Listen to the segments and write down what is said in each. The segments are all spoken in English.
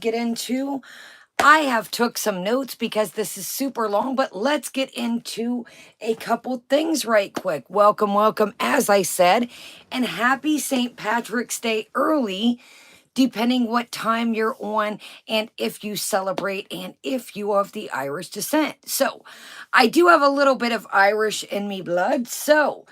get into. I have took some notes because this is super long, but let's get into a couple things right quick. Welcome, welcome, as I said, and happy St. Patrick's Day early, depending what time you're on and if you celebrate and if you are of the Irish descent. So, I do have a little bit of Irish in me blood, so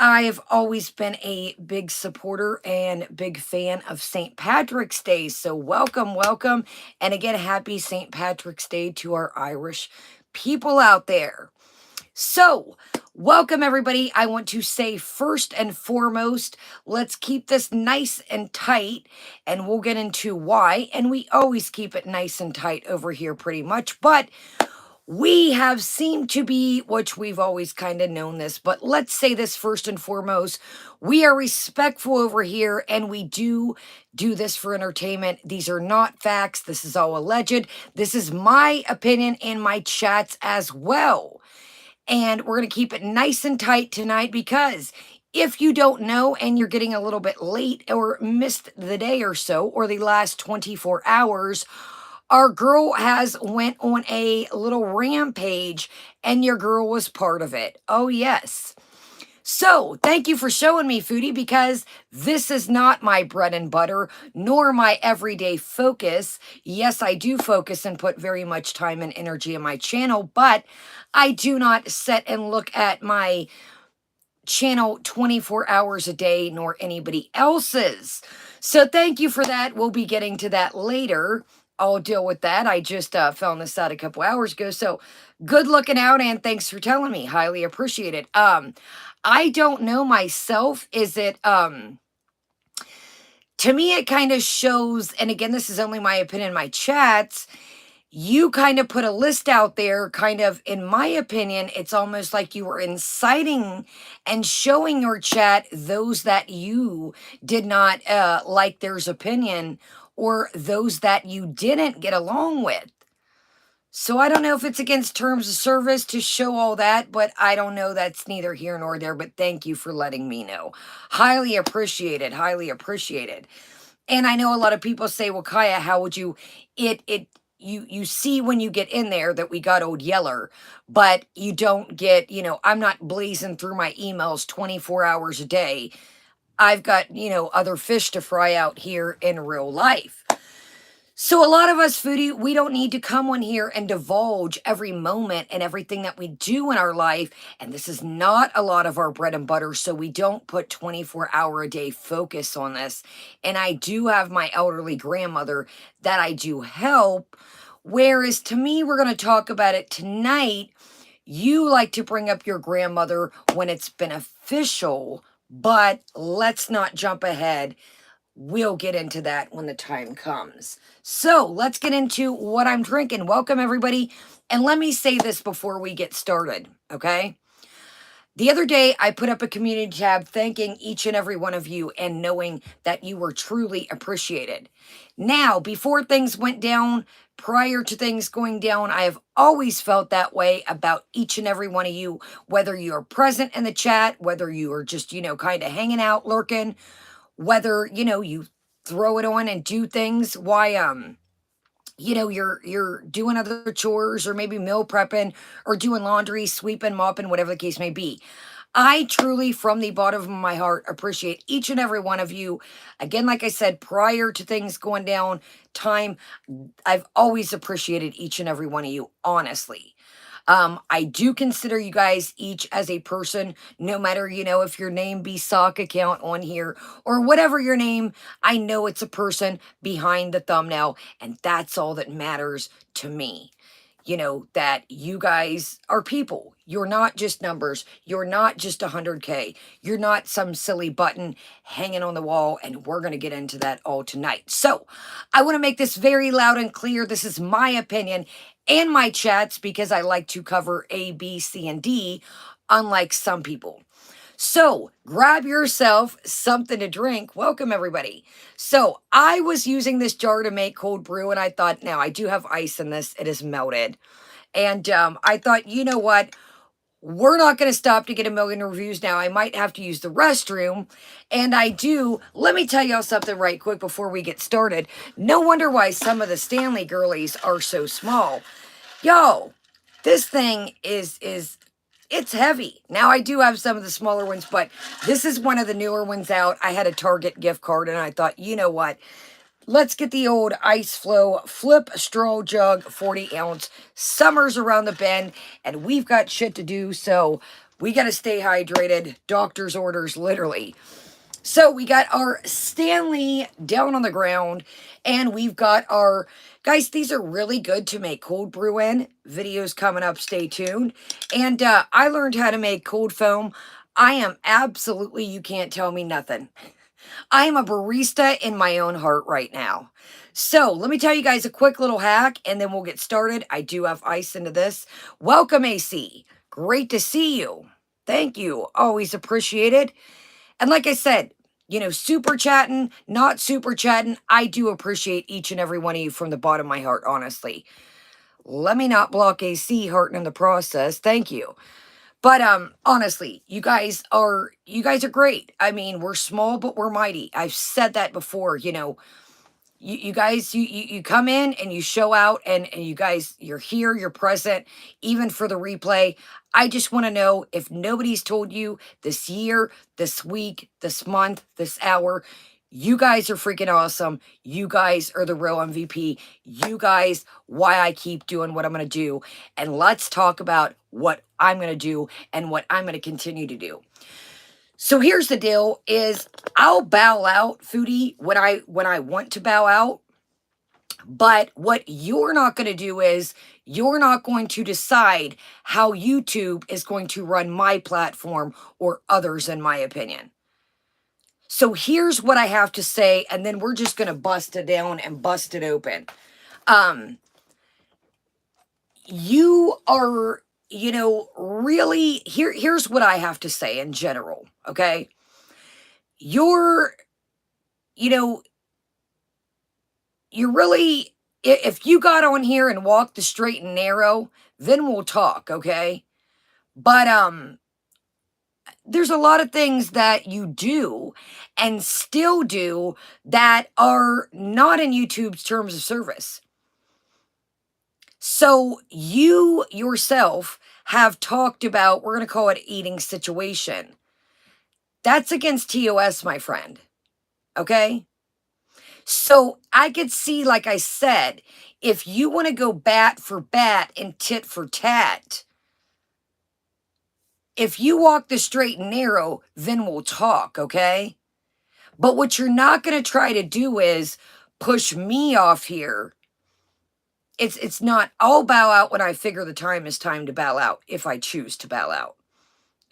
I've always been a big supporter and big fan of St. Patrick's Day. So welcome, welcome. And again, happy St. Patrick's Day to our Irish people out there. So, welcome everybody. I want to say first and foremost, let's keep this nice and tight, and we'll get into why. And we always keep it nice and tight over here pretty much, but we have seemed to be, which we've always kind of known this, but let's say this first and foremost. We are respectful over here and we do this for entertainment. These are not facts. This is all alleged. This is my opinion and my chats as well. And we're going to keep it nice and tight tonight because if you don't know and you're getting a little bit late or missed the day or so or the last 24 hours, our girl has went on a little rampage and your girl was part of it. Oh, yes. So thank you for showing me, Foodie, because this is not my bread and butter, nor my everyday focus. Yes, I do focus and put very much time and energy in my channel, but I do not sit and look at my channel 24 hours a day, nor anybody else's. So thank you for that. We'll be getting to that later. I'll deal with that. I just found this out a couple hours ago. So good looking out and thanks for telling me. Highly appreciate it. I don't know myself. Is it to me it kind of shows, and again, this is only my opinion in my chats. You kind of put a list out there, kind of, in my opinion, it's almost like you were inciting and showing your chat those that you did not like their opinion or those that you didn't get along with. So I don't know if it's against terms of service to show all that, but I don't know. That's neither here nor there, but thank you for letting me know. Highly appreciated, highly appreciated. And I know a lot of people say, well, Kaya, how would you, you see when you get in there that we got Old Yeller, but you don't get, I'm not blazing through my emails 24 hours a day. I've got, other fish to fry out here in real life. So a lot of us, Foodie, we don't need to come on here and divulge every moment and everything that we do in our life. And this is not a lot of our bread and butter, so we don't put 24-hour-a-day focus on this. And I do have my elderly grandmother that I do help, whereas to me, we're going to talk about it tonight. You like to bring up your grandmother when it's beneficial, but let's not jump ahead. We'll get into that when the time comes. So let's get into what I'm drinking. Welcome, everybody. And let me say this before we get started, okay? The other day, I put up a community tab thanking each and every one of you and knowing that you were truly appreciated. Now, before things went down, prior to things going down, I have always felt that way about each and every one of you, whether you're present in the chat, whether you are just, kind of hanging out, lurking, whether, you throw it on and do things, why, you're doing other chores or maybe meal prepping or doing laundry, sweeping, mopping, whatever the case may be. I truly, from the bottom of my heart, appreciate each and every one of you. Again, like I said, prior to things going down, I've always appreciated each and every one of you, honestly. I do consider you guys each as a person, no matter, if your name be sock account on here or whatever your name, I know it's a person behind the thumbnail, and that's all that matters to me. That you guys are people. You're not just numbers. You're not just 100K. You're not some silly button hanging on the wall, and we're going to get into that all tonight. So I want to make this very loud and clear. This is my opinion and my chats because I like to cover A, B, C, and D, unlike some people. So grab yourself something to drink. Welcome, everybody. So I was using this jar to make cold brew, and I thought, now I do have ice in this. It is melted. And I thought, you know what? We're not going to stop to get a million reviews now. I might have to use the restroom. And I do. Let me tell y'all something right quick before we get started. No wonder why some of the Stanley girlies are so small. Yo, this thing is it's heavy. Now I do have some of the smaller ones, but this is one of the newer ones out. I had a Target gift card and I thought, you know what? Let's get the old Ice Flow Flip Straw Jug 40 ounce. Summer's around the bend and we've got shit to do, so we got to stay hydrated. Doctor's orders, literally. So we got our Stanley down on the ground and we've got our, guys, these are really good to make cold brew in. Videos coming up, stay tuned. And I learned how to make cold foam. I am absolutely, you can't tell me nothing. I am a barista in my own heart right now. So let me tell you guys a quick little hack and then we'll get started. I do have ice into this. Welcome, AC. Great to see you. Thank you. Always appreciated. And like I said, you know, super chatting, not super chatting. I do appreciate each and every one of you from the bottom of my heart, honestly. Let me not block AC hearting in the process. Thank you. But honestly, you guys are great. I mean, we're small, but we're mighty. I've said that before, you know. You guys, you come in and you show out and you guys, you're here, you're present, even for the replay. I just want to know, if nobody's told you this year, this week, this month, this hour, you guys are freaking awesome. You guys are the real MVP. You guys, why I keep doing what I'm going to do. And let's talk about what I'm going to do and what I'm going to continue to do. So here's the deal is I'll bow out, Foodie, when I want to bow out. But what you're not going to do is you're not going to decide how YouTube is going to run my platform or others, in my opinion. So here's what I have to say, and then we're just going to bust it down and bust it open. You are, you know, really, here's what I have to say in general, okay? You're, you know, you're really, if you got on here and walked the straight and narrow, then we'll talk, okay? But there's a lot of things that you do and still do that are not in YouTube's terms of service. So you yourself have talked about, we're going to call it eating situation. That's against TOS, my friend. Okay? So I could see, like I said, if you want to go bat for bat and tit for tat, if you walk the straight and narrow, then we'll talk, okay? But what you're not going to try to do is push me off here. It's not, I'll bow out when I figure the time is time to bow out, if I choose to bow out.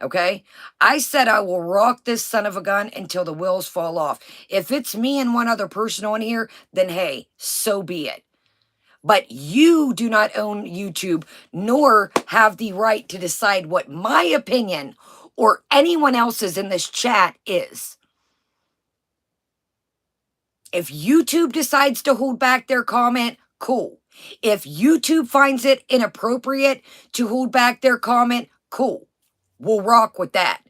Okay? I said I will rock this son of a gun until the wheels fall off. If it's me and one other person on here, then hey, so be it. But you do not own YouTube, nor have the right to decide what my opinion or anyone else's in this chat is. If YouTube decides to hold back their comment, cool. If YouTube finds it inappropriate to hold back their comment, cool. We'll rock with that.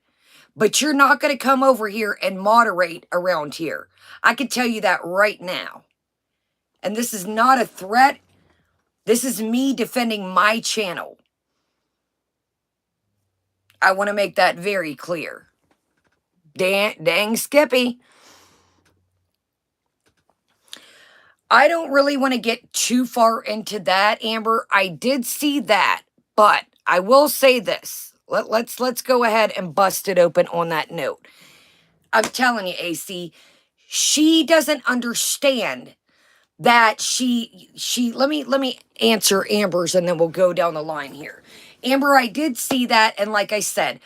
But you're not going to come over here and moderate around here. I can tell you that right now. And this is not a threat. This is me defending my channel. I want to make that very clear. Dang Skippy. I don't really want to get too far into that, Amber. I did see that, but I will say this. Let's go ahead and bust it open on that note. I'm telling you, AC, she doesn't understand that she let me answer Amber's and then we'll go down the line here. Amber, I did see that, and like I said,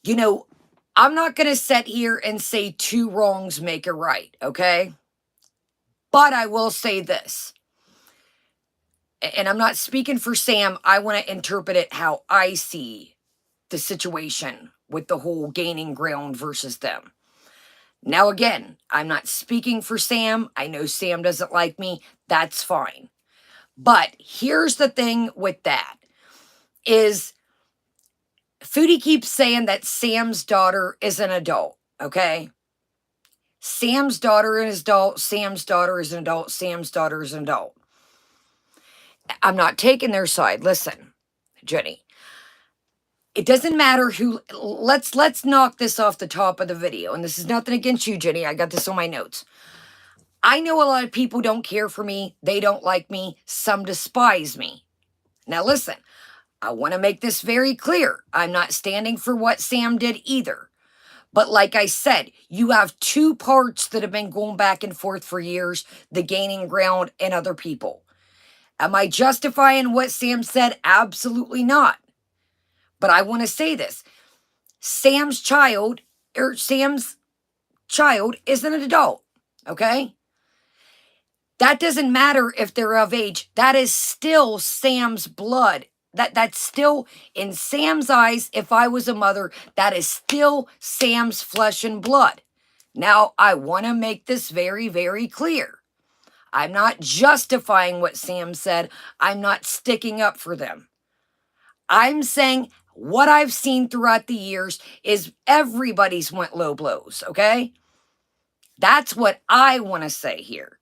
you know, I'm not going to sit here and say two wrongs make a right, okay? But I will say this, and I'm not speaking for Sam. I want to interpret it how I see the situation with the whole gaining ground versus them. Now, again, I'm not speaking for Sam. I know Sam doesn't like me. That's fine. But here's the thing with that is Foodie keeps saying that Sam's daughter is an adult, okay? Sam's daughter is an adult, Sam's daughter is an adult, Sam's daughter is an adult. I'm not taking their side. Listen, Jenny. It doesn't matter who, let's knock this off the top of the video. And this is nothing against you, Jenny. I got this on my notes. I know a lot of people don't care for me. They don't like me. Some despise me. Now listen, I want to make this very clear. I'm not standing for what Sam did either. But like I said, you have two parts that have been going back and forth for years, the gaining ground and other people. Am I justifying what Sam said? Absolutely not. But I want to say this. Sam's child is an adult, okay? That doesn't matter if they're of age. That is still Sam's blood. That's still, in Sam's eyes, if I was a mother, that is still Sam's flesh and blood. Now, I want to make this very, very clear. I'm not justifying what Sam said. I'm not sticking up for them. I'm saying what I've seen throughout the years is everybody's went low blows, okay? That's what I want to say here.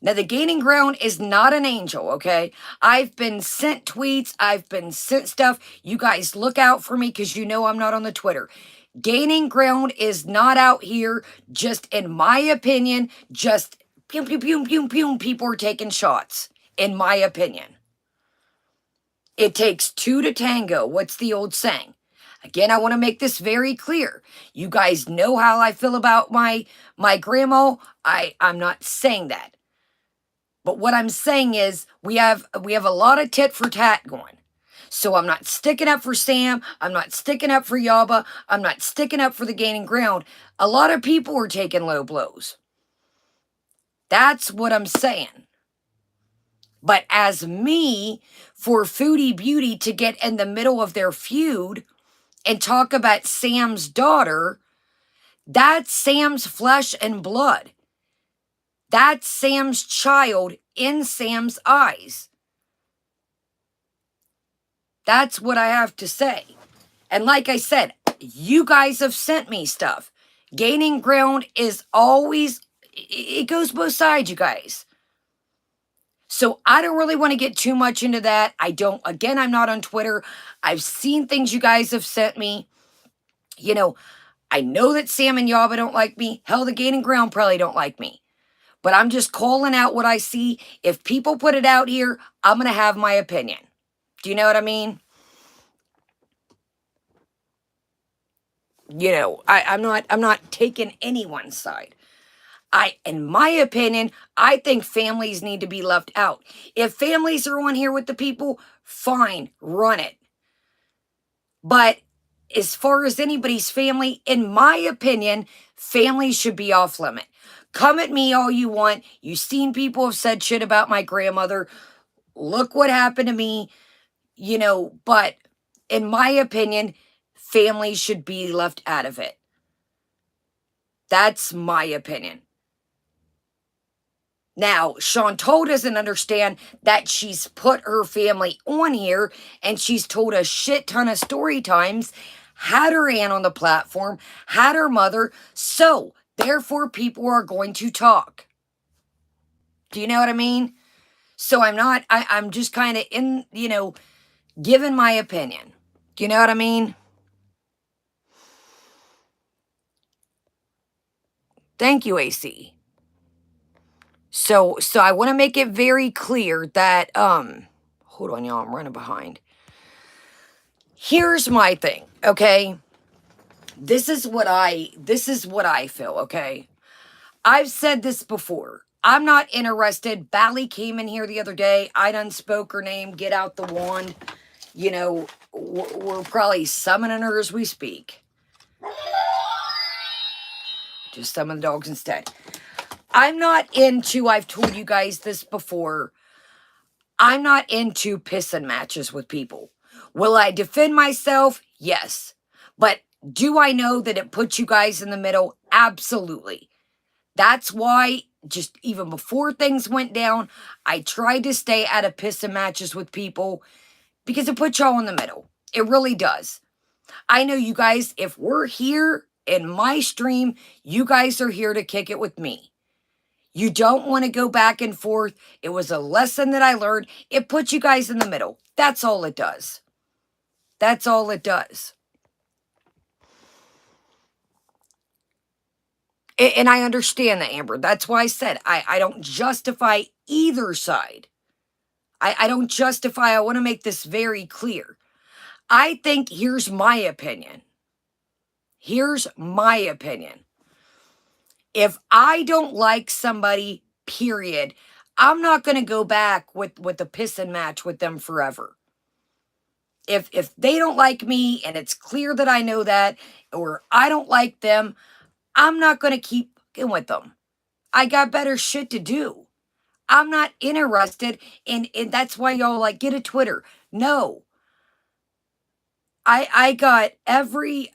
Now, the gaining ground is not an angel, okay? I've been sent tweets. I've been sent stuff. You guys look out for me because you know I'm not on the Twitter. Gaining ground is not out here, just in my opinion, just pew, pew, pew, pew, pew, people are taking shots, in my opinion. It takes two to tango. What's the old saying? Again, I want to make this very clear. You guys know how I feel about my grandma. I'm not saying that. But what I'm saying is we have a lot of tit for tat going. So I'm not sticking up for Sam. I'm not sticking up for Yaba. I'm not sticking up for the gaining ground. A lot of people are taking low blows. That's what I'm saying. But as me, for Foodie Beauty to get in the middle of their feud and talk about Sam's daughter, that's Sam's flesh and blood. That's Sam's child in Sam's eyes. That's what I have to say. And like I said, you guys have sent me stuff. Gaining ground is always, it goes both sides, you guys. So I don't really want to get too much into that. Again, I'm not on Twitter. I've seen things you guys have sent me. You know, I know that Sam and Yaba don't like me. Hell, the gaining ground probably don't like me. But I'm just calling out what I see. If people put it out here, I'm going to have my opinion. Do you know what I mean? You know, I'm not taking anyone's side. In my opinion, I think families need to be left out. If families are on here with the people, fine, run it. But as far as anybody's family, in my opinion, families should be off limit. Come at me all you want. You've seen people have said shit about my grandmother. Look what happened to me, you know, but in my opinion, families should be left out of it. That's my opinion. Now, Chantal doesn't understand that she's put her family on here and she's told a shit ton of story times, had her aunt on the platform, had her mother, so therefore people are going to talk. Do you know what I mean? So I'm just kind of in, you know, giving my opinion. Do you know what I mean? Thank you, AC. So I want to make it very clear that, hold on, y'all, I'm running behind. Here's my thing, okay? This is what I feel, okay? I've said this before. I'm not interested. Bally came in here the other day. I done spoke her name, get out the wand. You know, we're probably summoning her as we speak. Just summon the dogs instead. I'm not into, I've told you guys this before, I'm not into pissing matches with people. Will I defend myself? Yes. But do I know that it puts you guys in the middle? Absolutely. That's why, just even before things went down, I tried to stay out of pissing matches with people because it puts y'all in the middle. It really does. I know you guys, if we're here in my stream, you guys are here to kick it with me. You don't want to go back and forth. It was a lesson that I learned. It puts you guys in the middle. That's all it does. That's all it does. And I understand that, Amber. That's why I said I don't justify either side. I don't justify. I want to make this very clear. I think here's my opinion. Here's my opinion. If I don't like somebody, period, I'm not going to go back with a piss and match with them forever. If they don't like me and it's clear that I know that, or I don't like them, I'm not going to keep with them. I got better shit to do. I'm not interested in that's why y'all like get a Twitter. No. I got every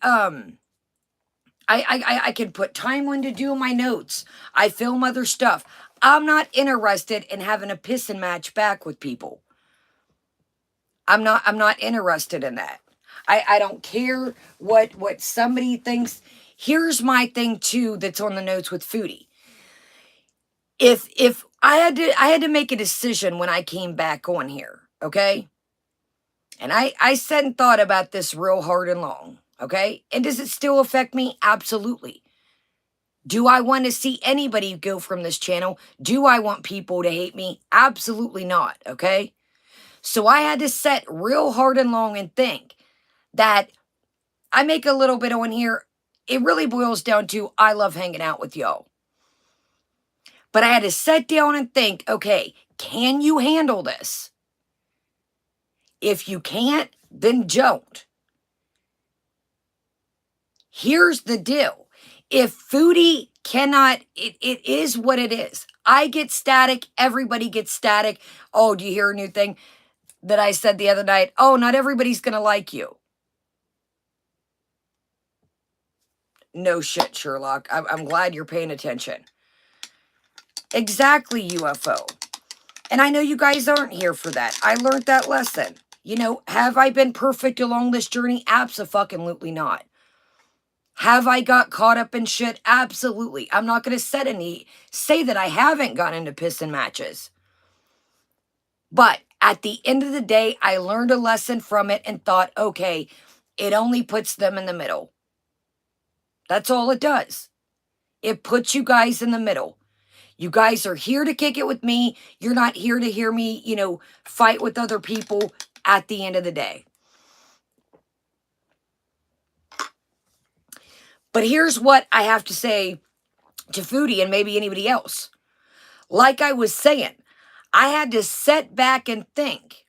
I can put time into doing my notes. I film other stuff. I'm not interested in having a piss and match back with people. I'm not interested in that. I don't care what somebody thinks. Here's my thing too that's on the notes with Foodie. If I had to make a decision when I came back on here, okay? And I sat and thought about this real hard and long, okay? And does it still affect me? Absolutely. Do I want to see anybody go from this channel? Do I want people to hate me? Absolutely not, okay? So I had to sit real hard and long and think that I make a little bit on here. It really boils down to I love hanging out with y'all. But I had to sit down and think, okay, can you handle this? If you can't, then don't. Here's the deal. If Foodie cannot, it is what it is. I get static. Everybody gets static. Oh, do you hear a new thing that I said the other night? Oh, not everybody's going to like you. No shit, Sherlock. I'm glad you're paying attention. Exactly, UFO. And I know you guys aren't here for that. I learned that lesson. You know, have I been perfect along this journey? Abso-fucking-lutely not. Have I got caught up in shit? Absolutely. I'm not going to say that I haven't gotten into piston matches. But at the end of the day, I learned a lesson from it and thought, okay, it only puts them in the middle. That's all it does. It puts you guys in the middle. You guys are here to kick it with me. You're not here to hear me, you know, fight with other people at the end of the day. But here's what I have to say to Foodie and maybe anybody else. Like I was saying, I had to sit back and think,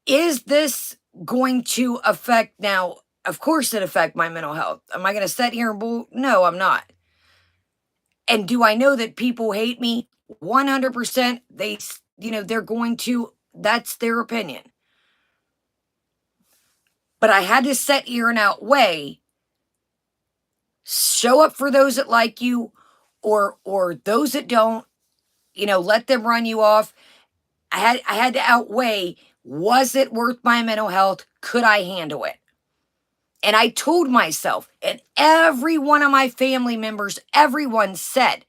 is this going to affect now? Of course it affect my mental health. Am I going to sit here and bull? No, I'm not. And do I know that people hate me? 100%. They, you know, they're going to, that's their opinion. But I had to sit here and outweigh, show up for those that like you or those that don't, you know, let them run you off. I had to outweigh, was it worth my mental health? Could I handle it? And I told myself, and every one of my family members, everyone said,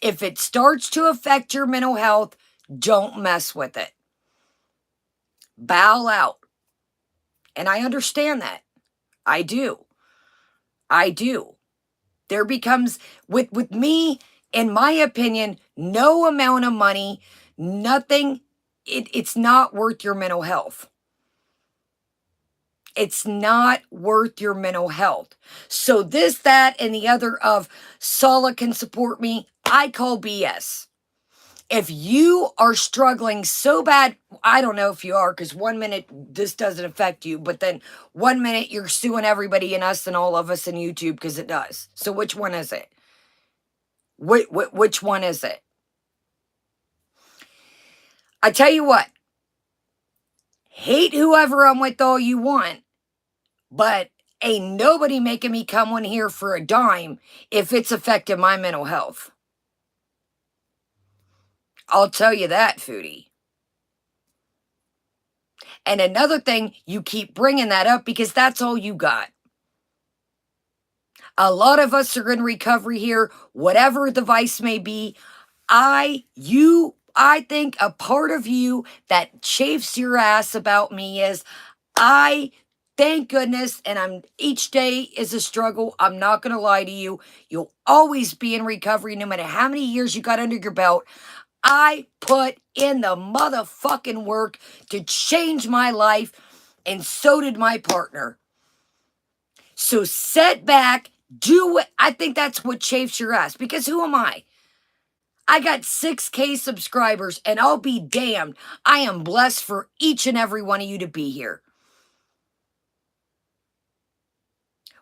if it starts to affect your mental health, don't mess with it. Bow out. And I understand that. I do. I do. There becomes, with me, in my opinion, no amount of money, nothing, it's not worth your mental health. It's not worth your mental health. So this, that, and the other of Sala can support me, I call BS. If you are struggling so bad, I don't know if you are, because 1 minute this doesn't affect you, but then 1 minute you're suing everybody and us and all of us in YouTube because it does. So which one is it? Which one is it? I tell you what, hate whoever I'm with all you want, but ain't nobody making me come on here for a dime if it's affecting my mental health. I'll tell you that, Foodie. And another thing, you keep bringing that up because that's all you got. A lot of us are in recovery here, whatever the vice may be. I think a part of you that chafes your ass about me is thank goodness, and each day is a struggle. I'm not going to lie to you. You'll always be in recovery no matter how many years you got under your belt. I put in the motherfucking work to change my life, and so did my partner. So sit back, do it. I think that's what chafes your ass, because who am I? I got 6K subscribers, and I'll be damned. I am blessed for each and every one of you to be here.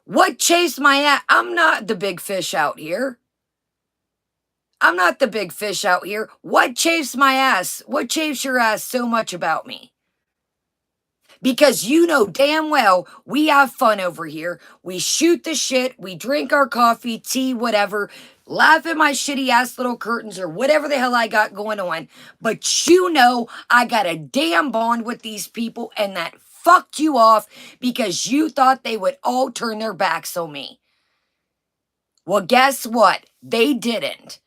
What chafes my ass? I'm not the big fish out here. I'm not the big fish out here. What chafes my ass? What chafes your ass so much about me? Because you know damn well we have fun over here. We shoot the shit. We drink our coffee, tea, whatever. Laugh at my shitty ass little curtains or whatever the hell I got going on. But you know I got a damn bond with these people, and that fucked you off because you thought they would all turn their backs on me. Well, guess what? They didn't.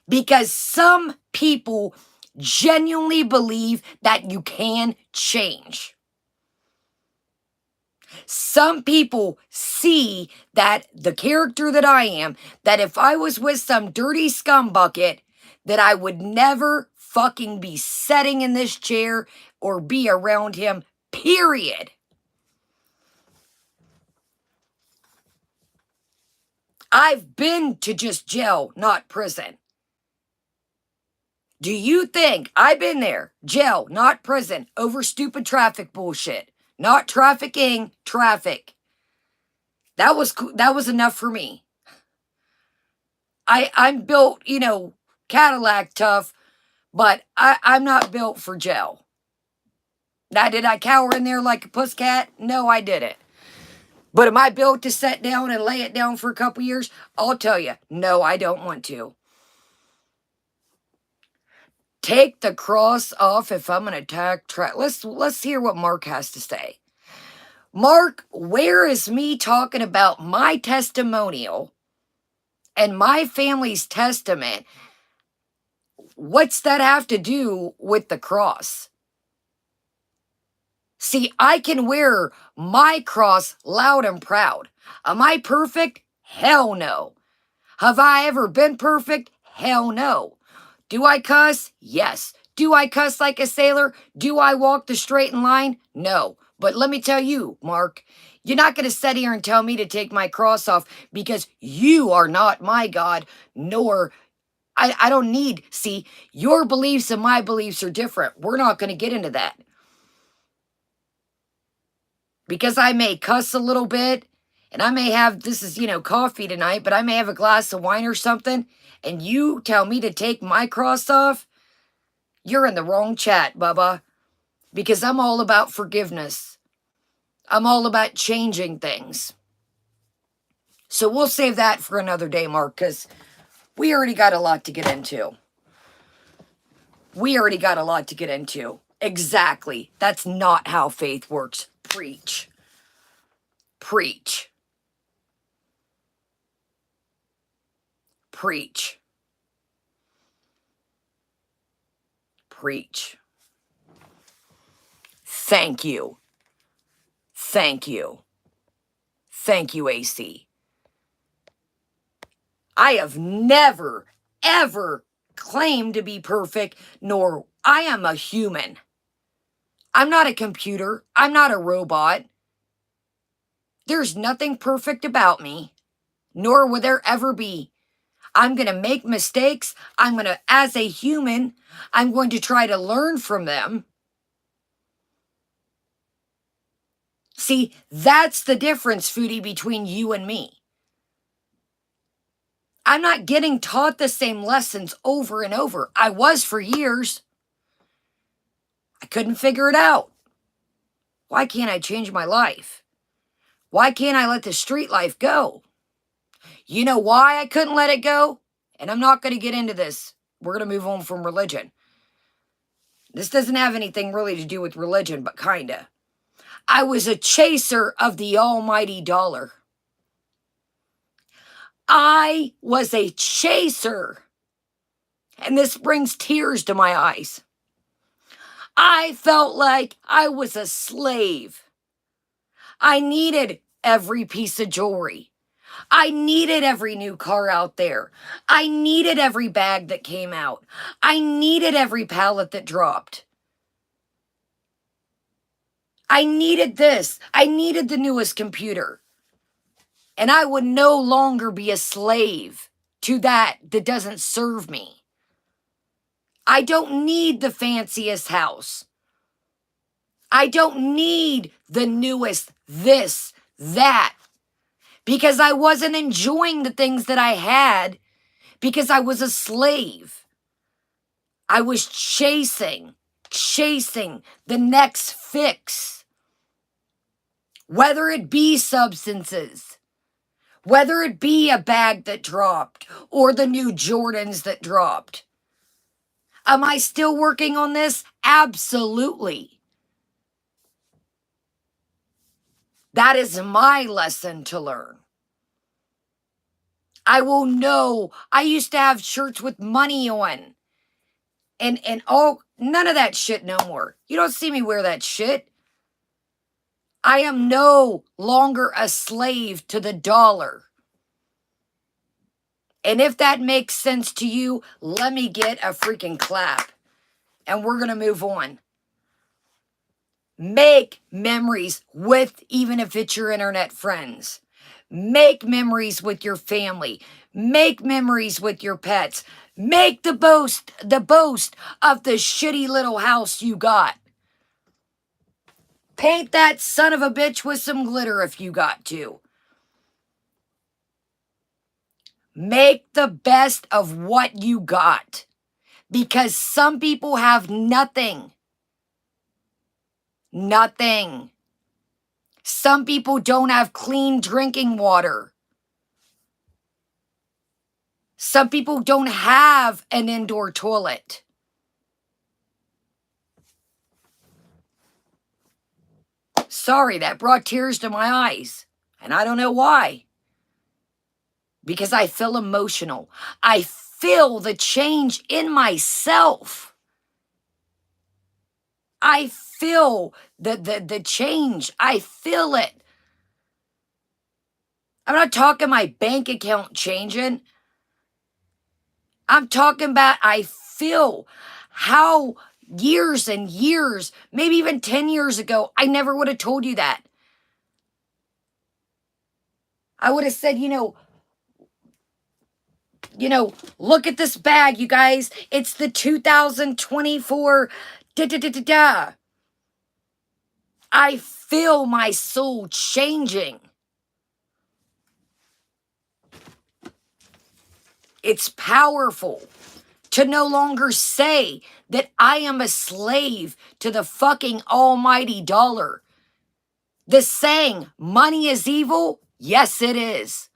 Because some people genuinely believe that you can change. Some people see that the character that I am, that if I was with some dirty scumbucket, that I would never fucking be sitting in this chair or be around him, period. I've been to just jail, not prison. Do you think I've been there, jail, not prison, over stupid traffic bullshit? Not trafficking, traffic. That was enough for me. I'm built, Cadillac tough, but I'm not built for jail. Now, did I cower in there like a pussycat? No, I didn't. But am I built to sit down and lay it down for a couple years? I'll tell you, no, I don't want to. Take the cross off if I'm going to let's hear what Mark has to say. Mark, where is me talking about my testimonial and my family's testament? What's that have to do with the cross? See, I can wear my cross loud and proud. Am I perfect? Hell no. Have I ever been perfect? Hell no. Do I cuss? Yes. Do I cuss like a sailor? Do I walk the straight line? No. But let me tell you, Mark, you're not going to sit here and tell me to take my cross off because you are not my God, nor I don't need, see, your beliefs and my beliefs are different. We're not going to get into that. Because I may cuss a little bit, and I may have, this is, coffee tonight, but I may have a glass of wine or something, and you tell me to take my cross off, you're in the wrong chat, Bubba. Because I'm all about forgiveness. I'm all about changing things. So we'll save that for another day, Mark, because we already got a lot to get into. Exactly. That's not how faith works. Preach. Preach. Preach. Preach. Thank you. Thank you. Thank you, AC. I have never, ever claimed to be perfect, nor I am a human. I'm not a computer. I'm not a robot. There's nothing perfect about me, nor will there ever be. I'm going to make mistakes. As a human, I'm going to try to learn from them. See, that's the difference, Foodie, between you and me. I'm not getting taught the same lessons over and over. I was for years. I couldn't figure it out. Why can't I change my life? Why can't I let the street life go? You know why I couldn't let it go? And I'm not going to get into this. We're going to move on from religion. This doesn't have anything really to do with religion, but kinda. I was a chaser of the almighty dollar. I was a chaser. And this brings tears to my eyes. I felt like I was a slave. I needed every piece of jewelry. I needed every new car out there. I needed every bag that came out. I needed every pallet that dropped. I needed this. I needed the newest computer. And I would no longer be a slave to that doesn't serve me. I don't need the fanciest house. I don't need the newest this, that, because I wasn't enjoying the things that I had because I was a slave. I was chasing the next fix, whether it be substances, whether it be a bag that dropped or the new Jordans that dropped. Am I still working on this? Absolutely. That is my lesson to learn. I will know. I used to have shirts with money on. And all, none of that shit no more. You don't see me wear that shit. I am no longer a slave to the dollar. And if that makes sense to you, let me get a freaking clap. And we're going to move on. Make memories with, even if it's your internet friends. Make memories with your family. Make memories with your pets. Make the boast of the shitty little house you got. Paint that son of a bitch with some glitter if you got to. Make the best of what you got. Because some people have nothing. Nothing. Some people don't have clean drinking water. Some people don't have an indoor toilet. Sorry, that brought tears to my eyes. And I don't know why. Because I feel emotional. I feel the change in myself. I feel the change. I feel it. I'm not talking my bank account changing. I'm talking about I feel how years and years, maybe even 10 years ago, I never would have told you that. I would have said, look at this bag, you guys. It's the 2024 da-da-da-da-da. I feel my soul changing. It's powerful to no longer say that I am a slave to the fucking almighty dollar. The saying, money is evil, yes, it is.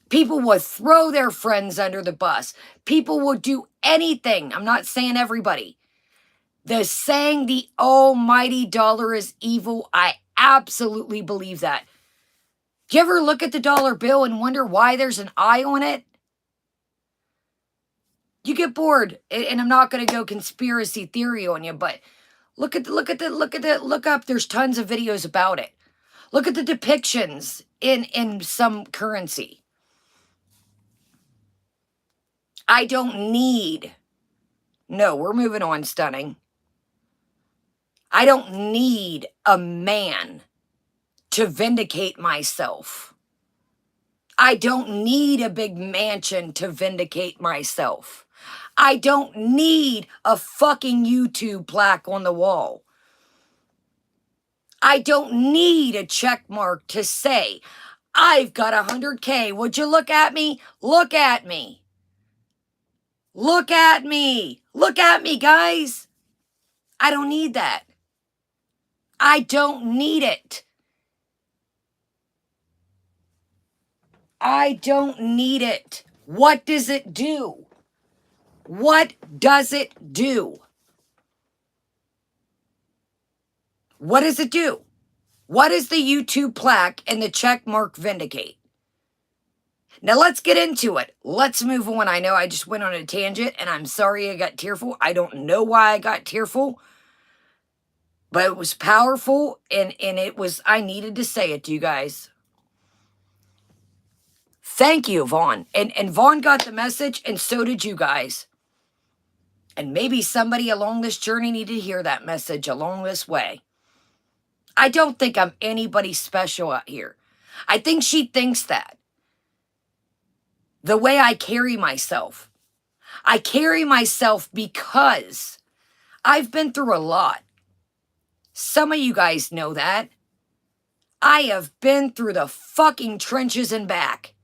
People will throw their friends under the bus. People will do anything. I'm not saying everybody. The saying the almighty dollar is evil, I absolutely believe that. Do you ever look at the dollar bill and wonder why there's an eye on it? You get bored, and I'm not going to go conspiracy theory on you, but look up. There's tons of videos about it. Look at the depictions in some currency. I don't need. No, we're moving on, stunning. I don't need a man to vindicate myself. I don't need a big mansion to vindicate myself. I don't need a fucking YouTube plaque on the wall. I don't need a check mark to say, I've got 100K. Would you look at me? Look at me. Look at me. Look at me, guys. I don't need that. I don't need it. I don't need it. What does it do? What does it do? What does it do? What does the YouTube plaque and the check mark vindicate? Now let's get into it. Let's move on. I know I just went on a tangent and I'm sorry I got tearful. I don't know why I got tearful, but it was powerful and it was, I needed to say it to you guys. Thank you, Vaughn. And Vaughn got the message and so did you guys. And maybe somebody along this journey needed to hear that message along this way. I don't think I'm anybody special out here. I think she thinks that. The way I carry myself. I carry myself because I've been through a lot. Some of you guys know that. I have been through the fucking trenches and back.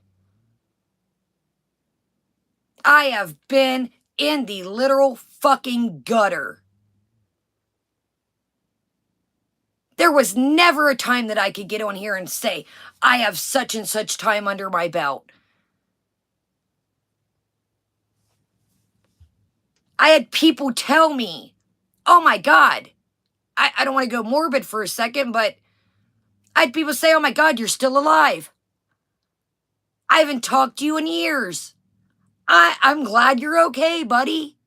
I have been in the literal fucking gutter. There was never a time that I could get on here and say, I have such and such time under my belt. I had people tell me, oh my God, I don't want to go morbid for a second, but I had people say, oh my God, you're still alive. I haven't talked to you in years. I'm glad you're okay, buddy.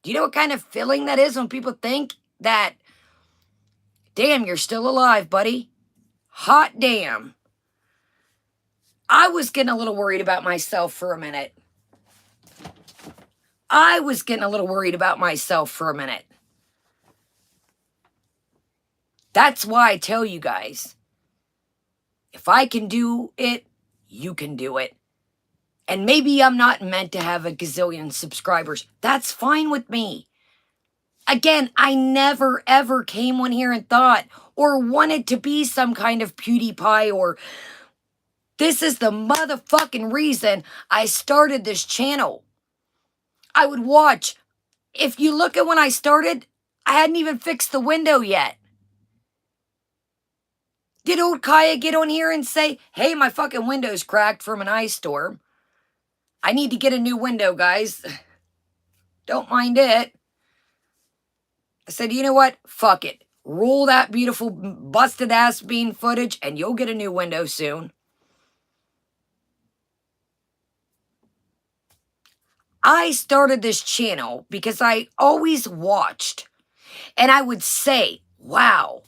Do you know what kind of feeling that is when people think that, damn, you're still alive, buddy? Hot damn. I was getting a little worried about myself for a minute. That's why I tell you guys, if I can do it, you can do it. And maybe I'm not meant to have a gazillion subscribers. That's fine with me. Again, I never ever came on here and thought or wanted to be some kind of PewDiePie or this is the motherfucking reason I started this channel. I would watch. If you look at when I started, I hadn't even fixed the window yet. Did old Kaya get on here and say, hey, my fucking window's cracked from an ice storm. I need to get a new window, guys. Don't mind it. I said, you know what? Fuck it. Roll that beautiful busted ass bean footage and you'll get a new window soon. I started this channel because I always watched and I would say, wow,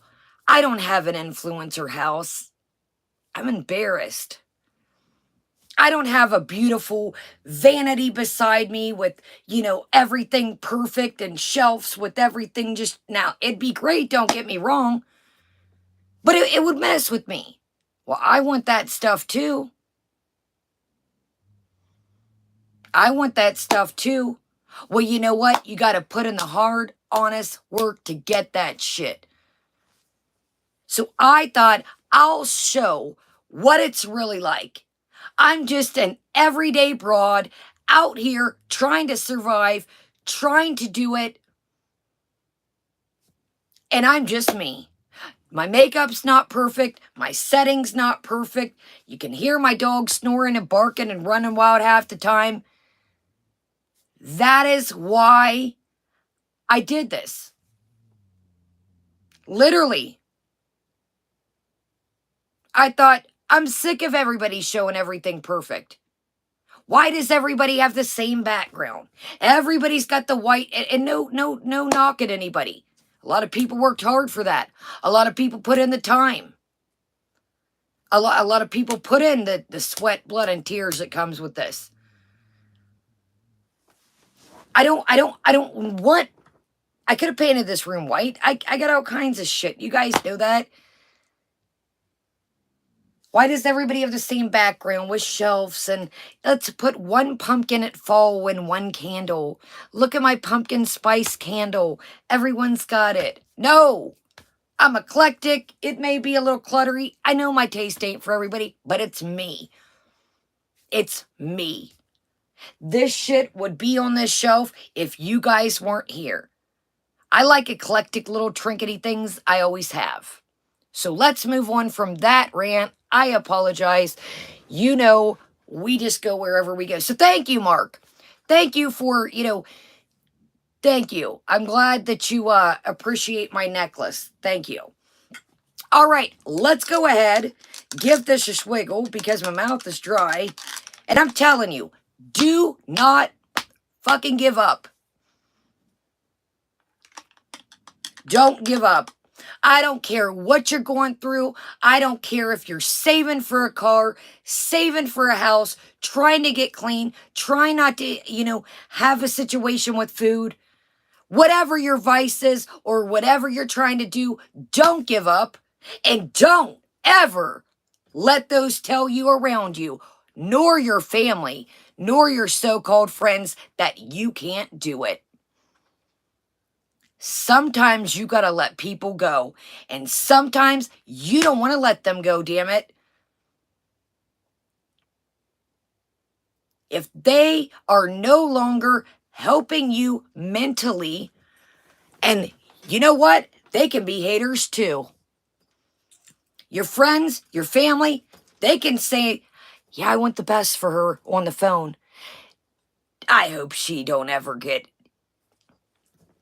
I don't have an influencer house. I'm embarrassed. I don't have a beautiful vanity beside me with, everything perfect and shelves with everything just... Now, it'd be great, don't get me wrong, but it would mess with me. Well, I want that stuff too. Well, you know what? You got to put in the hard, honest work to get that shit. So I thought I'll show what it's really like. I'm just an everyday broad out here trying to survive, trying to do it. And I'm just me. My makeup's not perfect. My setting's not perfect. You can hear my dog snoring and barking and running wild half the time. That is why I did this. Literally. I thought, I'm sick of everybody showing everything perfect. Why does everybody have the same background? Everybody's got the white, and no knock at anybody. A lot of people worked hard for that. A lot of people put in the time. A lot of people put in the sweat, blood, and tears that comes with this. I don't want... I could have painted this room white. I got all kinds of shit. You guys know that. Why does everybody have the same background with shelves? And let's put one pumpkin at fall and one candle. Look at my pumpkin spice candle. Everyone's got it. No, I'm eclectic. It may be a little cluttery. I know my taste ain't for everybody, but it's me. It's me. This shit would be on this shelf if you guys weren't here. I like eclectic little trinkety things. I always have. So let's move on from that rant. I apologize. We just go wherever we go. So thank you, Mark. Thank you for, Thank you. I'm glad that you appreciate my necklace. Thank you. All right, let's go ahead. Give this a swiggle because my mouth is dry. And I'm telling you, do not fucking give up. Don't give up. I don't care what you're going through. I don't care if you're saving for a car, saving for a house, trying to get clean, trying not to, have a situation with food. Whatever your vice is or whatever you're trying to do, don't give up. And don't ever let those tell you around you, nor your family, nor your so-called friends, that you can't do it. Sometimes you gotta let people go. And sometimes you don't want to let them go, damn it. If they are no longer helping you mentally, and you know what? They can be haters too. Your friends, your family, they can say, yeah, I want the best for her on the phone. I hope she don't ever get.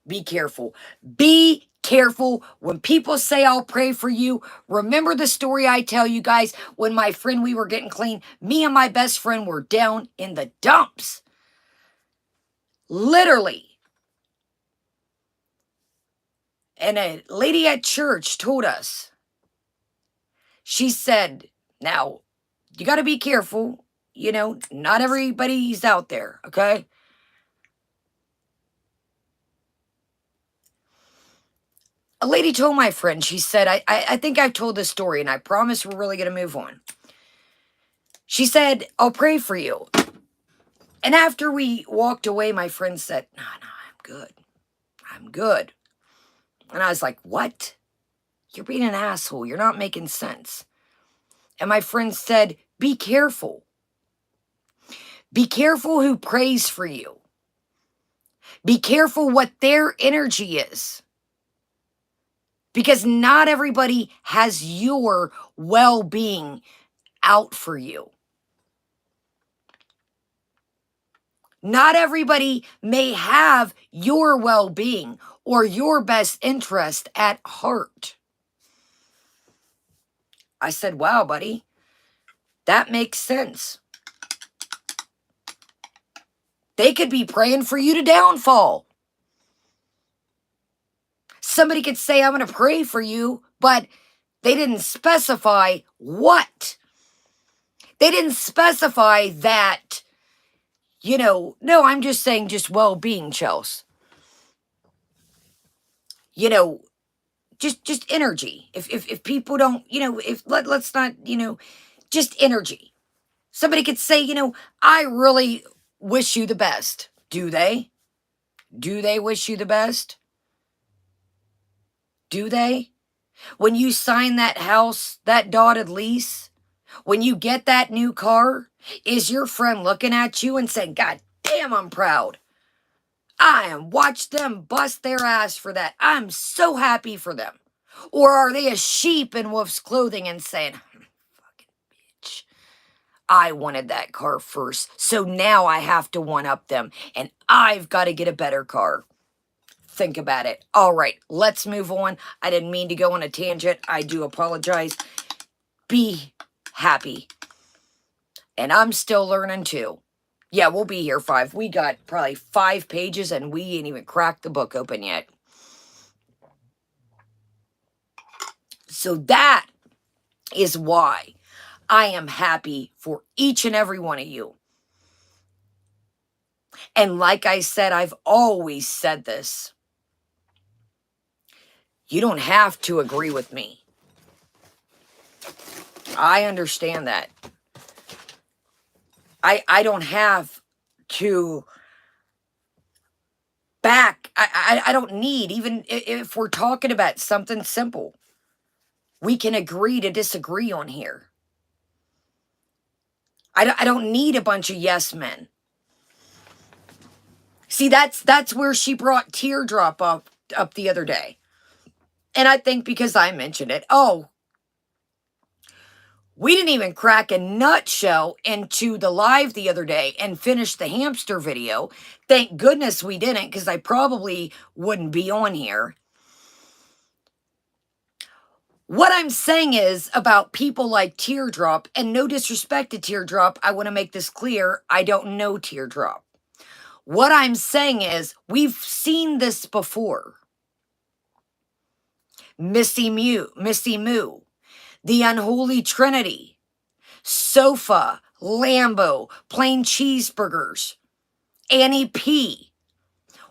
Be careful. Be careful when people say I'll pray for you. Remember the story I tell you guys when my friend, we were getting clean. Me and my best friend were down in the dumps. Literally. And a lady at church told us. She said, now, you got to be careful. Not everybody's out there, okay? A lady told my friend, she said, I think I've told this story, and I promise we're really going to move on. She said, I'll pray for you. And after we walked away, my friend said, no, I'm good. I'm good. And I was like, what? You're being an asshole. You're not making sense. And my friend said, be careful. Be careful who prays for you. Be careful what their energy is. Because not everybody has your well-being out for you. Not everybody may have your well-being or your best interest at heart. I said, wow, buddy, that makes sense. They could be praying for you to downfall. Somebody could say, I'm going to pray for you, but they didn't specify what. They didn't specify that, no, I'm just saying just well-being, Chels. Just energy. If people don't, let's not, just energy. Somebody could say, I really wish you the best. Do they? Do they wish you the best? Do they? When you sign that house, that dotted lease, when you get that new car, is your friend looking at you and saying, God damn, I'm proud. I am watched them bust their ass for that. I'm so happy for them. Or are they a sheep in wolf's clothing and saying, fucking bitch, I wanted that car first, so now I have to one-up them, and I've got to get a better car. Think about it. All right, let's move on. I didn't mean to go on a tangent. I do apologize. Be happy. And I'm still learning too. Yeah, we'll be here 5. We got probably 5 pages and we ain't even cracked the book open yet. So that is why I am happy for each and every one of you. And like I said, I've always said this. You don't have to agree with me. I understand that. I don't have to back. I don't need, even if we're talking about something simple, we can agree to disagree on here. I don't need a bunch of yes men. See, that's where she brought Teardrop up the other day. And I think because I mentioned it, oh, We didn't even crack a nutshell into the live the other day and finish the hamster video. Thank goodness we didn't, because I probably wouldn't be on here. What I'm saying is about people like Teardrop, and no disrespect to Teardrop, I want to make this clear, I don't know Teardrop. What I'm saying is we've seen this before. Missy Moo, the Unholy Trinity, Sofa, Lambo, plain cheeseburgers, Annie P.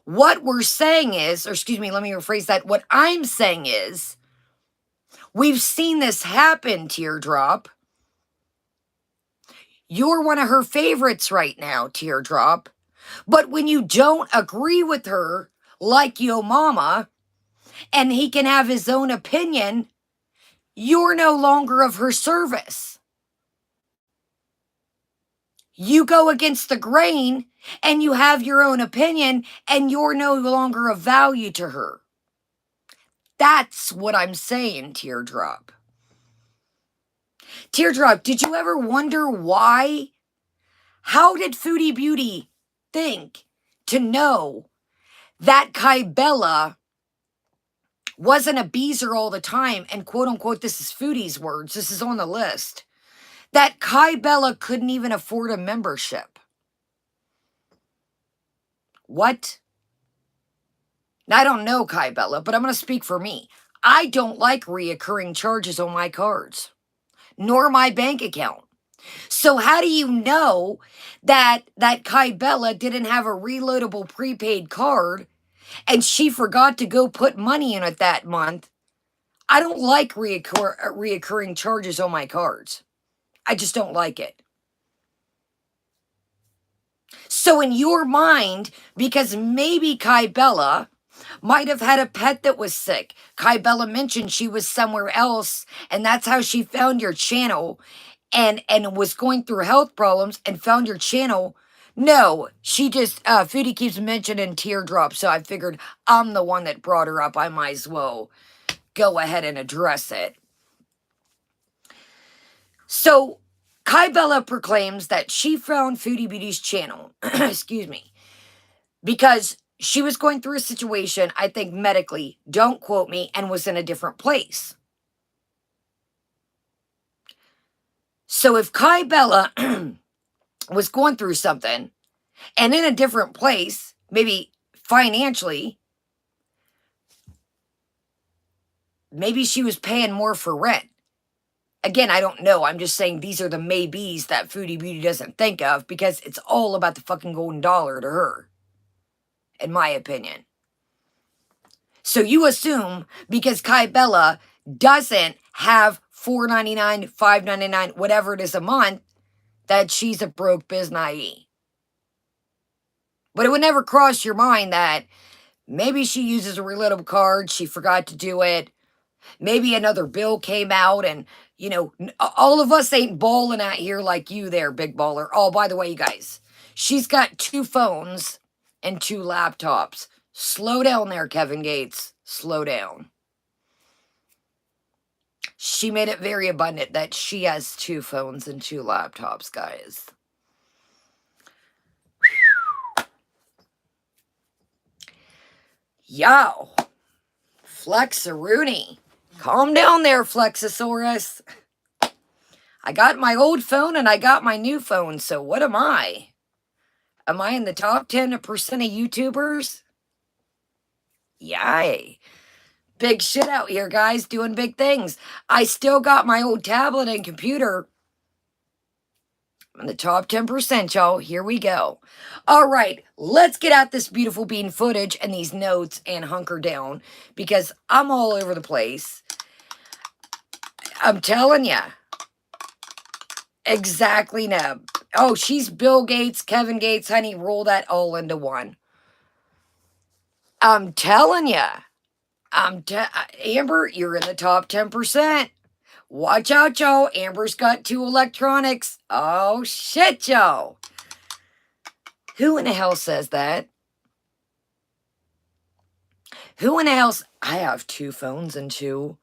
What we're saying is, or excuse me, let me rephrase that. What I'm saying is, we've seen this happen, Teardrop. You're one of her favorites right now, Teardrop. But when you don't agree with her, like Yo Mama, and he can have his own opinion, you're no longer of her service. You go against the grain and you have your own opinion and you're no longer of value to her. That's what I'm saying, Teardrop. Teardrop, did you ever wonder why? How did Foodie Beauty think to know that Kybella wasn't a beezer all the time, and quote unquote, this is Foodie's words, this is on the list, that Kybella couldn't even afford a membership? What? Now, I don't know Kybella, but I'm going to speak for me. I don't like reoccurring charges on my cards, nor my bank account. So how do you know that Kybella didn't have a reloadable prepaid card and she forgot to go put money in it that month? I don't like reoccurring charges on my cards. I just don't like it. So in your mind, because maybe Kybella might have had a pet that was sick. Kybella mentioned she was somewhere else, and that's how she found your channel and was going through health problems and found your channel. No, she just, Foodie keeps mentioning Teardrop, so I figured I'm the one that brought her up. I might as well go ahead and address it. So, Kybella proclaims that she found Foodie Beauty's channel, excuse me, because she was going through a situation, I think medically, don't quote me, and was in a different place. So if Kybella was going through something and in a different place, maybe financially, maybe she was paying more for rent. Again, I don't know. I'm just saying these are the maybes that Foodie Beauty doesn't think of, because it's all about the fucking golden dollar to her, in my opinion. So you assume because Kybella doesn't have $4.99, $5.99, whatever it is a month, that she's a broke biznai. But it would never cross your mind that maybe she uses a reloadable card, she forgot to do it. Maybe another bill came out and, you know, all of us ain't balling out here like you there, big baller. Oh, by the way, you guys, she's got 2 phones and 2 laptops. Slow down there, Kevin Gates. Slow down. She made it very abundant that she has 2 phones and 2 laptops, guys. Yo. Flexaroonie. Calm down there, Flexosaurus. I got my old phone and I got my new phone, so what am I? Am I in the top 10% of YouTubers? Yay. Big shit out here, guys, doing big things. I still got my old tablet and computer. I'm in the top 10%, y'all. Here we go. All right, let's get at this beautiful bean footage and these notes and hunker down, because I'm all over the place. I'm telling ya. Exactly, Neb. Oh, she's Bill Gates, Kevin Gates, honey. Roll that all into one. I'm telling ya. Amber, you're in the top 10%. Watch out, y'all. Amber's got 2 electronics. Oh, shit, y'all. Who in the hell says that? Who in the hell? I have 2 phones and 2.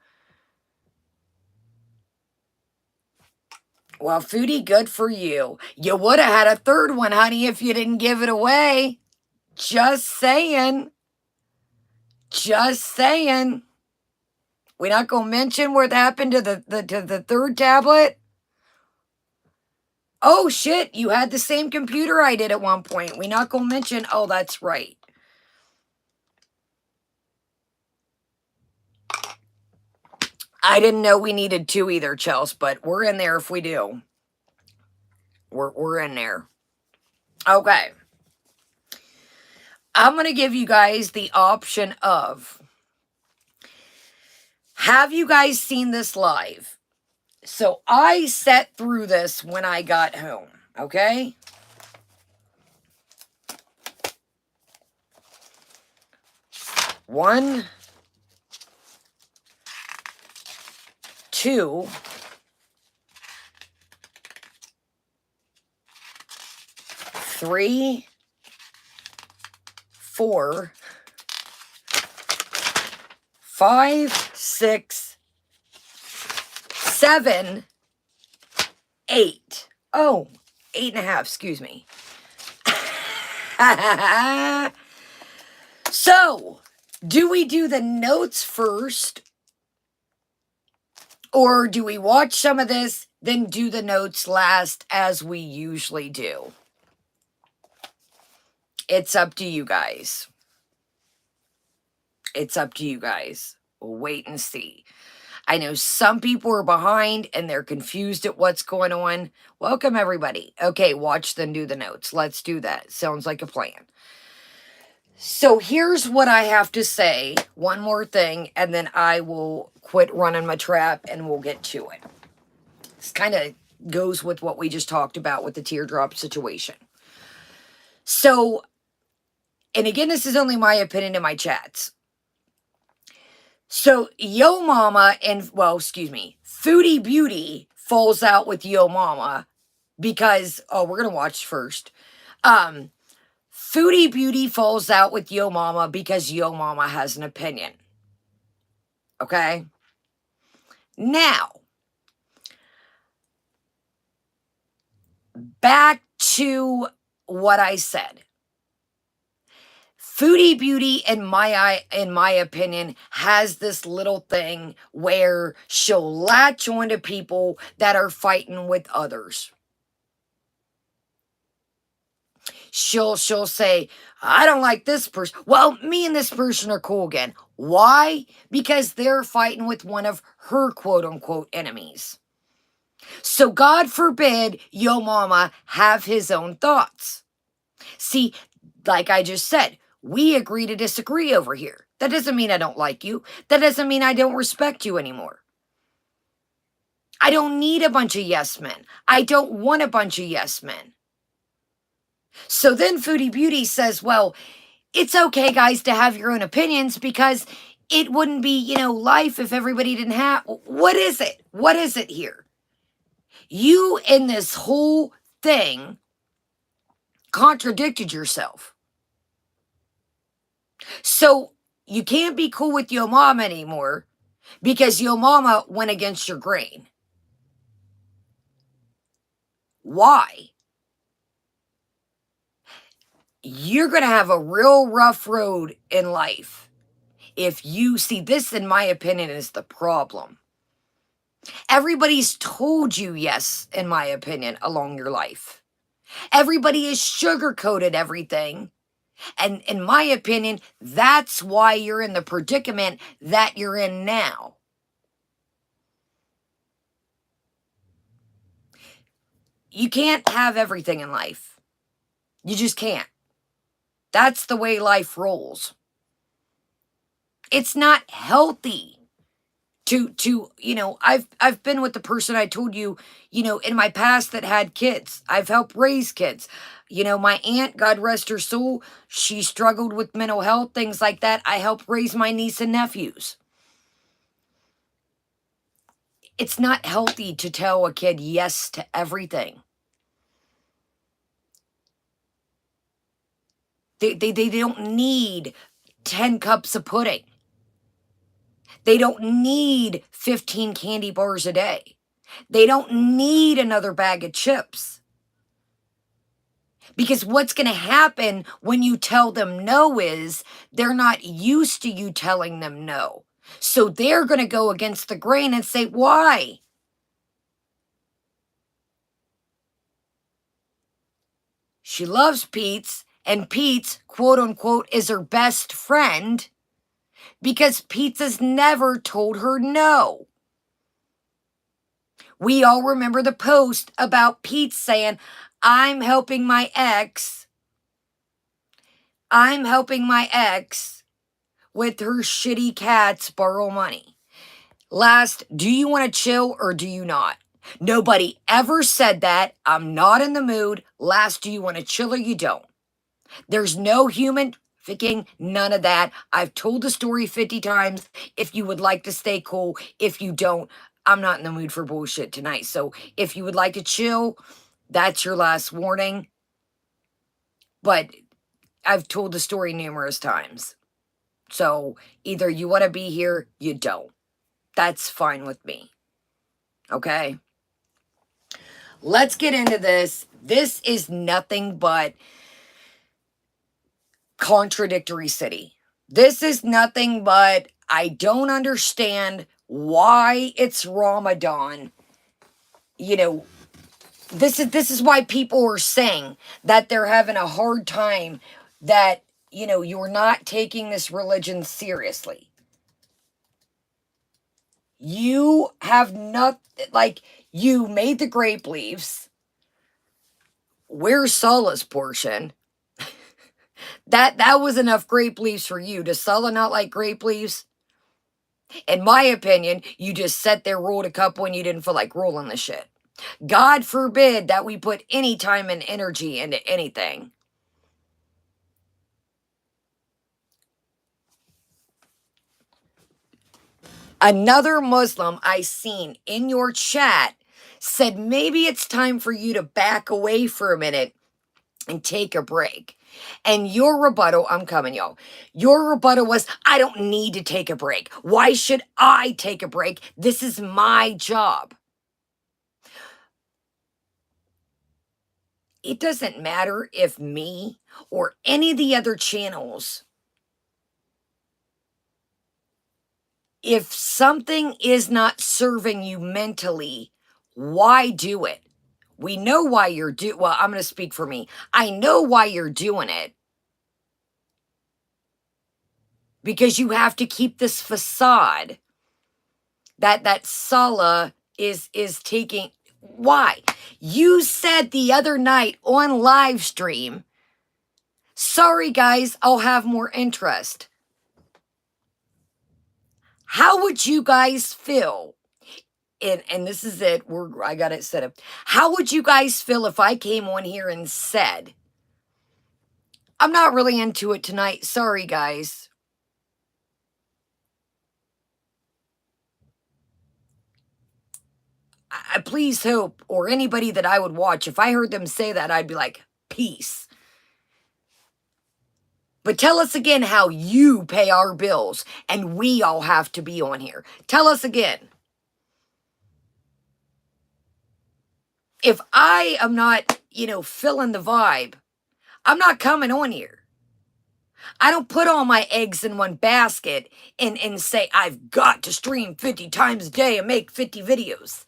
Well, Foodie, good for you. You would have had a third one, honey, if you didn't give it away. Just saying. Just saying. We not gonna mention what happened to the third tablet? Oh shit, you had the same computer I did at one point. We not gonna mention, oh, that's right. I didn't know we needed two either, Chels, but we're in there if we do. We're in there. Okay. I'm going to give you guys the option of, have you guys seen this live? So I sat through this when I got home, okay? One, two, three, 4, 5, 6, 7, 8. Oh, 8.5, excuse me. So, do we do the notes first? Or do we watch some of this, then do the notes last as we usually do? It's up to you guys. It's up to you guys. We'll wait and see. I know some people are behind and they're confused at what's going on. Welcome, everybody. Okay, watch then do the notes. Let's do that. Sounds like a plan. So here's what I have to say. One more thing, and then I will quit running my trap and we'll get to it. This kind of goes with what we just talked about with the teardrop situation. So, and again, this is only my opinion in my chats. So, Yo Mama and, well, excuse me, Foodie Beauty falls out with Yo Mama because, oh, we're going to watch first. Foodie Beauty falls out with Yo Mama because Yo Mama has an opinion. Okay? Now, back to what I said. Foodie Beauty, in my opinion, has this little thing where she'll latch onto people that are fighting with others. She'll say, I don't like this person. Well, me and this person are cool again. Why? Because they're fighting with one of her quote-unquote enemies. So God forbid Yo Mama have his own thoughts. See, like I just said, we agree to disagree over here. That doesn't mean I don't like you. That doesn't mean I don't respect you anymore. I don't need a bunch of yes men. I don't want a bunch of yes men. So then Foodie Beauty says, well, it's okay, guys, to have your own opinions because it wouldn't be, life if everybody didn't have... What is it? What is it here? You in this whole thing contradicted yourself. So you can't be cool with Yo Mama anymore because Yo Mama went against your grain. Why? You're going to have a real rough road in life if you see this, in my opinion, is the problem. Everybody's told you yes, in my opinion, along your life. Everybody has sugarcoated everything. And in my opinion, that's why you're in the predicament that you're in now. You can't have everything in life. You just can't. That's the way life rolls. It's not healthy to I've been with the person I told you, in my past that had kids. I've helped raise kids. My aunt, God rest her soul, she struggled with mental health, things like that. I helped raise my niece and nephews. It's not healthy to tell a kid yes to everything. They don't need 10 cups of pudding. They don't need 15 candy bars a day. They don't need another bag of chips. Because what's going to happen when you tell them no is they're not used to you telling them no. So they're going to go against the grain and say, why? She loves Pete's, and Pete's, quote unquote, is her best friend because Pete's has never told her no. We all remember the post about Pete saying, I'm helping my ex with her shitty cats borrow money. Last, do you want to chill or do you not? Nobody ever said that. I'm not in the mood. Last, do you want to chill or you don't? There's no human ficking, none of that. I've told the story 50 times. If you would like to stay cool, if you don't, I'm not in the mood for bullshit tonight. So if you would like to chill, that's your last warning. But I've told the story numerous times. So either you want to be here, you don't. That's fine with me. Okay? Let's get into this. This is nothing but contradictory city. This is nothing but I don't understand why it's Ramadan. You know, this is why people are saying that they're having a hard time, that, you know, you're not taking this religion seriously. You have not, like, you made the grape leaves. Where's Salah's portion? That was enough grape leaves for you. Does Salah not like grape leaves? In my opinion, you just sat there, rolled a couple, and you didn't feel like rolling the shit. God forbid that we put any time and energy into anything. Another Muslim I seen in your chat said maybe it's time for you to back away for a minute and take a break. And your rebuttal, I'm coming, y'all. Your rebuttal was, I don't need to take a break. Why should I take a break? This is my job. It doesn't matter if me or any of the other channels, if something is not serving you mentally, why do it? We know why you're well, I'm going to speak for me. I know why you're doing it. Because you have to keep this facade that Salah is taking. Why? You said the other night on live stream, sorry guys, I'll have more interest. How would you guys feel? And this is it. I got it set up. How would you guys feel if I came on here and said, I'm not really into it tonight. Sorry, guys. I please hope, or anybody that I would watch, if I heard them say that, I'd be like, peace. But tell us again how you pay our bills and we all have to be on here. Tell us again. If I am not, feeling the vibe, I'm not coming on here. I don't put all my eggs in one basket and say, I've got to stream 50 times a day and make 50 videos.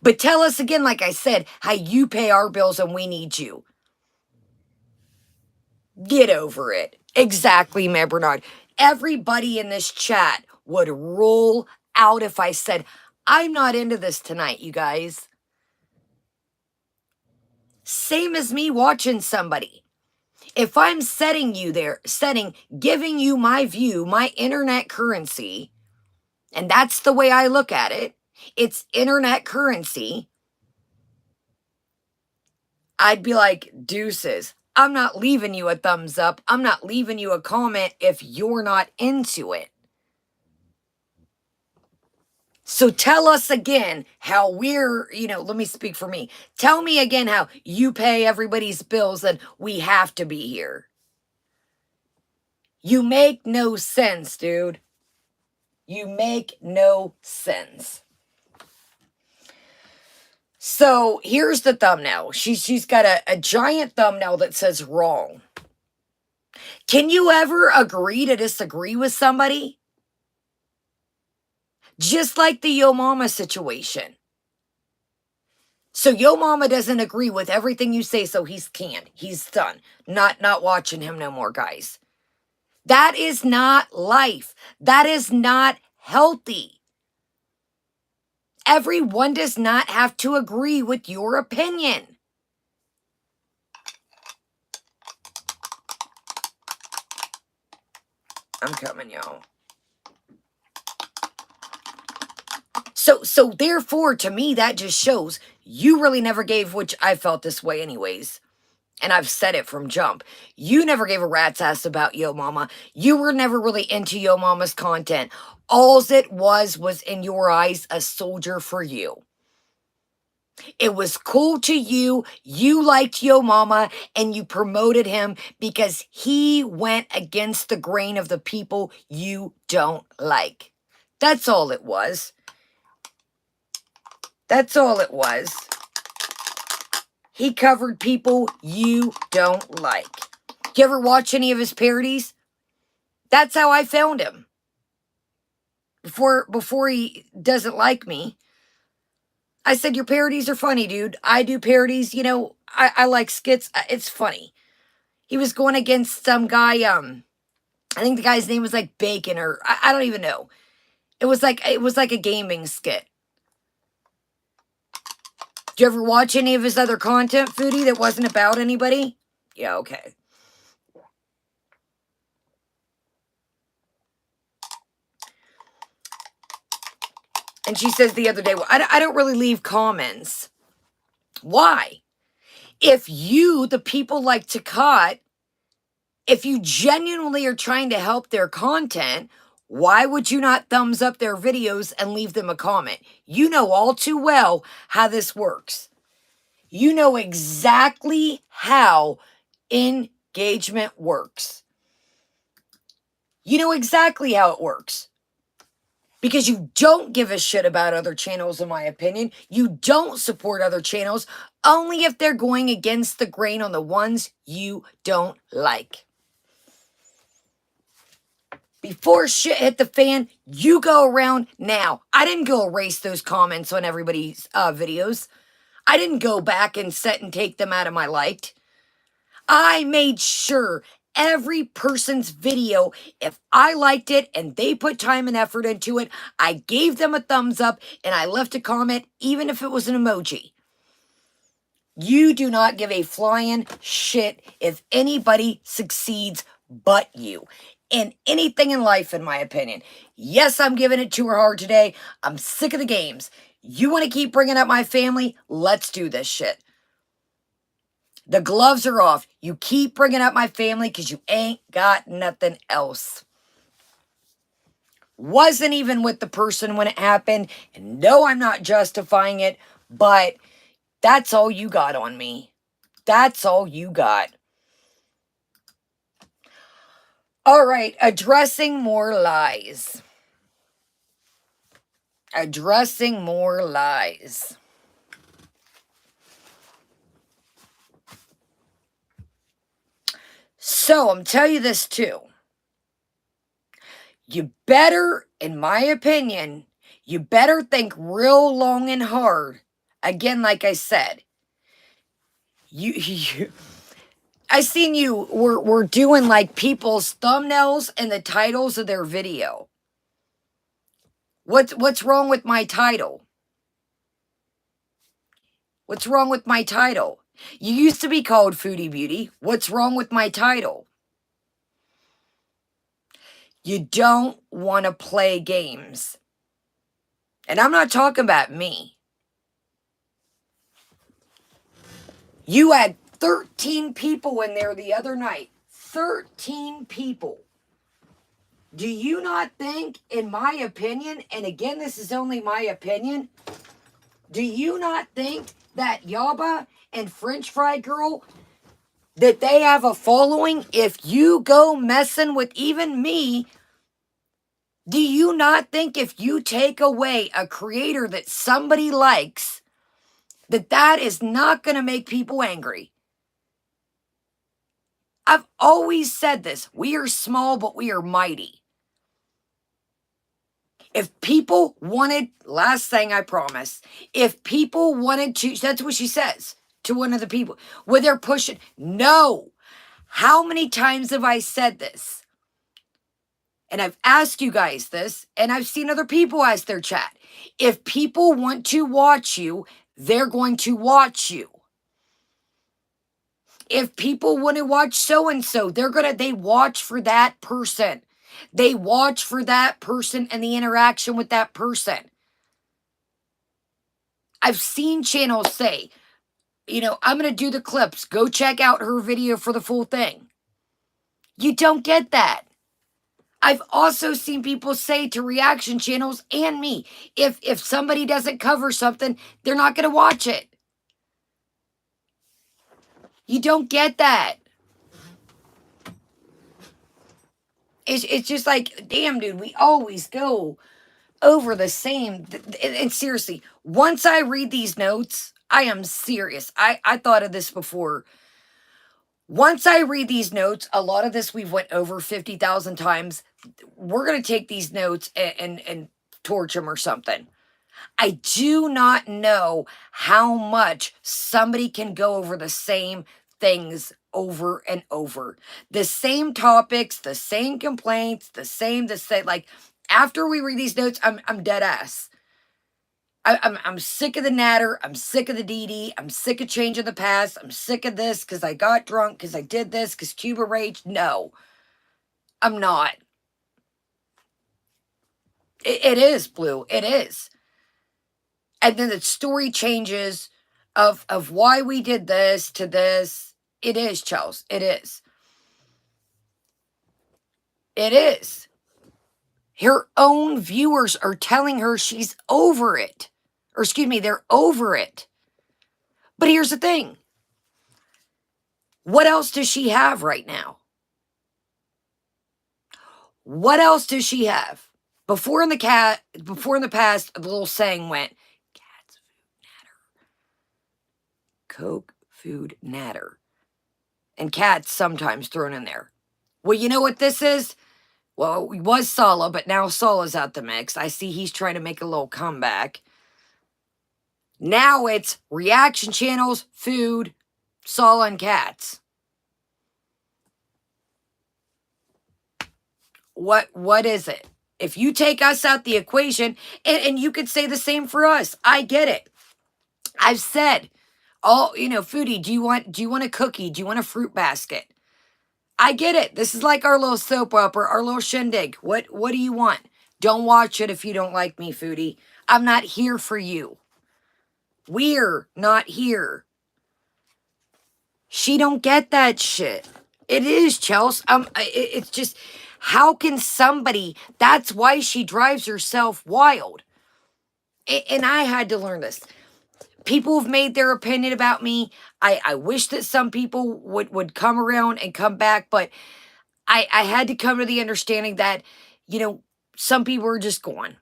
But tell us again, like I said, how you pay our bills and we need you. Get over it. Exactly, Mayor Bernard. Everybody in this chat would roll out if I said, I'm not into this tonight, you guys. Same as me watching somebody. If I'm setting you there, giving you my view, my internet currency, and that's the way I look at it, it's internet currency, I'd be like, deuces. I'm not leaving you a thumbs up. I'm not leaving you a comment if you're not into it. So tell us again how we're, let me speak for me. Tell me again how you pay everybody's bills and we have to be here. You make no sense, dude. You make no sense. So here's the thumbnail. She's got a giant thumbnail that says wrong. Can you ever agree to disagree with somebody? Just like the Yo Mama situation. So Yo Mama doesn't agree with everything you say, so he's canned. He's done. Not watching him no more, guys. That is not life. That is not healthy. Everyone does not have to agree with your opinion. I'm coming, y'all. So therefore, to me, that just shows you really never gave, which I felt this way anyways. And I've said it from jump. You never gave a rat's ass about Yo Mama. You were never really into Yo Mama's content. Alls it was in your eyes, a soldier for you. It was cool to you. You liked Yo Mama and you promoted him because he went against the grain of the people you don't like. That's all it was. That's all it was. He covered people you don't like. You ever watch any of his parodies? That's how I found him. Before he doesn't like me. I said, your parodies are funny, dude. I do parodies. You know, I like skits. It's funny. He was going against some guy, I think the guy's name was like Bacon or I don't even know. It was like a gaming skit. Did you ever watch any of his other content, Foodie, that wasn't about anybody? Yeah, okay. And she says the other day, well, I don't really leave comments. Why? If you, the people like to cut, if you genuinely are trying to help their content, why would you not thumbs up their videos and leave them a comment? You know all too well how this works. You know exactly how engagement works. You know exactly how it works. Because you don't give a shit about other channels, in my opinion. You don't support other channels, only if they're going against the grain on the ones you don't like. Before shit hit the fan, you go around now. I didn't go erase those comments on everybody's videos. I didn't go back and set and take them out of my liked. I made sure every person's video, if I liked it and they put time and effort into it, I gave them a thumbs up and I left a comment, even if it was an emoji. You do not give a flying shit if anybody succeeds but you. In anything in life, in my opinion. Yes, I'm giving it to her hard today. I'm sick of the games. You want to keep bringing up my family? Let's do this shit. The gloves are off. You keep bringing up my family because you ain't got nothing else. Wasn't even with the person when it happened. And no, I'm not justifying it. But that's all you got on me. That's all you got. All right, addressing more lies. Addressing more lies. So, I'm telling you this too. You better, in my opinion, you better think real long and hard. Again, like I said, I seen you were doing like people's thumbnails and the titles of their video. What's wrong with my title? What's wrong with my title? You used to be called Foodie Beauty. What's wrong with my title? You don't want to play games. And I'm not talking about me. You had 13 people in there the other night. 13 people. Do you not think, in my opinion, and again, this is only my opinion, do you not think that Yaba and French Fry Girl, that they have a following? If you go messing with even me, do you not think if you take away a creator that somebody likes, that is not going to make people angry. I've always said this. We are small, but we are mighty. If people wanted, last thing I promise, if people wanted to, that's what she says to one of the people, where they're pushing, no. How many times have I said this? And I've asked you guys this, and I've seen other people ask their chat. If people want to watch you, they're going to watch you. If people want to watch so-and-so, they watch for that person. They watch for that person and the interaction with that person. I've seen channels say, I'm going to do the clips. Go check out her video for the full thing. You don't get that. I've also seen people say to reaction channels and me, if somebody doesn't cover something, they're not going to watch it. You don't get that. It's just like, damn, dude, we always go over the same. And seriously, once I read these notes, I am serious. I thought of this before. Once I read these notes, a lot of this we've went over 50,000 times. We're going to take these notes and torch them or something. I do not know how much somebody can go over the same things over and over. The same topics, the same complaints, the same, like, after we read these notes, I'm dead ass. I'm sick of the natter. I'm sick of the DD. I'm sick of changing the past. I'm sick of this because I got drunk, because I did this, because Cuba raged. No, I'm not. It is, Blue. It is. And then the story changes of why we did this to this. It is, Chels. It is. It is. Her own viewers are telling her she's over it. Or excuse me, they're over it. But here's the thing. What else does she have right now? What else does she have? Before in the past, the little saying went, cat's food natter. Coke, food, natter. And cats sometimes thrown in there. Well, you know what this is? Well, it was Sala, but now Sala's out the mix. I see he's trying to make a little comeback. Now it's reaction channels, food, Sala, and cats. What is it? If you take us out the equation, and you could say the same for us. I get it. I've said, Foodie, do you want a cookie? Do you want a fruit basket? I get it. This is like our little soap opera, our little shindig. What do you want? Don't watch it if you don't like me, Foodie. I'm not here for you. We're not here. She don't get that shit. It is, Chels. It's just, how can somebody, that's why she drives herself wild. And I had to learn this. People have made their opinion about me. I wish that some people would come around and come back, but I had to come to the understanding that, some people are just gone.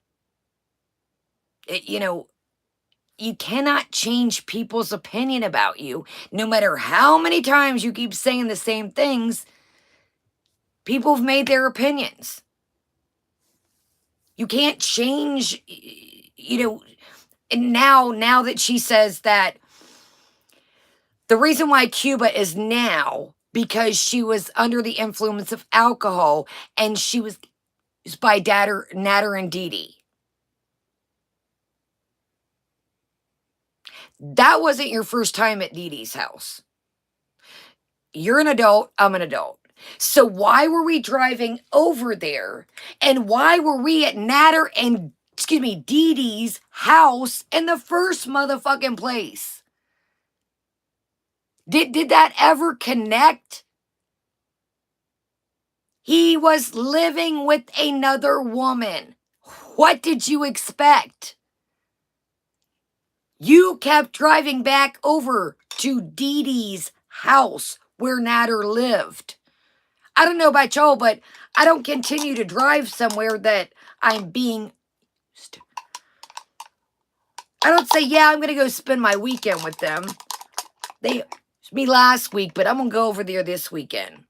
You cannot change people's opinion about you. No matter how many times you keep saying the same things, people have made their opinions. You can't change, and now that she says that the reason why Cuba is now because she was under the influence of alcohol and she was by Natter and Dee. That wasn't your first time at Dee Dee's house. You're an adult. I'm an adult. So why were we driving over there? And why were we at Natter and, Dee Dee's house in the first motherfucking place? Did that ever connect? He was living with another woman. What did you expect? You kept driving back over to Dee Dee's house where Natter lived. I don't know about y'all, but I don't continue to drive somewhere that I'm being used. I don't say, yeah, I'm going to go spend my weekend with them. It was me last week, but I'm going to go over there this weekend.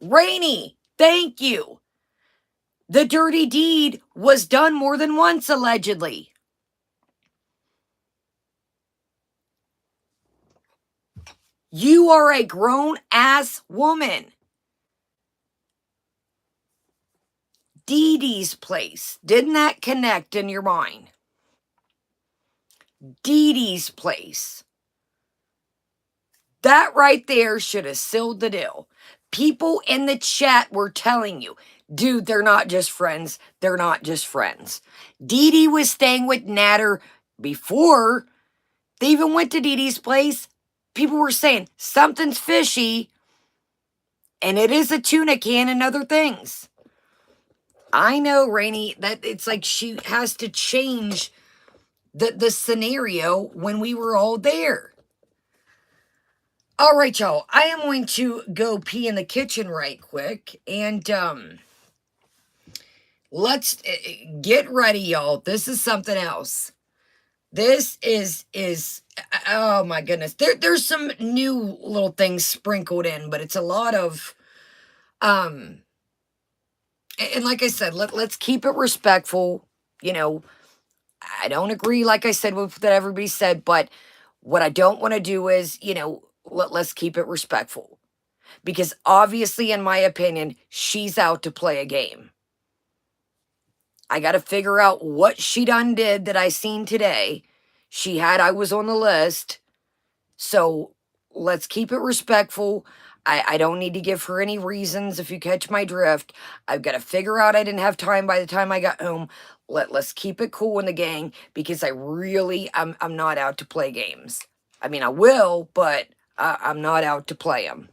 Rainy, thank you. The dirty deed was done more than once, allegedly. You are a grown-ass woman. Dee Dee's place. Didn't that connect in your mind? Dee Dee's place. That right there should have sealed the deal. People in the chat were telling you, dude, they're not just friends. They're not just friends. Dee Dee was staying with Natter before they even went to Dee Dee's place. People were saying, something's fishy. And it is a tuna can and other things. I know, Rainey, that it's like she has to change the scenario when we were all there. All right, y'all. I am going to go pee in the kitchen right quick. And let's get ready, y'all. This is something else. This is oh my goodness. There's some new little things sprinkled in, but it's a lot of and like I said, let's keep it respectful. You know, I don't agree, like I said, with what everybody said, but what I don't want to do is, you know, let's keep it respectful. Because obviously, in my opinion, she's out to play a game. I got to figure out what she done did that I seen today. I was on the list. So let's keep it respectful. I don't need to give her any reasons, if you catch my drift. I've got to figure out I didn't have time by the time I got home. Let's keep it cool in the gang, because I'm not out to play games. I mean, I will, but I'm not out to play them.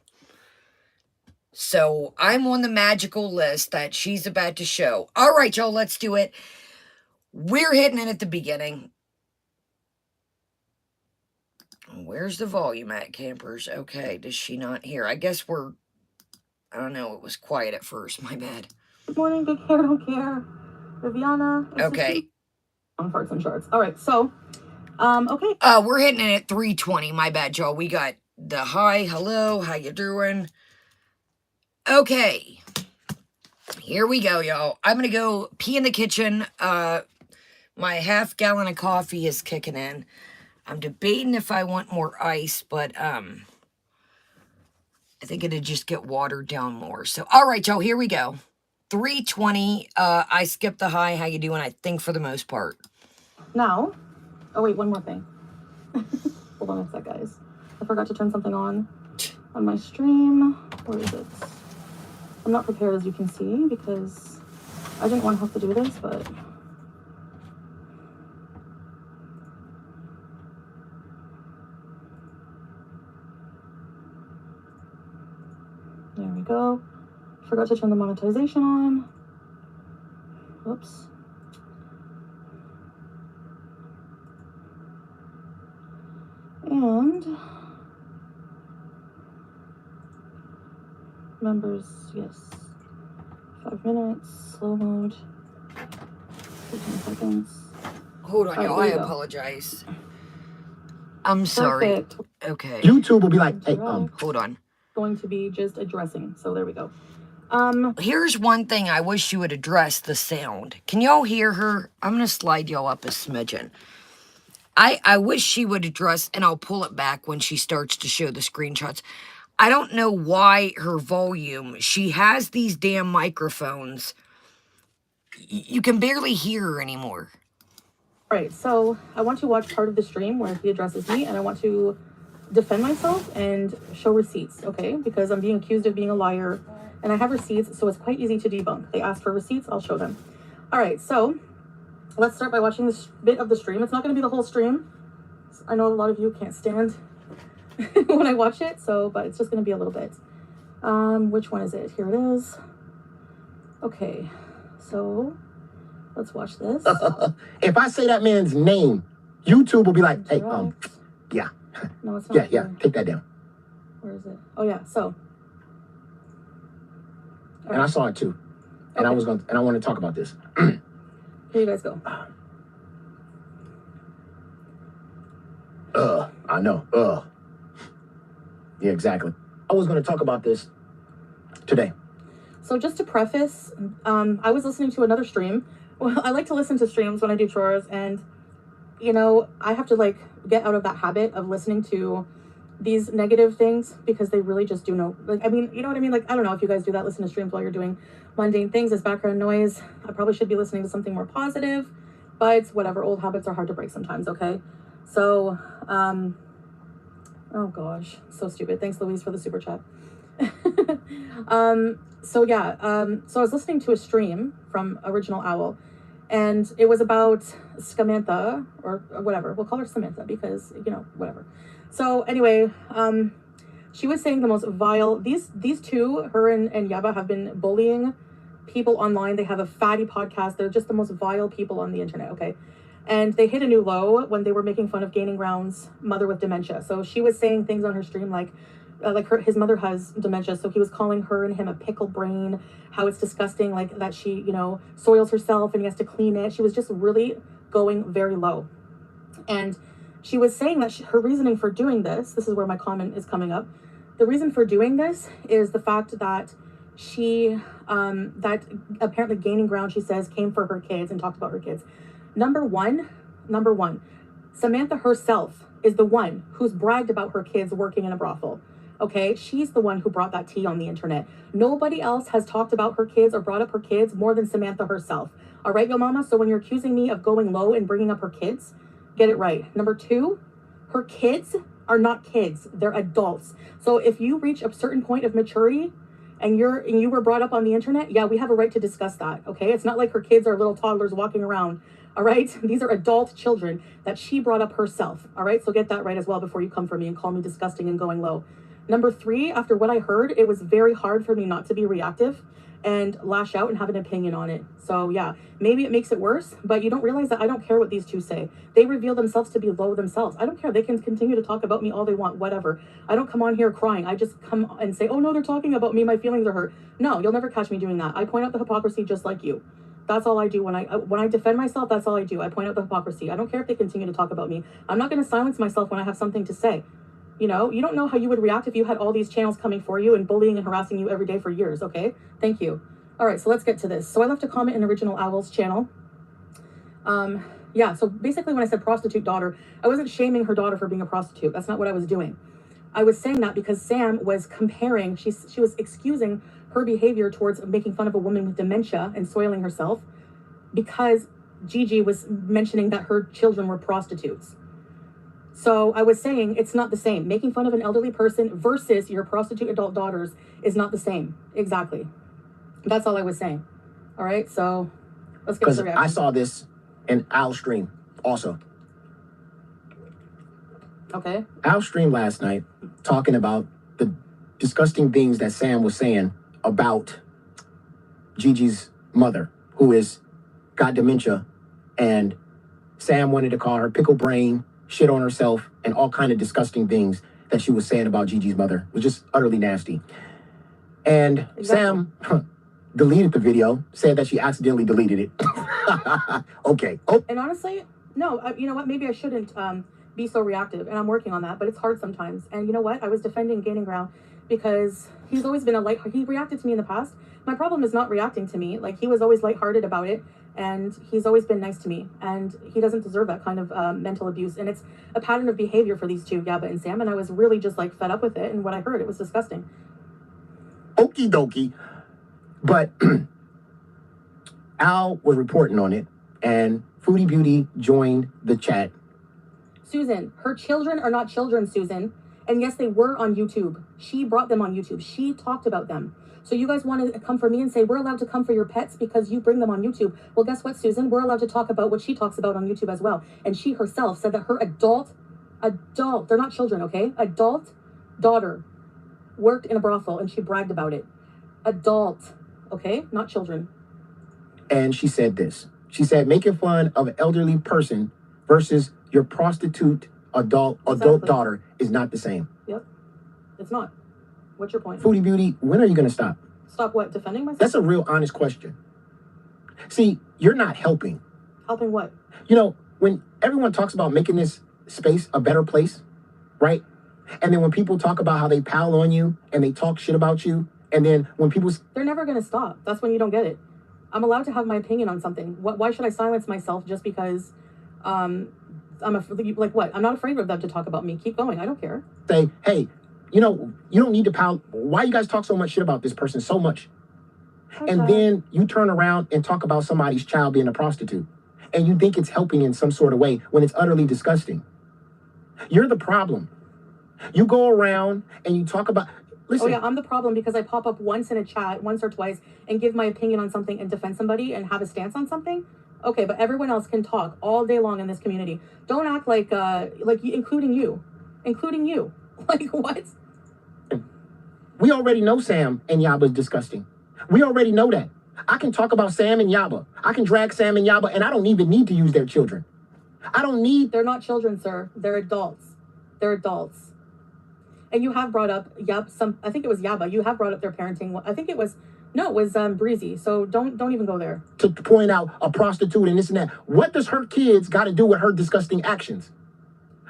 So I'm on the magical list that she's about to show. All right, y'all, let's do it. We're hitting it at the beginning. Where's the volume at, campers? Okay, does she not hear? I guess I don't know, it was quiet at first. My bad. Good morning, good care, don't care. Viviana. Okay. On farts and shorts. All right, so, okay. We're hitting it at 3:20. My bad, y'all. We got the hi, hello, how you doing? Okay. Here we go, y'all. I'm gonna go pee in the kitchen. My half gallon of coffee is kicking in. I'm debating if I want more ice, but I think it'd just get watered down more. So, all right, y'all, here we go. 3:20. I skipped the hi. How you doing? I think for the most part. Now, oh wait, one more thing. Hold on a sec, guys. I forgot to turn something on my stream. Where is it? I'm not prepared, as you can see, because I didn't want to have to do this, but there we go. Forgot to turn the monetization on. Whoops. And members, yes. 5 minutes, slow mode. 15 seconds. Hold on, y'all. I apologize. I'm sorry. Okay. YouTube will be like, hey, hold on. Going to be just addressing. So there we go. Here's one thing I wish you would address: the sound. Can y'all hear her? I'm gonna slide y'all up a smidgen. I wish she would address, and I'll pull it back when she starts to show the screenshots. I don't know why her volume, she has these damn microphones. You can barely hear her anymore. All right, so I want to watch part of the stream where he addresses me, and I want to defend myself and show receipts, okay? Because I'm being accused of being a liar, and I have receipts, so it's quite easy to debunk. They ask for receipts, I'll show them. All right, so let's start by watching this bit of the stream. It's not going to be the whole stream. I know a lot of you can't stand when I watch it, but it's just going to be a little bit. Which one is it? Here it is. Okay, so let's watch this. If I say that man's name, YouTube will be like, hey, yeah. No, it's not. Yeah, take that down. Where is it? Oh, yeah, so. Okay. And I saw it too. And I want to talk about this. Here you guys go. I know. Yeah, exactly. I was going to talk about this today. So just to preface, I was listening to another stream. Well, I like to listen to streams when I do chores, and you know, I have to like get out of that habit of listening to these negative things because they really just do no, like, I mean, you know what I mean? Like, I don't know if you guys do that, listen to streams while you're doing mundane things as background noise. I probably should be listening to something more positive, but whatever, old habits are hard to break sometimes, okay? So, oh gosh, so stupid. Thanks, Louise, for the super chat. So I was listening to a stream from Original Owl, and it was about Samantha, or whatever. We'll call her Samantha because, you know, whatever. So anyway, she was saying the most vile, these two, her and Yaba, have been bullying people online. They have a fatty podcast. They're just the most vile people on the internet, okay? And they hit a new low when they were making fun of Gaining Ground's mother with dementia. So she was saying things on her stream like his mother has dementia, so he was calling her and him a pickle brain, how it's disgusting, like that she, you know, soils herself and he has to clean it. She was just really going very low. And she was saying that her reasoning for doing this is where my comment is coming up. The reason for doing this is the fact that she, that apparently Gaining Ground, she says, came for her kids and talked about her kids. Number one, Samantha herself is the one who's bragged about her kids working in a brothel. Okay, she's the one who brought that tea on the internet. Nobody else has talked about her kids or brought up her kids more than Samantha herself. All right, yo mama, so when you're accusing me of going low and bringing up her kids, get it right. Number two, her kids are not kids, they're adults. So if you reach a certain point of maturity and you were brought up on the internet, yeah, we have a right to discuss that, okay? It's not like her kids are little toddlers walking around, all right? These are adult children that she brought up herself, all right? So get that right as well before you come for me and call me disgusting and going low. Number three, after what I heard, it was very hard for me not to be reactive and lash out and have an opinion on it. So yeah, maybe it makes it worse, but you don't realize that I don't care what these two say. They reveal themselves to be low themselves. I don't care. They can continue to talk about me all they want, whatever. I don't come on here crying. I just come and say, oh no, they're talking about me. My feelings are hurt. No, you'll never catch me doing that. I point out the hypocrisy just like you. That's all I do when I defend myself. That's all I do. I point out the hypocrisy. I don't care if they continue to talk about me. I'm not going to silence myself when I have something to say. You know, you don't know how you would react if you had all these channels coming for you and bullying and harassing you every day for years, okay? Thank you. All right, so let's get to this. So I left a comment in Original Owl's channel. Yeah, so basically when I said prostitute daughter, I wasn't shaming her daughter for being a prostitute. That's not what I was doing. I was saying that because Sam was comparing, she was excusing her behavior towards making fun of a woman with dementia and soiling herself because Gigi was mentioning that her children were prostitutes. So I was saying it's not the same. Making fun of an elderly person versus your prostitute adult daughters is not the same. Exactly. That's all I was saying. All right, so let's get to the reaction. I saw this in Al's stream also. Okay. Al streamed last night talking about the disgusting things that Sam was saying about Gigi's mother, who is got dementia, and Sam wanted to call her pickle brain, shit on herself, and all kind of disgusting things that she was saying about Gigi's mother. It was just utterly nasty. And exactly. Sam deleted the video, said that she accidentally deleted it. Okay. Oh. And honestly, no, you know what? Maybe I shouldn't be so reactive, and I'm working on that, but it's hard sometimes. And you know what? I was defending Gaining Ground because he's always been he reacted to me in the past. My problem is not reacting to me. Like, he was always lighthearted about it, and he's always been nice to me, and he doesn't deserve that kind of mental abuse. And it's a pattern of behavior for these two, Yaba and Sam, and I was really just like fed up with it, and what I heard, it was disgusting. Okie dokie. But Al was reporting on it, and Foodie Beauty joined the chat. Susan, her children are not children, Susan. And yes, they were on YouTube. She brought them on YouTube. She talked about them. So you guys want to come for me and say, we're allowed to come for your pets because you bring them on YouTube. Well, guess what, Susan? We're allowed to talk about what she talks about on YouTube as well. And she herself said that her adult, they're not children, okay? Adult daughter worked in a brothel, and she bragged about it. Adult, okay? Not children. And she said this. She said, making fun of an elderly person versus your prostitute adult daughter is not the same. Yep. It's not. What's your point? Foodie Beauty, when are you going to stop? Stop what? Defending myself? That's a real honest question. See, you're not helping. Helping what? You know, when everyone talks about making this space a better place, right? And then when people talk about how they pile on you and they talk shit about you, and then when people... They're never going to stop. That's when you don't get it. I'm allowed to have my opinion on something. Why should I silence myself just because I'm like what? I'm not afraid of them to talk about me. Keep going. I don't care. Say, hey, you know, you don't need to pile... Why you guys talk so much shit about this person so much? Okay. And then you turn around and talk about somebody's child being a prostitute. And you think it's helping in some sort of way when it's utterly disgusting. You're the problem. You go around and you talk about... Listen. Oh yeah, I'm the problem because I pop up once in a chat, once or twice, and give my opinion on something and defend somebody and have a stance on something. Okay, but everyone else can talk all day long in this community. Don't act like including you. Like what? We already know Sam and Yaba is disgusting. We already know that. I can talk about Sam and Yaba. I can drag Sam and Yaba, and I don't even need to use their children. I don't need... They're not children, sir. They're adults. They're adults. And you have brought up, I think it was Yaba. You have brought up their parenting. I think it was, no, it was Breezy. So don't even go there. To point out a prostitute and this and that. What does her kids got to do with her disgusting actions?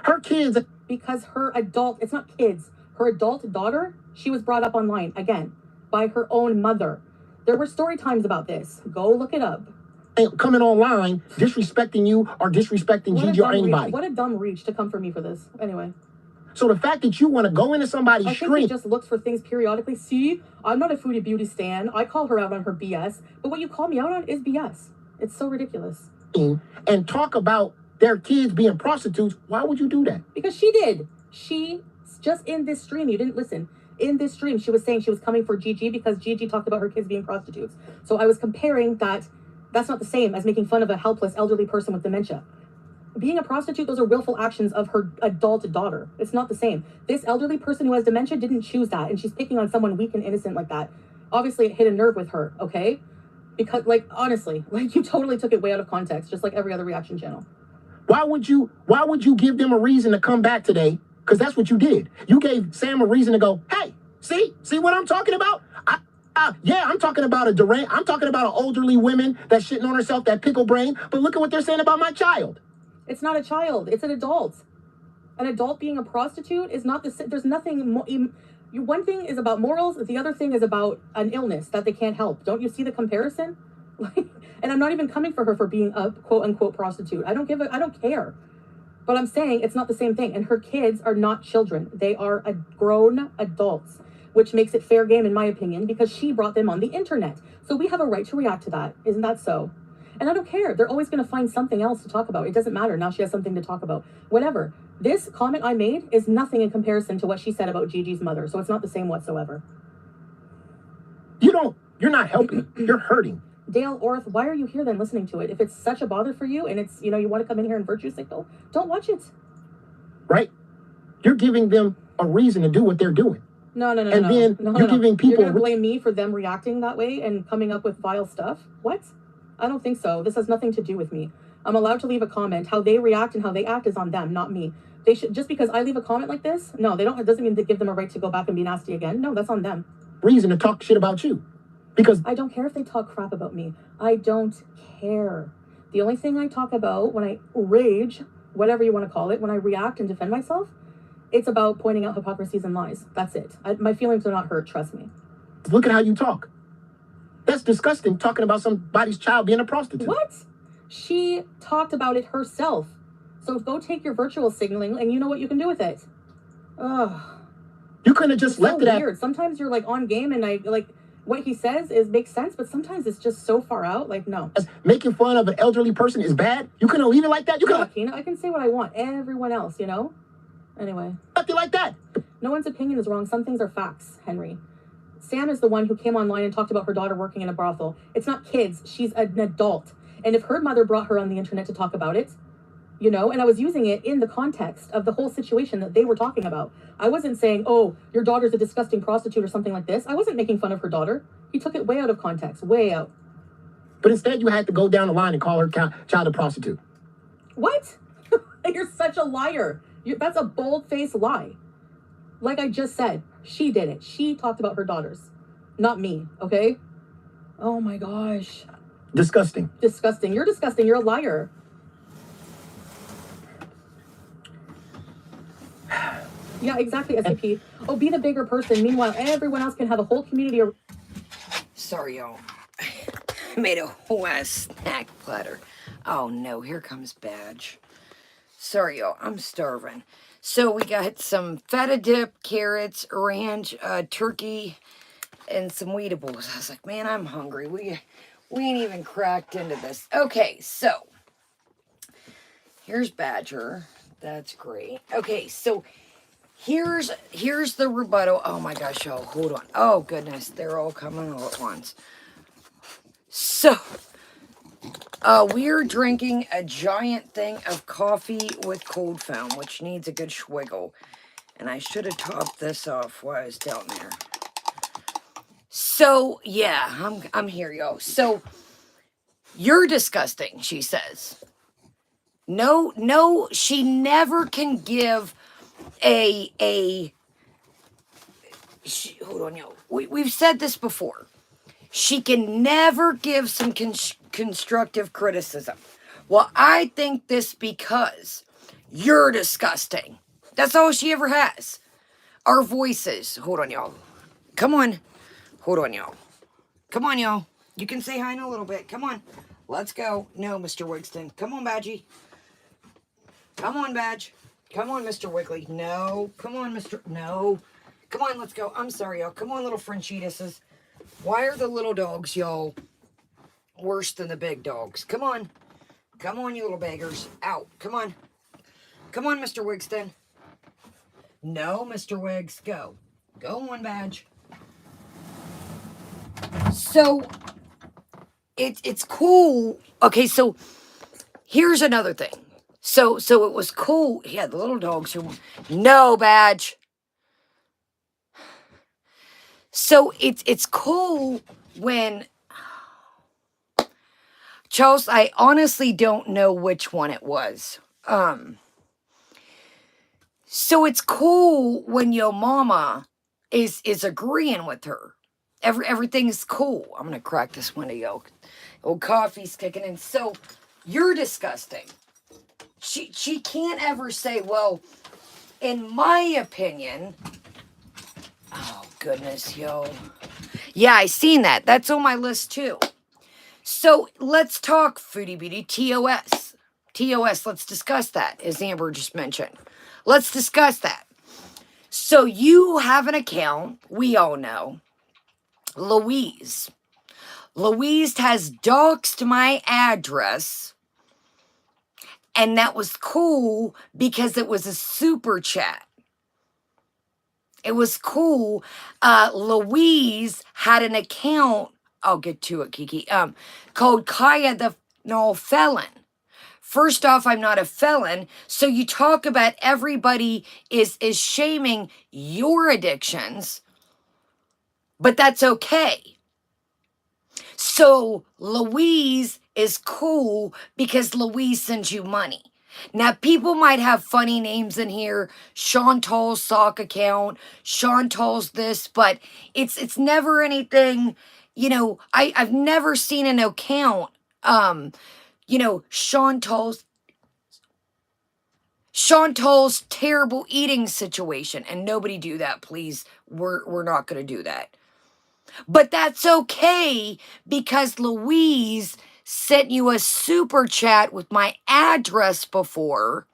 Her kids... Because her adult, it's not kids. Her adult daughter, she was brought up online, again, by her own mother. There were story times about this. Go look it up. Coming online, disrespecting you or disrespecting Gigi or anybody. What a dumb reach to come for me for this. Anyway. So the fact that you want to go into somebody's stream... I think he just looks for things periodically. See, I'm not a Foodie beauty stan. I call her out on her BS. But what you call me out on is BS. It's so ridiculous. And talk about their kids being prostitutes. Why would you do that? Because she did. She, just in this stream, you didn't listen. In this stream, she was saying she was coming for Gigi because Gigi talked about her kids being prostitutes. So I was comparing that. That's not the same as making fun of a helpless elderly person with dementia. Being a prostitute, those are willful actions of her adult daughter. It's not the same. This elderly person who has dementia didn't choose that, and she's picking on someone weak and innocent like that. Obviously, it hit a nerve with her, okay? Because, like, honestly, like, you totally took it way out of context, just like every other reaction channel. Why would you give them a reason to come back today? Because that's what you did. You gave Sam a reason to go, hey, see what I'm talking about? Yeah, I'm talking about I'm talking about an elderly woman that's shitting on herself, that pickle brain, but look at what they're saying about my child. It's not a child. It's an adult. An adult being a prostitute is not the same. There's nothing more. One thing is about morals. The other thing is about an illness that they can't help. Don't you see the comparison? And I'm not even coming for her for being a quote unquote prostitute. I don't care. But I'm saying it's not the same thing. And her kids are not children. They are grown adults, which makes it fair game in my opinion, because she brought them on the internet. So we have a right to react to that. Isn't that so? And I don't care. They're always going to find something else to talk about. It doesn't matter. Now she has something to talk about. Whatever. This comment I made is nothing in comparison to what she said about Gigi's mother. So it's not the same whatsoever. You're not helping. You're hurting. Dale Orth, why are you here then listening to it? If it's such a bother for you and it's, you want to come in here and virtue signal, don't watch it. Right? You're giving them a reason to do what they're doing. No. Then you're giving people... You're going to blame me for them reacting that way and coming up with vile stuff? What? I don't think so. This has nothing to do with me. I'm allowed to leave a comment. How they react and how they act is on them, not me. They should, just because I leave a comment like this, no, they don't. It doesn't mean to give them a right to go back and be nasty again. No, that's on them. Reason to talk shit about you. Because I don't care if they talk crap about me. I don't care. The only thing I talk about when I rage, whatever you want to call it, when I react and defend myself, it's about pointing out hypocrisies and lies. That's it. My feelings are not hurt. Trust me. Look at how you talk. That's disgusting, talking about somebody's child being a prostitute. What? She talked about it herself. So go take your virtual signaling and you know what you can do with it. Ugh. You couldn't have just left it at... weird. Sometimes you're like on game and what he says makes sense, but sometimes it's just so far out. Like, no. Making fun of an elderly person is bad? You couldn't leave it like that? You could have... I can say what I want. Everyone else, Anyway. Left it like that. No one's opinion is wrong. Some things are facts, Henry. Sam is the one who came online and talked about her daughter working in a brothel. It's not kids. She's an adult. And if her mother brought her on the internet to talk about it, and I was using it in the context of the whole situation that they were talking about. I wasn't saying, oh, your daughter's a disgusting prostitute or something like this. I wasn't making fun of her daughter. He took it way out of context, way out. But instead you had to go down the line and call her child a prostitute. What? You're such a liar. That's a bold-faced lie. Like I just said, she did it. She talked about her daughters. not me, okay? Oh my gosh. Disgusting. Disgusting. You're disgusting. You're a liar. Yeah, exactly, SCP. Oh, be the bigger person. Meanwhile, everyone else can have a whole community. Sorry, y'all. I made a whole ass snack platter. Oh no, here comes Badge. Sorry, y'all. I'm starving. So we got some feta dip, carrots, ranch, turkey, and some Weedables. I was like, man, I'm hungry. We ain't even cracked into this. Okay, so here's Badger. That's great. Okay, so here's the rebuttal. Oh my gosh, y'all, hold on. Oh goodness, they're all coming all at once. So we're drinking a giant thing of coffee with cold foam, which needs a good swiggle. And I should have topped this off while I was down there. So, yeah, I'm here, y'all. So, you're disgusting, she says. No, she never can give hold on, y'all. We've said this before. She can never give some constructive criticism. Well, I think this because you're disgusting. That's all she ever has. Our voices. Hold on, y'all. Come on. Hold on, y'all. Come on, y'all. You can say hi in a little bit. Come on. Let's go. No, Mr. Wigston. Come on, Badgie. Come on, Badge. Come on, Mr. Wiggly. No. Come on, Mr. No. Come on, let's go. I'm sorry, y'all. Come on, little Frenchituses. Why are the little dogs, y'all, worse than the big dogs? Come on. Come on, you little beggars. Out. Come on. Come on, Mr. Wigston. No, Mr. Wiggs. Go. Go on, Badge. So, it's cool. Okay, so here's another thing. So it was cool. Yeah, the little dogs are... No, Badge. So it's cool when... Charles, I honestly don't know which one it was. So it's cool when your mama is agreeing with her. Everything's cool. I'm gonna crack this window, yo. Old coffee's kicking in. So you're disgusting. She can't ever say, well, in my opinion. Oh goodness, yo. Yeah, I seen that. That's on my list too. So let's talk Foodie Beauty TOS. TOS, let's discuss that, as Amber just mentioned. Let's discuss that. So you have an account, we all know, Louise. Louise has doxed my address, and that was cool because it was a super chat. It was cool. Louise had an account, I'll get to it, Kiki, called Kaya the Felon. First off, I'm not a felon, so you talk about everybody is shaming your addictions, but that's okay. So Louise is cool because Louise sends you money. Now, people might have funny names in here, Chantal's sock account, Chantal's this, but it's never anything, you know, I've never seen an account, you know, Chantal's terrible eating situation, and nobody do that, please. We're not going to do that. But that's okay because Louise sent you a super chat with my address before.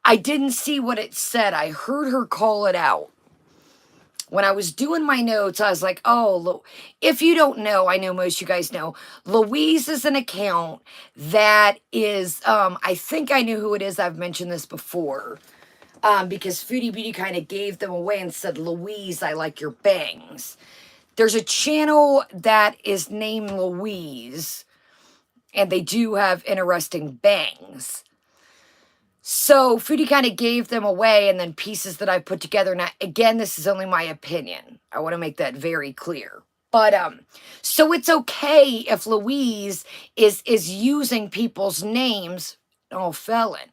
I didn't see what it said. I heard her call it out. When I was doing my notes, I was like, oh, if you don't know, I know most of you guys know, Louise is an account that is, I think I knew who it is. I've mentioned this before. Because Foodie Beauty kind of gave them away and said, Louise, I like your bangs. There's a channel that is named Louise, and they do have interesting bangs. So Foodie kind of gave them away, and then pieces that I put together. Now, again, this is only my opinion. I want to make that very clear. But, so it's okay if Louise is using people's names. Oh, felon.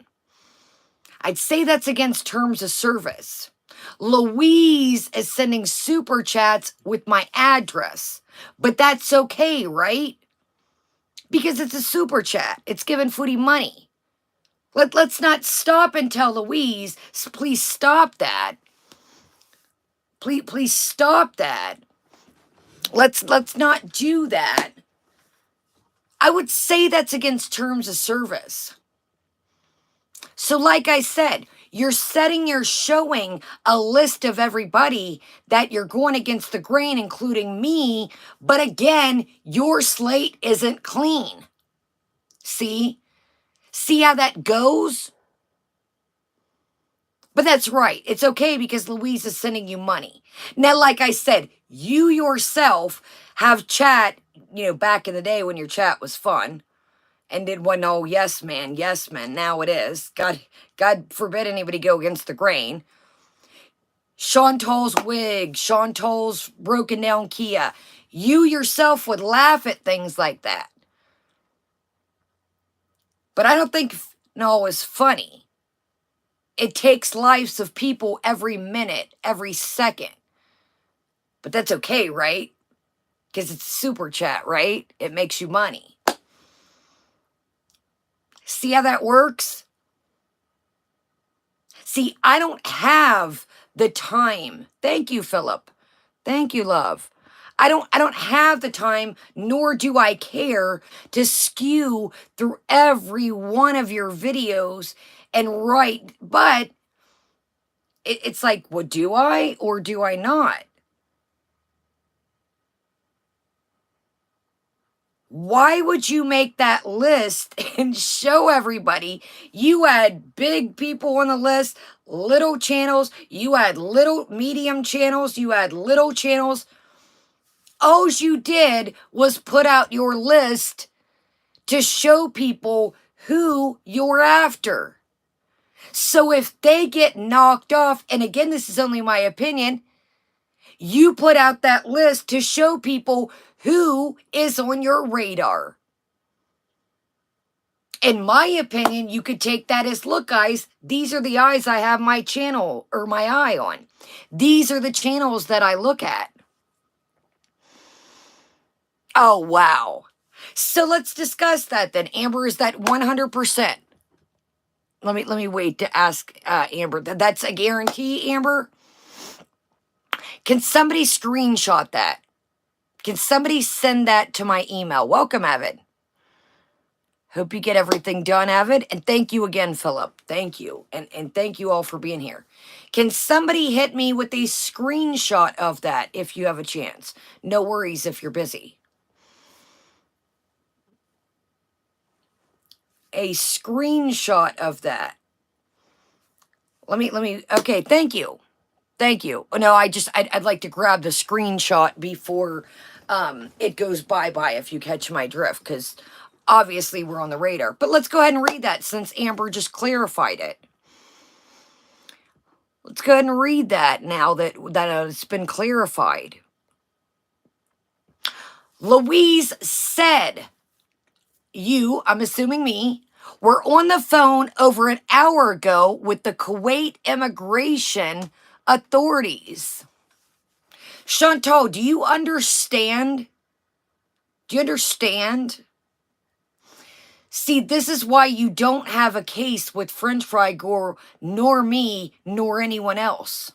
I'd say that's against terms of service. Louise is sending super chats with my address. But that's okay, right? Because it's a super chat. It's giving Foodie money. Let's not stop and tell Louise, please stop that. Please stop that. Let's not do that. I would say that's against terms of service. So like I said, you're showing a list of everybody that you're going against the grain, including me. But again, your slate isn't clean. See? See how that goes? But that's right. It's okay because Louise is sending you money. Now, like I said, you yourself have chat, back in the day when your chat was fun. And it wasn't, oh, yes, man. Now it is. God forbid anybody go against the grain. Chantal's wig, Chantal's broken down Kia. You yourself would laugh at things like that. But I don't think no is funny. It takes lives of people every minute, every second. But that's okay, right? Because it's super chat, right? It makes you money. See how that works? See, I don't have the time. Thank you, Philip. Thank you, love. I don't have the time, nor do I care to skew through every one of your videos and write. But it's like, well, do I or do I not? Why would you make that list and show everybody? You had big people on the list, little channels, you had little medium channels, you had little channels. All you did was put out your list to show people who you're after. So if they get knocked off, and again, this is only my opinion, you put out that list to show people who is on your radar. In my opinion, you could take that as, look, guys, these are the eyes I have my channel or my eye on. These are the channels that I look at. Oh, wow. So let's discuss that then. Amber, is that 100%? Let me wait to ask Amber. That's a guarantee, Amber? Can somebody screenshot that? Can somebody send that to my email? Welcome, Avid. Hope you get everything done, Avid. And thank you again, Philip. Thank you. And thank you all for being here. Can somebody hit me with a screenshot of that if you have a chance? No worries if you're busy. A screenshot of that. Let me, okay, thank you. Thank you. No, I'd like to grab the screenshot before it goes bye-bye, if you catch my drift, because obviously we're on the radar. But let's go ahead and read that since Amber just clarified it. Let's go ahead and read that now that it's been clarified. Louise said, you, I'm assuming me, were on the phone over an hour ago with the Kuwait immigration authorities. Chantal, do you understand? Do you understand? See, this is why you don't have a case with French Fry Gore, nor me, nor anyone else.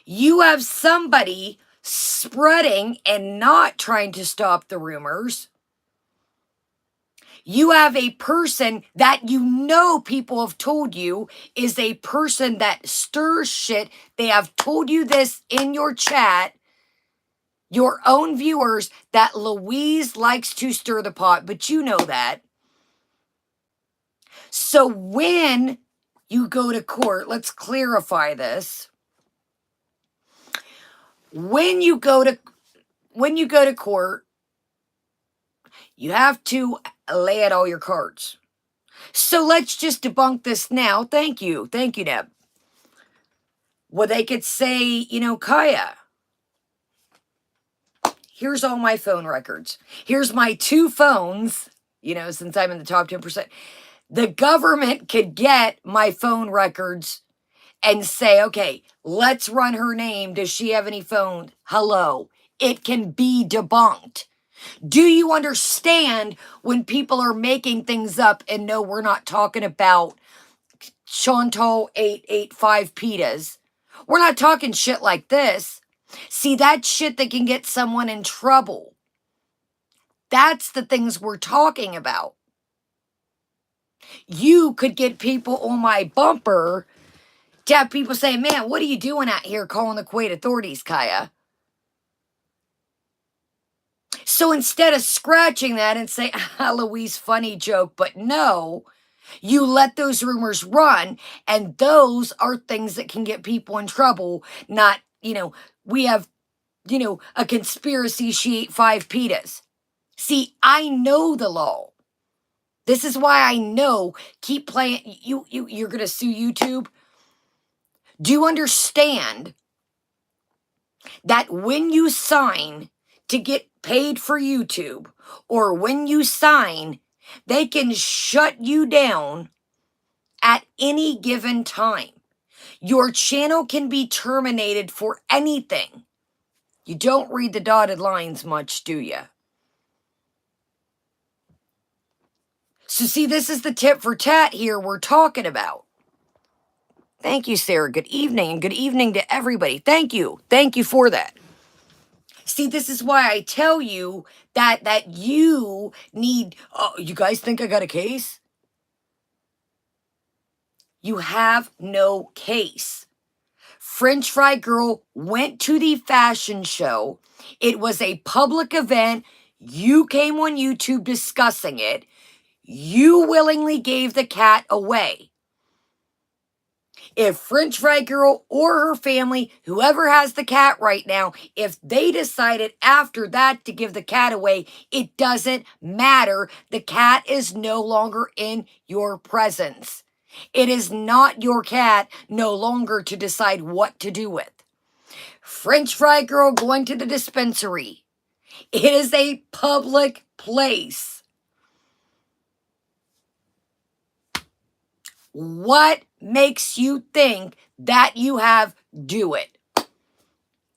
You have somebody spreading and not trying to stop the rumors. You have a person that people have told you is a person that stirs shit. They have told you this in your chat, your own viewers, that Louise likes to stir the pot, but you know that. So when you go to court, let's clarify this. When you go to court, you have to lay out all your cards. So let's just debunk this now. Thank you, Deb. Well, they could say, Kaya, here's all my phone records. Here's my 2 phones, since I'm in the top 10%. The government could get my phone records and say, okay, let's run her name. Does she have any phone? Hello. It can be debunked. Do you understand when people are making things up and no, we're not talking about Chantal 885 pitas? We're not talking shit like this. See, that shit that can get someone in trouble. That's the things we're talking about. You could get people on my bumper to have people say, man, what are you doing out here calling the Kuwait authorities, Kaya? So instead of scratching that and say, Louise, funny joke, but no, you let those rumors run, and those are things that can get people in trouble. Not, we have, a conspiracy, she ate 5 pitas. See, I know the law. This is why I know, keep playing, you're going to sue YouTube. Do you understand that when you sign to get paid for YouTube, or when you sign, they can shut you down at any given time? Your channel can be terminated for anything. You don't read the dotted lines much, do you? So see, this is the tit for tat here we're talking about. Thank you, Sarah. Good evening, and good evening to everybody. Thank you. Thank you for that. See, this is why I tell you that you need, oh, you guys think I got a case? You have no case. French Fry Girl went to the fashion show. It was a public event. You came on YouTube discussing it. You willingly gave the cat away. If French Fry Girl or her family, whoever has the cat right now, if they decided after that to give the cat away, it doesn't matter. The cat is no longer in your presence. It is not your cat no longer to decide what to do with. French Fry Girl going to the dispensary. It is a public place. What makes you think that you have do it?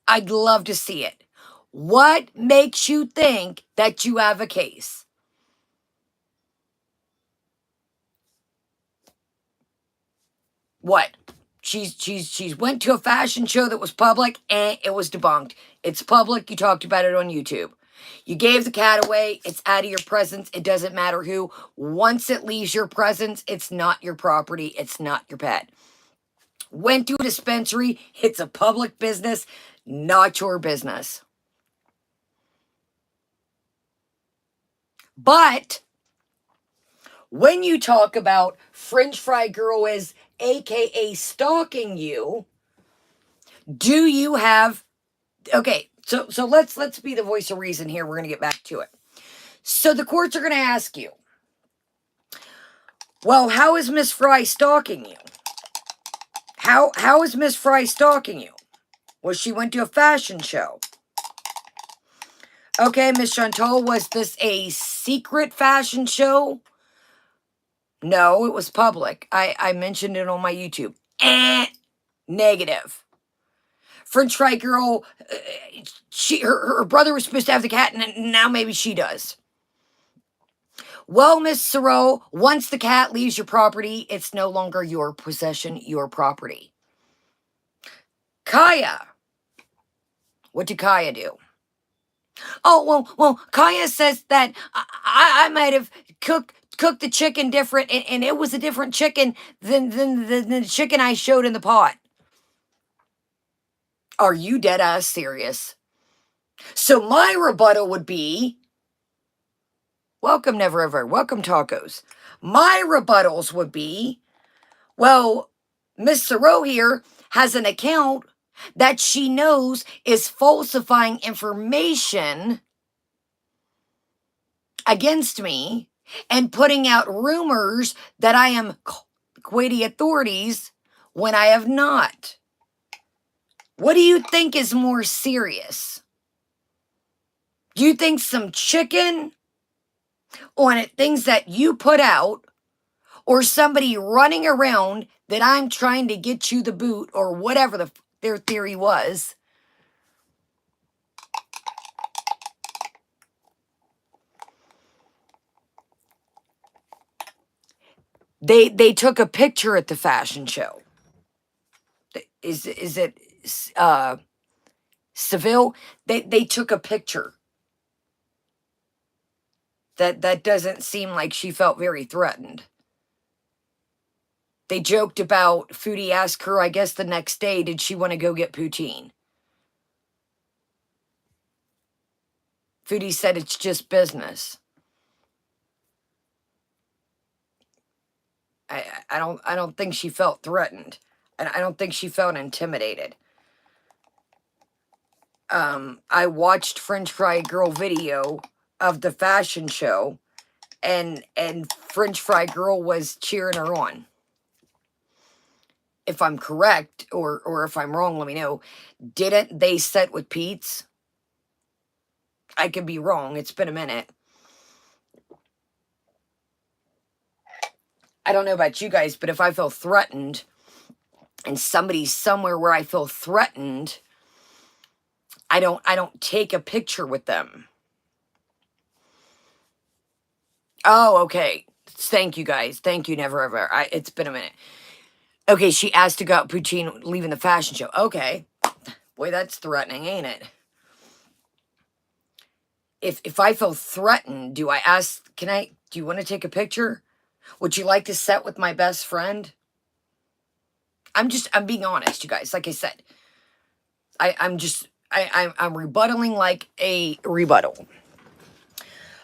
I'd love to see it. What makes you think that you have a case? What? She's went to a fashion show that was public and it was debunked. It's public. You talked about it on YouTube. You gave the cat away. It's out of your presence. It doesn't matter who. Once it leaves your presence, it's not your property. It's not your pet. Went to a dispensary. It's a public business, not your business. But when you talk about French Fry Girl is A.K.A. stalking you, do you have... Okay, so let's be the voice of reason here. We're going to get back to it. So the courts are going to ask you, well, how is Miss Fry stalking you? How is Miss Fry stalking you? Well, she went to a fashion show. Okay, Miss Chantal, was this a secret fashion show? No, it was public. I mentioned it on my YouTube. Negative. French Fry Girl, her brother was supposed to have the cat, and now maybe she does. Well, Miss Sorrow, once the cat leaves your property, it's no longer your possession, your property. Kaya. What did Kaya do? Oh, well, Kaya says that I might have cooked the chicken different, and it was a different chicken than the chicken I showed in the pot. Are you dead ass serious? So my rebuttal would be, welcome Never Ever, welcome tacos. My rebuttals would be, well, Miss Sorrow here has an account that she knows is falsifying information against me and putting out rumors that I am Kuwaiti authorities when I have not. What do you think is more serious? Do you think some chicken on it, things that you put out, or somebody running around that I'm trying to get you the boot or whatever their theory was. They took a picture at the fashion show. Is it Seville? They took a picture. That doesn't seem like she felt very threatened. They joked about Foodie asked her, I guess the next day, did she want to go get poutine? Foodie said it's just business. I don't think she felt threatened. And I don't think she felt intimidated. I watched French Fry Girl video of the fashion show, and French Fry Girl was cheering her on. If I'm correct, or if I'm wrong, let me know. Didn't they sit with Pete's? I could be wrong. It's been a minute. I don't know about you guys, but if I feel threatened and somebody's somewhere where I feel threatened, I don't take a picture with them. Oh, okay. Thank you guys. Thank you, never ever. It's been a minute. Okay, she asked to go out poutine leaving the fashion show. Okay. Boy, that's threatening, ain't it? If I feel threatened, do I ask, do you want to take a picture? Would you like to sit with my best friend? I'm being honest, you guys. Like I said, I'm rebuttaling like a rebuttal.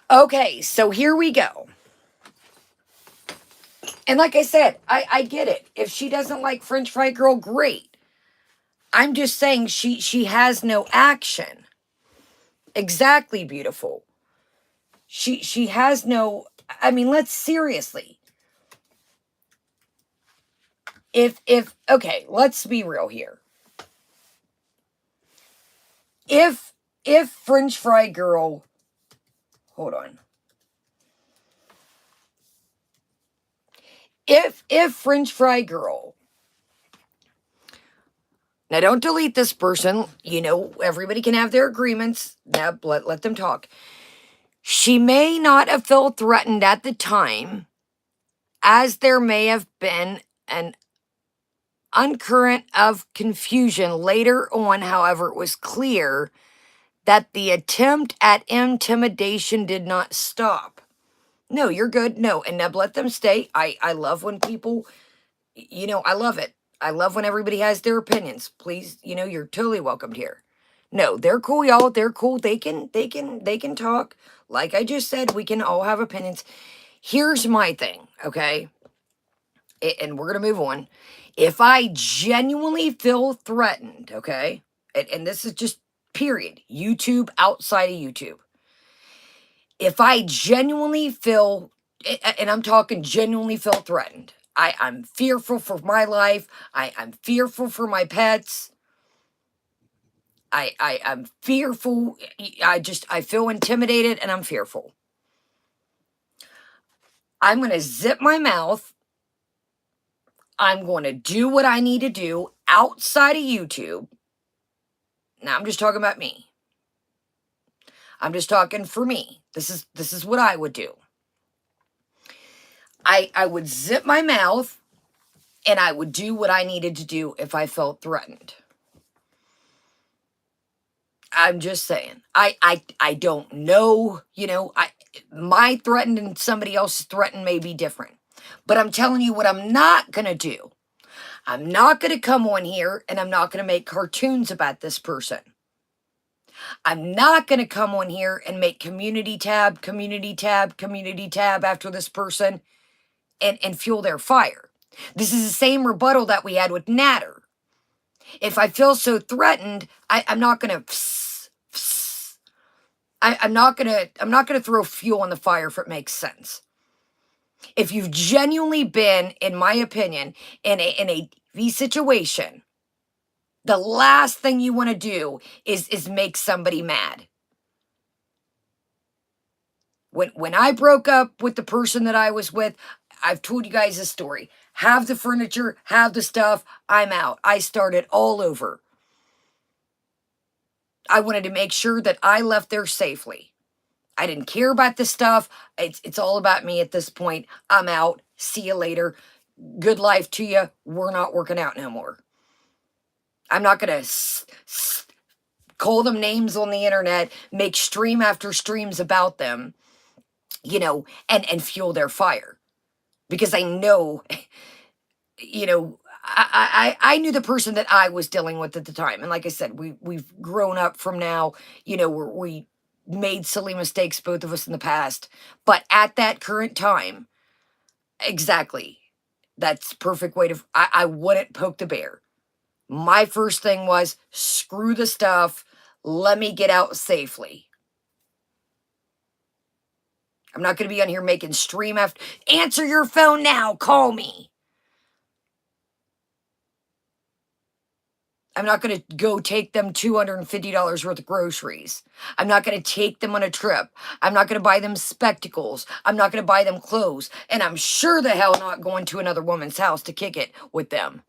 Okay, so here we go. And like I said, I get it. If she doesn't like French Fry Girl, great. I'm just saying she has no action. Exactly, beautiful. She has no, I mean, let's seriously. Okay, let's be real here. If French Fry Girl, hold on. If French Fry Girl, now don't delete this person, you know, everybody can have their agreements, now let them talk. She may not have felt threatened at the time, as there may have been an undercurrent of confusion later on. However, it was clear that the attempt at intimidation did not stop. No, you're good. No, and Neb, let them stay. I love when people, you know, I love it. I love when everybody has their opinions. Please, you know, you're totally welcomed here. No, they're cool, y'all. They're cool. They can talk. Like I just said, we can all have opinions. Here's my thing, okay? And we're going to move on. If I genuinely feel threatened, okay? And this is just period. YouTube, outside of YouTube. If I genuinely feel, and I'm talking genuinely feel threatened, I'm fearful for my life. I'm fearful for my pets. I'm fearful. I feel intimidated and I'm fearful. I'm going to zip my mouth. I'm going to do what I need to do outside of YouTube. Now I'm just talking about me. I'm just talking for me. This is what I would do. I would zip my mouth and I would do what I needed to do if I felt threatened. I'm just saying. I don't know, you know, my threatened and somebody else's threatened may be different. But I'm telling you what I'm not going to do. I'm not going to come on here and I'm not going to make cartoons about this person. I'm not going to come on here and make community tab after this person and fuel their fire. This is the same rebuttal that we had with Natter. If I feel so threatened, I'm not going to I'm not gonna throw fuel on the fire if it makes sense. If you've genuinely been, in my opinion, in a situation, the last thing you want to do is make somebody mad. When I broke up with the person that I was with, I've told you guys this story. Have the furniture, have the stuff, I'm out. I started all over. I wanted to make sure that I left there safely. I didn't care about this stuff. It's all about me at this point. I'm out. See you later. Good life to you. We're not working out no more. I'm not going to call them names on the internet, make stream after streams about them, you know, and fuel their fire. Because I know, you know, I knew the person that I was dealing with at the time. And like I said, we've grown up from now, you know, we made silly mistakes, both of us in the past. But at that current time, exactly, that's perfect way to, I wouldn't poke the bear. My first thing was, screw the stuff, let me get out safely. I'm not going to be on here making stream after, answer your phone now, call me. I'm not going to go take them $250 worth of groceries. I'm not going to take them on a trip. I'm not going to buy them spectacles. I'm not going to buy them clothes. And I'm sure the hell not going to another woman's house to kick it with them.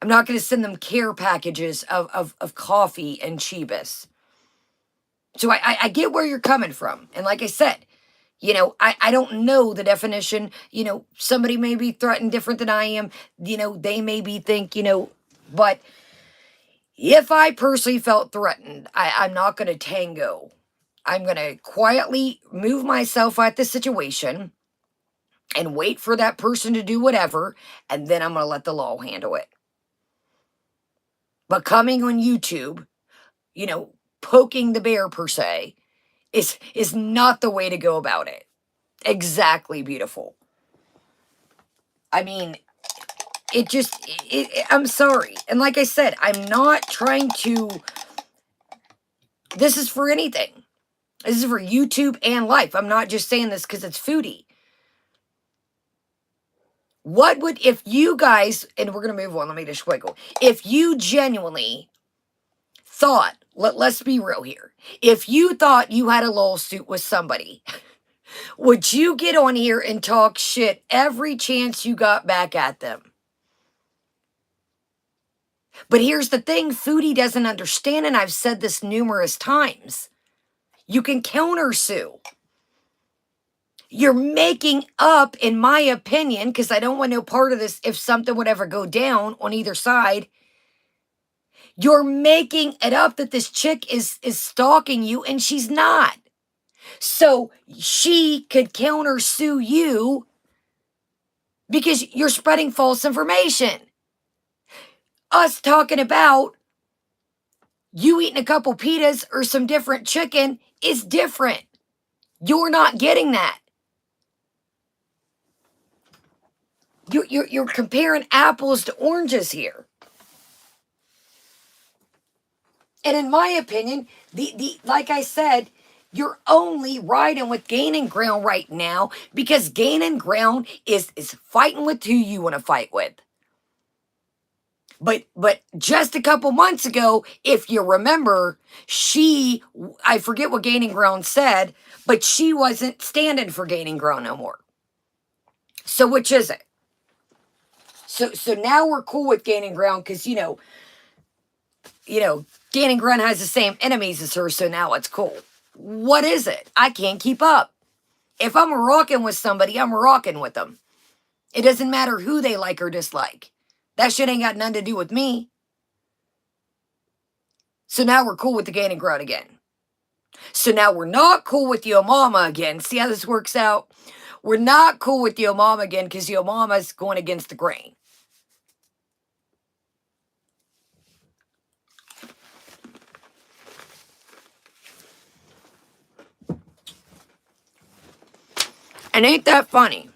I'm not going to send them care packages of coffee and Chibis. So I get where you're coming from. And like I said, you know, I don't know the definition. You know, somebody may be threatened different than I am. You know, they maybe think, you know, but if I personally felt threatened, I'm not going to tango. I'm going to quietly move myself out the situation and wait for that person to do whatever, and then I'm going to let the law handle it. But coming on YouTube, you know, poking the bear per se, is not the way to go about it. Exactly, beautiful. I mean, I'm sorry. And like I said, I'm not trying to, this is for anything. This is for YouTube and life. I'm not just saying this because it's Foodie. What would, if you guys, and we're going to move on, let me just wiggle. If you genuinely thought, let's be real here. If you thought you had a lawsuit with somebody, would you get on here and talk shit every chance you got back at them? But here's the thing, Foodie doesn't understand, and I've said this numerous times. You can countersue. You're making up, in my opinion, because I don't want no part of this if something would ever go down on either side. You're making it up that this chick is stalking you, and she's not. So she could countersue you because you're spreading false information. Us talking about you eating a couple pitas or some different chicken is different. You're not getting that. You're comparing apples to oranges here. And in my opinion, the like I said, you're only riding with gaining ground right now because gaining ground is fighting with who you want to fight with. But just a couple months ago, if you remember, I forget what gaining ground said, but she wasn't standing for gaining ground no more. So which is it? So now we're cool with gaining ground because, you know, gaining ground has the same enemies as her, so now it's cool. What is it? I can't keep up. If I'm rocking with somebody, I'm rocking with them. It doesn't matter who they like or dislike. That shit ain't got nothing to do with me. So now we're cool with the gaining ground again. So now we're not cool with Yo Mama again. See how this works out? We're not cool with Yo Mama again because Yo Mama's going against the grain. And ain't that funny?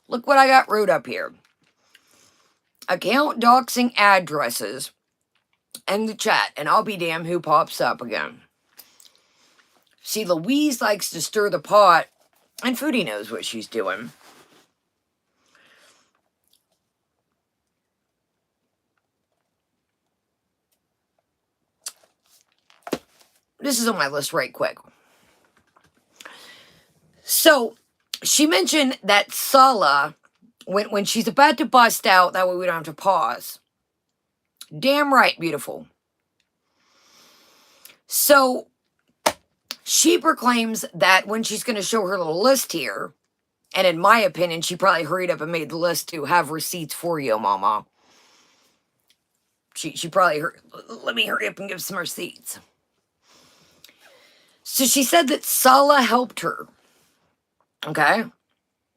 Look what I got wrote up here. Account doxing addresses in the chat, and I'll be damned who pops up again. See, Louise likes to stir the pot, and Foodie knows what she's doing. This is on my list right quick. So she mentioned that Sala, when she's about to bust out, that way we don't have to pause. Damn right, beautiful. So she proclaims that when she's going to show her little list here, and in my opinion, she probably hurried up and made the list to have receipts for you, mama. She probably let me hurry up and give some receipts. So she said that Sala helped her. Okay?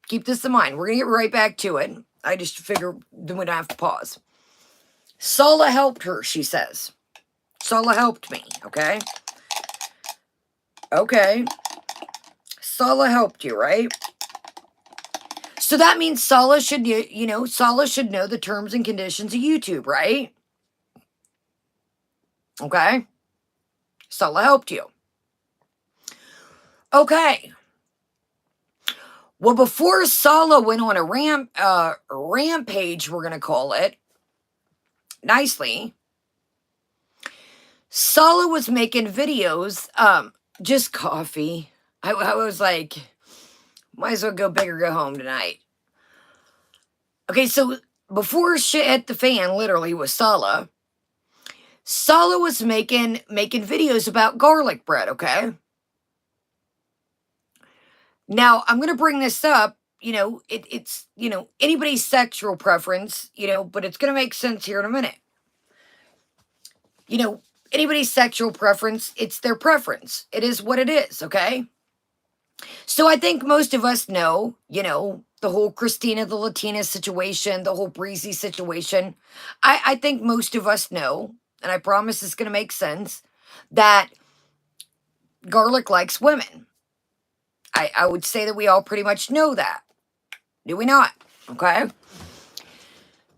Keep this in mind. We're going to get right back to it. I just figure then we don't have to pause. Sala helped her, she says. Sala helped me, okay? Okay. Sala helped you, right? So that means Sala should, Sala should know the terms and conditions of YouTube, right? Okay? Sala helped you. Okay. Well, before Sala went on a rampage, we're going to call it, nicely, Sala was making videos, just coffee. I was like, might as well go big or go home tonight. Okay, so before shit hit the fan, literally, with Sala was making videos about garlic bread, okay? Now, I'm going to bring this up, it's, anybody's sexual preference, but it's going to make sense here in a minute. Anybody's sexual preference, it's their preference. It is what it is, okay? So I think most of us know, the whole Christina the Latina situation, the whole Breezy situation. I think most of us know, and I promise it's going to make sense, that garlic likes women. I would say that we all pretty much know that. Do we not? Okay?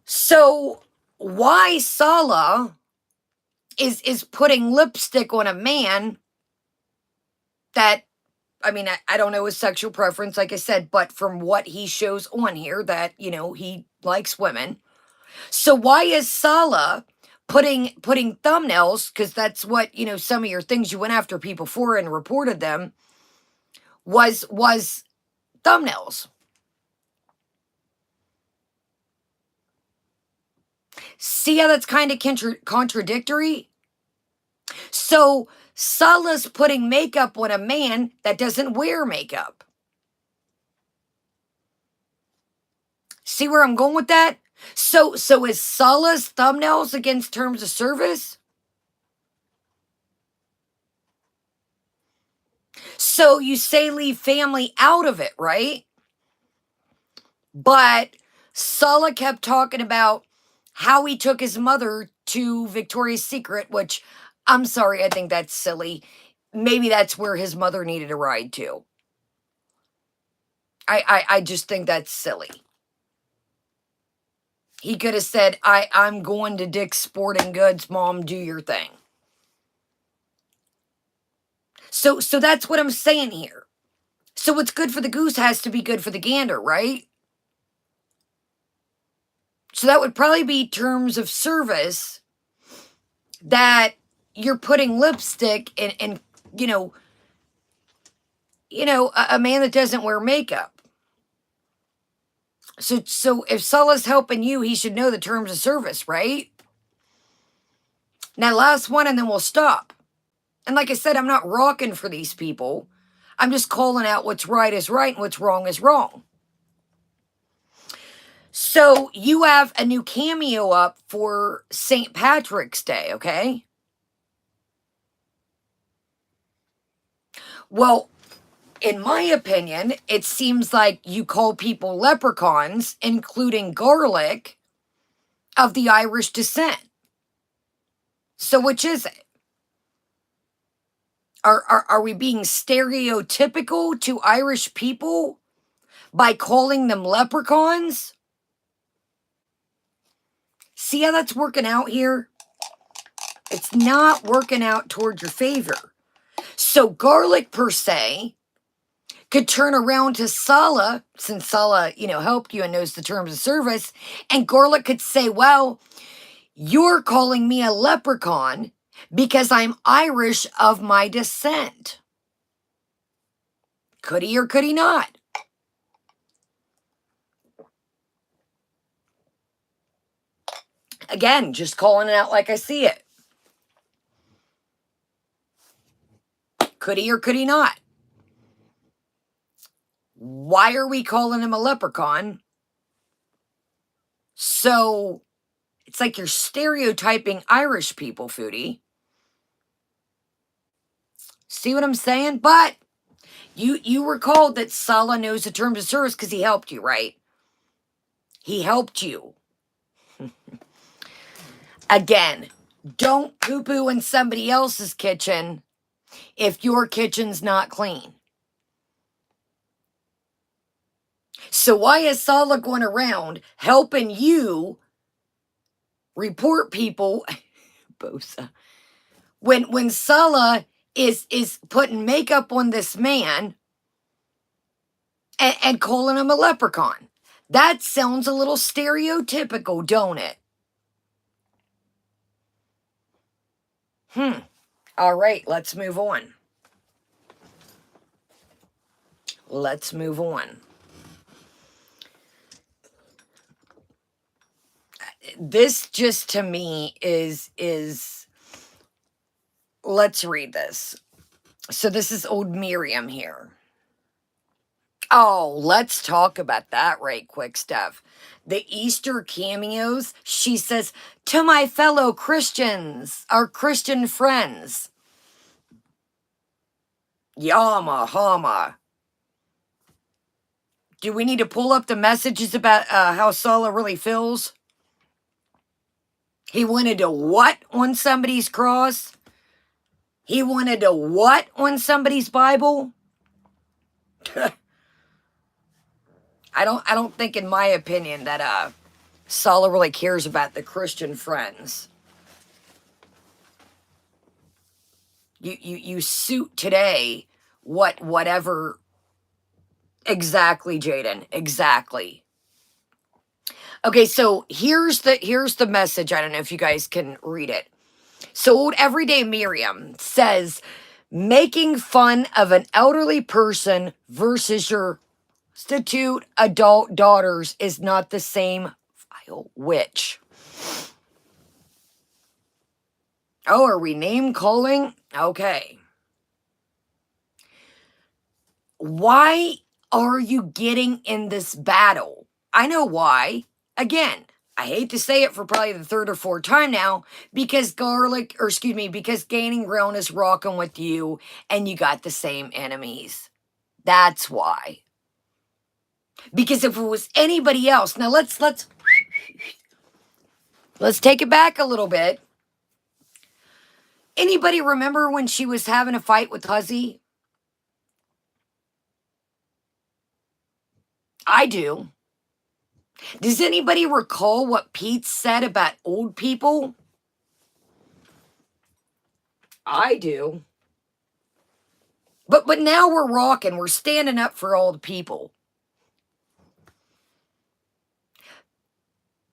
So why Sala is putting lipstick on a man that, I mean, I don't know his sexual preference, like I said, but from what he shows on here that, he likes women. So why is Sala putting thumbnails, because that's what, some of your things you went after people for and reported them, was thumbnails. See how that's kind of contradictory? So Sala's putting makeup on a man that doesn't wear makeup. See where I'm going with that? So is Sala's thumbnails against terms of service? So you say leave family out of it, right? But Sala kept talking about how he took his mother to Victoria's Secret, which, I'm sorry, I think that's silly. Maybe that's where his mother needed a ride to. I just think that's silly. He could have said, I'm going to Dick's Sporting Goods, Mom, do your thing. So that's what I'm saying here. So what's good for the goose has to be good for the gander, right? So that would probably be terms of service that you're putting lipstick and a man that doesn't wear makeup. So if Sala's helping you, he should know the terms of service, right? Now, last one, and then we'll stop. And like I said, I'm not rocking for these people. I'm just calling out what's right is right and what's wrong is wrong. So you have a new cameo up for St. Patrick's Day, okay? Well, in my opinion, it seems like you call people leprechauns, including garlic, of the Irish descent. So which is it? Are we being stereotypical to Irish people by calling them leprechauns? See how that's working out here? It's not working out towards your favor. So garlic, per se, could turn around to Sala, since Sala, helped you and knows the terms of service, and garlic could say, well, you're calling me a leprechaun because I'm Irish of my descent. Could he or could he not? Again, just calling it out like I see it. Could he or could he not? Why are we calling him a leprechaun? So it's like you're stereotyping Irish people, Foodie. See what I'm saying? But you recall that Salah knows the terms of service because he helped you, right? He helped you. Again, don't poo-poo in somebody else's kitchen if your kitchen's not clean. So why is Salah going around helping you report people, Bosa, when Salah is putting makeup on this man and calling him a leprechaun? That sounds a little stereotypical, don't it? All right, let's move on. Let's move on. This just to me is let's read this. So this is old Mariam here. Oh, let's talk about that right quick, Steph. The Easter cameos, she says, to my fellow Christians, our Christian friends. Yama, hama. Do we need to pull up the messages about how Salah really feels? He wanted to what on somebody's cross? He wanted to what on somebody's Bible? I don't think, in my opinion, that Salah really cares about the Christian friends. You suit today whatever. Exactly, Jaden. Exactly. Okay, so here's the message. I don't know if you guys can read it. So old everyday Mariam says, making fun of an elderly person versus your prostitute adult daughters is not the same file. Which? Oh, are we name calling? Okay. Why are you getting in this battle? I know why. Again, I hate to say it for probably the third or fourth time now, because because Gaining Ground is rocking with you and you got the same enemies. That's why. Because if it was anybody else, now let's take it back a little bit. Anybody remember when she was having a fight with Huzzy? I do. Does anybody recall what Pete said about old people? I do. But now we're rocking. We're standing up for old people.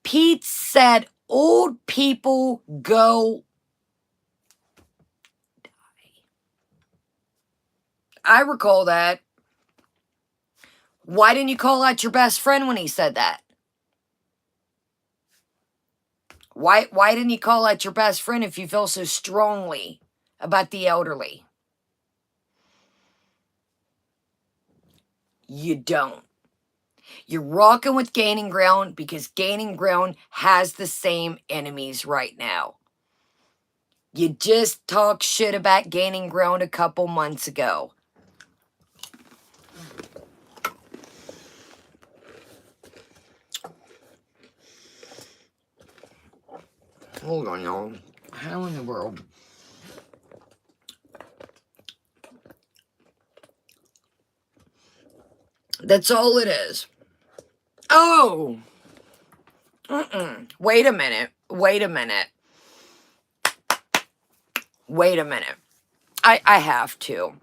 Pete said old people go die. I recall that. Why didn't you call out your best friend when he said that? Why didn't you call out your best friend if you feel so strongly about the elderly? You don't. You're rocking with Gaining Ground because Gaining Ground has the same enemies right now. You just talked shit about Gaining Ground a couple months ago. Hold on, y'all. How in the world? That's all it is. Oh! Wait a minute. Wait a minute. Wait a minute. I have to.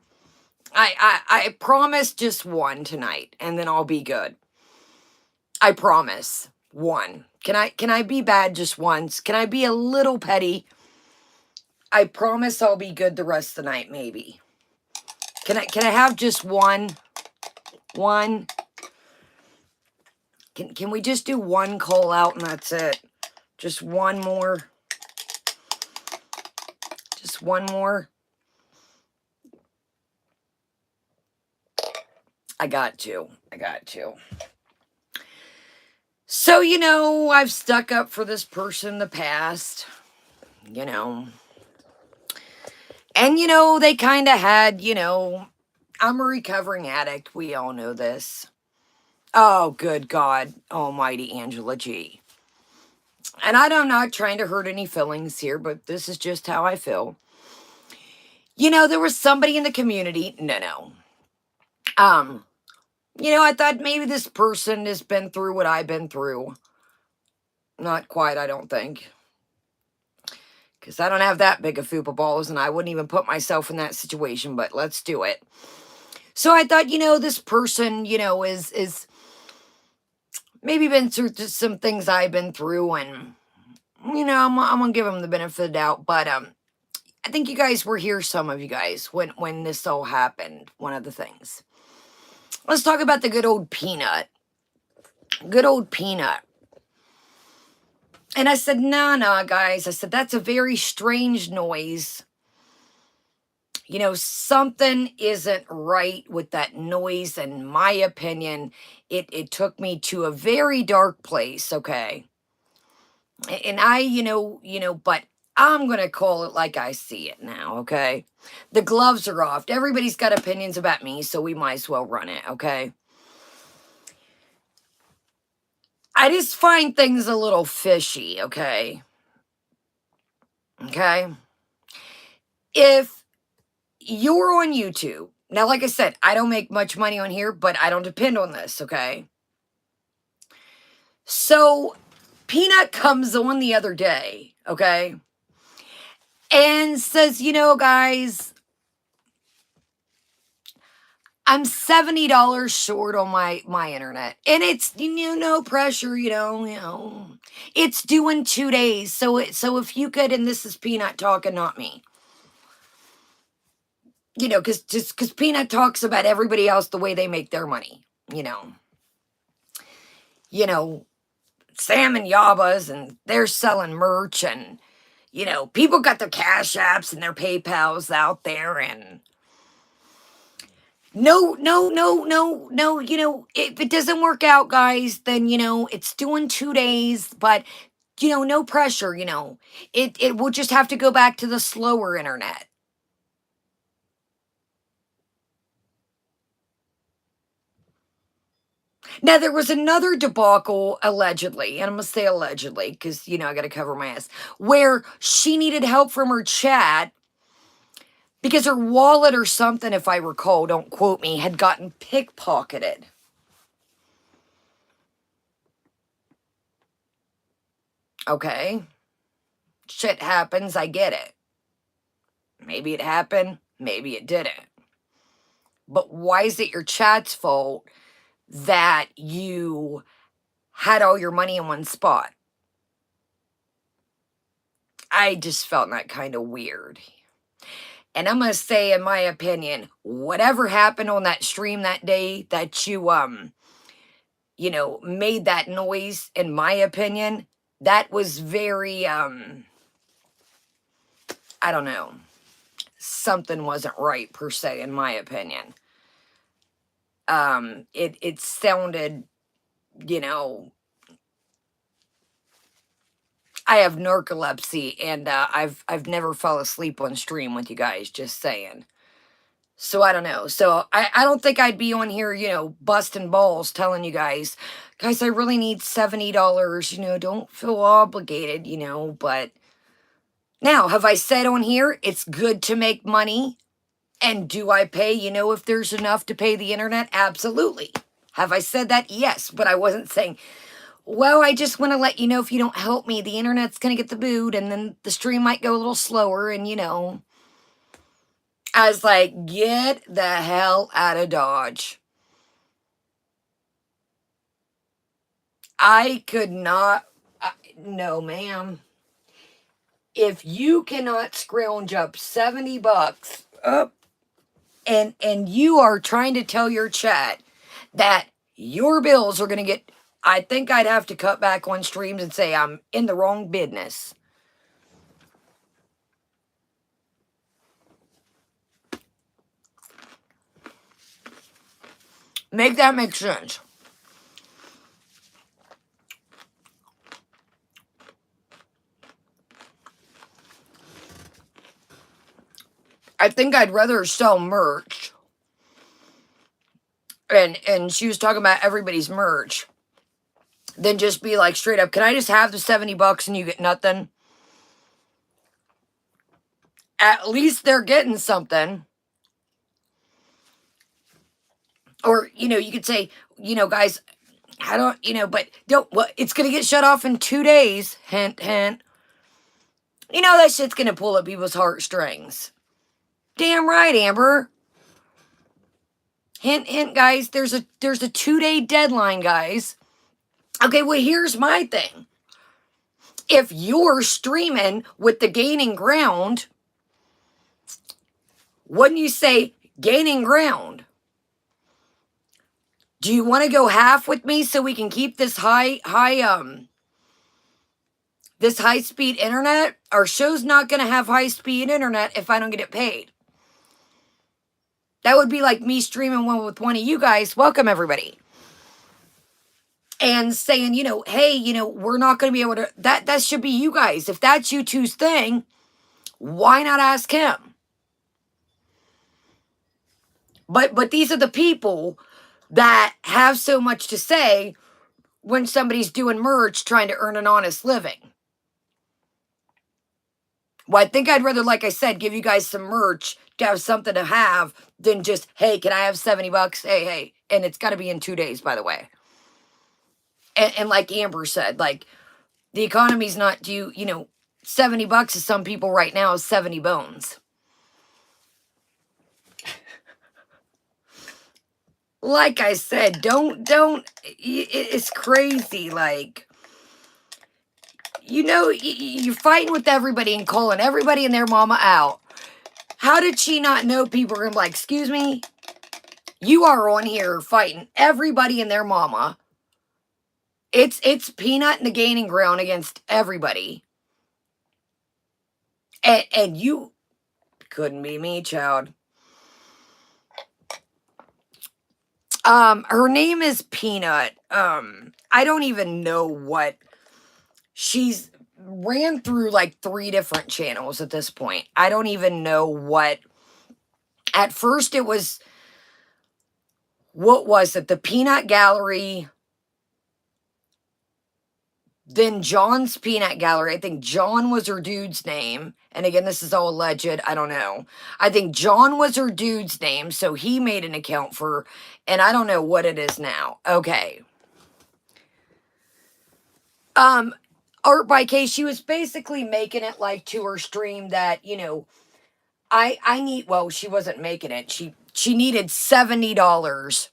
I promise just one tonight, and then I'll be good. I promise. One. Can I be bad just once? Can I be a little petty? I promise I'll be good the rest of the night, maybe. Can I have just one? One. Can we just do one call out and that's it? Just one more. Just one more. I got to. So, you know, I've stuck up for this person in the past, you know. And, you know, they kind of had, you know, I'm a recovering addict. We all know this. Oh, good God almighty, Angela G. And I'm not trying to hurt any feelings here, but this is just how I feel. You know, there was somebody in the community. No. You know, I thought maybe this person has been through what I've been through. Not quite, I don't think. Because I don't have that big of fupa balls, and I wouldn't even put myself in that situation, but let's do it. So I thought, you know, this person, you know, is maybe been through some things I've been through, and, you know, I'm going to give them the benefit of the doubt, but, I think you guys were here, some of you guys, when this all happened, one of the things. Let's talk about the good old Peanut. Good old Peanut. And I said, nah, guys. I said, that's a very strange noise. You know, something isn't right with that noise. In my opinion, it took me to a very dark place, okay? And but I'm going to call it like I see it now, okay? The gloves are off. Everybody's got opinions about me, so we might as well run it, okay? I just find things a little fishy, okay? Okay? If you're on YouTube, now, like I said, I don't make much money on here, but I don't depend on this, okay? So, Peanut comes on the other day, okay? And says, you know, guys, I'm $70 short on my internet. And it's, you know, no pressure, you know. It's due in 2 days. So if you could, and this is Peanut talking, not me. You know, because Peanut talks about everybody else the way they make their money, you know. You know, Sam and Yabba's, and they're selling merch, and, you know, people got their Cash Apps and their PayPals out there, and no, you know, if it doesn't work out, guys, then, you know, it's due in 2 days, but, you know, no pressure, you know. It will just have to go back to the slower internet. Now, there was another debacle, allegedly, and I'm going to say allegedly, because, you know, I got to cover my ass, where she needed help from her chat because her wallet or something, if I recall, don't quote me, had gotten pickpocketed. Okay. Shit happens, I get it. Maybe it happened, maybe it didn't. But why is it your chat's fault that you had all your money in one spot? I just felt that kind of weird. And I'm going to say, in my opinion, whatever happened on that stream that day that you know, made that noise, in my opinion, that was very, I don't know. Something wasn't right, per se, in my opinion. It sounded, you know, I have narcolepsy, and I've never fell asleep on stream with you guys, just saying. So I don't know. So I don't think I'd be on here, you know, busting balls telling you guys, I really need $70, you know, don't feel obligated, you know, but now, have I said on here, it's good to make money? And do I pay, you know, if there's enough to pay the internet? Absolutely. Have I said that? Yes, but I wasn't saying, well, I just want to let you know, if you don't help me, the internet's going to get the boot, and then the stream might go a little slower, and, you know. I was like, get the hell out of Dodge. I could not, no, ma'am. If you cannot scrounge up $70 up, and you are trying to tell your chat that your bills are going to get, I think I'd have to cut back on streams and say I'm in the wrong business. Make that make sense. I think I'd rather sell merch. And she was talking about everybody's merch than just be like straight up, can I just have the $70 and you get nothing? At least they're getting something. Or, you could say, guys, I don't, but don't, well, it's going to get shut off in 2 days. Hint, hint. That shit's going to pull at people's heartstrings. Damn right, Amber. Hint, hint, guys. There's a 2-day deadline, guys. Okay, well, here's my thing. If you're streaming with the gaining ground, wouldn't you say gaining ground? Do you want to go half with me so we can keep this this high-speed internet? Our show's not going to have high-speed internet if I don't get it paid. That would be like me streaming one with one of you guys. Welcome, everybody. And saying, hey, we're not going to be able to... That should be you guys. If that's you two's thing, why not ask him? But these are the people that have so much to say when somebody's doing merch trying to earn an honest living. Well, I think I'd rather, like I said, give you guys some merch to have something to have than just, hey, can I have $70? Hey. And it's got to be in 2 days, by the way. And like Amber said, like, the economy's not due, $70 to some people right now is 70 bones. Like I said, it's crazy, like, you're fighting with everybody and calling everybody and their mama out. How did she not know people are going to be like, excuse me? You are on here fighting everybody and their mama. It's Peanut and the gaining ground against everybody. And you couldn't be me, child. Her name is Peanut. I don't even know what she's ran through, like 3 different channels at this point. I don't even know what. At first it was, what was it? The Peanut Gallery. Then John's Peanut Gallery. I think John was her dude's name. And again, this is all alleged. I don't know. I think John was her dude's name. So he made an account for, and I don't know what it is now. Okay. Art by K, she was basically making it like to her stream that, I need, well, she wasn't making it. She needed $70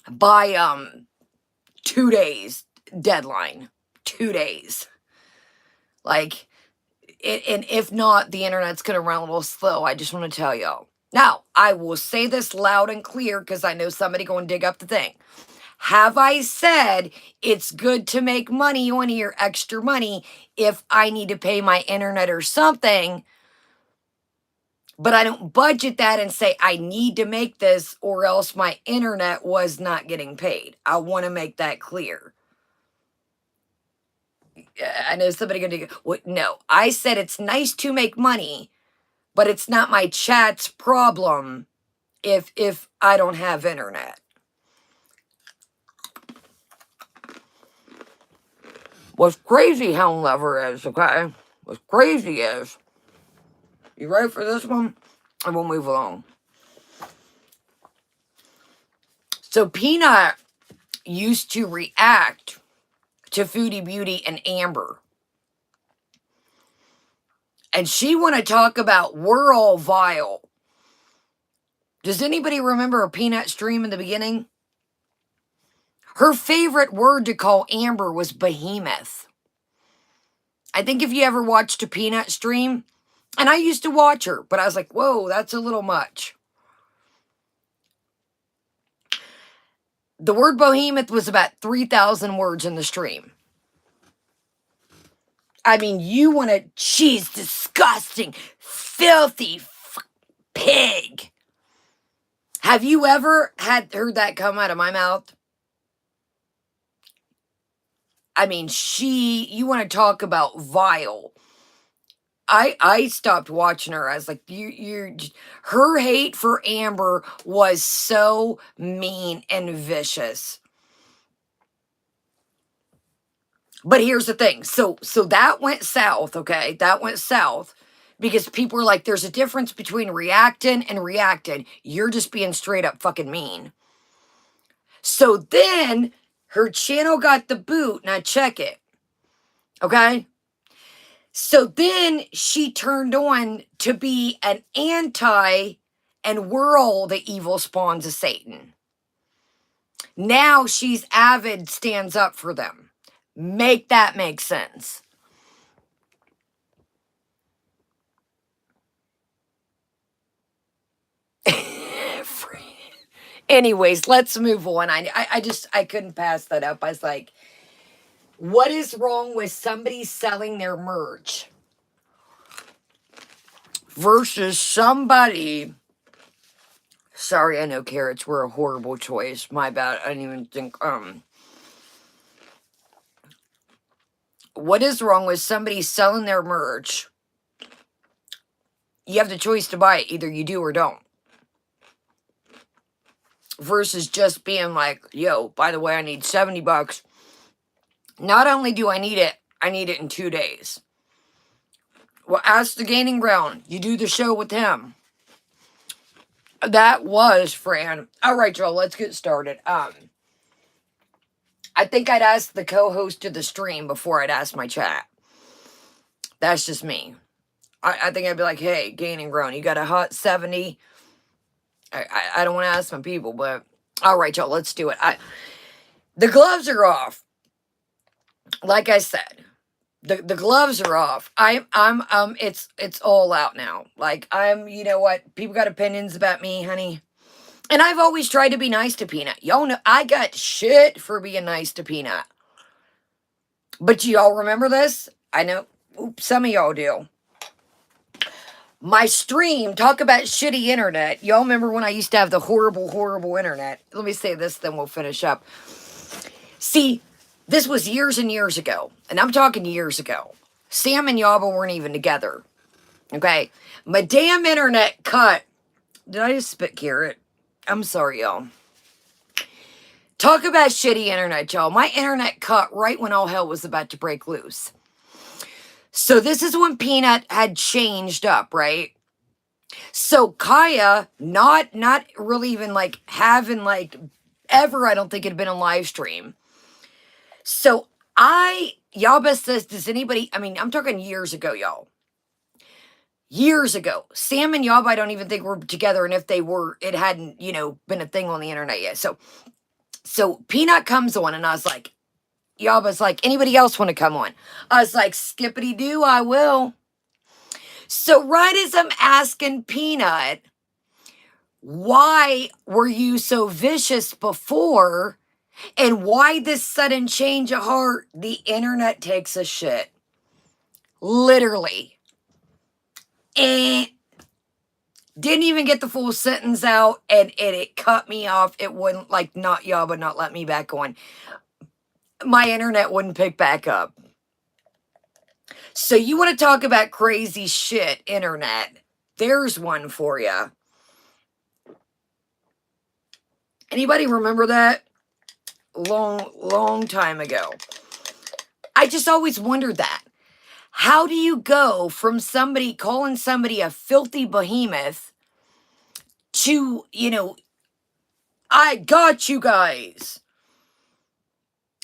by 2 days deadline. 2 days. Like, and if not, the internet's going to run a little slow. I just want to tell y'all. Now, I will say this loud and clear because I know somebody going to dig up the thing. Have I said it's good to make money on here, extra money, if I need to pay my internet or something, but I don't budget that and say I need to make this or else my internet was not getting paid. I want to make that clear. I know somebody going to go, well, no, I said it's nice to make money, but it's not my chat's problem if I don't have internet. What's crazy, Hound Lover, is, okay? What's crazy is, you ready for this one? And we'll move along. So Peanut used to react to Foodie Beauty and Amber. And she want to talk about we're all vile. Does anybody remember a Peanut stream in the beginning? Her favorite word to call Amber was behemoth. I think if you ever watched a Peanut stream, and I used to watch her, but I was like, whoa, that's a little much. The word behemoth was about 3,000 words in the stream. I mean, you want to, she's disgusting, filthy pig. Have you ever heard that come out of my mouth? I mean, you want to talk about vile. I stopped watching her. I was like, her hate for Amber was so mean and vicious. But here's the thing. So that went south, okay? That went south because people were like, there's a difference between reacting and reacting. You're just being straight up fucking mean. So then her channel got the boot. Now check it. Okay? So then she turned on to be an anti, and we're all the evil spawns of Satan. Now she's avid, stands up for them. Make that make sense. Anyways, let's move on. I couldn't pass that up. I was like, what is wrong with somebody selling their merch versus somebody... Sorry, I know carrots were a horrible choice. My bad. I didn't even think, what is wrong with somebody selling their merch? You have the choice to buy it. Either you do or don't. Versus just being like, yo, by the way, I need $70. Not only do I need it in 2 days. Well, ask the Gaining Ground. You do the show with him. That was Fran. All right, y'all, let's get started. I think I'd ask the co-host of the stream before I'd ask my chat. That's just me. I think I'd be like, hey, Gaining Ground, you got a hot 70? I don't want to ask my people, but all right, y'all, let's do it. The gloves are off. Like I said, the gloves are off. It's all out now. Like, you know what? People got opinions about me, honey. And I've always tried to be nice to Peanut. Y'all know I got shit for being nice to Peanut. But y'all remember this? I know some of y'all do. My stream, talk about shitty internet. Y'all remember when I used to have the horrible, horrible internet? Let me say this, then we'll finish up. See, this was years and years ago. And I'm talking years ago. Sam and Yaba weren't even together. Okay? My damn internet cut. Did I just spit carrot? I'm sorry, y'all. Talk about shitty internet, y'all. My internet cut right when all hell was about to break loose. So this is when Peanut had changed up, right? So Kaya, not really even like having like ever, I don't think it had been a live stream. So Yaba says, does anybody, I mean, I'm talking years ago, y'all. Years ago. Sam and Yaba, I don't even think were together. And if they were, it hadn't, been a thing on the internet yet. So Peanut comes on and I was like, Yaba's like, anybody else want to come on? I was like, skippity doo, I will. So right as I'm asking Peanut, why were you so vicious before? And why this sudden change of heart? The internet takes a shit. Literally. And didn't even get the full sentence out, and it cut me off. It wouldn't, like, not Yaba, not let me back on. My internet wouldn't pick back up. So you want to talk about crazy shit, internet. There's one for you. Anybody remember that? Long time ago. I just always wondered that. How do you go from somebody calling somebody a filthy behemoth to, I got you guys.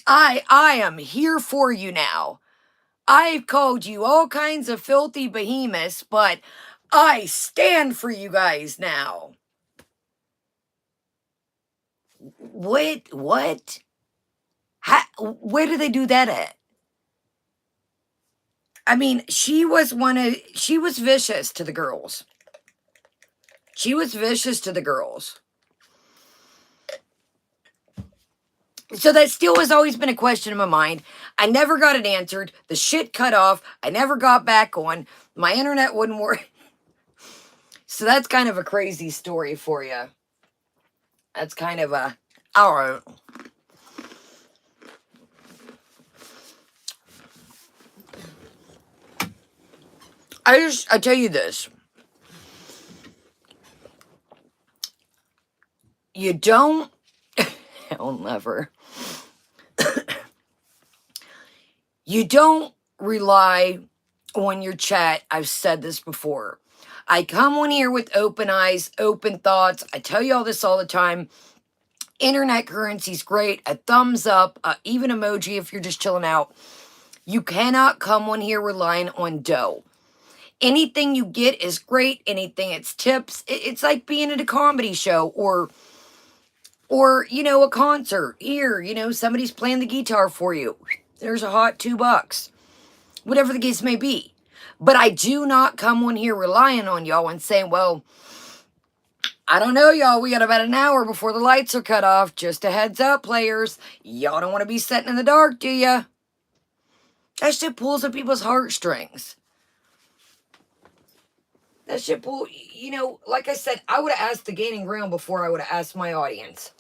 I am here for you now. I've called you all kinds of filthy behemoths, but I stand for you guys now. What? Where do they do that at? I mean, she was vicious to the girls. She was vicious to the girls. So that still has always been a question in my mind. I never got it answered. The shit cut off. I never got back on. My internet wouldn't work. So that's kind of a crazy story for you. That's kind of a, all right. I tell you this. You don't, hell never. You don't rely on your chat. I've said this before. I come on here with open eyes, open thoughts. I tell you all this all the time. Internet currency's great. A thumbs up, even emoji if you're just chilling out. You cannot come on here relying on dough. Anything you get is great. Anything it's tips. It's like being at a comedy show or you know, a concert. Here, you know, somebody's playing the guitar for you. There's a hot $2. Whatever the case may be. But I do not come on here relying on y'all and saying, well, I don't know, y'all. We got about an hour before the lights are cut off. Just a heads up, players. Y'all don't want to be sitting in the dark, do ya? That shit pulls at people's heartstrings. That shit pull, you know, like I said, I would have asked the gaining ground before I would have asked my audience.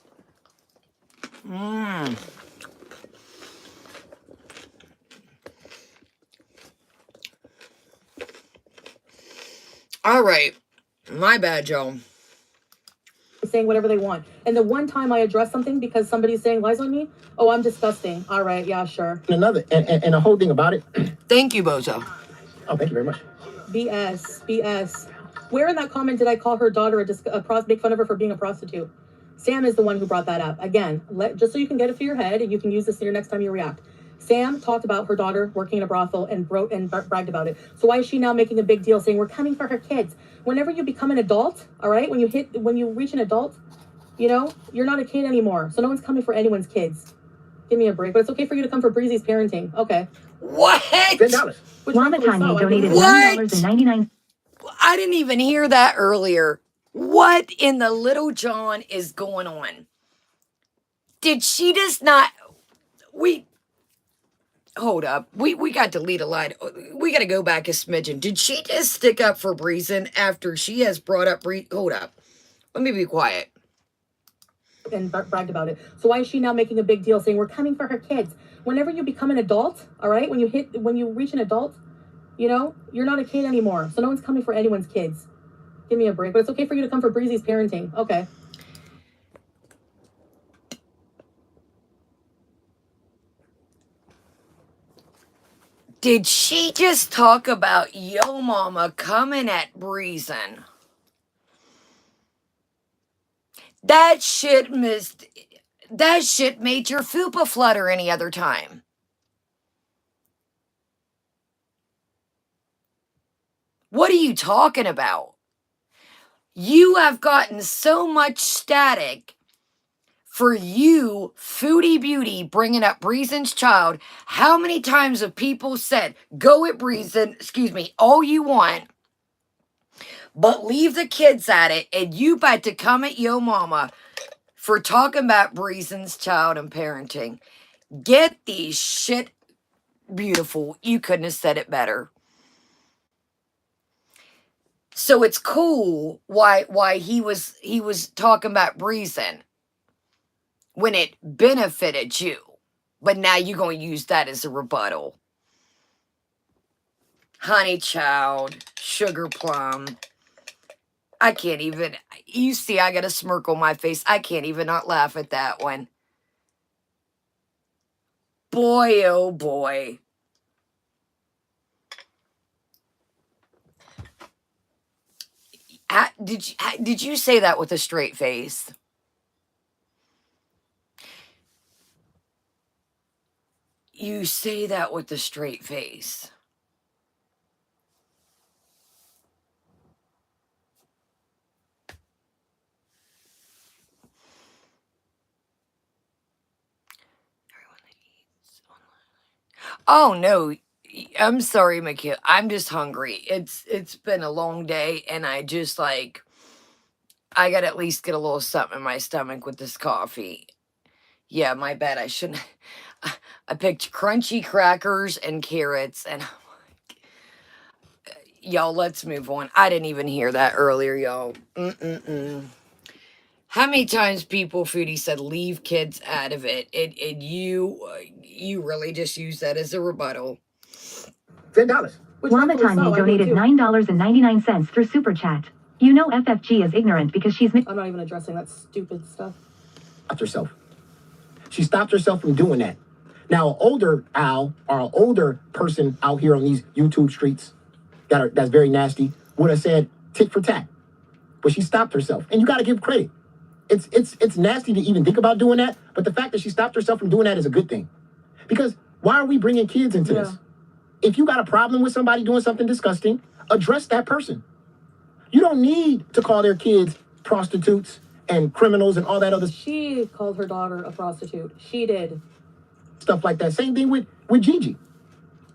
All right. My bad, y'all. Saying whatever they want. And the one time I address something because somebody's saying lies on me, oh, I'm disgusting. All right, yeah, sure. And a whole thing about it. Thank you, Bozo. Oh, thank you very much. BS. Where in that comment did I call her daughter make fun of her for being a prostitute? Sam is the one who brought that up. Again, just so you can get it through your head and you can use this here next time you react. Sam talked about her daughter working in a brothel and bragged about it. So why is she now making a big deal saying we're coming for her kids? Whenever you become an adult, all right, when you reach an adult, you know, you're not a kid anymore. So no one's coming for anyone's kids. Give me a break. But it's okay for you to come for Breezy's parenting. Okay. What? $10. Mama Tanya donated What? $9.99. I didn't even hear that earlier. What in the little John is going on? Did she just not... Hold up. We got to delete a line. We got to go back a smidgen. Did she just stick up for Breezen after she has brought up Hold up. Let me be quiet. And bragged about it. So why is she now making a big deal saying we're coming for her kids? Whenever you become an adult, all right, when you reach an adult, you know, you're not a kid anymore. So no one's coming for anyone's kids. Give me a break. But it's okay for you to come for Breezy's parenting. Okay. Did she just talk about yo mama coming at Breezen? That shit made your fupa flutter any other time. What are you talking about? You have gotten so much static for you, Foodie Beauty, bringing up Breezen's child. How many times have people said, go at Breezen, all you want, but leave the kids at it, and you about to come at yo mama for talking about Breezen's child and parenting. Get these shit beautiful. You couldn't have said it better. So it's cool why he was talking about Breezen when it benefited you. But now you're going to use that as a rebuttal. Honey child, sugar plum. I can't even, you see I got a smirk on my face. I can't even not laugh at that one. Boy, oh boy. Did you say that with a straight face? You say that with a straight face. Oh no, I'm sorry, Mikhail. I'm just hungry. It's been a long day, and I just I gotta at least get a little something in my stomach with this coffee. Yeah, my bad. I shouldn't. I picked crunchy crackers and carrots, and y'all, let's move on. I didn't even hear that earlier, y'all. How many times people, Foodie, said leave kids out of it, and you really just use that as a rebuttal. $10. Lamatanya donated $9.99 through Super Chat. You know FFG is ignorant because she's... I'm not even addressing that stupid stuff. Stopped herself. She stopped herself from doing that. Now, an older owl or an older person out here on these YouTube streets that's very nasty would have said tit for tat. But she stopped herself. And you got to give credit. It's nasty to even think about doing that. But the fact that she stopped herself from doing that is a good thing. Because why are we bringing kids into this? If you got a problem with somebody doing something disgusting, address that person. You don't need to call their kids prostitutes and criminals and all that other She called her daughter a prostitute. She did. stuff like that. Same thing with Gigi.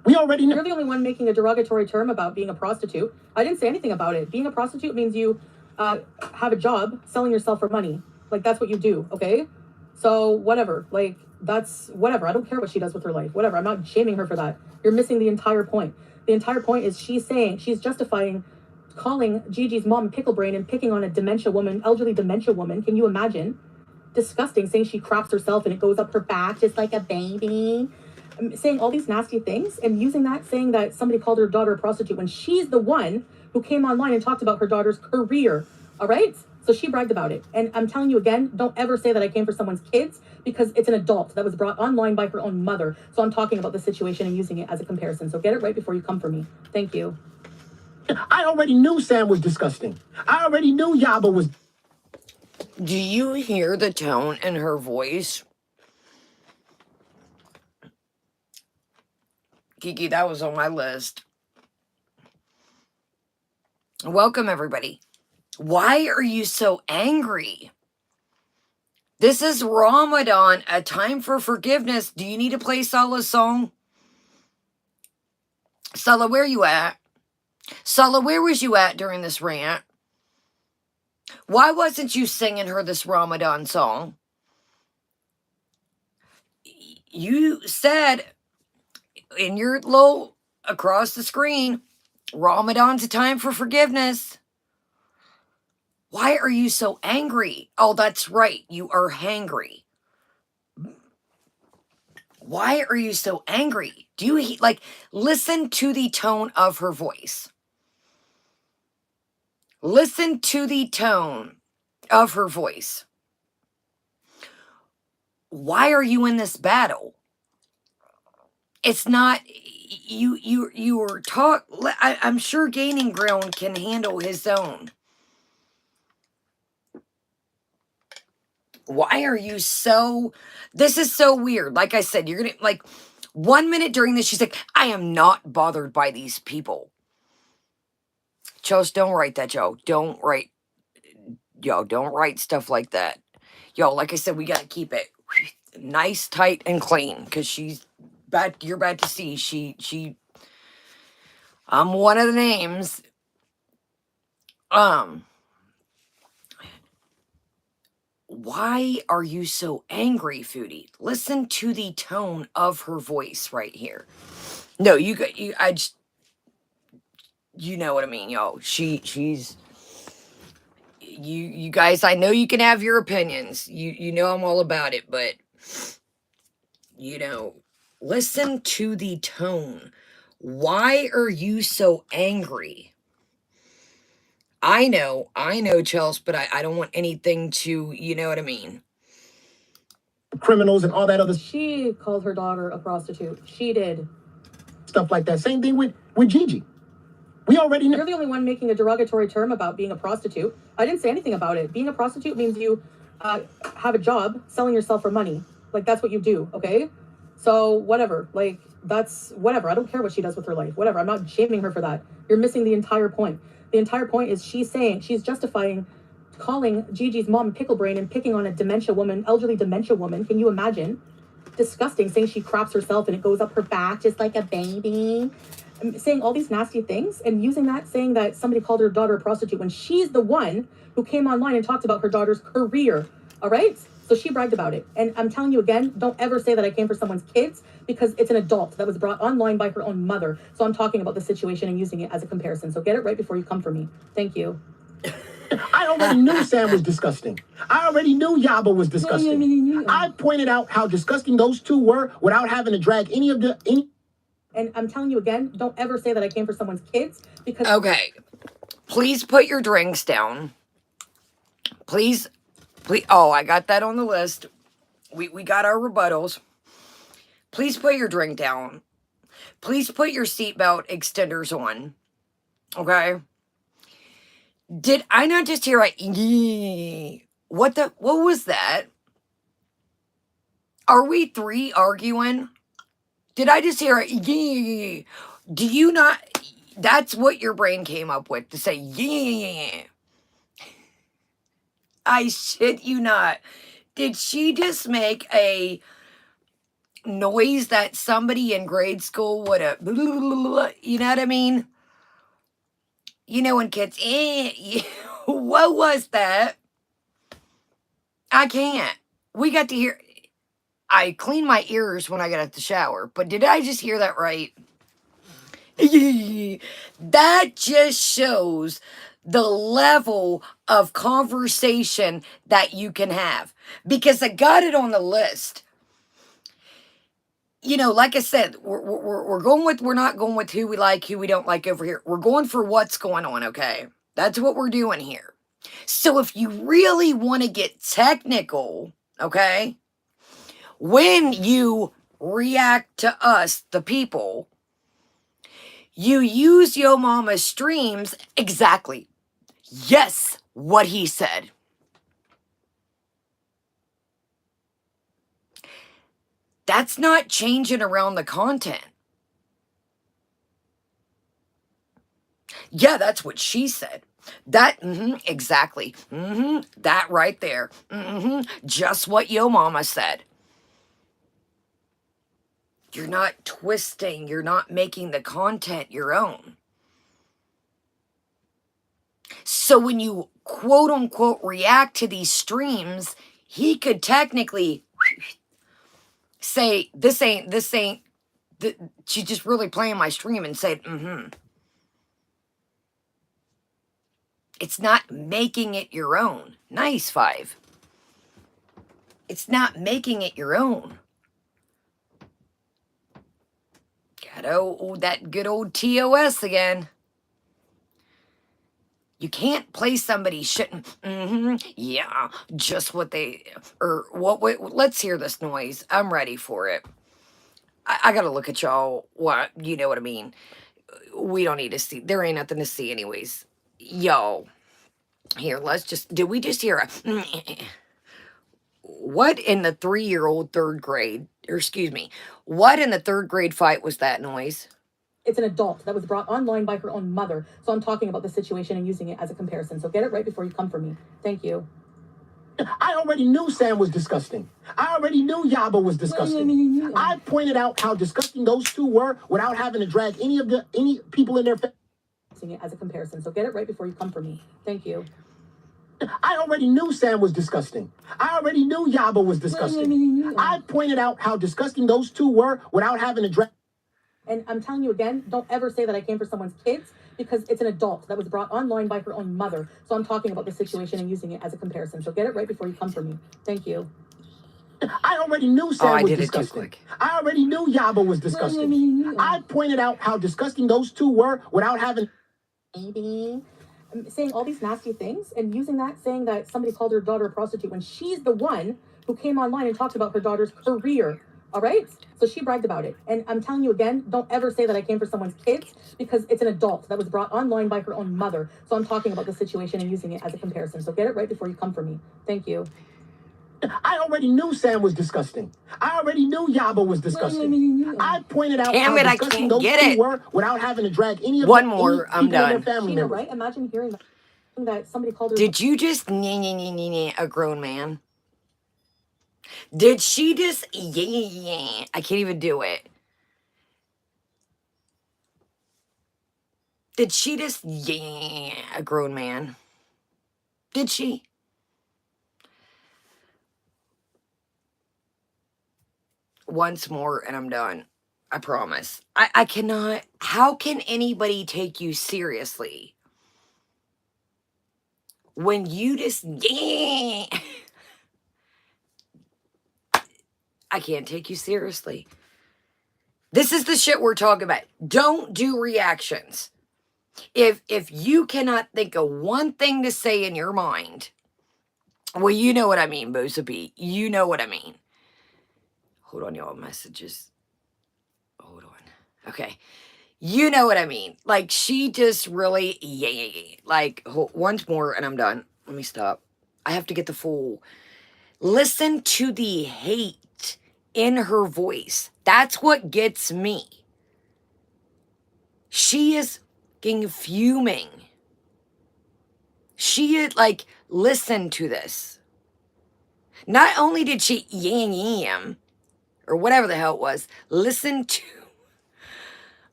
We already know. You're the only one making a derogatory term about being a prostitute. I didn't say anything about it. Being a prostitute means you have a job selling yourself for money. Like, that's what you do, okay? So, whatever. Like, that's whatever. I don't care what she does with her life. Whatever. I'm not shaming her for that. You're missing the entire point. The entire point is she's justifying calling Gigi's mom pickle brain and picking on a elderly dementia woman. Can you imagine? Disgusting, saying she craps herself and it goes up her back just like a baby. Saying all these nasty things and using that, saying that somebody called her daughter a prostitute when she's the one who came online and talked about her daughter's career. All right? So she bragged about it. And I'm telling you again, don't ever say that I came for someone's kids, because it's an adult that was brought online by her own mother. So I'm talking about the situation and using it as a comparison. So get it right before you come for me. Thank you. I already knew Sam was disgusting. I already knew Yaba was... Do you hear the tone in her voice? Kiki, that was on my list. Welcome, everybody. Why are you so angry? This is Ramadan, a time for forgiveness. Do you need to play Salah's song? Salah, where you at? Salah, where was you at during this rant? Why wasn't you singing her this Ramadan song? You said in your little across the screen, Ramadan's a time for forgiveness. Why are you so angry? Oh, that's right. You are hangry. Why are you so angry? Do you listen to the tone of her voice? Listen to the tone of her voice. Why are you in this battle? It's not you were taught. I'm sure Gaining Ground can handle his own. Why are you so... This is so weird. Like I said, you're gonna 1 minute during this, she's like, I am not bothered by these people. Chos, don't write that, Joe. Don't write stuff like that. Yo, like I said, we gotta keep it nice, tight, and clean, because you're about to see, I'm one of the names. Why are you so angry, Foodie? Listen to the tone of her voice right here. No, you know what I mean, yo. She's you guys, I know you can have your opinions. You know I'm all about it, but listen to the tone. Why are you so angry? I know, Chelsea, but I don't want anything to, you know what I mean? Criminals and all that other... She called her daughter a prostitute. She did. Stuff like that. Same thing with Gigi. We already know. You're the only one making a derogatory term about being a prostitute. I didn't say anything about it. Being a prostitute means you have a job selling yourself for money. Like, that's what you do, okay? So, whatever. Like, that's whatever. I don't care what she does with her life. Whatever. I'm not shaming her for that. You're missing the entire point. The entire point is she's justifying calling Gigi's mom pickle brain and picking on a elderly dementia woman. Can you imagine? Disgusting, saying she craps herself and it goes up her back just like a baby. Saying all these nasty things and using that, saying that somebody called her daughter a prostitute when she's the one who came online and talked about her daughter's career. All right? So she bragged about it. And I'm telling you again, don't ever say that I came for someone's kids, because it's an adult that was brought online by her own mother. So I'm talking about the situation and using it as a comparison. So get it right before you come for me. Thank you. I already knew Sam was disgusting. I already knew Yaba was disgusting. I pointed out how disgusting those two were without having to drag any. And I'm telling you again, don't ever say that I came for someone's kids, because... Okay. Please put your drinks down. Please. Oh, I got that on the list. We got our rebuttals. Please put your drink down. Please put your seatbelt extenders on. Okay? Did I not just hear what was that? Are we three arguing? Did I just hear Do you not? That's what your brain came up with, to say yeah. I shit you not. Did she just make a noise that somebody in grade school would have, you know what I mean? You know when kids, what was that? I can't. We got to hear, I clean my ears when I get out the shower, but did I just hear that right? That just shows the level of conversation that you can have, because I got it on the list. You know, like I said, we're going with, we're not going with who we like, who we don't like over here. We're going for what's going on, okay? That's what we're doing here. So if you really want to get technical, okay, when you react to us, the people, you use Yo Mama's streams exactly. Yes, what he said. That's not changing around the content. Yeah, that's what she said. That, exactly. That right there. Just what Yo Mama said. You're not twisting. You're not making the content your own. So when you quote unquote react to these streams, he could technically say, this ain't, she's just really playing my stream, and say, It's not making it your own. Nice, 5. It's not making it your own. Got that good old TOS again. You can't play somebody shitting, yeah, just what they, or what, let's hear this noise. I'm ready for it. I gotta look at y'all, what, you know what I mean? We don't need to see, there ain't nothing to see anyways. Yo, here, let's just, did we just hear a, what in the 3-year-old third grade, or excuse me, what in the third grade fight was that noise? It's an adult that was brought online by her own mother. So I'm talking about the situation and using it as a comparison. So get it right before you come for me. Thank you. I already knew Sam was disgusting. I already knew Yaba was disgusting. I pointed out how disgusting those two were without having to drag any people in their Using it as a comparison. So get it right before you come for me. Thank you. I already knew Sam was disgusting. I already knew Yaba was disgusting. I pointed out how disgusting those two were without having to drag. And I'm telling you again, don't ever say that I came for someone's kids, because it's an adult that was brought online by her own mother. So I'm talking about the situation and using it as a comparison. So get it right before you come for me. Thank you. I already knew Sam was disgusting. I already knew Yaba was disgusting. I pointed out how disgusting those two were without having. Saying all these nasty things and using that, saying that somebody called her daughter a prostitute when she's the one who came online and talked about her daughter's career. All right? So she bragged about it. And I'm telling you again, don't ever say that I came for someone's kids, because it's an adult that was brought online by her own mother. So I'm talking about the situation and using it as a comparison. So get it right before you come for me. Thank you. I already knew Sam was disgusting. I already knew Yaba was disgusting. I pointed out how disgusting those two were without having to drag any of one more, I'm done. Their family members. Right? Imagine hearing that somebody called her. Did you just a grown man? Did she just I can't even do it. Did she just a grown man? Did she? once more and I'm done. I promise. I cannot. How can anybody take you seriously when you just. I can't take you seriously. This is the shit we're talking about. Don't do reactions. If you cannot think of one thing to say in your mind, well, you know what I mean, Bosa B. You know what I mean. Hold on, y'all. Messages. Hold on. Okay. You know what I mean. Like, she just really, like, once more and I'm done. Let me stop. I have to get the full. Listen to the hate in her voice. That's what gets me. She is fucking fuming. She is like, listen to this. Not only did she yam, or whatever the hell it was, listen to.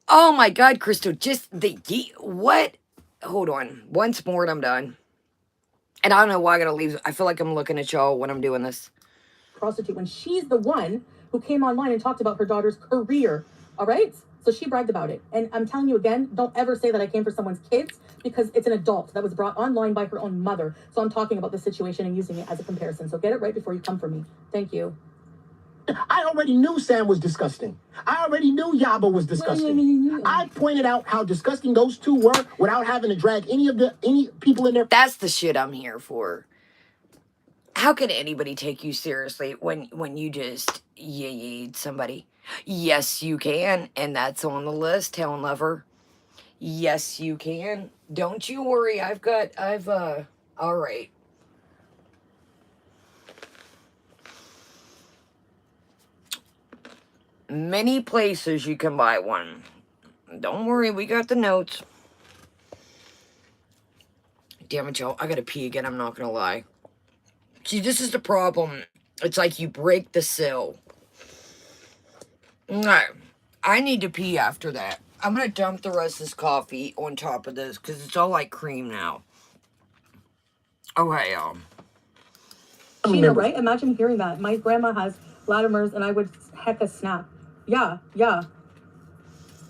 Oh my God, Crystal, just the, what? Hold on. Once more and I'm done. And I don't know why I gotta leave. I feel like I'm looking at y'all when I'm doing this. Prostitute when she's the one who came online and talked about her daughter's career. All right? So she bragged about it. And I'm telling you again, don't ever say that I came for someone's kids because it's an adult that was brought online by her own mother. So I'm talking about the situation and using it as a comparison. So get it right before you come for me. Thank you. I already knew Sam was disgusting. I already knew Yaba was disgusting. I pointed out how disgusting those two were without having to drag any people in there. That's the shit I'm here for. How can anybody take you seriously when you just yeed somebody? Yes, you can, and that's on the list, Town Lover. Yes, you can. Don't you worry. All right. Many places you can buy one. Don't worry, we got the notes. Damn it, y'all. I gotta pee again, I'm not gonna lie. See, this is the problem. It's like you break the seal. No, I need to pee after that. I'm gonna dump the rest of this coffee on top of this because it's all like cream now. Okay, y'all. Sheena, right? Imagine hearing that. My grandma has Latimer's and I would hecka snap. Yeah.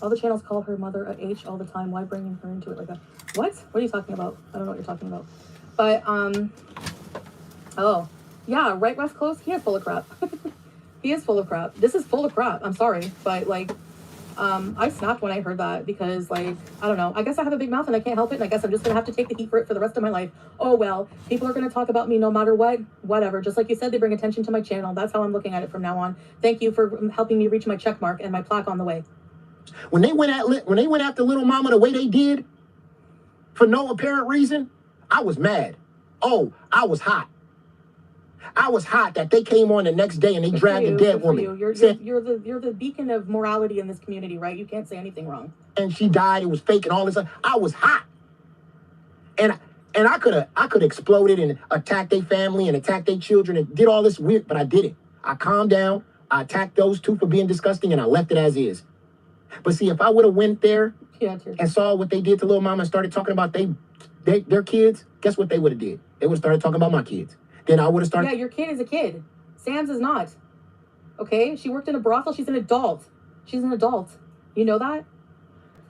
All the channels call her mother a H all the time. Why bringing her into it like that? What? What are you talking about? I don't know what you're talking about. But, oh. Yeah, right, West Coast? He is full of crap. He is full of crap. This is full of crap. I'm sorry. But, like, I snapped when I heard that because, like, I don't know. I guess I have a big mouth and I can't help it. And I guess I'm just going to have to take the heat for it for the rest of my life. Oh, well, people are going to talk about me no matter what. Whatever. Just like you said, they bring attention to my channel. That's how I'm looking at it from now on. Thank you for helping me reach my check mark and my plaque on the way. When they went after Little Mama the way they did, for no apparent reason, I was mad. Oh, I was hot. I was hot that they came on the next day and they dragged a dead woman. You're the beacon of morality in this community, right? You can't say anything wrong. And she died. It was fake and all this. I was hot, and I could have exploded and attacked their family and attacked their children and did all this weird, but I didn't. I calmed down. I attacked those two for being disgusting and I left it as is. But see, if I would have went there and saw what they did to Little Mama and started talking about their kids, guess what they would have did? They would have started talking about my kids. Then I would have started. Yeah, your kid is a kid. Sam's is not. Okay? She worked in a brothel. She's an adult. She's an adult. You know that?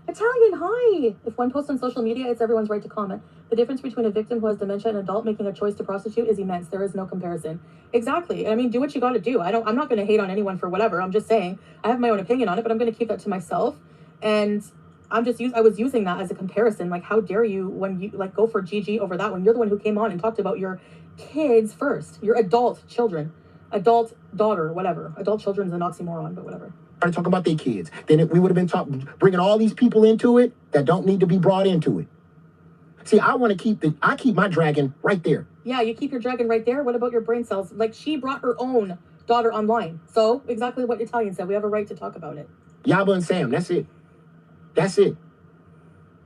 Italian, hi! If one posts on social media, it's everyone's right to comment. The difference between a victim who has dementia and an adult making a choice to prostitute is immense. There is no comparison. Exactly. I mean, do what you got to do. I'm not going to hate on anyone for whatever. I'm just saying I have my own opinion on it, but I'm going to keep that to myself. And I was using that as a comparison. Like, how dare you when you like go for Gigi over that one? You're the one who came on and talked about your kids first. Your adult children, adult daughter, whatever. Adult children's an oxymoron, but whatever. Started talking about their kids. Then we would have been bringing all these people into it that don't need to be brought into it. See, I want to keep my dragon right there. Yeah, you keep your dragon right there. What about your brain cells? Like, she brought her own daughter online. So exactly what Italian said. We have a right to talk about it. Yaba and Sam, that's it. That's it.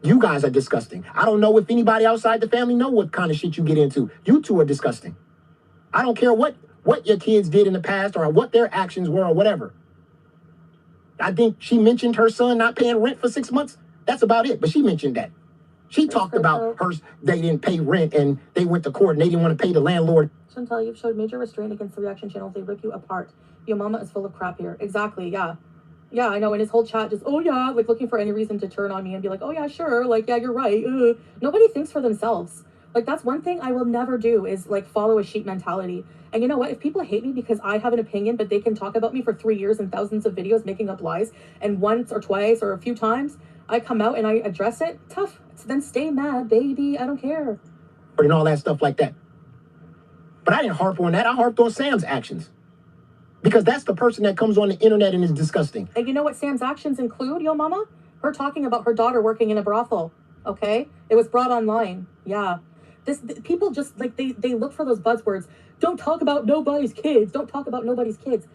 You guys are disgusting. I don't know if anybody outside the family know what kind of shit you get into. You two are disgusting. I don't care what your kids did in the past or what their actions were or whatever. I think she mentioned her son not paying rent for 6 months. That's about it. But she mentioned that. She talked about they didn't pay rent and they went to court and they didn't want to pay the landlord. Chantal, you've showed major restraint against the reaction channels. They rip you apart. Your mama is full of crap here. Exactly, yeah. Yeah, I know. And his whole chat just, oh yeah, like looking for any reason to turn on me and be like, oh yeah, sure. Like, yeah, you're right. Nobody thinks for themselves. Like, that's one thing I will never do is like follow a sheep mentality. And you know what? If people hate me because I have an opinion, but they can talk about me for 3 years and thousands of videos making up lies, and once or twice or a few times I come out and I address it, tough. So then stay mad, baby. I don't care. And all that stuff like that. But I didn't harp on that. I harped on Sam's actions. Because that's the person that comes on the internet and is disgusting. And you know what Sam's actions include, yo mama? Her talking about her daughter working in a brothel, okay? It was brought online, yeah. People just, like, they look for those buzzwords. Don't talk about nobody's kids. Don't talk about nobody's kids.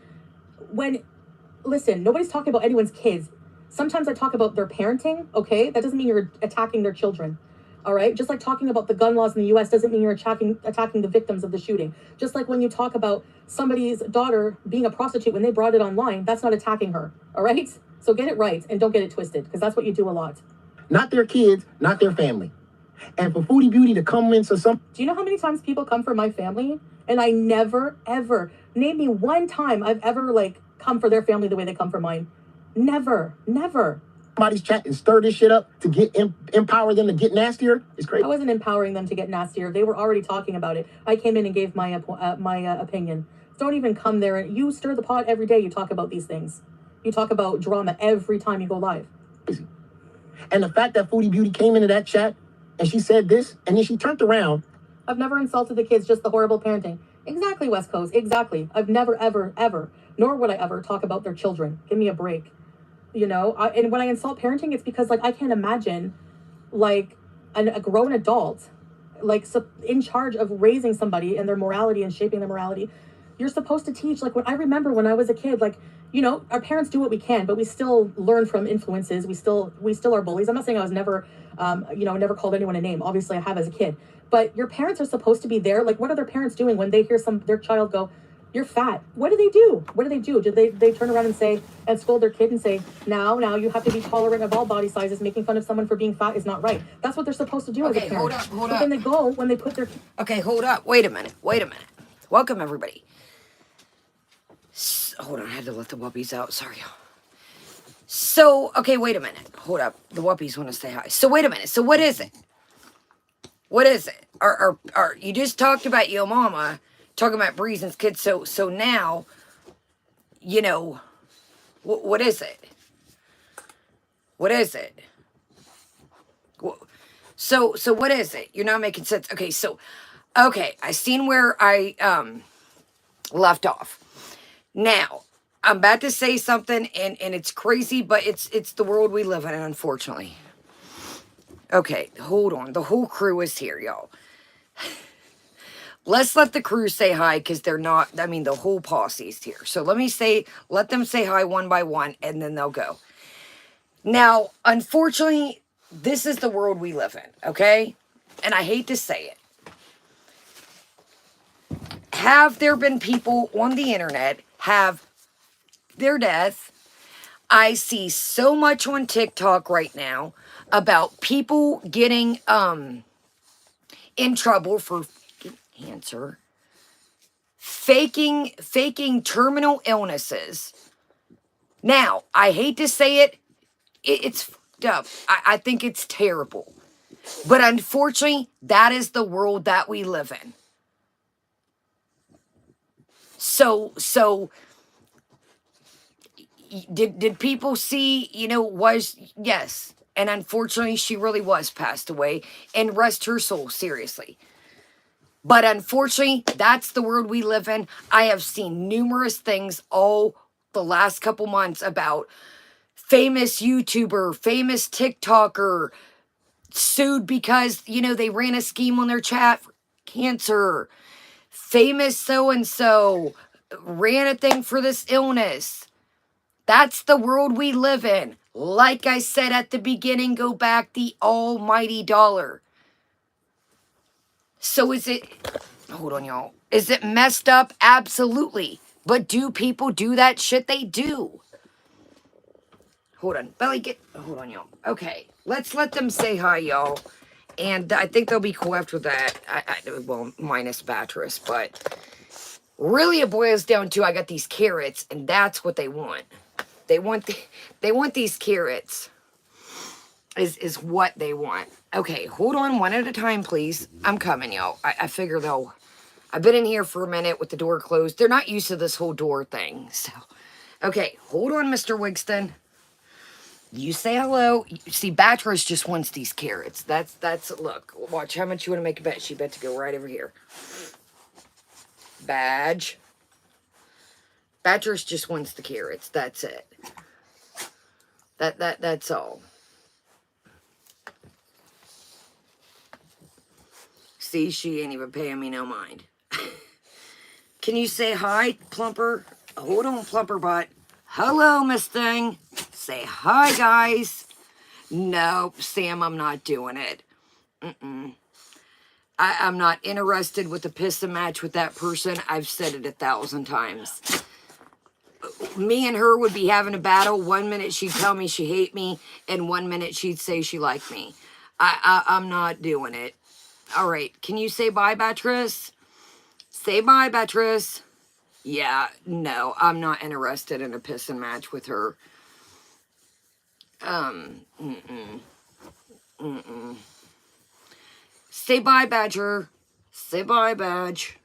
Listen, nobody's talking about anyone's kids. Sometimes I talk about their parenting, okay? That doesn't mean you're attacking their children. All right. Just like talking about the gun laws in the U.S. doesn't mean you're attacking the victims of the shooting. Just like when you talk about somebody's daughter being a prostitute when they brought it online, that's not attacking her. All right. So get it right and don't get it twisted, because that's what you do a lot. Not their kids, not their family. And for Foodie Beauty to come into some... Do you know how many times people come for my family? And I never, ever, name me one time I've ever like come for their family the way they come for mine. Never, never. Somebody's chat and stir this shit up to get empower them to get nastier. It's crazy. I wasn't empowering them to get nastier. They were already talking about it. I came in and gave my opinion. Don't even come there. You stir the pot every day. You talk about these things. You talk about drama every time you go live. Crazy. And the fact that Foodie Beauty came into that chat and she said this and then she turned around. I've never insulted the kids, just the horrible parenting. Exactly, West Coast. Exactly. I've never, ever, ever, nor would I ever talk about their children. Give me a break. You know, and when I insult parenting, it's because, like, I can't imagine, like, a grown adult, like, in charge of raising somebody and their morality and shaping their morality. You're supposed to teach, like, I remember when I was a kid, like, you know, our parents do what we can, but we still learn from influences. We still are bullies. I'm not saying I was never, never called anyone a name. Obviously, I have as a kid. But your parents are supposed to be there. Like, what are their parents doing when they hear their child go, you're fat? What do they do? What do they do? Do they turn around and say, and scold their kid and say, now you have to be tolerant of all body sizes. Making fun of someone for being fat is not right. That's what they're supposed to do as a parent. Hold up. But then they go when they put their... Okay, hold up. Wait a minute. Welcome, everybody. Hold on, I had to let the whuppies out. Sorry, y'all. So, okay, wait a minute. Hold up. The whuppies want to say hi. So, wait a minute. So, what is it? What is it? You just talked about your mama... talking about Breezen's kids, so now, you know, what is it? What is it? So what is it? You're not making sense. Okay, I seen where I left off. Now, I'm about to say something, and it's crazy, but it's the world we live in, unfortunately. Okay, hold on. The whole crew is here, y'all. Let's let the crew say hi, because they're not, I mean, the whole posse's here. So let them say hi one by one, and then they'll go. Now, unfortunately, this is the world we live in, okay? And I hate to say it. Have there been people on the internet have their death? I see so much on TikTok right now about people getting in trouble for cancer, faking terminal illnesses. Now, I hate to say it, it's fucked up. I think it's terrible. But unfortunately, that is the world that we live in. So did people see, yes. And unfortunately, she really was passed away, and rest her soul, seriously. But unfortunately, that's the world we live in. I have seen numerous things all the last couple months about famous YouTuber, famous TikToker sued because, they ran a scheme on their chat for cancer. Famous so-and-so ran a thing for this illness. That's the world we live in. Like I said at the beginning, go back the almighty dollar. So hold on, y'all. Is it messed up? Absolutely. But do people do that shit? They do. Hold on. Hold on, y'all. Okay. Let's let them say hi, y'all. And I think they'll be cool after that. Well, minus Batress, but Really, it boils down to I got these carrots, and that's what they want. They want these carrots. Is what they want. Okay, hold on one at a time, please. I'm coming, y'all. I figure though. I've been in here for a minute with the door closed. They're not used to this whole door thing. So, okay, hold on, Mr. Wigston. You say hello. See, Batress just wants these carrots. That's look. Watch how much you want to make a bet. She bet to go right over here. Badge. Batress just wants the carrots. That's it. That's all. See, she ain't even paying me no mind. Can you say hi, Plumper? Hold on, Plumper Butt. Hello, Miss Thing. Say hi, guys. Nope, Sam, I'm not doing it. I'm not interested with a pissin' match with that person. I've said it 1,000 times. Me and her would be having a battle. 1 minute she'd tell me she hate me, and 1 minute she'd say she liked me. I'm not doing it. All right, can you say bye, Batrice? Say bye, Batrice. Yeah, no, I'm not interested in a pissin' match with her. Say bye, Badger. Say bye, Badge.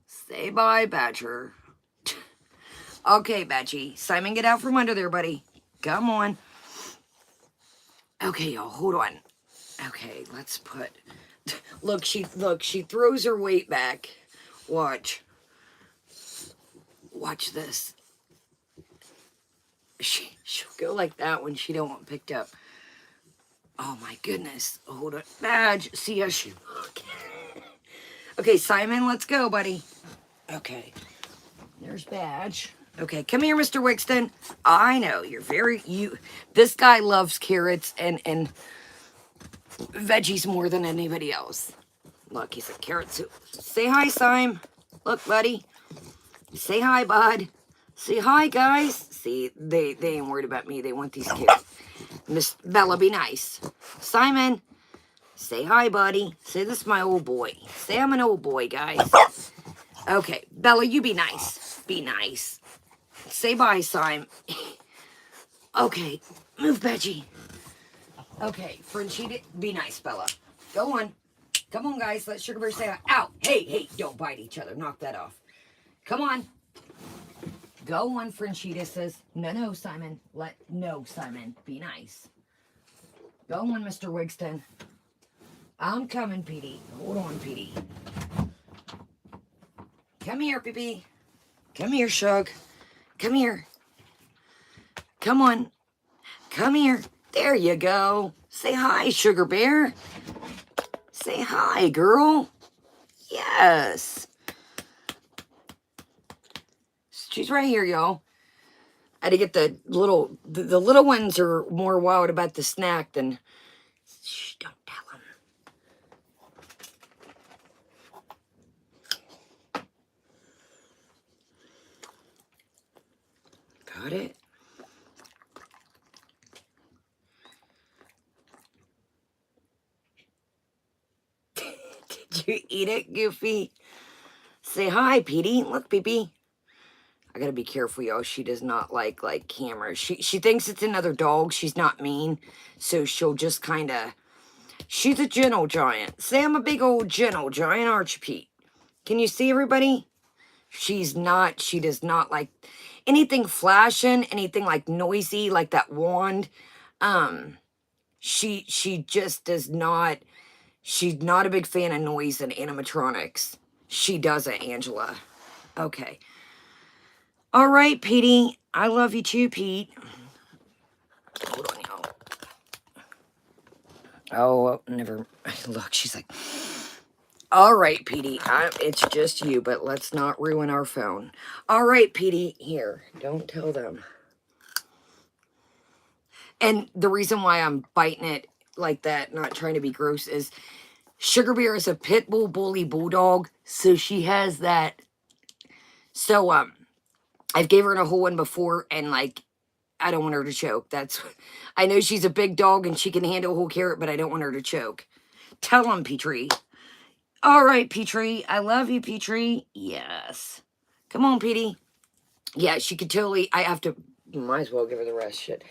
Say bye, Badger. Okay, Badgie. Simon, get out from under there, buddy. Come on. Okay, y'all, hold on. Okay, let's put... Look, she throws her weight back. Watch. Watch this. She'll go like that when she don't want picked up. Oh my goodness. Hold on. Badge. See how she look. Okay, Simon, let's go, buddy. Okay. There's Badge. Okay, come here, Mr. Wigston. I know, this guy loves carrots and veggies more than anybody else. Look, he's a carrot soup. Say hi, Simon. Look, buddy. Say hi, bud. Say hi, guys. See, they ain't worried about me. They want these carrots. Miss Bella, be nice. Simon, say hi, buddy. Say this is my old boy. Say I'm an old boy, guys. Okay, Bella, you be nice. Be nice. Say bye, Simon. Okay, move, Veggie. Okay, Frenchie, be nice, Bella. Go on. Come on, guys. Let Sugar Bear say hi. Ow! Hey, don't bite each other. Knock that off. Come on. Go on, Frenchita says. No, Simon. No, Simon. Be nice. Go on, Mr. Wigston. I'm coming, Petey. Hold on, Petey. Come here, Pee-Pee. Come here, Shug. Come here. Come on. Come here. There you go. Say hi, Sugar Bear. Say hi, girl. Yes. She's right here, y'all. I had to get the little ones are more wild about the snack than... Shh, don't tell them. Got it? Did you eat it, Goofy? Say hi, Petey. Look, Pee-Pee. I gotta be careful, y'all. She does not like cameras. She thinks it's another dog. She's not mean. So she'll just kind of... She's a gentle giant. Say I'm a big old gentle giant, aren't you, Pete? Can you see everybody? She does not like anything flashing, anything like noisy, like that wand. She just does not... She's not a big fan of noise and animatronics. She doesn't, Angela. Okay. All right, Petey. I love you too, Pete. Hold on, y'all. Oh, never. Look, she's like, all right, Petey. It's just you, but let's not ruin our phone. All right, Petey. Here, don't tell them. And the reason why I'm biting it like that, not trying to be gross, is Sugar Bear is a pit bull bully bulldog, so she has that. So, I've gave her a whole one before, and I don't want her to choke. I know she's a big dog and she can handle a whole carrot, but I don't want her to choke. Tell him, Petrie. All right, Petrie. I love you, Petrie. Yes. Come on, Petey. Yeah, she could totally. I have to. Might as well give her the rest. Shit.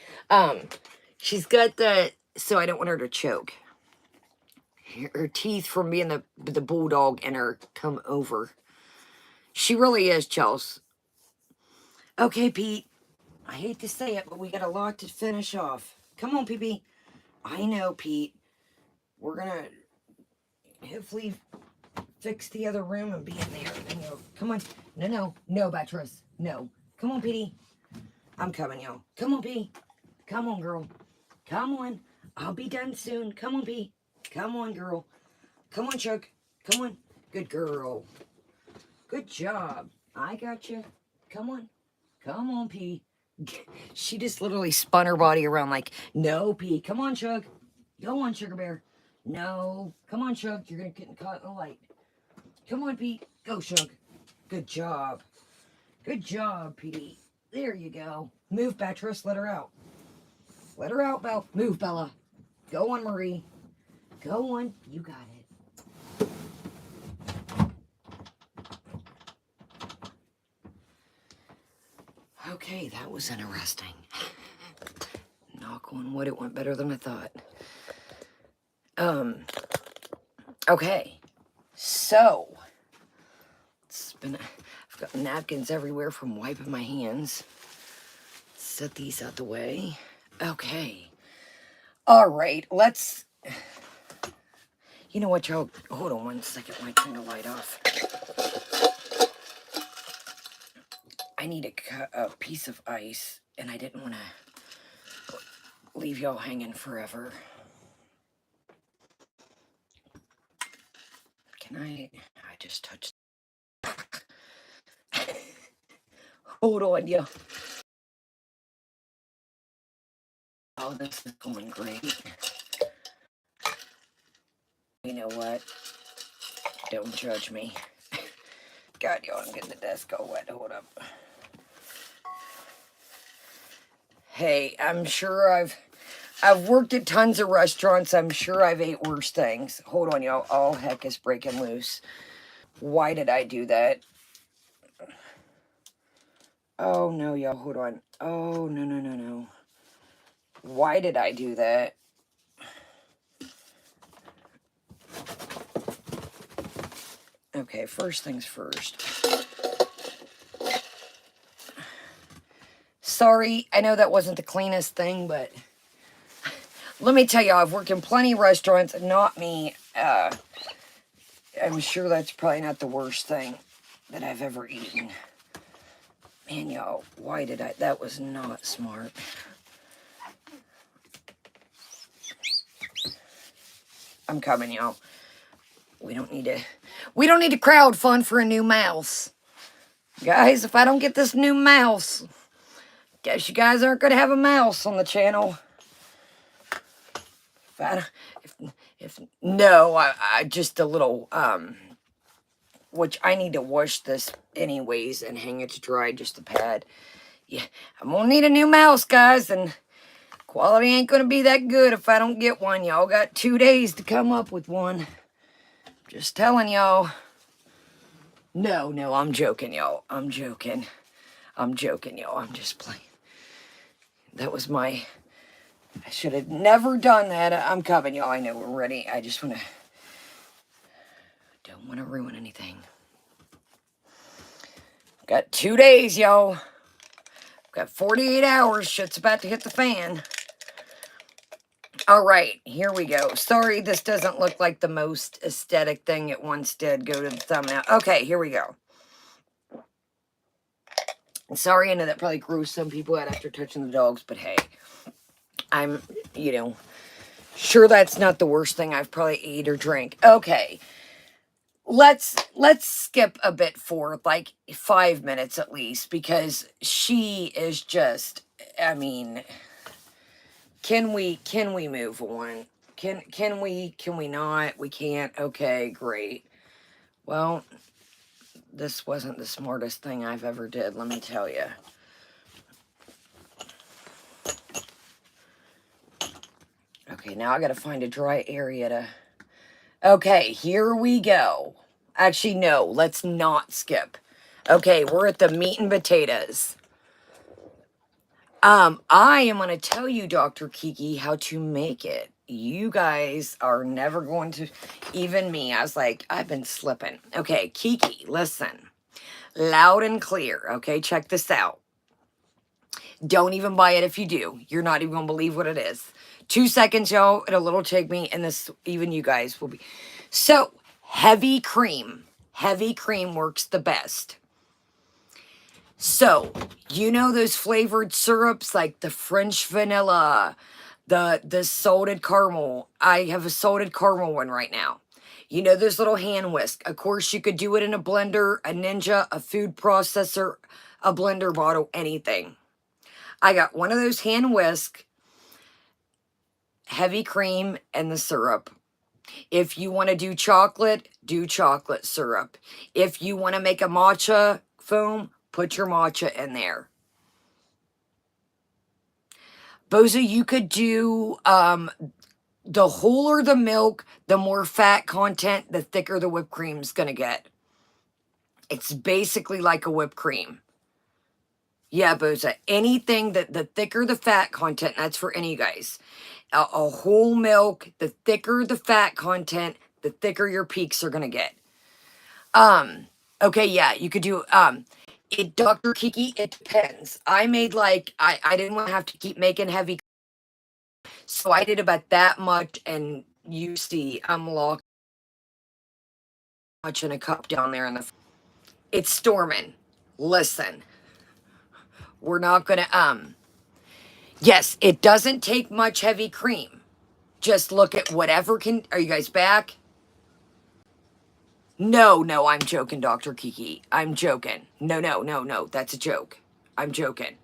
She's got the. So I don't want her to choke. Her teeth from being the bulldog in her come over. She really is, Chels. Okay, Pete. I hate to say it, but we got a lot to finish off. Come on, PP. I know, Pete. We're gonna hopefully fix the other room and be in there. And come on. No, Beatrice. No. Come on, Petey. I'm coming, y'all. Come on, P. Come on, girl. Come on. I'll be done soon. Come on, P. Come on, girl. Come on, Chuck. Come on. Good girl. Good job. I got you. Come on. Come on, P. She just literally spun her body around like, no, P. Come on, Chuck. Go on, Sugar Bear. No. Come on, Chuck. You're going to get caught in the light. Come on, Pete. Go, Chuck. Good job. Good job, Petey. There you go. Move, Beatrice. Let her out. Let her out, Belle. Move, Bella. Go on, Marie. Go on. You got it. Okay, that was interesting. Knock on wood, it went better than I thought. Okay. So, I've got napkins everywhere from wiping my hands. Set these out the way. Okay. All right, let's... You know what, y'all? Hold on 1 second. I might turn the light off. I need a piece of ice, and I didn't want to leave y'all hanging forever. Can I just touched... Hold on, yo. Oh, this is going great. You know what? Don't judge me. God, y'all, I'm getting the desk all wet. Hold up. Hey, I'm sure I've worked at tons of restaurants. I'm sure I've ate worse things. Hold on, y'all. All heck is breaking loose. Why did I do that? Oh, no, y'all. Hold on. Oh, no. Why did I do that? Okay, first things first. Sorry, I know that wasn't the cleanest thing, but let me tell y'all, I've worked in plenty of restaurants, not me. I'm sure that's probably not the worst thing that I've ever eaten. Man, y'all, why did I? That was not smart. I'm coming, y'all. We don't need to crowd fund for a new mouse. Guys, if I don't get this new mouse, guess you guys aren't going to have a mouse on the channel. No, I just a little, which I need to wash this anyways and hang it to dry, just a pad. Yeah, I'm gonna need a new mouse, guys, and quality ain't gonna be that good if I don't get one. Y'all got 2 days to come up with one. Just telling y'all. No, I'm joking, y'all. I'm joking, y'all. I'm just playing. That was I should have never done that. I'm coming, y'all. I know we're ready. I just don't want to ruin anything. Got 2 days, y'all. Got 48 hours. Shit's about to hit the fan. All right, here we go. Sorry, this doesn't look like the most aesthetic thing it once did. Go to the thumbnail. Okay, here we go. Sorry, I know that probably grossed some people out after touching the dogs, but hey, I'm, sure that's not the worst thing I've probably ate or drank. Okay, let's skip a bit forward, like 5 minutes at least, because she is just, I mean, can we move on? Can we not? We can't. Okay, great. Well, this wasn't the smartest thing I've ever did, let me tell you. Okay, now I gotta find a dry area Okay, here we go. Actually, no, let's not skip. Okay, we're at the meat and potatoes. I am going to tell you, Dr. Kiki, how to make it. You guys are never going to, even me, I was like, I've been slipping. Okay, Kiki, listen. Loud and clear, okay? Check this out. Don't even buy it if you do. You're not even going to believe what it is. 2 seconds, y'all. It'll little take me, and this, even you guys will be. So, heavy cream. Heavy cream works the best. So, you know those flavored syrups like the French vanilla, the salted caramel. I have a salted caramel one right now. You know those little hand whisk. Of course, you could do it in a blender, a Ninja, a food processor, a blender bottle, anything. I got one of those hand whisk, heavy cream, and the syrup. If you want to do chocolate syrup. If you want to make a matcha foam, put your matcha in there. Boza, you could do the wholer the milk, the more fat content, the thicker the whipped cream's going to get. It's basically like a whipped cream. Yeah, Boza. Anything that the thicker the fat content, that's for any guys. A whole milk, the thicker the fat content, the thicker your peaks are going to get. Okay, yeah, you could do, it, Dr. Kiki, it depends. I made like, I didn't want to have to keep making heavy. So I did about that much, and you see, I'm locked much in a cup down there in the, it's storming. Listen, we're not going to, yes, it doesn't take much heavy cream. Just look at whatever can, are you guys back? No, I'm joking, Dr. Kiki. I'm joking. No, that's a joke. I'm joking.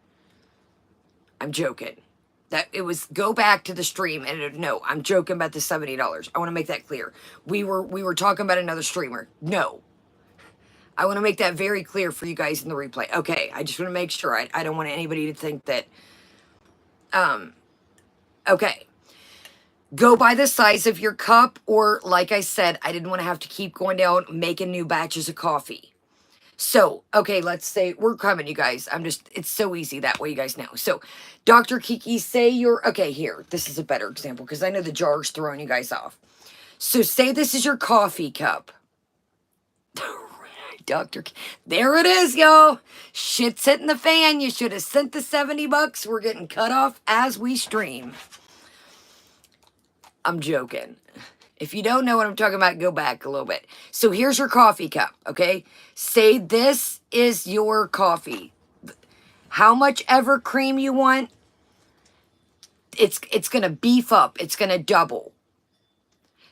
That it was, go back to the stream and no, I'm joking about the $70. I want to make that clear. We were talking about another streamer. No. I want to make that very clear for you guys in the replay. Okay, I just want to make sure. I don't want anybody to think that, okay. Go by the size of your cup, or like I said, I didn't want to have to keep going down making new batches of coffee. So, okay, let's say we're coming, you guys. It's so easy that way, you guys know. So, Dr. Kiki, say you're, okay, here. This is a better example because I know the jar's throwing you guys off. So, say this is your coffee cup. There it is, y'all. Shit's hitting the fan. You should have sent the $70. We're getting cut off as we stream. I'm joking. If you don't know what I'm talking about, go back a little bit. So here's your coffee cup, okay? Say this is your coffee. How much ever cream you want, it's going to beef up. It's going to double.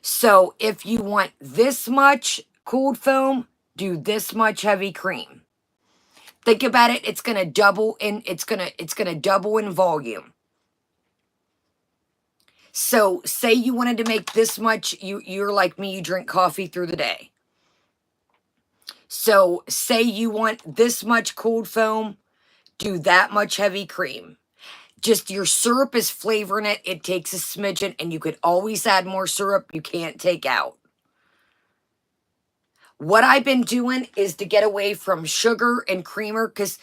So if you want this much cooled foam, do this much heavy cream. Think about it. It's going to double in, it's going to double in volume. So say you wanted to make this much, you're like me, you drink coffee through the day. So say you want this much cooled foam, do that much heavy cream. Just your syrup is flavoring it. It takes a smidgen, and you could always add more syrup you can't take out. What I've been doing is to get away from sugar and creamer, because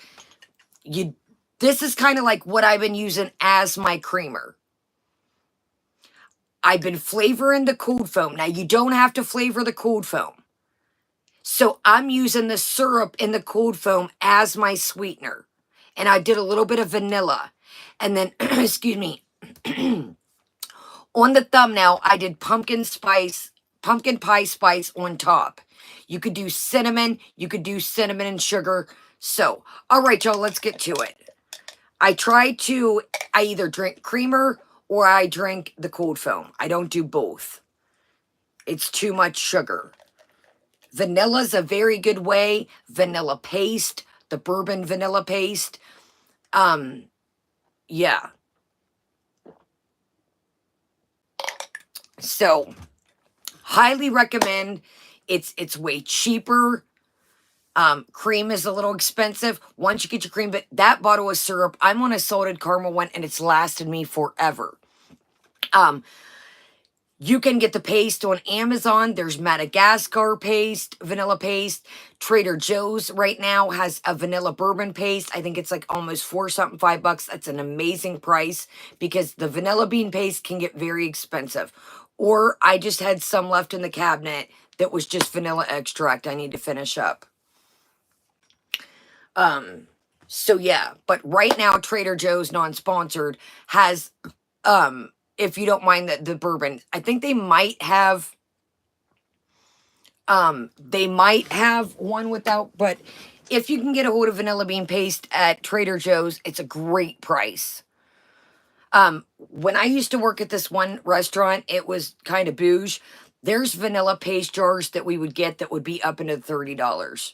this is kind of like what I've been using as my creamer. I've been flavoring the cooled foam. Now, you don't have to flavor the cooled foam. So I'm using the syrup in the cooled foam as my sweetener. And I did a little bit of vanilla. And then, excuse me, on the thumbnail, I did pumpkin pie spice on top. You could do cinnamon. You could do cinnamon and sugar. So, all right, y'all, let's get to it. I either drink creamer or I drink the cold foam. I don't do both. It's too much sugar. Vanilla's a very good way. Vanilla paste, the bourbon vanilla paste. Yeah. So, highly recommend. It's way cheaper. Cream is a little expensive. Once you get your cream, but that bottle of syrup, I'm on a salted caramel one, and it's lasted me forever. You can get the paste on Amazon. There's Madagascar paste, vanilla paste. Trader Joe's right now has a vanilla bourbon paste. I think it's like almost $4 something, $5. That's an amazing price because the vanilla bean paste can get very expensive. Or I just had some left in the cabinet that was just vanilla extract I need to finish up. So yeah, but right now Trader Joe's non-sponsored has if you don't mind the bourbon, I think they might have one without, but if you can get a hold of vanilla bean paste at Trader Joe's, it's a great price. When I used to work at this one restaurant, it was kind of bouge. There's vanilla paste jars that we would get that would be up into $30.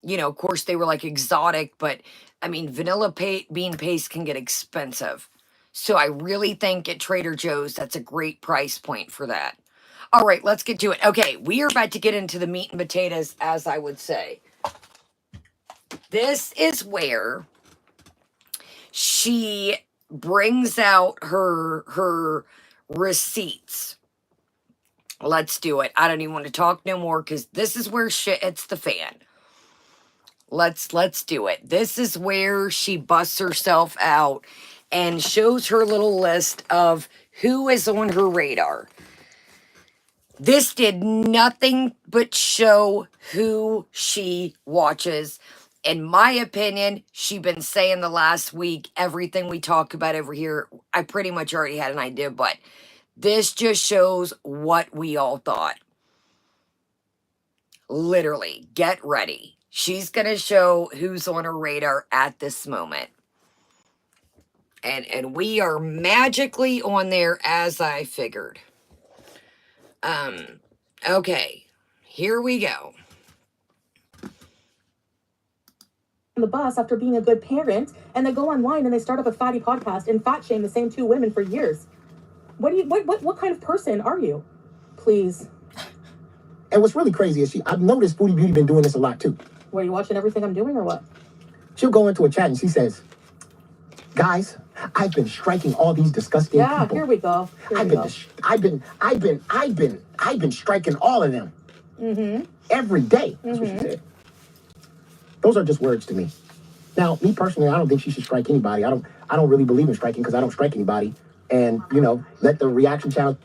You know, of course, they were like exotic, but I mean, vanilla bean paste can get expensive. So I really think at Trader Joe's, that's a great price point for that. All right, let's get to it. Okay, we are about to get into the meat and potatoes, as I would say. This is where she brings out her receipts. Let's do it. I don't even want to talk no more because this is where shit hits the fan. Let's do it. This is where she busts herself out and shows her little list of who is on her radar. This did nothing but show who she watches. In my opinion, she's been saying the last week, everything we talk about over here, I pretty much already had an idea, but this just shows what we all thought. Literally, get ready. She's going to show who's on her radar at this moment. And we are magically on there as I figured. Okay, here we go. On the bus after being a good parent, and they go online and they start up a fatty podcast and fat shame the same two women for years. What kind of person are you? Please. And what's really crazy is I've noticed Foodie Beauty been doing this a lot too. Were you watching everything I'm doing or what? She'll go into a chat and she says, guys, I've been striking all these disgusting people. Yeah, here we go. I've been striking all of them. Every day. That's what she said. Those are just words to me. Now, me personally, I don't think she should strike anybody. I don't really believe in striking because I don't strike anybody. And, you know, let the reaction channel.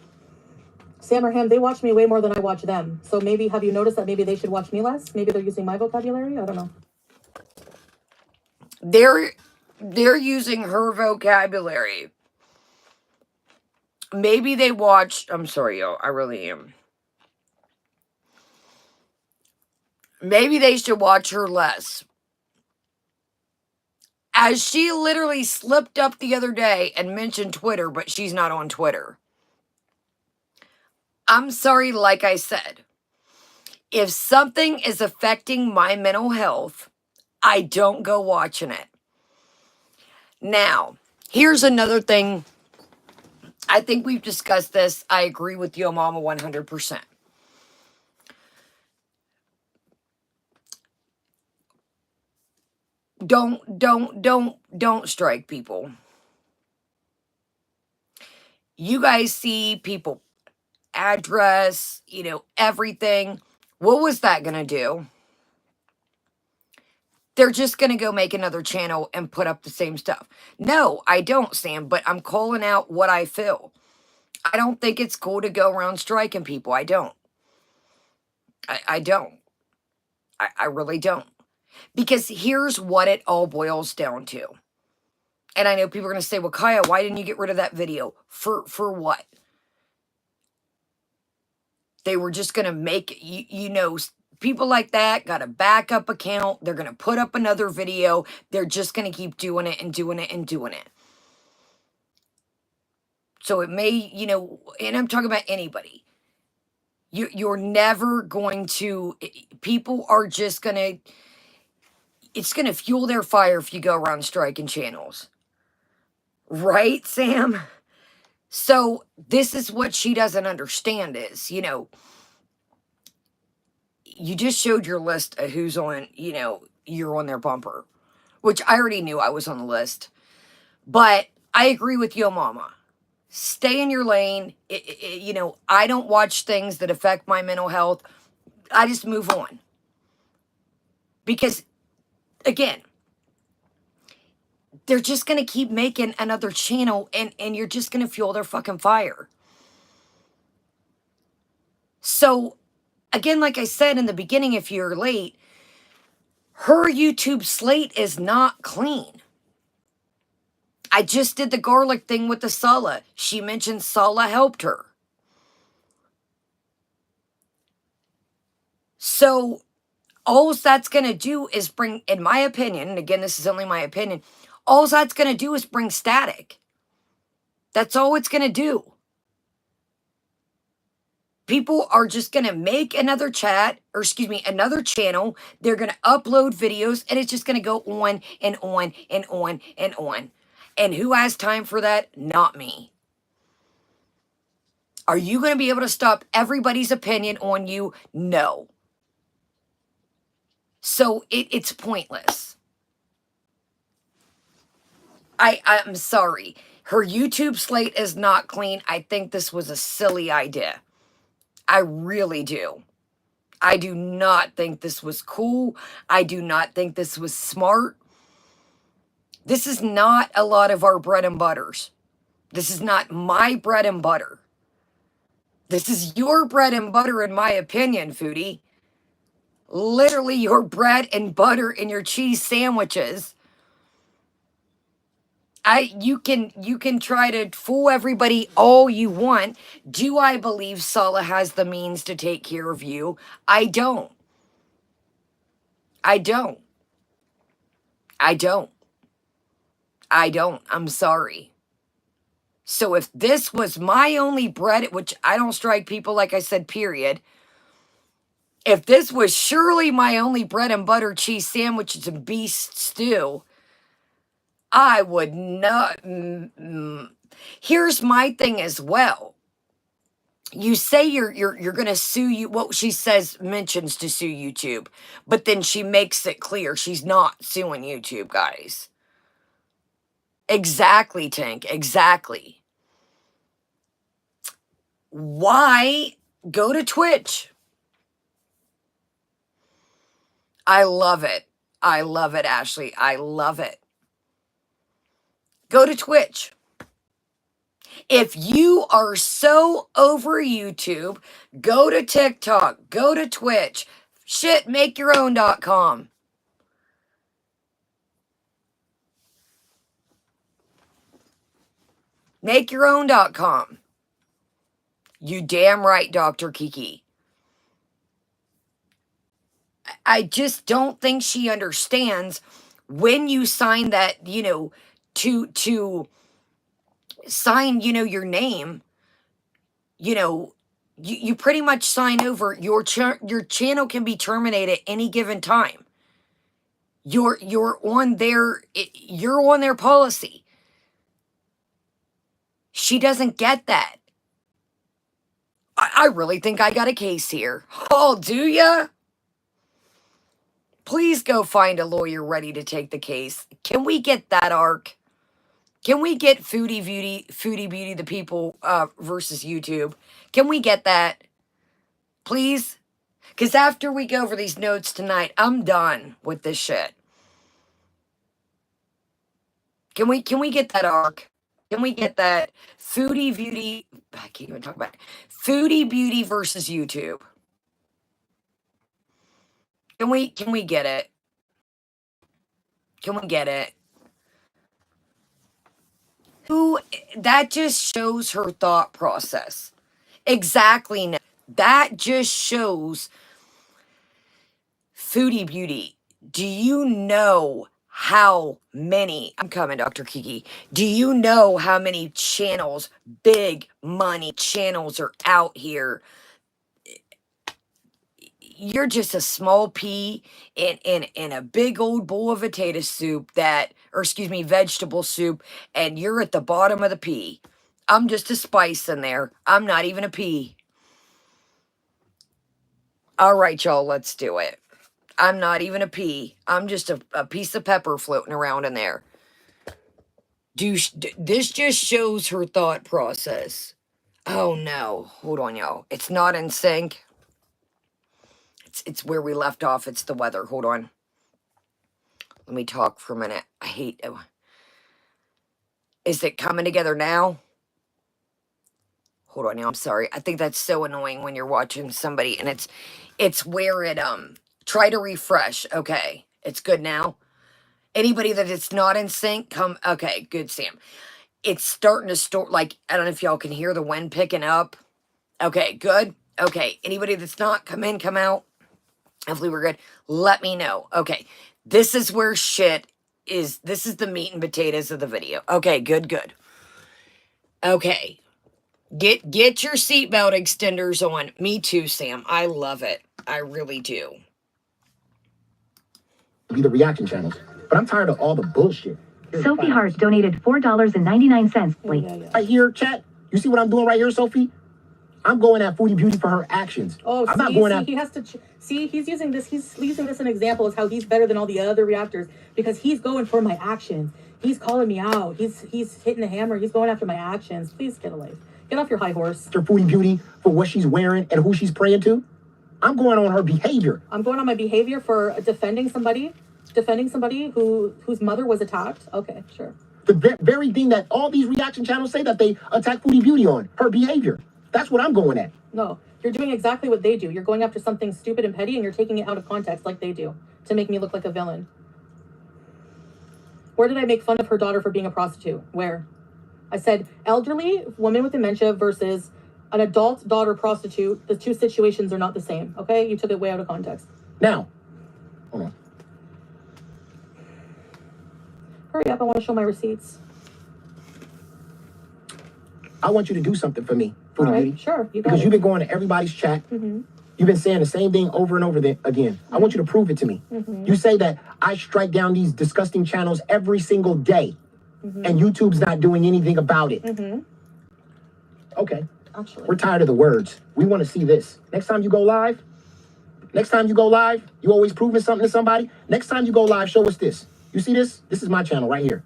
Sam or Ham, they watch me way more than I watch them. So maybe, have you noticed that maybe they should watch me less? Maybe they're using my vocabulary? I don't know. They're using her vocabulary. Maybe they watch, I'm sorry, y'all, I really am. Maybe they should watch her less. As she literally slipped up the other day and mentioned Twitter, but she's not on Twitter. I'm sorry, like I said, if something is affecting my mental health, I don't go watching it. Now, here's another thing. I think we've discussed this. I agree with Yo Mama 100%. Don't strike people. You guys see people address, you know, everything. What was that going to do? They're just going to go make another channel and put up the same stuff. No, I don't, Sam, but I'm calling out what I feel. I don't think it's cool to go around striking people. I don't. I don't. I really don't. Because here's what it all boils down to. And I know people are going to say, well, Kaya, why didn't you get rid of that video? For what? They were just going to make, you know, people like that got a backup account. They're going to put up another video. They're just going to keep doing it and doing it and doing it. So it may, you know, and I'm talking about anybody. You're never going to, people are just going to, it's going to fuel their fire if you go around striking channels. Right, Sam? So this is what she doesn't understand is, you know, you just showed your list of who's on, you know, you're on their bumper, which I already knew I was on the list. But I agree with Yo Mama. Stay in your lane. You know, I don't watch things that affect my mental health. I just move on. Because, again, they're just going to keep making another channel and you're just going to fuel their fucking fire. So, again, like I said in the beginning, if you're late, her YouTube slate is not clean. I just did the garlic thing with the Sala. She mentioned Sala helped her. So, all that's going to do is bring, in my opinion, and again, this is only my opinion, all that's going to do is bring static. That's all it's going to do. People are just going to make another chat, or excuse me, another channel. They're going to upload videos, and it's just going to go on and on and on and on. And who has time for that? Not me. Are you going to be able to stop everybody's opinion on you? No. So it's pointless. I'm sorry. Her YouTube slate is not clean. I think this was a silly idea. I really do. I do not think this was cool. I do not think this was smart. This is not a lot of our bread and butters. This is not my bread and butter. This is your bread and butter, in my opinion, Foodie. Literally your bread and butter in your cheese sandwiches. You can try to fool everybody all you want. Do I believe Sala has the means to take care of you? I don't. I don't. I don't. I don't. I'm sorry. So if this was my only bread, which I don't strike people, like I said, period. If this was surely my only bread and butter cheese sandwiches and beef stew, I would not. Here's my thing as well. You say you're gonna sue you. What she says mentions to sue YouTube, but then she makes it clear she's not suing YouTube, guys. Exactly, Tank. Exactly. Why go to Twitch? I love it. I love it, Ashley. I love it. Go to Twitch. If you are so over YouTube, go to TikTok, go to Twitch. Shit, makeyourown.com. Makeyourown.com. You damn right, Dr. Kiki. I just don't think she understands when you sign that, you know, to sign, you know, your name, you know, you pretty much sign over your channel can be terminated at any given time. You're on their policy. She doesn't get that. I really think I got a case here. Oh, do ya? Please go find a lawyer ready to take the case. Can we get that arc? Can we get Foodie Beauty, the people versus YouTube? Can we get that? Please? Because after we go over these notes tonight, I'm done with this shit. Can we get that arc? Can we get that Foodie Beauty? I can't even talk about it. Foodie Beauty versus YouTube. Can we get it? Can we get it? That just shows her thought process. Exactly. That just shows Foodie Beauty. Do you know how many, I'm coming, Dr. Kiki. Do you know how many channels, big money channels are out here? You're just a small pea in a big old bowl of potato soup vegetable soup, and you're at the bottom of the pea. I'm just a spice in there. I'm not even a pea. All right, y'all, let's do it. I'm not even a pea. I'm just a piece of pepper floating around in there. This just shows her thought process. Oh no, hold on, y'all. It's not in sync. It's where we left off. It's the weather. Hold on. Let me talk for a minute. I hate. Is it coming together now? Hold on, y'all. I'm sorry. I think that's so annoying when you're watching somebody and it's where it try to refresh. Okay, it's good now. Anybody that it's not in sync, come. Okay, good, Sam. It's starting to store. Like, I don't know if y'all can hear the wind picking up. Okay, good. Okay, anybody that's not, come in, come out. Hopefully we're good. Let me know. Okay, this is where shit is. This is the meat and potatoes of the video. Okay, good, good. Okay, get your seatbelt extenders on. Me too, Sam. I love it. I really do. Be the reaction channels. But I'm tired of all the bullshit. Sophie Hart donated $4.99. Yeah. Right here, chat. You see what I'm doing right here, Sophie? I'm going at Foodie Beauty for her actions. Oh, I'm not going at. He has to see. He's using this. He's using this an example as how he's better than all the other reactors because he's going for my actions. He's calling me out. He's hitting the hammer. He's going after my actions. Please get a life. Get off your high horse. For Foodie Beauty for what she's wearing and who she's praying to. I'm going on her behavior. I'm going on my behavior for defending somebody whose mother was attacked. Okay, sure. The very thing that all these reaction channels say that they attack Foodie Beauty on, her behavior. That's what I'm going at. No, you're doing exactly what they do. You're going after something stupid and petty and you're taking it out of context like they do to make me look like a villain. Where did I make fun of her daughter for being a prostitute? Where? I said elderly woman with dementia versus an adult daughter prostitute. The two situations are not the same. Okay? You took it way out of context. Now, hold on. Hurry up, I want to show my receipts. I want you to do something for me, Foodie All right, Beauty. sure. You got because it. you've been going to everybody's chat. Mm-hmm. You've been saying the same thing over and over again. I want you to prove it to me. Mm-hmm. You say that I strike down these disgusting channels every single day, and YouTube's not doing anything about it. Mm-hmm. Okay. Actually. We're tired of the words. We want to see this. Next time you go live, you always proving something to somebody. Next time you go live, show us this. You see this? This is my channel right here.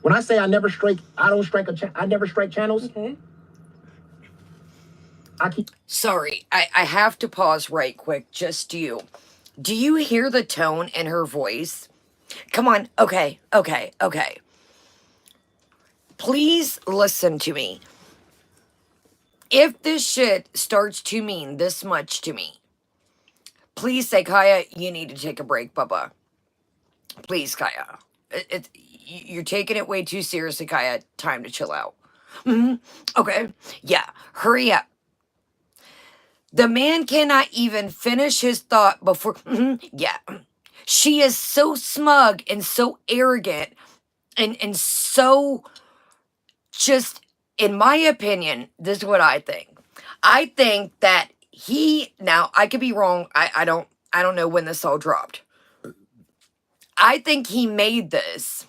When I say I never strike channels. Okay. Sorry, I have to pause right quick. Just you. Do you hear the tone in her voice? Come on. Okay. Please listen to me. If this shit starts to mean this much to me, please say, Kaya, you need to take a break, Bubba. Please, Kaya. You're taking it way too seriously, Kaya. Time to chill out. Okay. Yeah. Hurry up. The man cannot even finish his thought before... yeah. She is so smug and so arrogant and so just, in my opinion, this is what I think. I think that now, I could be wrong. I don't know when this all dropped. I think he made this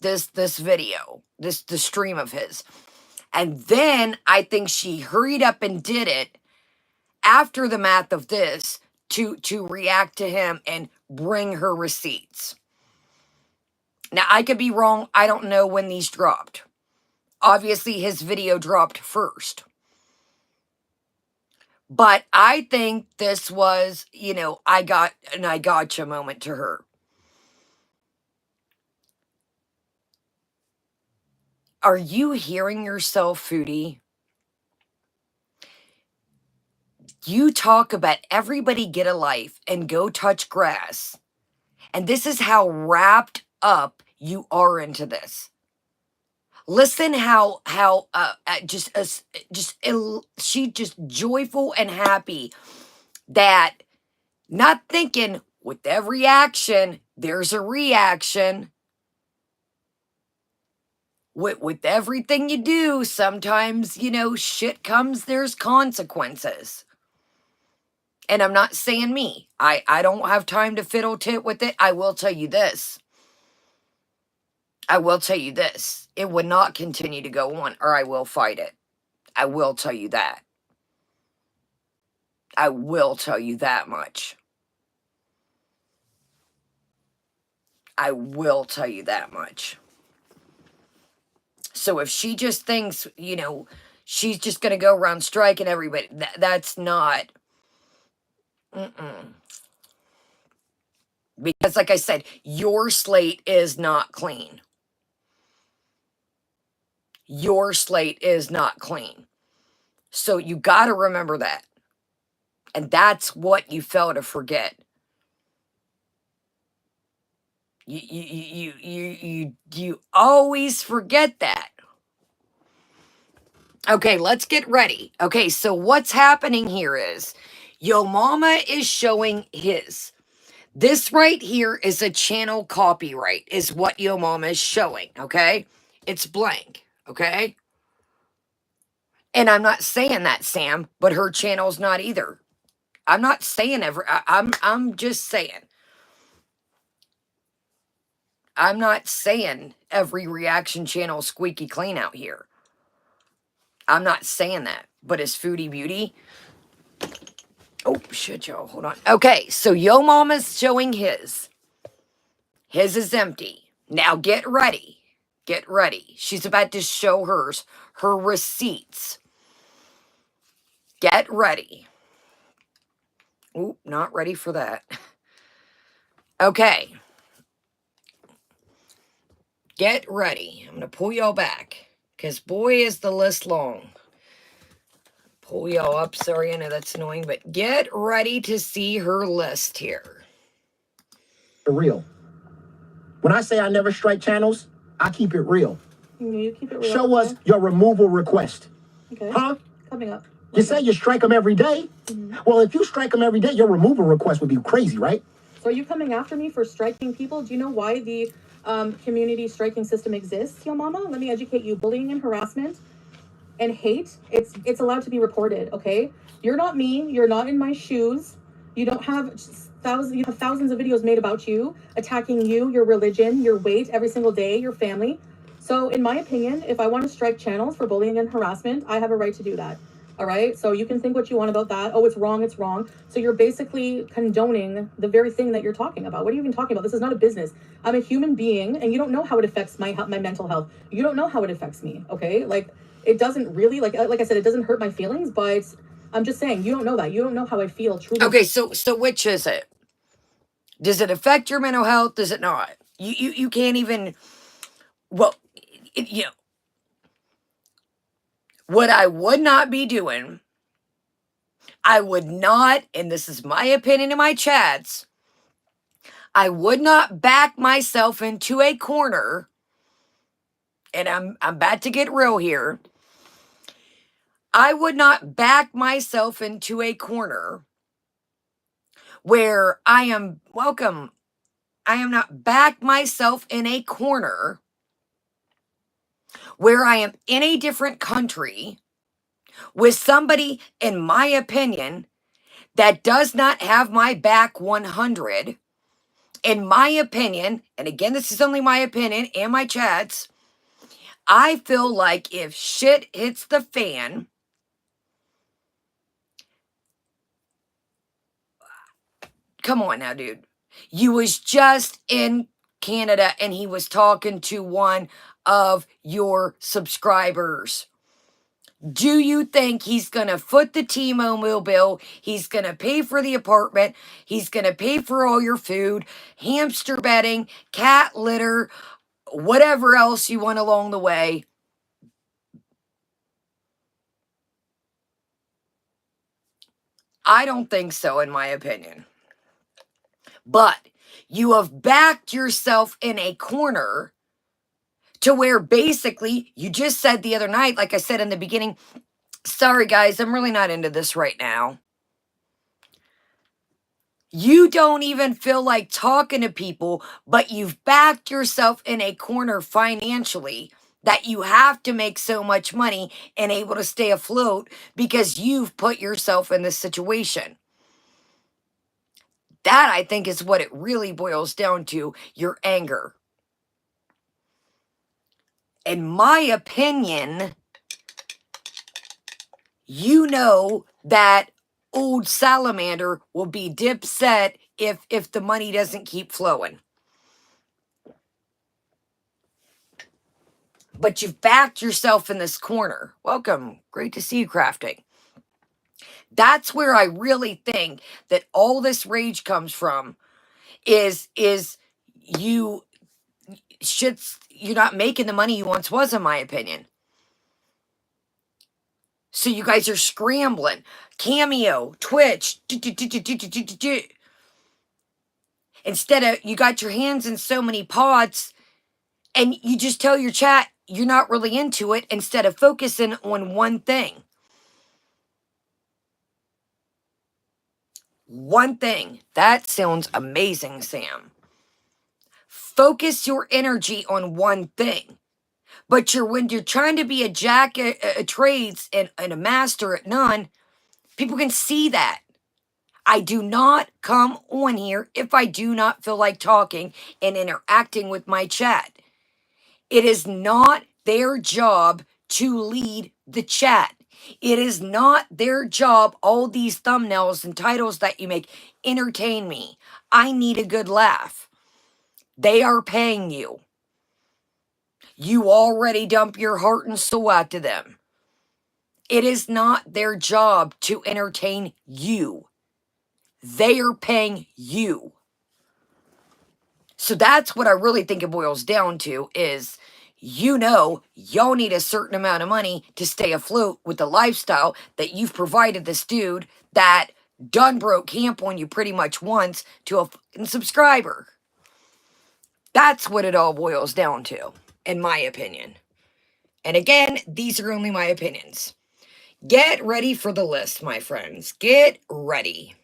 video, the stream of his. And then I think she hurried up and did it after the math of this to react to him and bring her receipts. Now, I could be wrong. I don't know when these dropped. Obviously, his video dropped first. But I think this was, I got an I gotcha moment to her. Are you hearing yourself, Foodie? You talk about everybody get a life and go touch grass. And this is how wrapped up you are into this. Listen how she just joyful and happy that not thinking with every action, there's a reaction. With everything you do, sometimes, shit comes, there's consequences. And I'm not saying me. I don't have time to fiddle tit with it. I will tell you this. It would not continue to go on, or I will fight it. I will tell you that. I will tell you that much. I will tell you that much. So if she just thinks, you know, she's just going to go around striking everybody, that's not. Because like I said, your slate is not clean. Your slate is not clean. So you got to remember that. And that's what you fail to forget. You always forget that. Okay, let's get ready. Okay, so what's happening here is Yo Mama is showing his. This right here is a channel copyright, is what Yo Mama is showing, okay? It's blank, okay? And I'm not saying that, Sam, but her channel's not either. I'm not saying I'm just saying. I'm not saying every reaction channel squeaky clean out here. I'm not saying that. But is Foodie Beauty? Oh, shit, y'all. Hold on. Okay, so Yo Mama's showing his. His is empty. Now get ready. Get ready. She's about to show hers. Her receipts. Get ready. Oop, not ready for that. Okay. Get ready. I'm going to pull y'all back. Because boy is the list long. Pull y'all up. Sorry, I know that's annoying. But get ready to see her list here. Real. When I say I never strike channels, I keep it real. You keep it real. Show us your removal request. Okay. Huh? Coming up. You say you strike them every day? Well, if you strike them every day, your removal request would be crazy, right? So are you coming after me for striking people? Do you know why the community striking system exists, Yo Mama? Let me educate you. Bullying and harassment and hate, it's allowed to be reported, okay? You're not me. You're not in my shoes. You don't have thousands of videos made about you, attacking you, your religion, your weight every single day, your family. So in my opinion, if I want to strike channels for bullying and harassment, I have a right to do that. All right. So you can think what you want about that. Oh, it's wrong. It's wrong. So you're basically condoning the very thing that you're talking about. What are you even talking about? This is not a business. I'm a human being, and you don't know how it affects my mental health. You don't know how it affects me. Okay. Like it doesn't really, like I said, it doesn't hurt my feelings, but I'm just saying, you don't know that. You don't know how I feel truly. Okay, so which is it? Does it affect your mental health? Does it not? You can't even, well, you know, what I would not be doing, I would not, and this is my opinion in my chats, I would not back myself into a corner, and I'm about to get real here. I would not back myself into a corner where I am welcome. I am not back myself in a corner where I am in a different country with somebody, in my opinion, that does not have my back 100. In my opinion, and again, this is only my opinion and my chats, I feel like if shit hits the fan, come on now, dude. You was just in Canada and he was talking to one of your subscribers. Do you think he's going to foot the T-Mobile bill? He's going to pay for the apartment. He's going to pay for all your food, hamster bedding, cat litter, whatever else you want along the way. I don't think so, in my opinion. But you have backed yourself in a corner to where basically you just said the other night, like I said in the beginning, sorry guys, I'm really not into this right now. You don't even feel like talking to people, but you've backed yourself in a corner financially that you have to make so much money and able to stay afloat because you've put yourself in this situation. That, I think, is what it really boils down to, your anger. In my opinion, you know that old salamander will be dipset if the money doesn't keep flowing. but you've backed yourself in this corner. Welcome. Great to see you, Crafting. That's where I really think that all this rage comes from is you're not making the money you once was, in my opinion. So you guys are scrambling. Cameo, Twitch. Instead of, you got your hands in so many pots and you just tell your chat you're not really into it instead of focusing on one thing. One thing. That sounds amazing, Sam. Focus your energy on one thing. But when you're trying to be a jack at trades and a master at none, people can see that. I do not come on here if I do not feel like talking and interacting with my chat. It is not their job to lead the chat. It is not their job, all these thumbnails and titles that you make, entertain me. I need a good laugh. They are paying you. You already dump your heart and soul out to them. It is not their job to entertain you. They are paying you. So that's what I really think it boils down to is, y'all need a certain amount of money to stay afloat with the lifestyle that you've provided this dude that done broke camp on you pretty much once to a subscriber. That's what it all boils down to, in my opinion. And again, these are only my opinions. Get ready for the list, my friends. Get ready.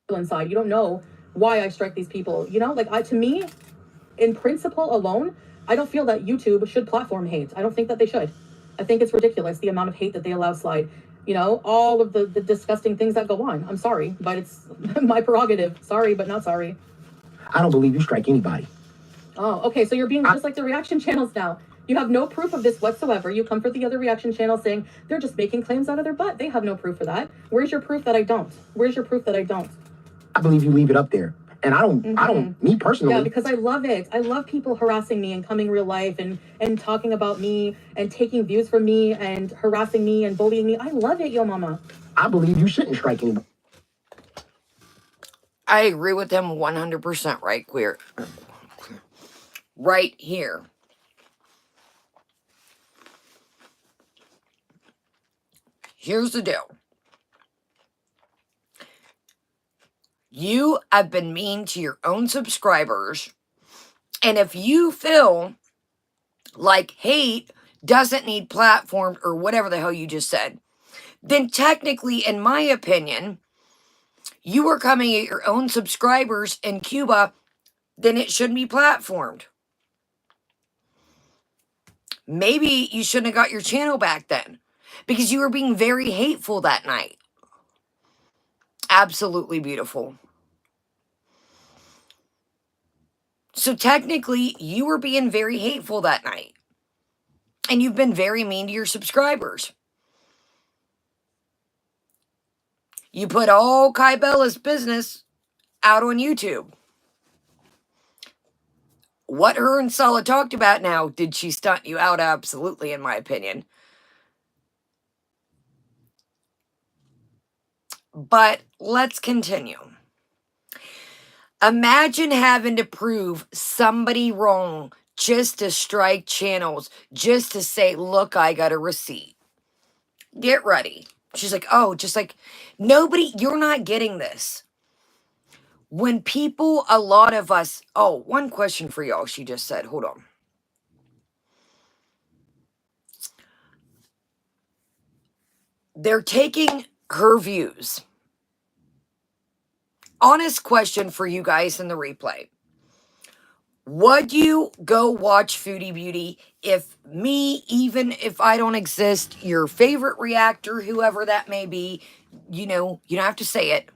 Inside, you don't know why I strike these people. You know, like to me, in principle alone, I don't feel that YouTube should platform hate. I don't think that they should. I think it's ridiculous the amount of hate that they allow slide. You know, all of the disgusting things that go on. I'm sorry, but it's my prerogative. Sorry, but not sorry. I don't believe you strike anybody. Oh, okay. So you're being just like the reaction channels now. You have no proof of this whatsoever. You come for the other reaction channel saying they're just making claims out of their butt. They have no proof for that. Where's your proof that I don't? Where's your proof that I don't? I believe you leave it up there. And I don't, me personally. Yeah, because I love it. I love people harassing me and coming real life and talking about me and taking views from me and harassing me and bullying me. I love it, yo mama. I believe you shouldn't strike anybody. I agree with them 100%, right, queer? Right here. Here's the deal. You have been mean to your own subscribers. And if you feel like hate doesn't need platformed or whatever the hell you just said, then technically, in my opinion, you are coming at your own subscribers in Cuba, then it shouldn't be platformed. Maybe you shouldn't have got your channel back then because you were being very hateful that night. Absolutely beautiful. So technically, you were being very hateful that night. And you've been very mean to your subscribers. You put all Kai Bella's business out on YouTube. What her and Sala talked about now, did she stunt you out? Absolutely, in my opinion. But let's continue. Imagine having to prove somebody wrong just to strike channels, just to say, look, I got a receipt. Get ready. She's like, oh, just like, nobody, you're not getting this. When people, a lot of us, oh, one question for y'all, she just said, hold on. They're taking her views. Honest question for you guys in the replay. Would you go watch Foodie Beauty if me, even if I don't exist, your favorite reactor, whoever that may be, you don't have to say it.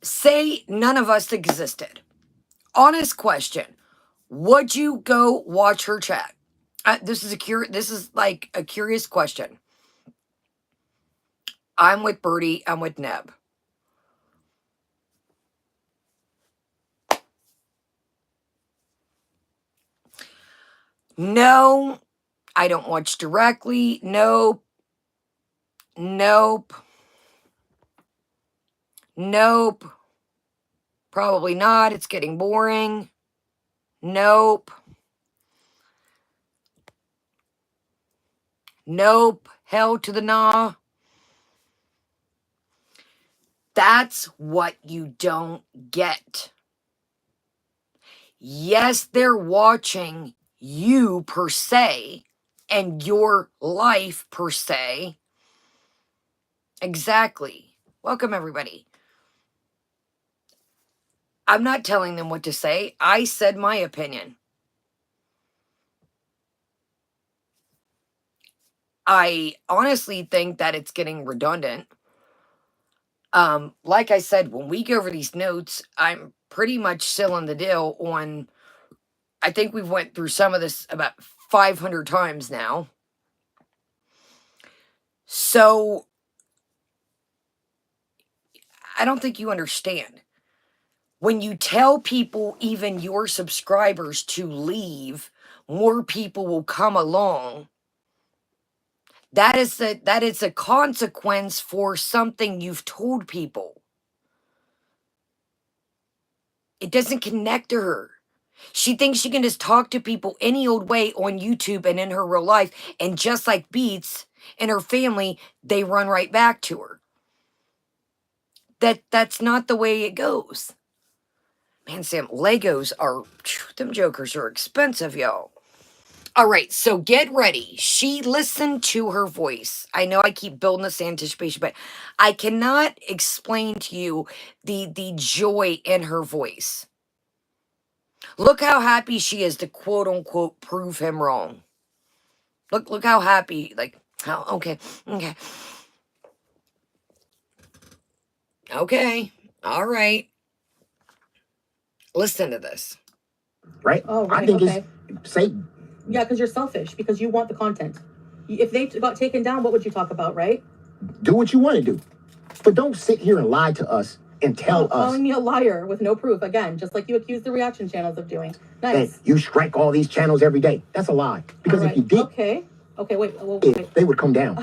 Say none of us existed. Honest question. Would you go watch her chat? This is like a curious question. I'm with Birdie. I'm with Neb. No, I don't watch directly. Nope. Nope. Nope. Probably not. It's getting boring. Nope. Nope. Hell to the nah. That's what you don't get. Yes, they're watching you per se and your life per se. Exactly. Welcome, everybody. I'm not telling them what to say. I said my opinion. I honestly think that it's getting redundant. Like I said, when we go over these notes, I'm pretty much sealing the deal on, I think we've went through some of this about 500 times now. So, I don't think you understand. When you tell people, even your subscribers, to leave, more people will come along. That is a consequence for something you've told people. It doesn't connect to her. She thinks she can just talk to people any old way on YouTube and in her real life, and just like Beats and her family, they run right back to her. That's not the way it goes. Man, Sam, Legos are, them jokers are expensive, y'all. All right, so get ready. She listened to her voice. I know I keep building this anticipation, but I cannot explain to you the joy in her voice. Look how happy she is to quote unquote prove him wrong. Look how happy, like, how, okay. Okay, all right. Listen to this. Right? Oh, right. I think Okay. it's Satan. Yeah, because you're selfish, because you want the content. If they got taken down, what would you talk about, right? Do what you want to do. But don't sit here and lie to us and tell us. Calling me a liar with no proof, again, just like you accused the reaction channels of doing. Nice. And you strike all these channels every day. That's a lie. Because All if you did, Okay, wait. they would come down.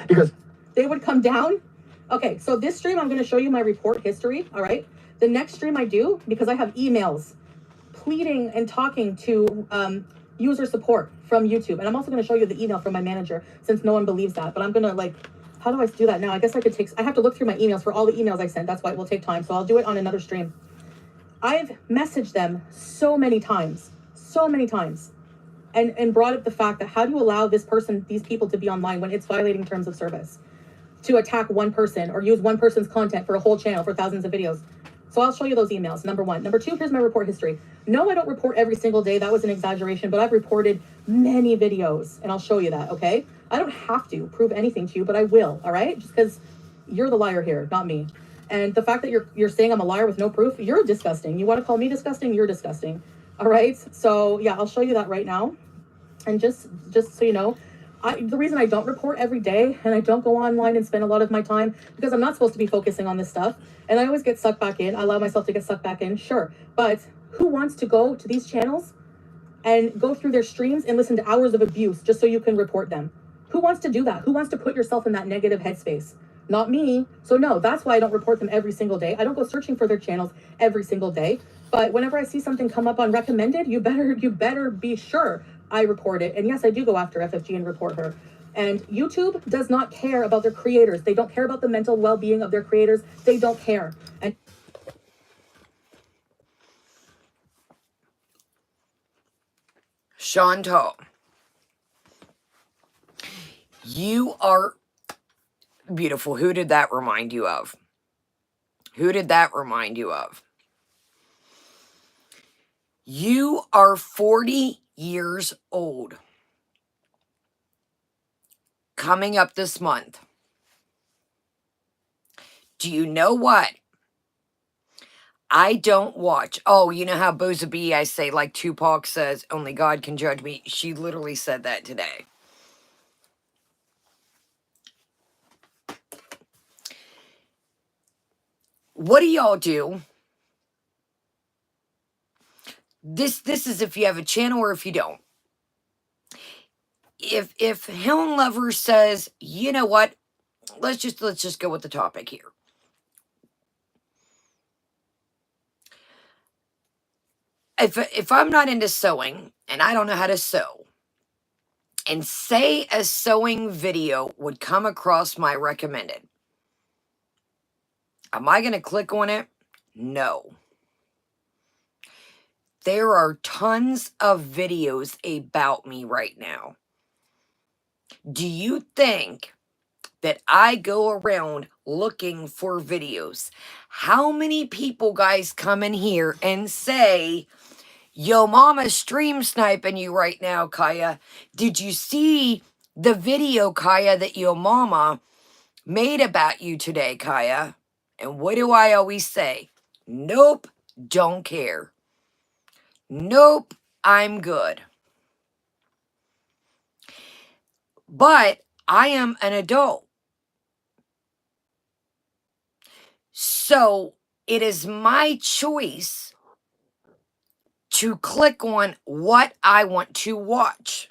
Because they would come down? Okay, so this stream, I'm going to show you my report history, all right? The next stream I do, because I have emails pleading and talking to user support from YouTube. And I'm also going to show you the email from my manager, since no one believes that. But I'm going to, like, how do I do that now? I guess I have to look through my emails for all the emails I sent. That's why it will take time. So I'll do it on another stream. I've messaged them so many times, and brought up the fact that how do you allow these people to be online when it's violating terms of service? To attack one person or use one person's content for a whole channel for thousands of videos. So I'll show you those emails, number one. Number two, here's my report history. No, I don't report every single day. That was an exaggeration, but I've reported many videos, and I'll show you that, okay? I don't have to prove anything to you, but I will, all right? Just because you're the liar here, not me. And the fact that you're saying I'm a liar with no proof, you're disgusting. You want to call me disgusting? You're disgusting, all right? So yeah, I'll show you that right now. And just so you know, the reason I don't report every day and I don't go online and spend a lot of my time, because I'm not supposed to be focusing on this stuff, and I always get sucked back in. I allow myself to get sucked back in, sure. But who wants to go to these channels and go through their streams and listen to hours of abuse just so you can report them? Who wants to do that? Who wants to put yourself in that negative headspace? Not me. So no, that's why I don't report them every single day. I don't go searching for their channels every single day. But whenever I see something come up on recommended, you better be sure I report it. And yes, I do go after FFG and report her. And YouTube does not care about their creators. They don't care about the mental well-being of their creators. They don't care. And Chantal, you are beautiful. Who did that remind you of? Who did that remind you of? You are 40 years old. Coming up this month. Do you know what? I don't watch. Oh, you know how Boza B, I say, like Tupac says, only God can judge me. She literally said that today. What do y'all do? This is if you have a channel or if you don't. if Helen Lover says, you know what, let's just go with the topic here. If I'm not into sewing and I don't know how to sew, and say a sewing video would come across my recommended, am I going to click on it? No. There are tons of videos about me right now. Do you think that I go around looking for videos? How many people, guys, come in here and say, yo, mama's stream sniping you right now, Kaya? Did you see the video, Kaya, that your mama made about you today, Kaya? And what do I always say? Nope, don't care. Nope, I'm good. But I am an adult. So it is my choice to click on what I want to watch,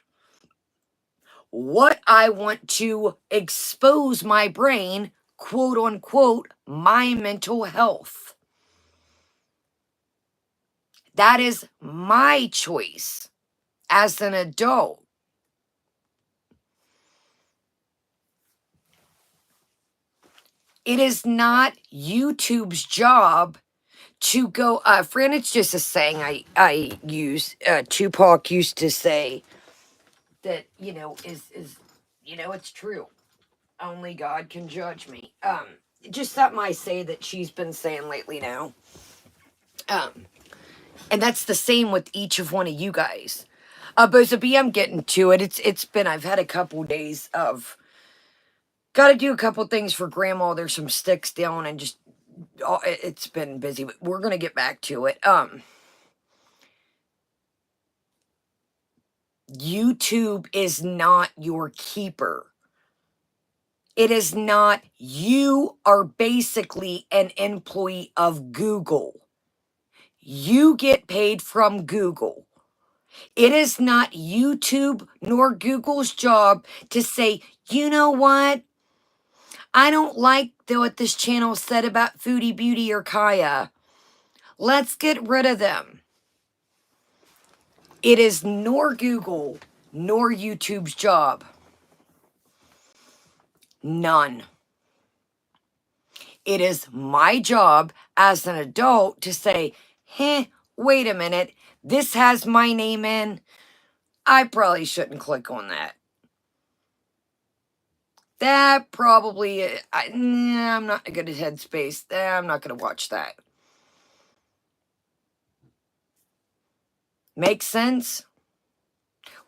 what I want to expose my brain, quote unquote, my mental health. That is my choice as an adult. It is not YouTube's job to go, friend, it's just a saying I use. Tupac used to say that, is it's true. Only God can judge me. Just something I say that she's been saying lately now. And that's the same with each of one of you guys. Bozabi, I'm getting to it. I've had a couple days of, got to do a couple things for grandma. There's some sticks down and just, it's been busy, but we're going to get back to it. YouTube is not your keeper. It is not. You are basically an employee of Google. You get paid from Google. It is not YouTube nor Google's job to say, you know what? I don't like what this channel said about Foodie, Beauty, or Kaya. Let's get rid of them. It is nor Google nor YouTube's job. None. It is my job as an adult to say, wait a minute, this has my name in. I probably shouldn't click on that. That probably, I'm not in a good headspace. I'm not going to watch that. Makes sense?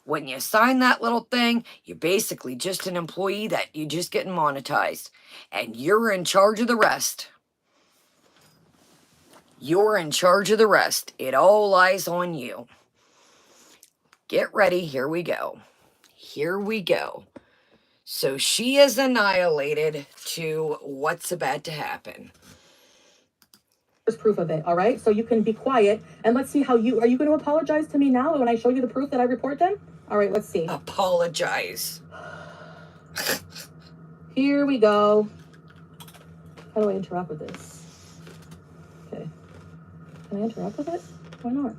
When you sign that little thing, you're basically just an employee that you just getting monetized. And you're in charge of the rest. You're in charge of the rest. It all lies on you. Get ready. Here we go. Here we go. So she is annihilated to what's about to happen. There's proof of it, all right? So you can be quiet and let's see how are you going to apologize to me now when I show you the proof that I report them? All right, let's see. Apologize. Here we go. How do I interact with this? Okay. Can I interact with it? Why not?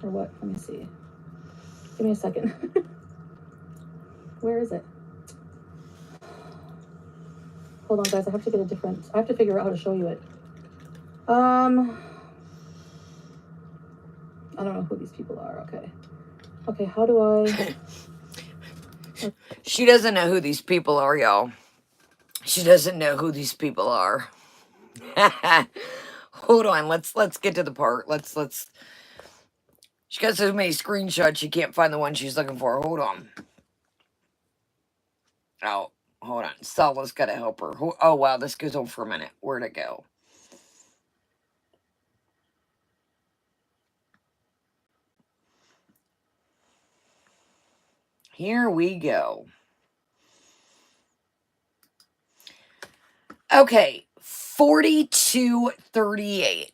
Or what? Let me see. Give me a second. Where is it? Hold on, guys. I have to figure out how to show you it. I don't know who these people are. Okay. Okay, how do I... She doesn't know who these people are, y'all. She doesn't know who these people are. Hold on. Let's get to the part. Let's... She got so many screenshots, she can't find the one she's looking for. Hold on. Oh, hold on. Sala's got to help her. Oh, wow. This goes on for a minute. Where'd it go? Here we go. Okay. 4238.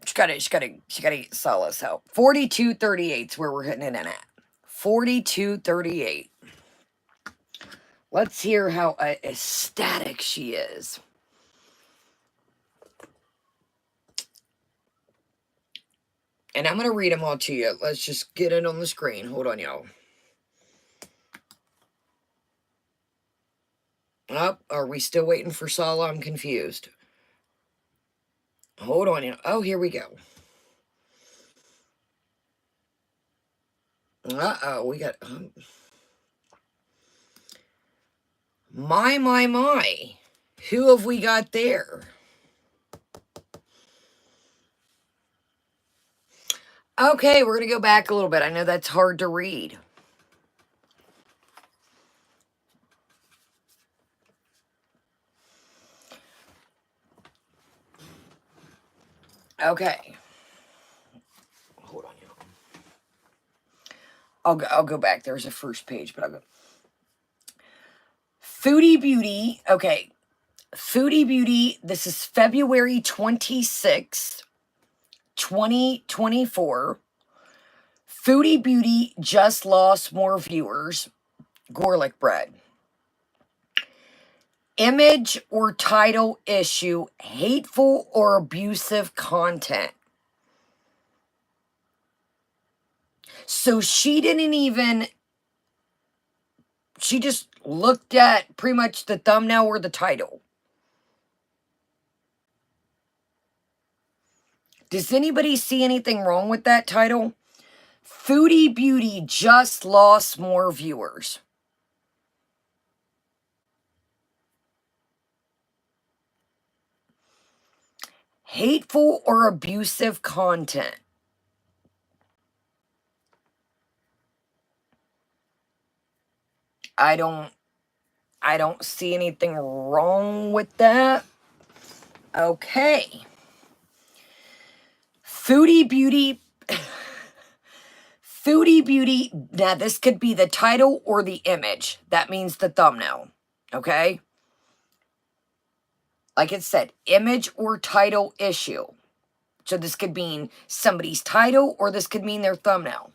She gotta get Sala's help. 4238 is where we're hitting it in at. 4238. Let's hear how ecstatic she is. And I'm going to read them all to you. Let's just get it on the screen. Hold on, y'all. Oh, are we still waiting for Sala? I'm confused. Hold on. Oh, here we go. Uh-oh, we got... my. Who have we got there? Okay, we're going to go back a little bit. I know that's hard to read. Okay. Hold on. I'll go back. There's a first page, but I'll go. Foodie Beauty. Okay. Foodie Beauty. This is February 26th, 2024. Foodie Beauty just lost more viewers. Garlic bread. Image or title issue, hateful or abusive content. So she didn't even, she just looked at pretty much the thumbnail or the title. Does anybody see anything wrong with that title? Foodie Beauty just lost more viewers. Hateful or abusive content. I don't see anything wrong with that. Okay. Foodie Beauty. Foodie Beauty. Now, this could be the title or the image. That means the thumbnail. Okay? Like it said, image or title issue. So this could mean somebody's title or this could mean their thumbnail.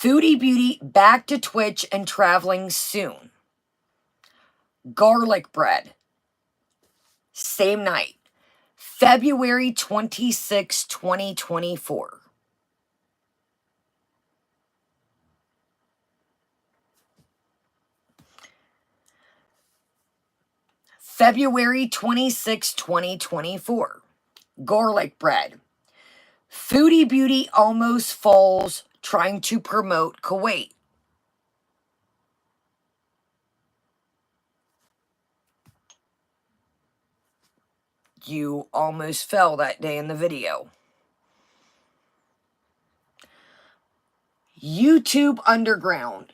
Foodie Beauty back to Twitch and traveling soon. Garlic bread. Same night. February 26, 2024. February 26, 2024. Garlic bread. Foodie Beauty almost falls trying to promote Kuwait. You almost fell that day in the video. YouTube Underground.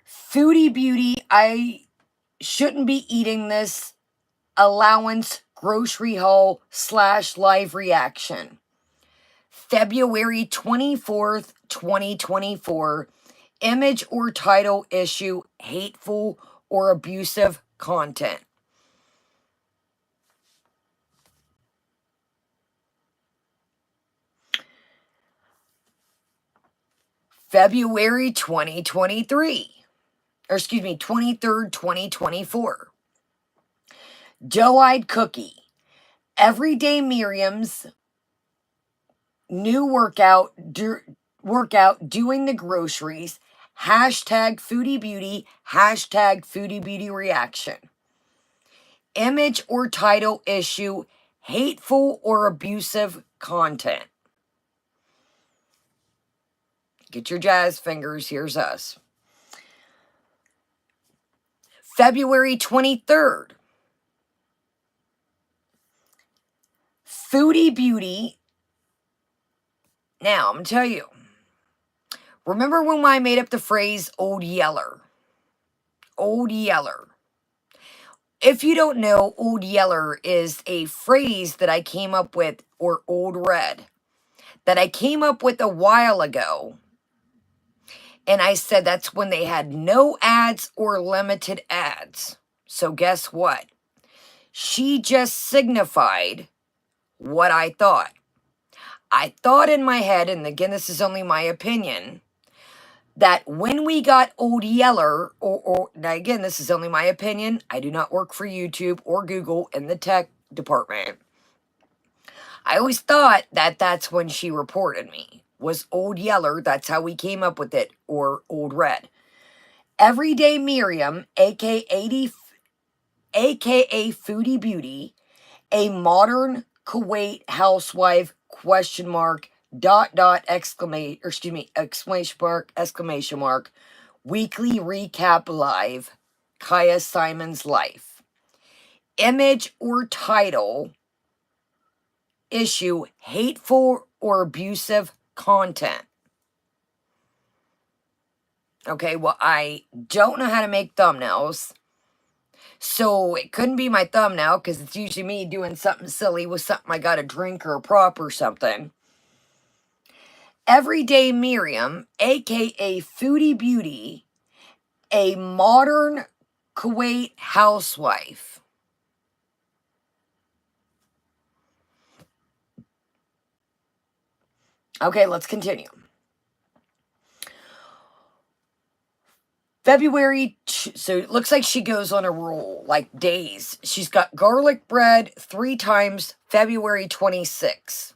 Foodie Beauty, I shouldn't be eating this. Allowance grocery haul / live reaction. February 24th, 2024. Image or title issue, hateful or abusive content. February 2023. Or excuse me, 23rd, 2024. Doe-eyed cookie. Everyday Mariam's new workout doing the groceries. Hashtag Foodie Beauty. Hashtag Foodie Beauty reaction. Image or title issue, hateful or abusive content. Get your jazz fingers. Here's us. February 23rd. Foodie Beauty. Now, I'm going to tell you. Remember when I made up the phrase Old Yeller? Old Yeller. If you don't know, Old Yeller is a phrase that I came up with, or Old Red, that I came up with a while ago. And I said that's when they had no ads or limited ads. So guess what? She just signified what I thought. I thought in my head, and again, this is only my opinion, that when we got Old Yeller, or now again, this is only my opinion. I do not work for YouTube or Google in the tech department. I always thought that that's when she reported me, was Old Yeller. That's how we came up with it, or Old Red. Everyday Mariam, A.K.A. Foodie Beauty, a modern Kuwait housewife, question mark, exclamation mark, weekly recap live, Kaya Simon's life. Image or title, issue, hateful or abusive content. Okay, well, I don't know how to make thumbnails, so it couldn't be my thumbnail, because it's usually me doing something silly with something I got a drink or a prop or something. Everyday Mariam, A.K.A. Foodie Beauty, a modern Kuwait housewife. Okay, let's continue. February, so it looks like she goes on a roll, like days. She's got garlic bread 3 times, February 26.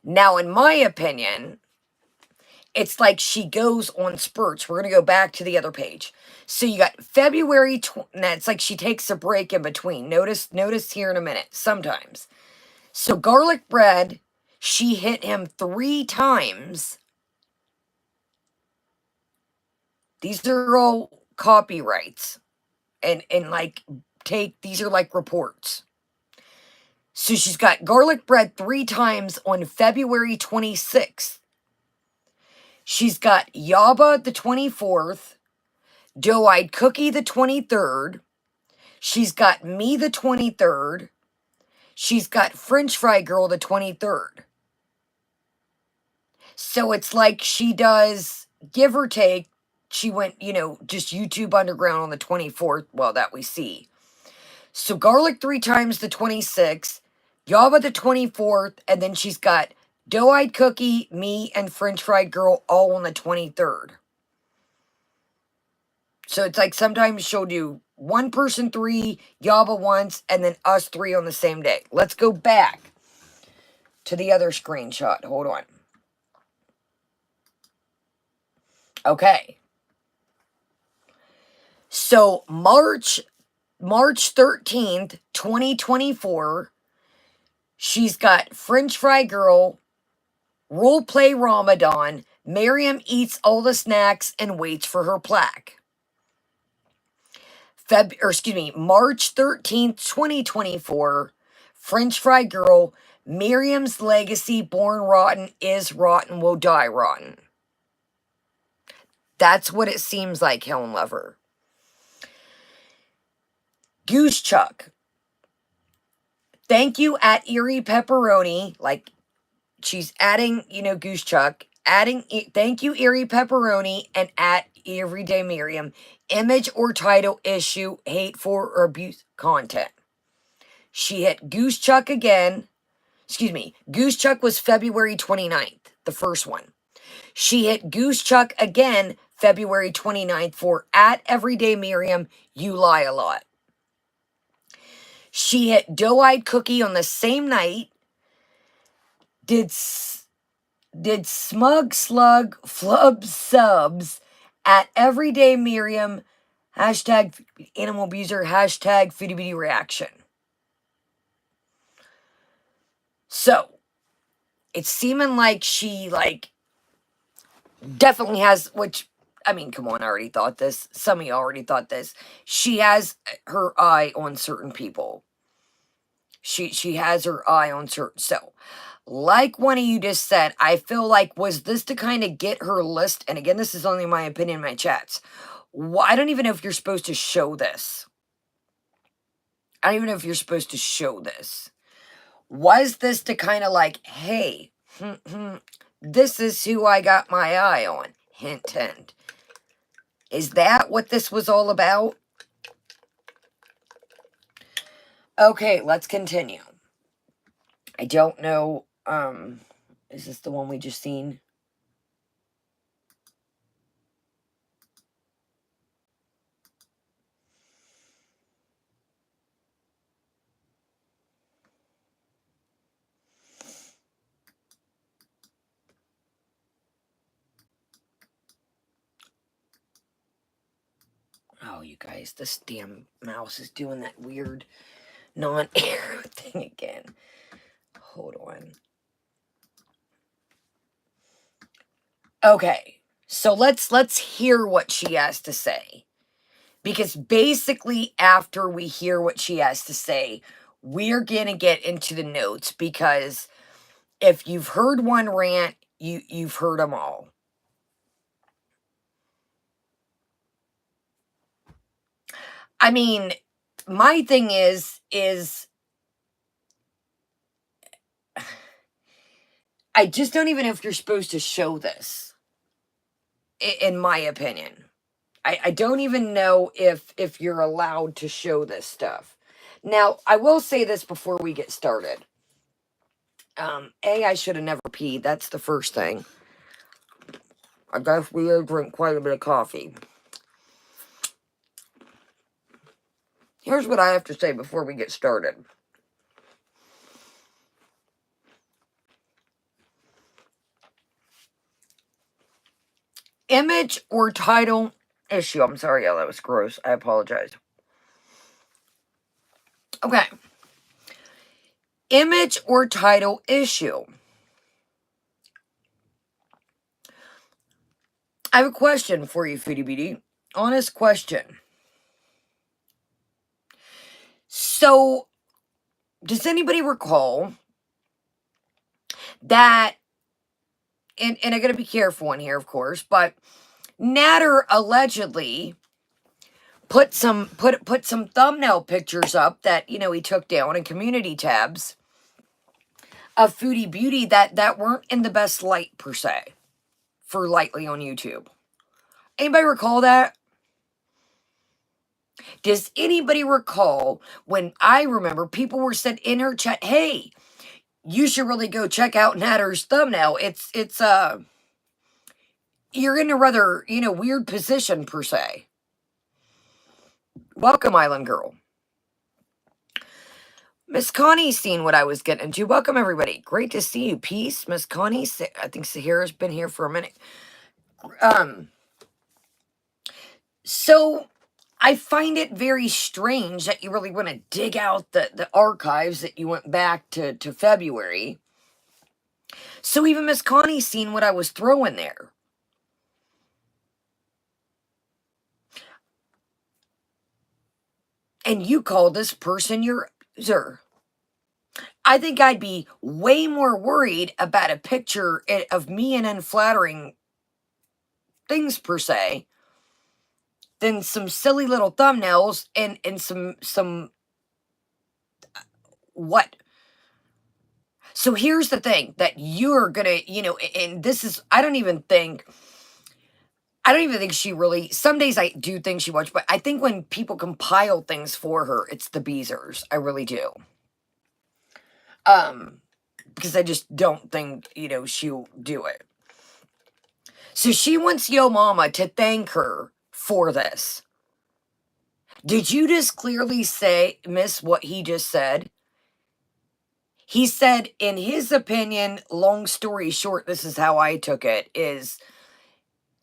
Now, in my opinion, it's like she goes on spurts. We're going to go back to the other page. So you got February, now it's like she takes a break in between. Notice here in a minute, sometimes. So garlic bread, she hit him 3 times. These are all copyrights. And like, these are like reports. So she's got garlic bread 3 times on February 26th. She's got Yaba the 24th, Doe-Eyed Cookie the 23rd. She's got me the 23rd. She's got French Fry Girl the 23rd. So it's like she does, give or take, she went, just YouTube Underground on the 24th, well, that we see. So garlic 3 times the 26th, Yaba the 24th, and then she's got Doe-Eyed Cookie, me, and French Fry Girl all on the 23rd. So it's like sometimes she'll do one person 3, Yaba once, and then us 3 on the same day. Let's go back to the other screenshot. Hold on. Okay. So March 13th, 2024, she's got French Fry Girl, Roleplay Ramadan, Mariam eats all the snacks and waits for her plaque. March 13th, 2024, French Fry Girl, Mariam's legacy, born rotten, is rotten, will die rotten. That's what it seems like, Helen Lover. Goose Chuck. Thank you at Eerie Pepperoni. Like, she's adding, Goose Chuck. Thank you, Eerie Pepperoni, and at Everyday Mariam. Image or title, issue, hateful or abuse content. She hit Goose Chuck again. Goose Chuck was February 29th, the first one. She hit Goose Chuck again, February 29th, for at Everyday Mariam, you lie a lot. She hit Doe-Eyed Cookie on the same night. Did Smug Slug Flub Subs at Everyday Mariam, hashtag Animal Abuser, hashtag Foodie Beauty Reaction. So, it's seeming like she, definitely has, which, I mean, come on, I already thought this. Some of you already thought this. She has her eye on certain people. She has her eye on certain, so, like one of you just said, I feel like, was this to kind of get her list? And again, this is only my opinion in my chats. I don't even know if you're supposed to show this. I don't even know if you're supposed to show this. Was this to kind of like, hey, this is who I got my eye on? Hint, hint. Is that what this was all about? Okay, let's continue. I don't know, is this the one we just seen? you guys. This damn mouse is doing that weird non-arrow thing again. Hold on. Okay, so let's hear what she has to say. Because basically after we hear what she has to say, we're going to get into the notes, because if you've heard one rant, you've heard them all. I mean, my thing is I just don't even know if you're supposed to show this, in my opinion. I don't even know if you're allowed to show this stuff. Now, I will say this before we get started. I should have never peed. That's the first thing. I guess we drink quite a bit of coffee. Here's what I have to say before we get started. Image or title issue. I'm sorry, yeah, that was gross. I apologize. Okay. Image or title issue. I have a question for you, Foodie Beauty. Honest question. So, does anybody recall that, and I gotta be careful in here, of course, but Natter allegedly put some thumbnail pictures up that, you know, he took down in community tabs of Foodie Beauty that weren't in the best light, per se, for Lightly on YouTube. Anybody recall that? Does anybody recall when I remember people were said in her chat, hey, you should really go check out Natter's thumbnail. It's you're in a rather, you know, weird position, per se. Welcome, Island Girl. Miss Connie's seen what I was getting into. Welcome, everybody. Great to see you. Peace, Miss Connie. I think Sahara's been here for a minute. So I find it very strange that you really want to dig out the archives that you went back to February. So even Miss Connie's seen what I was throwing there. And you call this person your user. I think I'd be way more worried about a picture of me in unflattering things, per se, than some silly little thumbnails and some what? So here's the thing that you're gonna, you know, and this is, I don't even think she really, some days I do think she watched, but I think when people compile things for her, it's the Beezers. I really do. Because I just don't think, you know, she'll do it. So she wants Yo Mama to thank her for this. Did you just clearly miss what he just said? He said, in his opinion, long story short, this is how I took it, is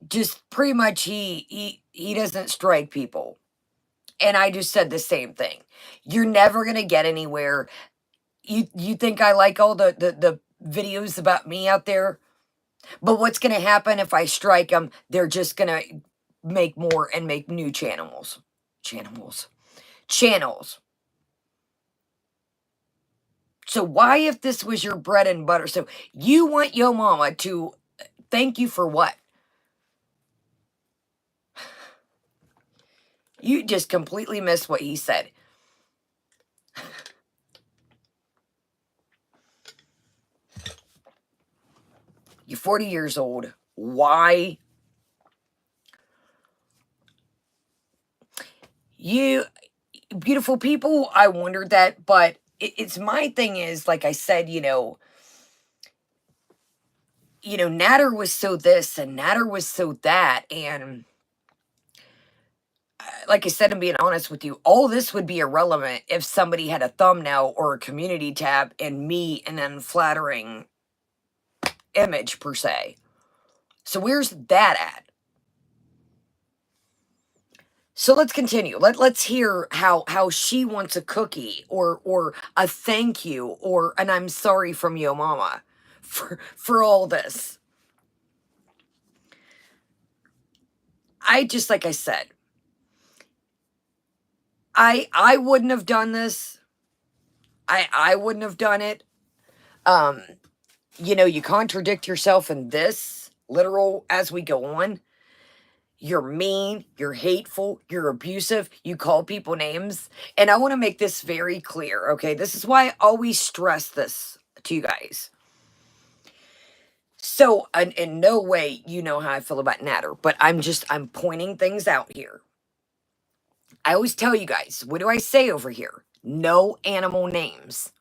just pretty much he doesn't strike people. And I just said the same thing. You're never going to get anywhere. You think I like all the videos about me out there? But what's going to happen if I strike them? They're just going to make more and make new channels. So why, if this was your bread and butter, so you want Yo Mama to thank you for what? You just completely missed what he said. You're 40 years old. Why? You beautiful people, I wondered that, but it's my thing is, like I said, you know, Natter was so this and Natter was so that, and like I said, I'm being honest with you, all this would be irrelevant if somebody had a thumbnail or a community tab and me and then flattering image, per se. So where's that at? So let's continue. Let's hear how she wants a cookie or a thank you or an I'm sorry from Yo Mama for all this. I just, like I said, I wouldn't have done this. I wouldn't have done it. You know, you contradict yourself in this literal as we go on. You're mean, you're hateful, you're abusive, you call people names. And I want to make this very clear, okay? This is why I always stress this to you guys. So, in no way you know how I feel about Natter, but I'm pointing things out here. I always tell you guys, what do I say over here? No animal names.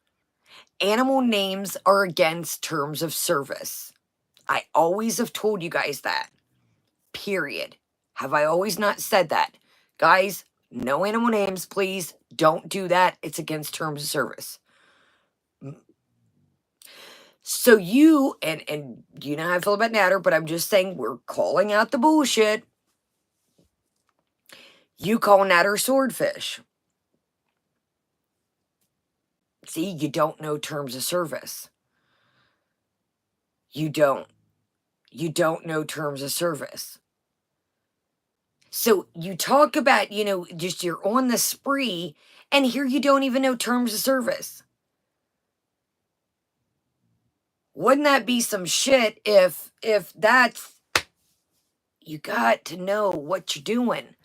Animal names are against terms of service. I always have told you guys that. Period. Have I always not said that? Guys, no animal names, please. Don't do that. It's against terms of service. So you, and you know how I feel about Natter, but I'm just saying we're calling out the bullshit. You call Natter swordfish. See, you don't know terms of service. You don't. You don't know terms of service. So you talk about, you know, just you're on the spree, and here you don't even know terms of service. Wouldn't that be some shit if that's, you got to know what you're doing.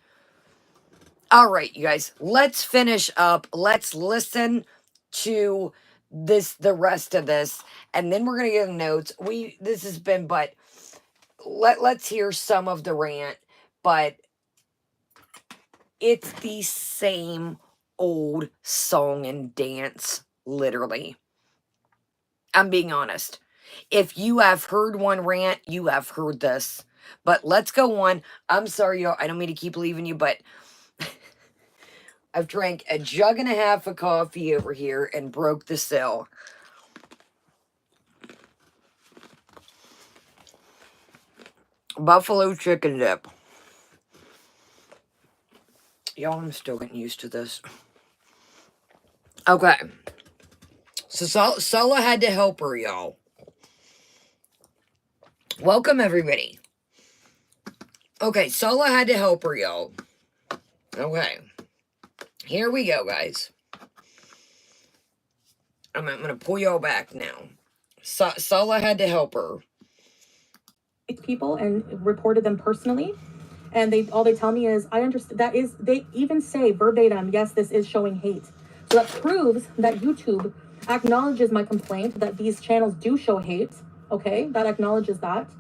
All right, you guys, let's finish up. Let's listen to the rest of this, and then we're gonna get the notes. This has been, but let's hear some of the rant, but it's the same old song and dance, literally. I'm being honest. If you have heard one rant, you have heard this. But let's go on. I'm sorry, y'all. I don't mean to keep leaving you, but I've drank a jug and a half of coffee over here and broke the seal. Buffalo chicken dip. Y'all, I'm still getting used to this. Okay. So Sola had to help her, y'all. Welcome, everybody. Okay, Sola had to help her, y'all. Okay. Here we go, guys. I'm going to pull y'all back now. Sola had to help her. People and reported them personally. And all they tell me is, I understand, that is, they even say verbatim, yes, this is showing hate. So that proves that YouTube acknowledges my complaint that these channels do show hate. Okay, that acknowledges that.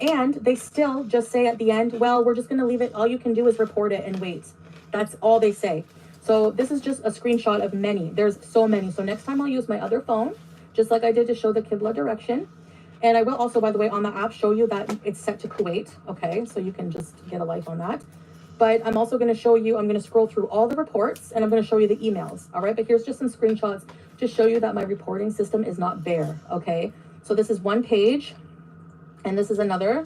And they still just say at the end, well, we're just going to leave it. All you can do is report it and wait. That's all they say. So this is just a screenshot of many. There's so many. So next time I'll use my other phone, just like I did to show the Qibla direction. And I will also, by the way, on the app show you that it's set to Kuwait. Okay, so you can just get a life on that. But I'm also going to show you, I'm going to scroll through all the reports and I'm going to show you the emails. All right, but here's just some screenshots to show you that my reporting system is not there. Okay, so this is one page. And this is another.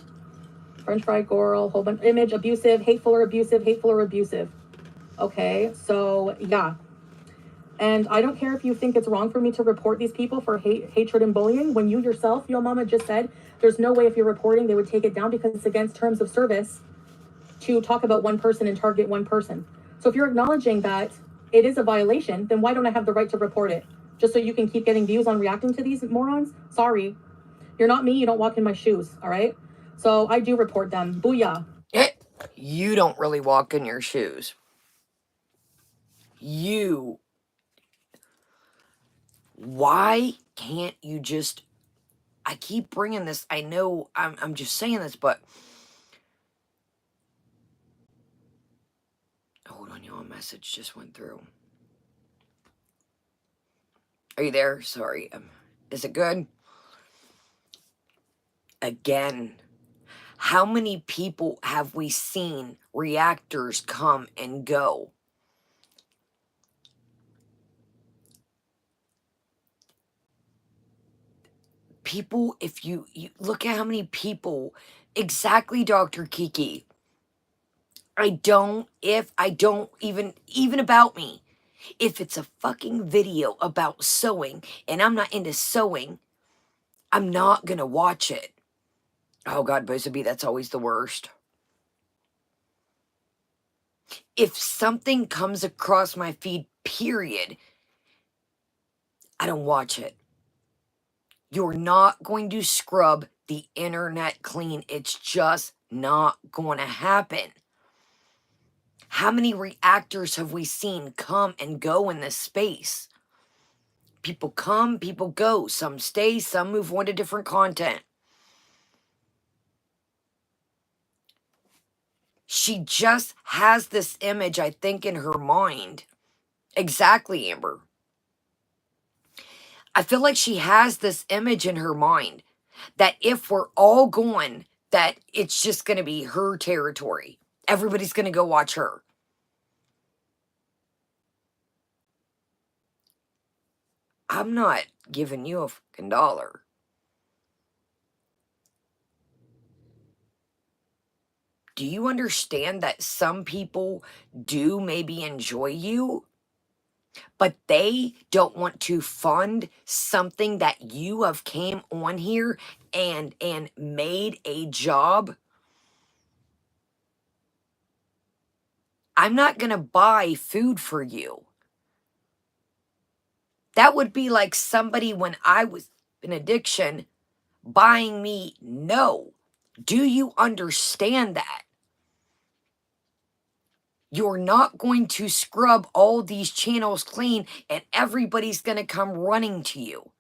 French fry girl, whole bunch, image, abusive, hateful or abusive, hateful or abusive. Okay, so yeah. And I don't care if you think it's wrong for me to report these people for hatred and bullying, when you yourself, your mama just said, there's no way if you're reporting, they would take it down because it's against terms of service to talk about one person and target one person. So if you're acknowledging that it is a violation, then why don't I have the right to report it? Just so you can keep getting views on reacting to these morons? Sorry. You're not me, you don't walk in my shoes, all right? So I do report them. Booyah. You don't really walk in your shoes. Why can't you just... I keep bringing this, I know I'm just saying this, but... Hold on, y'all, a message just went through. Are you there? Sorry. Is it good? Again, how many people have we seen reactors come and go? People, if you look at how many people, exactly, Dr. Kiki. I don't even about me. If it's a fucking video about sewing and I'm not into sewing, I'm not gonna watch it. Oh God, Bozaby, that's always the worst. If something comes across my feed, period, I don't watch it. You're not going to scrub the internet clean. It's just not going to happen. How many reactors have we seen come and go in this space? People come, people go. Some stay, some move on to different content. She just has this image, I think, in her mind. Exactly, Amber. I feel like she has this image in her mind that if we're all going, that it's just going to be her territory. Everybody's going to go watch her. I'm not giving you a fucking dollar. Do you understand that some people do maybe enjoy you, but they don't want to fund something that you have came on here and made a job? I'm not going to buy food for you. That would be like somebody when I was in addiction buying me. No. Do you understand that? You're not going to scrub all these channels clean and everybody's going to come running to you.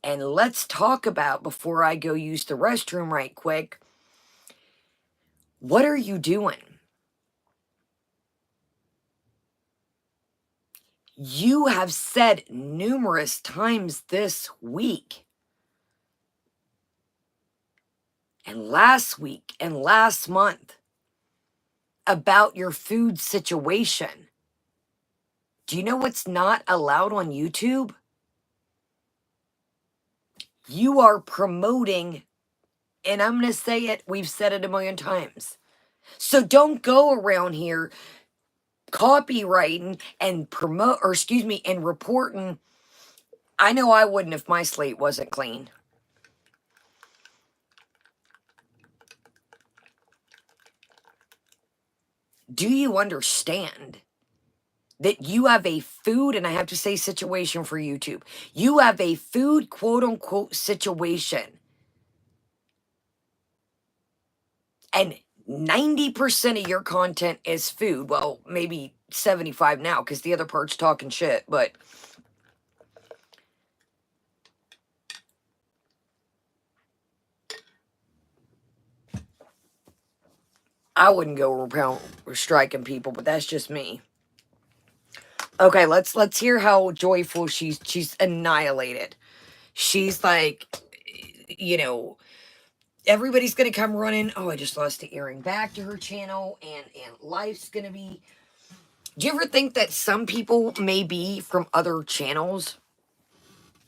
And let's talk about, before I go use the restroom right quick, what are you doing? You have said numerous times this week and last week and last month about your food situation. Do you know what's not allowed on YouTube? You are promoting, and I'm going to say it, we've said it a million times. So don't go around here copywriting and and reporting. I know I wouldn't if my slate wasn't clean. Do you understand that you have a food, and I have to say situation for YouTube, you have a food quote unquote situation, and 90% of your content is food? Well, maybe 75 now because the other part's talking shit, but I wouldn't go around striking people, but that's just me. Okay, let's hear how joyful she's annihilated. She's like, you know, everybody's gonna come running. Oh, I just lost the earring. Back to her channel, and life's gonna be. Do you ever think that some people may be from other channels?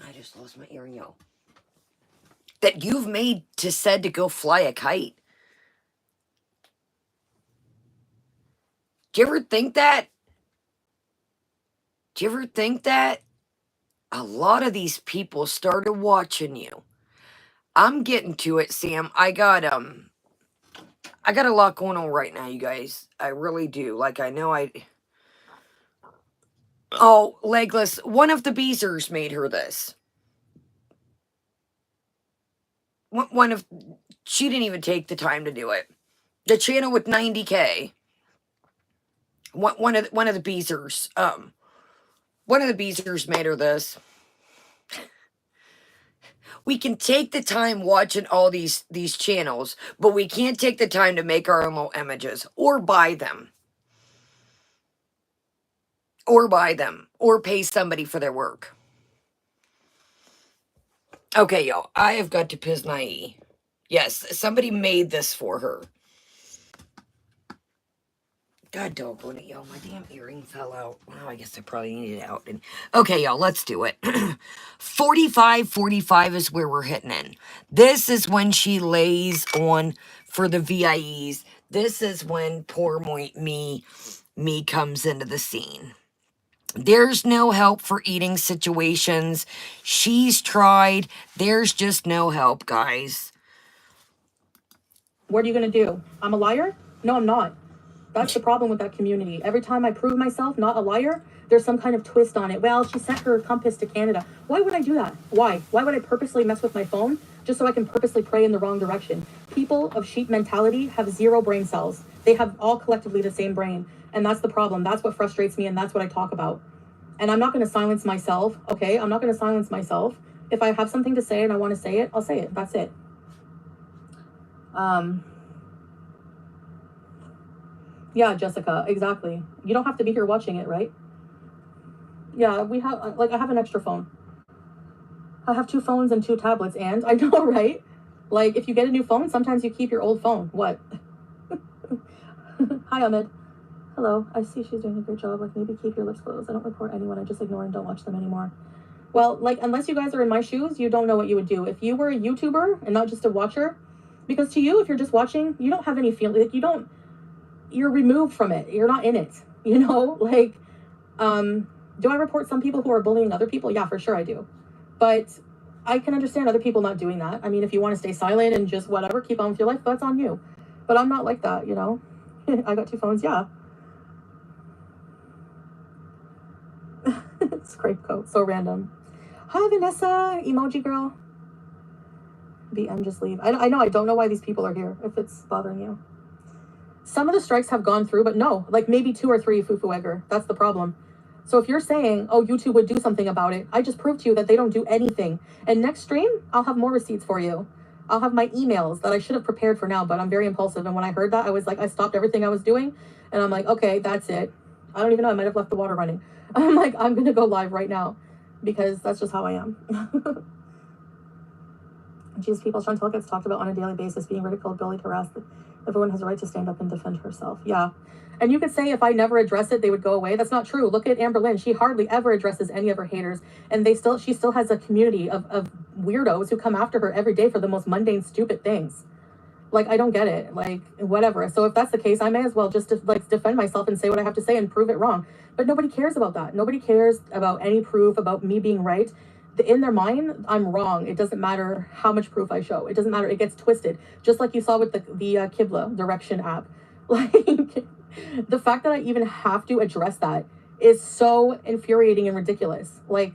I just lost my earring, yo. That you've made said to go fly a kite. Do you ever think that? Do you ever think that a lot of these people started watching you? I'm getting to it, Sam. I got a lot going on right now, you guys. I really do. Like, I know Oh, Legless, one of the Beezers made her this. She didn't even take the time to do it. The channel with 90K. One of the Beezers, one of the Beezers made her this. We can take the time watching all these channels, but we can't take the time to make our own little images or buy them. Or pay somebody for their work. Okay, y'all, I have got to piss Nai. Yes, somebody made this for her. God doggone it, y'all. My damn earring fell out. Well, I guess I probably needed it out. And okay, y'all, let's do it. 45 is where we're hitting in. This is when she lays on for the VIEs. This is when poor me comes into the scene. There's no help for eating situations. She's tried. There's just no help, guys. What are you going to do? I'm a liar? No, I'm not. That's the problem with that community. Every time I prove myself not a liar, there's some kind of twist on it. Well, she sent her compass to Canada. Why would I do that? Why? Why would I purposely mess with my phone just so I can purposely pray in the wrong direction? People of sheep mentality have 0 brain cells. They have all collectively the same brain. And that's the problem. That's what frustrates me, and that's what I talk about. And I'm not going to silence myself, okay? I'm not going to silence myself. If I have something to say and I want to say it, I'll say it. That's it. Yeah, Jessica, exactly. You don't have to be here watching it, right? Yeah, we have, like, I have an extra phone. I have 2 phones and 2 tablets, and I know, right? Like, if you get a new phone, sometimes you keep your old phone. What? Hi, Ahmed. Hello. I see she's doing a great job. Like, maybe keep your lips closed. I don't report anyone. I just ignore and don't watch them anymore. Well, like, unless you guys are in my shoes, you don't know what you would do. If you were a YouTuber and not just a watcher, because to you, if you're just watching, you don't have any feeling. Like, you're removed from it. You're not in it. You know, like, do I report some people who are bullying other people? Yeah, for sure I do. But I can understand other people not doing that. I mean, if you want to stay silent and just whatever, keep on with your life, that's on you. But I'm not like that, you know? I got 2 phones, yeah. Scrape coat, so random. Hi, Vanessa, emoji girl. BM, just leave. I know, I don't know why these people are here, if it's bothering you. Some of the strikes have gone through, but no, like maybe 2 or 3 Fufu Egger. That's the problem. So if you're saying, oh, YouTube would do something about it, I just proved to you that they don't do anything. And next stream, I'll have more receipts for you. I'll have my emails that I should have prepared for now, but I'm very impulsive. And when I heard that, I was like, I stopped everything I was doing. And I'm like, okay, that's it. I don't even know. I might have left the water running. I'm like, I'm going to go live right now because that's just how I am. Jesus, people trying to gets talked about on a daily basis, being ridiculed, bullied, harassed. Everyone has a right to stand up and defend herself. Yeah. And you could say if I never address it, they would go away. That's not true. Look at Amber Lynn. She hardly ever addresses any of her haters. And she still has a community of weirdos who come after her every day for the most mundane, stupid things. Like, I don't get it. Like, whatever. So if that's the case, I may as well just defend myself and say what I have to say and prove it wrong. But nobody cares about that. Nobody cares about any proof about me being right. In their mind, I'm wrong. It doesn't matter how much proof I show. It doesn't matter. It gets twisted. Just like you saw with the Qibla direction app. Like, the fact that I even have to address that is so infuriating and ridiculous. Like,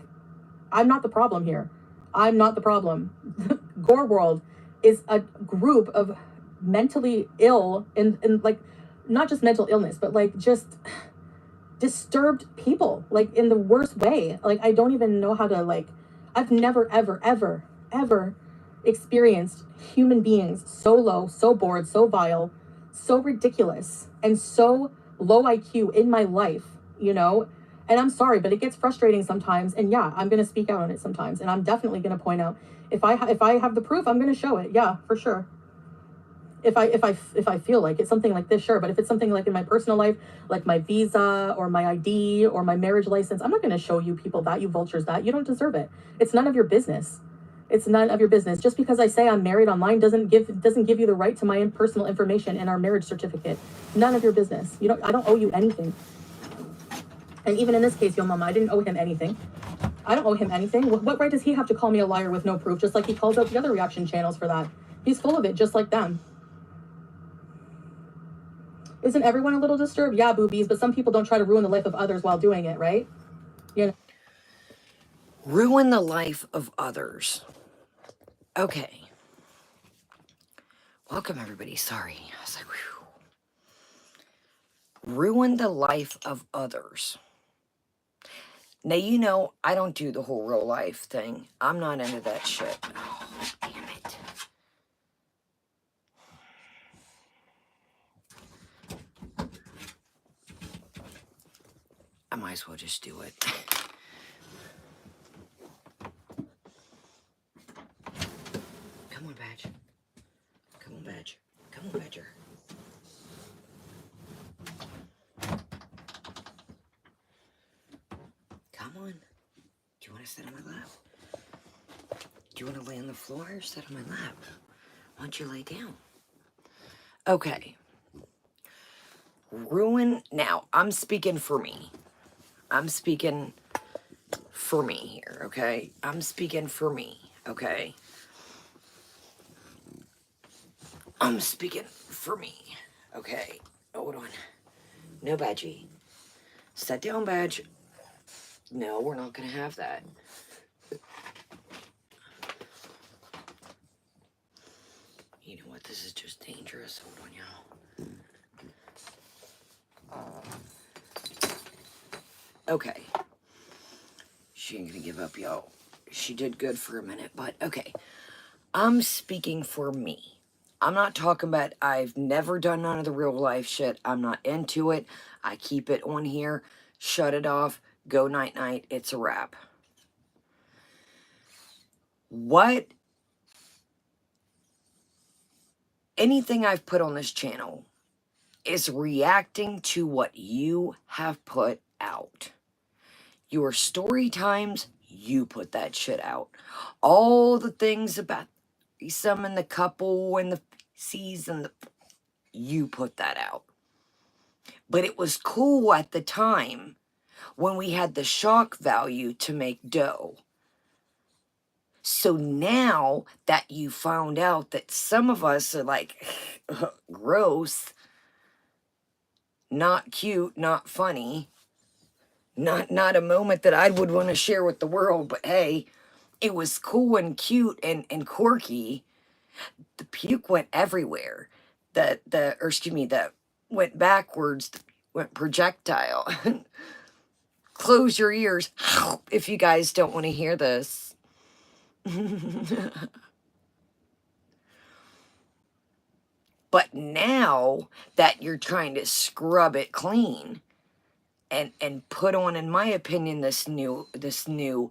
I'm not the problem here. I'm not the problem. Gore World is a group of mentally ill and like, not just mental illness, but like just disturbed people, like in the worst way. Like, I don't even know how to, like, I've never, ever experienced human beings so low, so bored, so vile, so ridiculous, and so low IQ in my life, you know? And I'm sorry, but it gets frustrating sometimes. And yeah, I'm going to speak out on it sometimes. And I'm definitely going to point out, if I have the proof, I'm going to show it. Yeah, for sure. If I feel like it's something like this, sure. But if it's something like in my personal life, like my visa or my ID or my marriage license, I'm not going to show you people that, you vultures, that. You don't deserve it. It's none of your business. It's none of your business. Just because I say I'm married online doesn't give you the right to my personal information and our marriage certificate. None of your business. I don't owe you anything. And even in this case, Yo Mama, I didn't owe him anything. I don't owe him anything. What right does he have to call me a liar with no proof, just like he calls out the other reaction channels for that? He's full of it, just like them. Isn't everyone a little disturbed? Yeah, boobies, but some people don't try to ruin the life of others while doing it, right? You know. Ruin the life of others. Okay. Welcome, everybody. Sorry. I was like, whew. Ruin the life of others. Now, you know, I don't do the whole real life thing. I'm not into that shit. Oh, damn it. I might as well just do it. Come on, Badge. Come on, Badge. Come on, Badger. Come on. Do you want to sit on my lap? Do you want to lay on the floor or sit on my lap? Why don't you lay down? Okay. ruin. Now, I'm speaking for me. I'm speaking for me here, okay? I'm speaking for me, okay? I'm speaking for me, okay? Hold on. No badgie. Set down badge. No, we're not gonna have that. You know what? This is just dangerous. Hold on, y'all. Okay. She ain't gonna give up, y'all. She did good for a minute, but okay. I'm speaking for me. I'm not talking about, I've never done none of the real life shit. I'm not into it. I keep it on here. Shut it off. Go night night. It's a wrap. What? Anything I've put on this channel is reacting to what you have put out. Your story times, you put that shit out. All the things about some and the couple and the feces and you put that out. But it was cool at the time when we had the shock value to make dough. So now that you found out that some of us are like, gross, not cute, not funny, not a moment that I would want to share with the world, but hey, it was cool and cute and quirky. The puke went everywhere. That went backwards, went projectile. Close your ears if you guys don't want to hear this. But now that you're trying to scrub it clean and put on, in my opinion, this new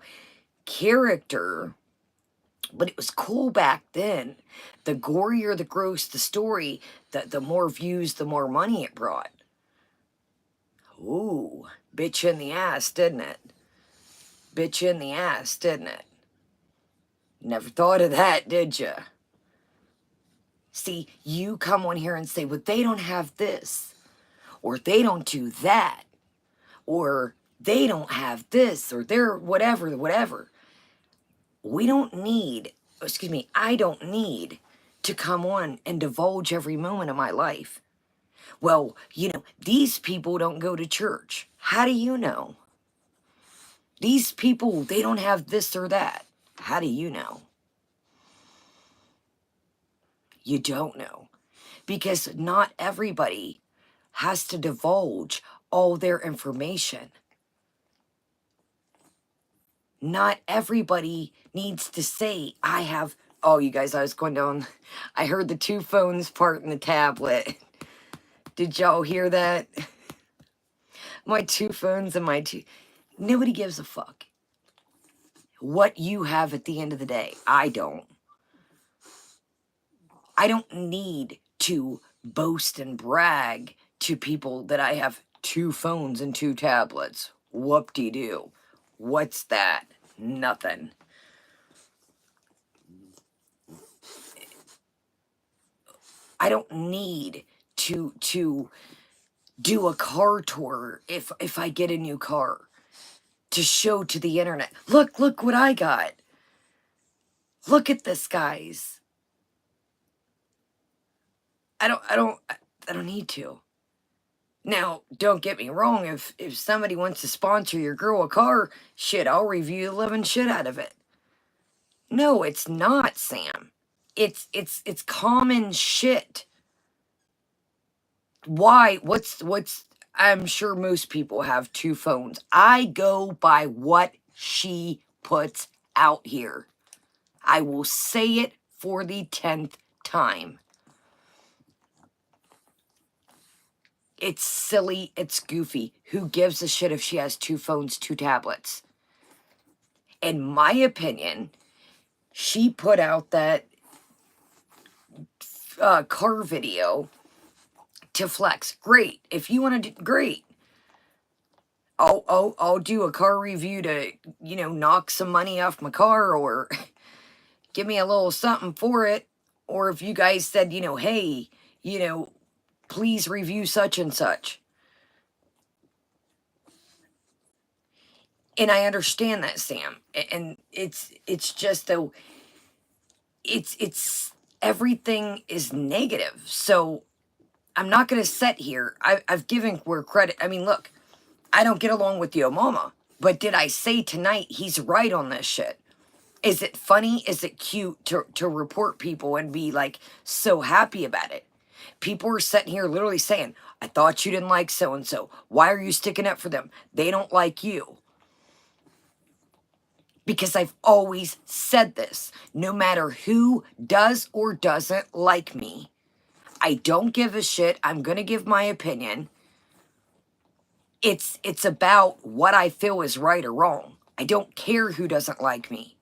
character, but it was cool back then. The gorier, the gross, the story, the more views, the more money it brought. Ooh, bitch in the ass, didn't it? Bitch in the ass, didn't it? Never thought of that, did you? See, you come on here and say, well, they don't have this, or they don't do that, or they don't have this, or they're whatever. We don't need, I don't need to come on and divulge every moment of my life. Well, these people don't go to church. How do you know? These people, they don't have this or that. How do you know? You don't know. Because not everybody has to divulge all their information. Not everybody needs to say, I have... Oh, you guys, I was going down... I heard the 2 phones part in the tablet. Did y'all hear that? My 2 phones and my 2... Nobody gives a fuck what you have at the end of the day. I don't. I don't need to boast and brag to people that I have 2 phones and 2 tablets. Whoop-de-doo. What's that? Nothing. I don't need to do a car tour if I get a new car to show to the internet. Look what I got. Look at this, guys. I don't need to. Now, don't get me wrong, if somebody wants to sponsor your girl a car, shit, I'll review the living shit out of it. No, it's not, Sam. It's common shit. Why? What's I'm sure most people have 2 phones. I go by what she puts out here. I will say it for the 10th time. It's silly, it's goofy. Who gives a shit if she has 2 phones, 2 tablets? In my opinion, she put out that car video to flex. Great. If you want to do, great. I'll do a car review to, knock some money off my car or give me a little something for it. Or if you guys said, hey, please review such and such. And I understand that, Sam. And it's just though, it's everything is negative. So I'm not going to sit here. I've given where credit. I mean, look, I don't get along with Yo Mama, but did I say tonight he's right on this shit? Is it funny? Is it cute to report people and be like so happy about it? People are sitting here literally saying, I thought you didn't like so-and-so. Why are you sticking up for them? They don't like you. Because I've always said this. No matter who does or doesn't like me, I don't give a shit. I'm going to give my opinion. It's about what I feel is right or wrong. I don't care who doesn't like me.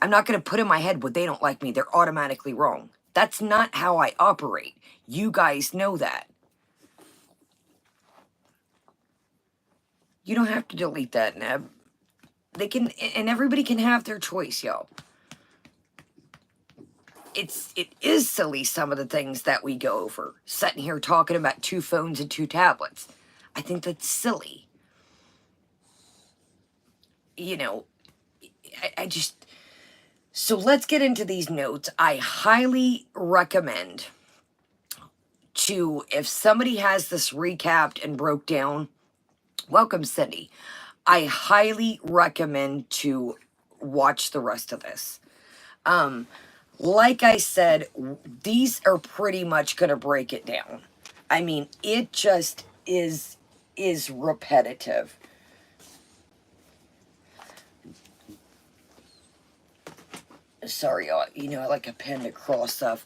I'm not going to put in my head what they don't like me. They're automatically wrong. That's not how I operate. You guys know that. You don't have to delete that, Neb. They can, and everybody can have their choice, y'all. It is silly, some of the things that we go over. Sitting here talking about 2 phones and 2 tablets. I think that's silly. You know, I just... So let's get into these notes. I highly recommend to, if somebody has this recapped and broke down, welcome, Cindy. I highly recommend to watch the rest of this. Like I said, these are pretty much going to break it down. I mean, it just is repetitive. Sorry, y'all. You know, I like a pen to cross stuff.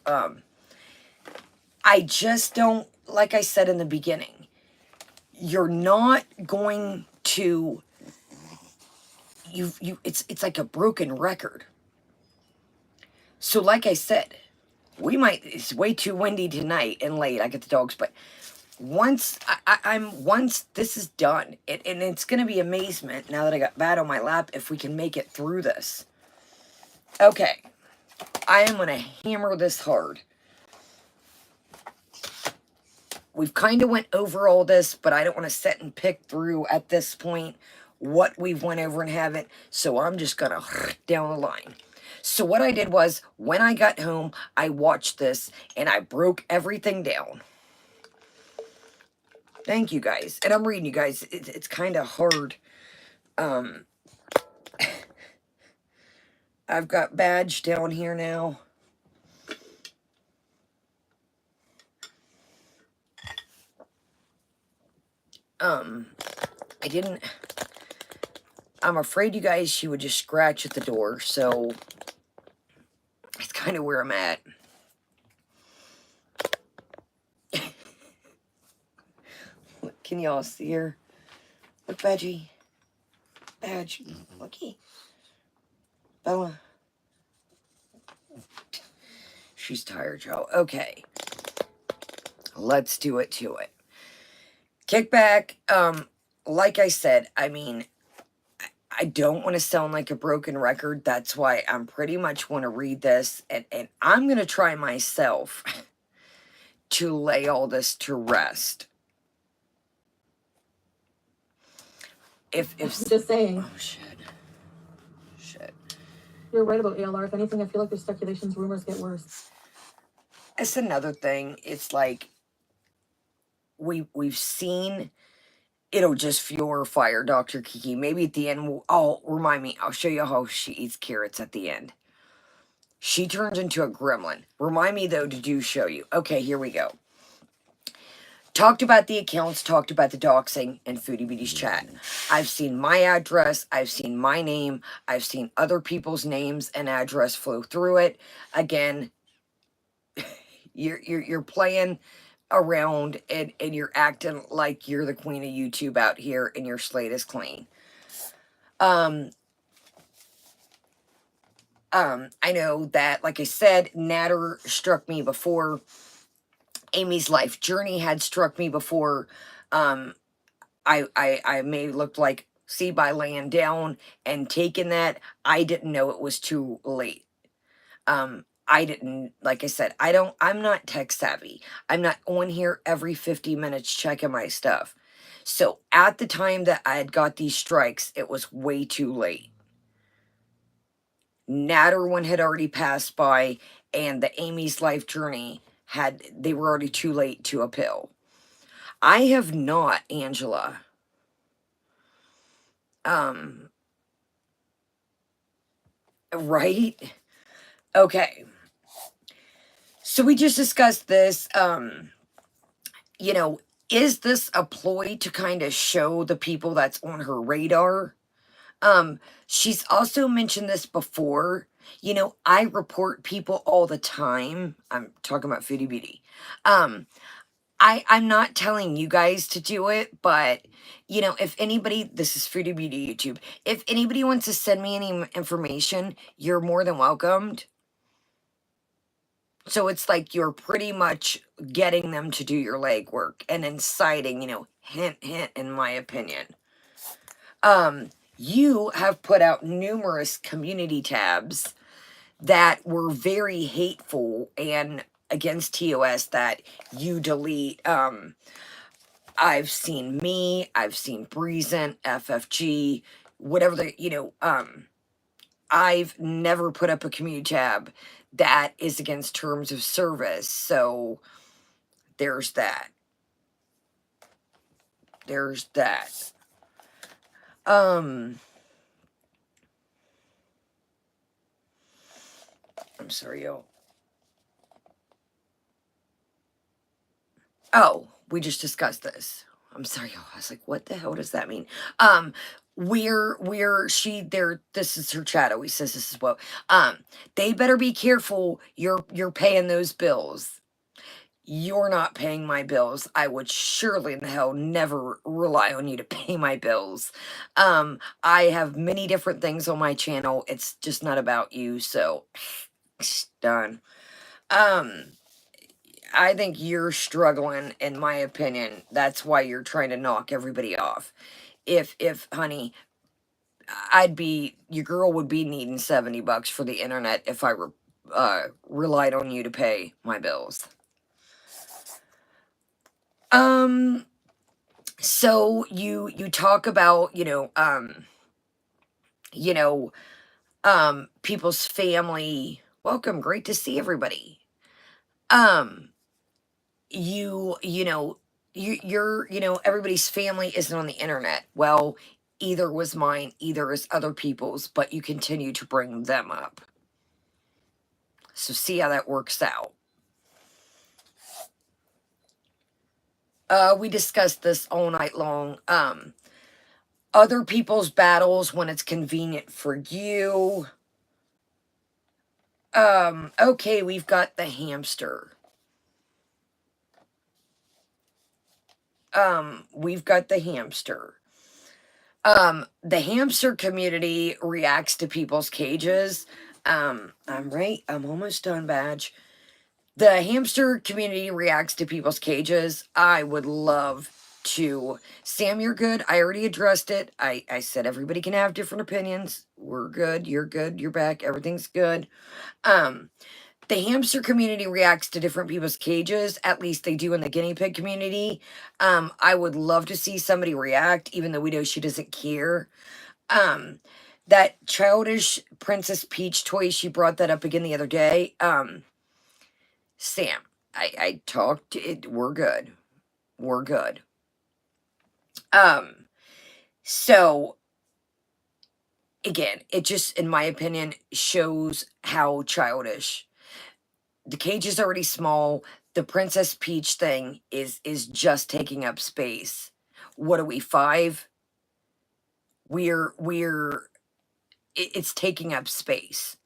I just don't, like I said in the beginning, you're not going to, it's like a broken record. So like I said, it's way too windy tonight and late. I get the dogs, but once once this is done, and it's going to be amazement now that I got Bad on my lap if we can make it through this. Okay. I am going to hammer this hard. We've kind of went over all this, but I don't want to sit and pick through at this point what we've went over and haven't. So I'm just going to down the line. So what I did was, when I got home, I watched this, and I broke everything down. Thank you, guys. And I'm reading you guys. It's kind of hard. I've got Badge down here now. I'm afraid you guys, she would just scratch at the door, so it's kind of where I'm at. Can y'all see her? Look, Badgie. Badge. Looky. Bella. She's tired, y'all. Okay. Let's do it to it. Kickback. Like I said, I mean, I don't want to sound like a broken record. That's why I'm pretty much want to read this. And I'm going to try myself to lay all this to rest. If just saying. Oh, shit. You're right about ALR. If anything, I feel like their speculations, rumors get worse. That's another thing. It's like we've seen, it'll just fuel or fire Dr. Kiki. Maybe at the end, remind me, I'll show you how she eats carrots at the end. She turns into a gremlin. Remind me, though, to show you. Okay, here we go. Talked about the accounts, talked about the doxing and Foodie Beauty's chat. I've seen my address, I've seen my name, I've seen other people's names and address flow through it. Again, you're playing around and you're acting like you're the queen of YouTube out here and your slate is clean. I know that, like I said, Natter struck me before. Amy's life journey had struck me before. I may look like, see, by laying down and taking that, I didn't know it was too late. I didn't, like I said, I'm not tech savvy. I'm not on here every 50 minutes checking my stuff. So at the time that I had got these strikes, it was way too late. Natter one had already passed by, and the Amy's Life Journey they were already too late to appeal. I have not, Angela. Right? Okay. So we just discussed this. You know, is this a ploy to kind of show the people that's on her radar? She's also mentioned this before. You know, I report people all the time. I'm talking about Foodie Beauty. I'm not telling you guys to do it, but, you know, if anybody, this is Foodie Beauty YouTube, if anybody wants to send me any information, you're more than welcomed. So it's like you're pretty much getting them to do your legwork and inciting, you know, hint, hint, in my opinion. You have put out numerous community tabs that were very hateful and against TOS that you delete. I've seen I've seen Breezent, FFG, whatever the, you know, I've never put up a community tab that is against terms of service. So there's that. There's that. I'm sorry, y'all. Oh, we just discussed this. I'm sorry, y'all. I was like, what the hell does that mean? This is her chat always says this as well. They better be careful. You're paying those bills. You're not paying my bills. I would surely in the hell never rely on you to pay my bills. I have many different things on my channel. It's just not about you, so done. I think you're struggling, in my opinion. That's why you're trying to knock everybody off. If honey, your girl would be needing $70 for the internet if I relied on you to pay my bills. So you talk about, people's family. Welcome, great to see everybody. Everybody's family isn't on the internet. Well, either was mine, either is other people's, but you continue to bring them up. So see how that works out. We discussed this all night long. Other people's battles when it's convenient for you. Okay, we've got the hamster. We've got the hamster. The hamster community reacts to people's cages. I'm right. I'm almost done, badge. The hamster community reacts to people's cages. I would love to. Sam, you're good. I already addressed it. I said everybody can have different opinions. We're good. You're good. You're back. Everything's good. The hamster community reacts to different people's cages. At least they do in the guinea pig community. I would love to see somebody react, even though we know she doesn't care. That childish Princess Peach toy, she brought that up again the other day. Sam, I talked to it. We're good. We're good. So again, it just, in my opinion, shows how childish. The cage is already small. The Princess Peach thing is just taking up space. What are we, 5? It's taking up space.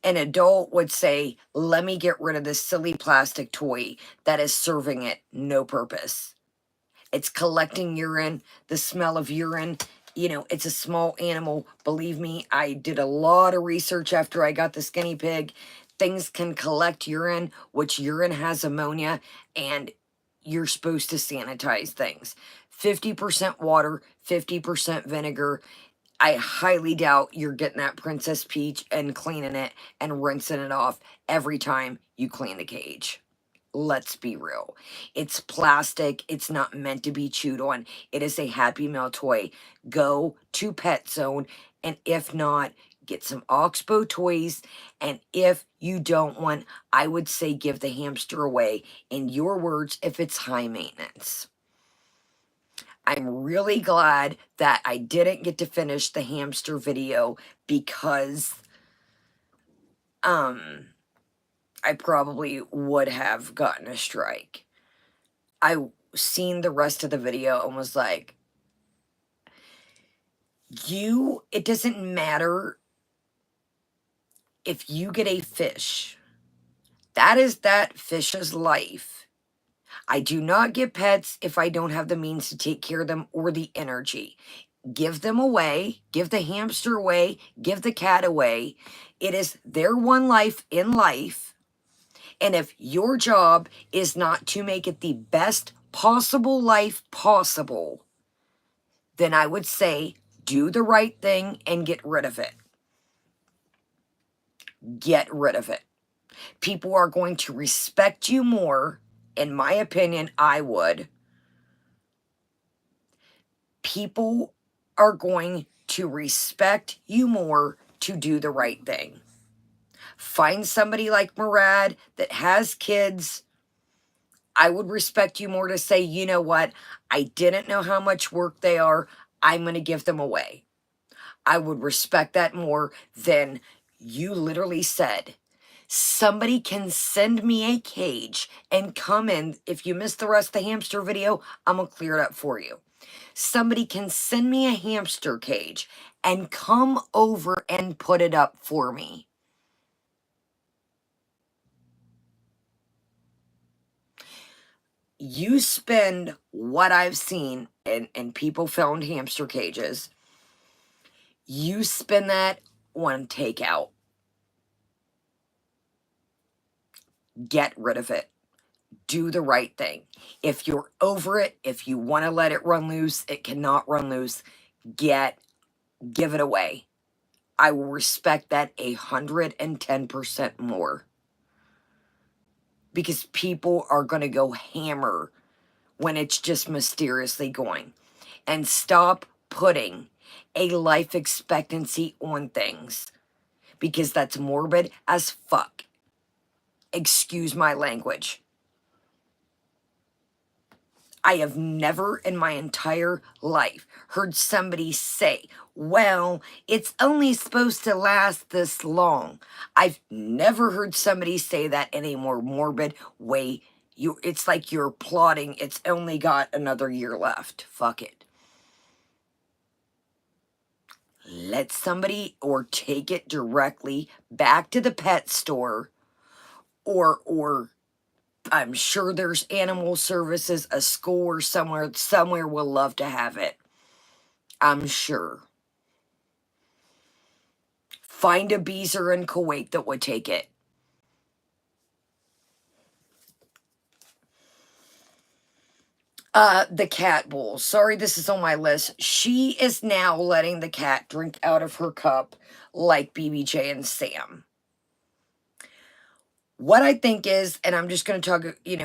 An adult would say, let me get rid of this silly plastic toy that is serving it no purpose. It's collecting urine, the smell of urine. It's a small animal. Believe me, I did a lot of research after I got this guinea pig. Things can collect urine, which urine has ammonia, and you're supposed to sanitize things. 50% water, 50% vinegar. I highly doubt you're getting that Princess Peach and cleaning it and rinsing it off every time you clean the cage. Let's be real. It's plastic. It's not meant to be chewed on. It is a Happy Meal toy. Go to Pet Zone, and if not, get some Oxbow toys. And if you don't want, I would say give the hamster away. In your words, if it's high maintenance. I'm really glad that I didn't get to finish the hamster video because I probably would have gotten a strike. I seen the rest of the video and was like, it doesn't matter if you get a fish. That is that fish's life. I do not get pets if I don't have the means to take care of them or the energy. Give them away, give the hamster away, give the cat away. It is their one life in life. And if your job is not to make it the best possible life possible, then I would say do the right thing and get rid of it. Get rid of it. People are going to respect you more. In my opinion, I would. People are going to respect you more to do the right thing. Find somebody like Murad that has kids. I would respect you more to say, you know what? I didn't know how much work they are. I'm going to give them away. I would respect that more than you literally said. Somebody can send me a cage and come in. If you missed the rest of the hamster video, I'm going to clear it up for you. Somebody can send me a hamster cage and come over and put it up for me. You spend what I've seen in people found hamster cages. You spend that on takeout. Get rid of it. Do the right thing. If you're over it, if you want to let it run loose, it cannot run loose. Give it away. I will respect that 110% more. Because people are going to go hammer when it's just mysteriously going. And stop putting a life expectancy on things. Because that's morbid as fuck. Excuse my language. I have never in my entire life heard somebody say, well, it's only supposed to last this long. I've never heard somebody say that in a more morbid way. It's like you're plotting, it's only got another year left. Fuck it. Let somebody or take it directly back to the pet store or I'm sure there's animal services, a school or somewhere will love to have it. I'm sure. Find a Beezer in Kuwait that would take it. The cat bowl. Sorry, this is on my list. She is now letting the cat drink out of her cup like BBJ and Sam. What I think is, and I'm just going to talk,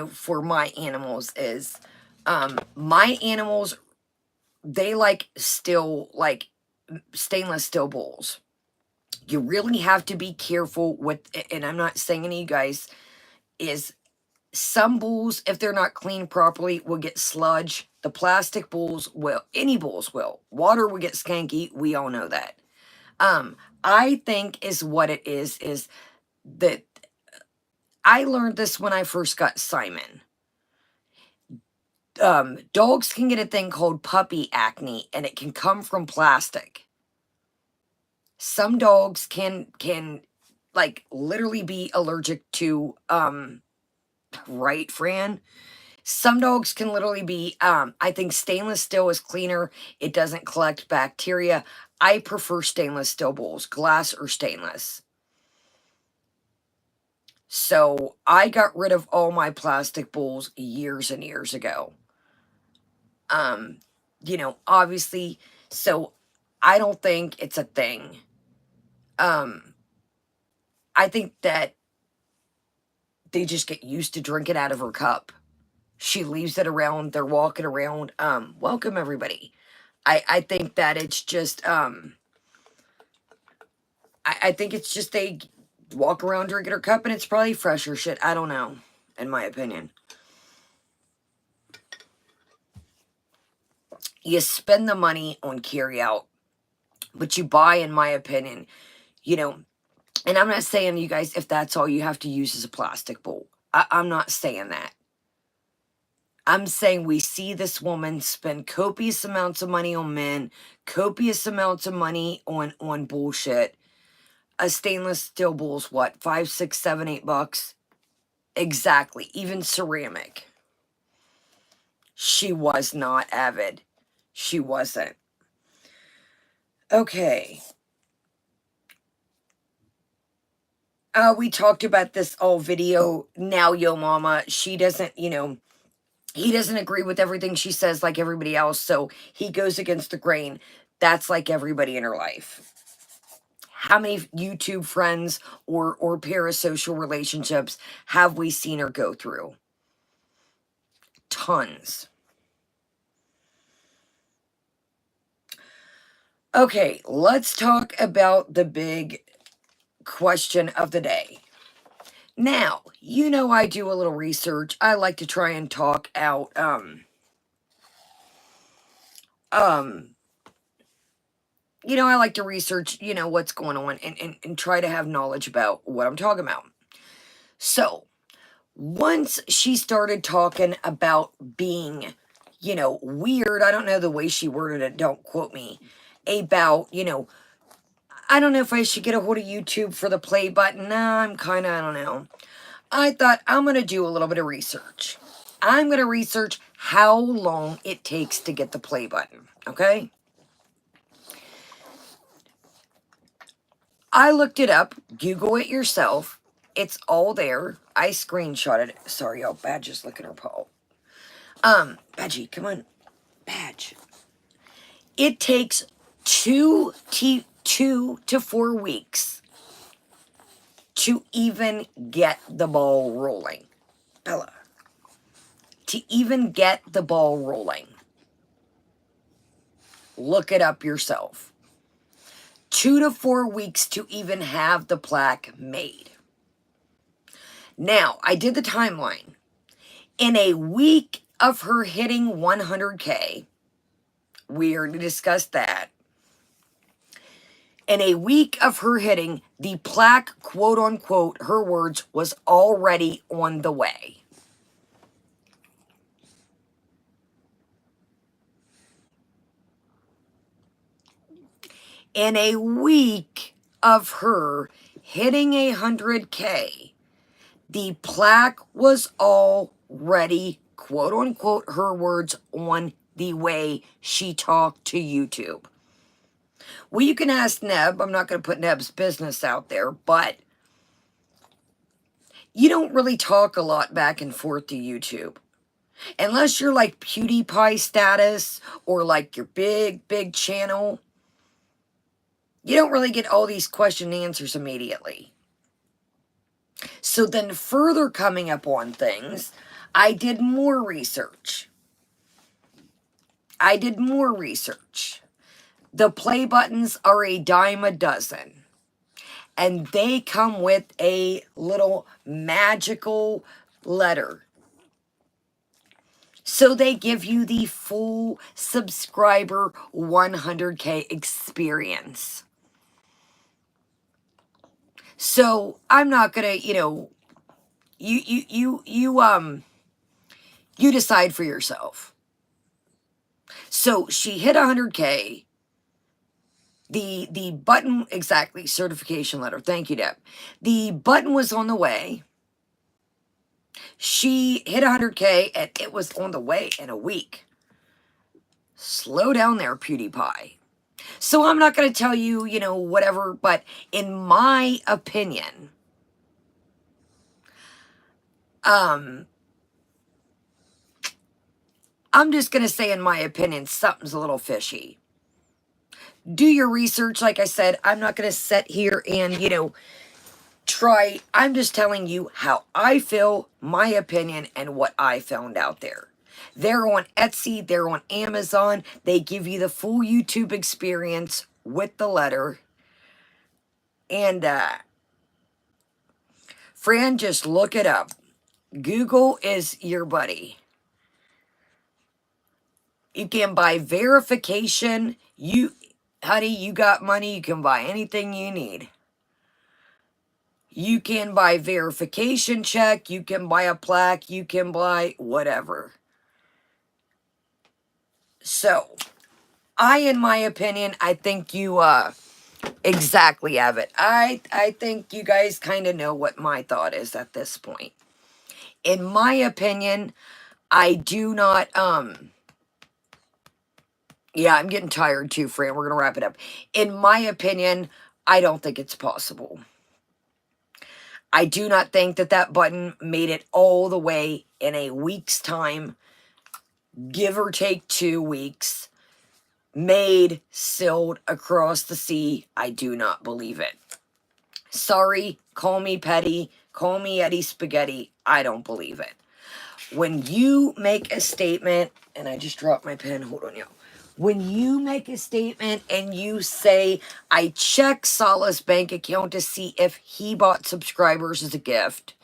for my animals is, my animals, they like stainless steel bowls. You really have to be careful with, and I'm not saying any of you guys, is some bowls, if they're not cleaned properly, will get sludge. The plastic bowls will. Any bowls will. Water will get skanky. We all know that. I think is what it is that I learned this when I first got Simon. Dogs can get a thing called puppy acne, and it can come from plastic. Some dogs can like literally be allergic to right, Fran? Some dogs can literally be I think stainless steel is cleaner. It doesn't collect bacteria. I prefer stainless steel bowls, glass or stainless. So I got rid of all my plastic bowls years and years ago. Obviously, so I don't think it's a thing. I think that they just get used to drinking out of her cup. She leaves it around, they're walking around. Welcome everybody. I think that it's just, I think it's just they walk around drinking her cup and it's probably fresher shit. I don't know, in my opinion. You spend the money on carry out, but you buy, in my opinion, you know, and I'm not saying, you guys, if that's all you have to use is a plastic bowl. I'm not saying that. I'm saying we see this woman spend copious amounts of money on men, copious amounts of money on bullshit. A stainless steel bowl's what, $5, $6, $7, $8? Exactly. Even ceramic. She was not avid. She wasn't. Okay. We talked about this all video. Now, yo mama, she doesn't, you know, he doesn't agree with everything she says like everybody else, so he goes against the grain. That's like everybody in her life. How many YouTube friends or parasocial relationships have we seen her go through? Tons. Okay, let's talk about the big question of the day. Now, you know I do a little research. I like to try and talk out, you know, I like to research, you know, what's going on and try to have knowledge about what I'm talking about. So, once she started talking about being, you know, weird, I don't know the way she worded it, don't quote me, about, you know, I don't know if I should get a hold of YouTube for the play button. Nah, I'm kind of, I don't know. I thought I'm going to do a little bit of research. I'm going to research how long it takes to get the play button, okay? I looked it up. Google it yourself. It's all there. I screenshotted it. Sorry, y'all. Badge is licking her paw. Badgie, come on. Badge. It takes 2 to 4 weeks to even get the ball rolling. Bella. To even get the ball rolling. Look it up yourself. 2 to 4 weeks to even have the plaque made. Now, I did the timeline. In a week of her hitting 100K, we already discussed that. In a week of her hitting, the plaque, quote unquote, her words, was already on the way. In a week of her hitting 100K, the plaque was already, quote unquote, her words, on the way she talked to YouTube. Well, you can ask Neb. I'm not going to put Neb's business out there, but you don't really talk a lot back and forth to YouTube. Unless you're like PewDiePie status or like your big channel, you don't really get all these question and answers immediately. So then further coming up on things, I did more research. The play buttons are a dime a dozen. And they come with a little magical letter. So they give you the full subscriber 100K experience. So I'm not gonna, you know, you decide for yourself. So she hit 100K. The button, exactly, certification letter. Thank you, Deb. The button was on the way. She hit 100K and it was on the way in a week. Slow down there, PewDiePie. So I'm not going to tell you, you know, whatever, but in my opinion, I'm just going to say in my opinion, something's a little fishy. Do your research. Like I said, I'm not going to sit here and, you know, try. I'm just telling you how I feel, my opinion, and what I found out there. They're on Etsy, they're on Amazon. They give you the full YouTube experience with the letter. And, Fran, just look it up. Google is your buddy. You can buy verification. Honey, you got money. You can buy anything you need. You can buy verification check. You can buy a plaque. You can buy whatever. So, in my opinion, I think you, exactly have it. I think you guys kind of know what my thought is at this point. In my opinion, I do not, yeah, I'm getting tired too, Fran. We're going to wrap it up. In my opinion, I don't think it's possible. I do not think that that button made it all the way in a week's time, give or take 2 weeks, made, sailed across the sea. I do not believe it. Sorry, call me petty, call me Eddie Spaghetti. I don't believe it. When you make a statement, and I just dropped my pen, hold on, y'all. When you make a statement and you say, I check Salah's bank account to see if he bought subscribers as a gift,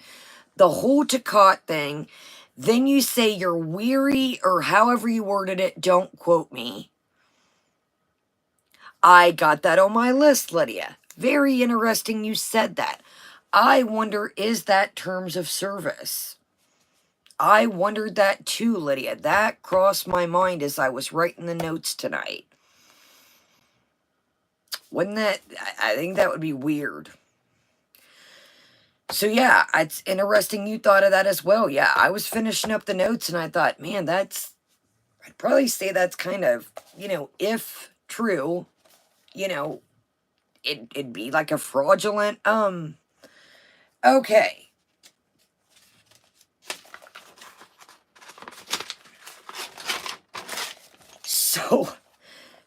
the whole Takot thing, then you say you're weary, or however you worded it, don't quote me. I got that on my list, Lydia. Very interesting you said that. I wonder, is that terms of service? I wondered that too, Lydia. That crossed my mind as I was writing the notes tonight. Wouldn't that, I think that would be weird. So yeah, it's interesting you thought of that as well. Yeah, I was finishing up the notes and I thought, man, I'd probably say that's kind of, you know, if true, you know, it'd be like a fraudulent, okay.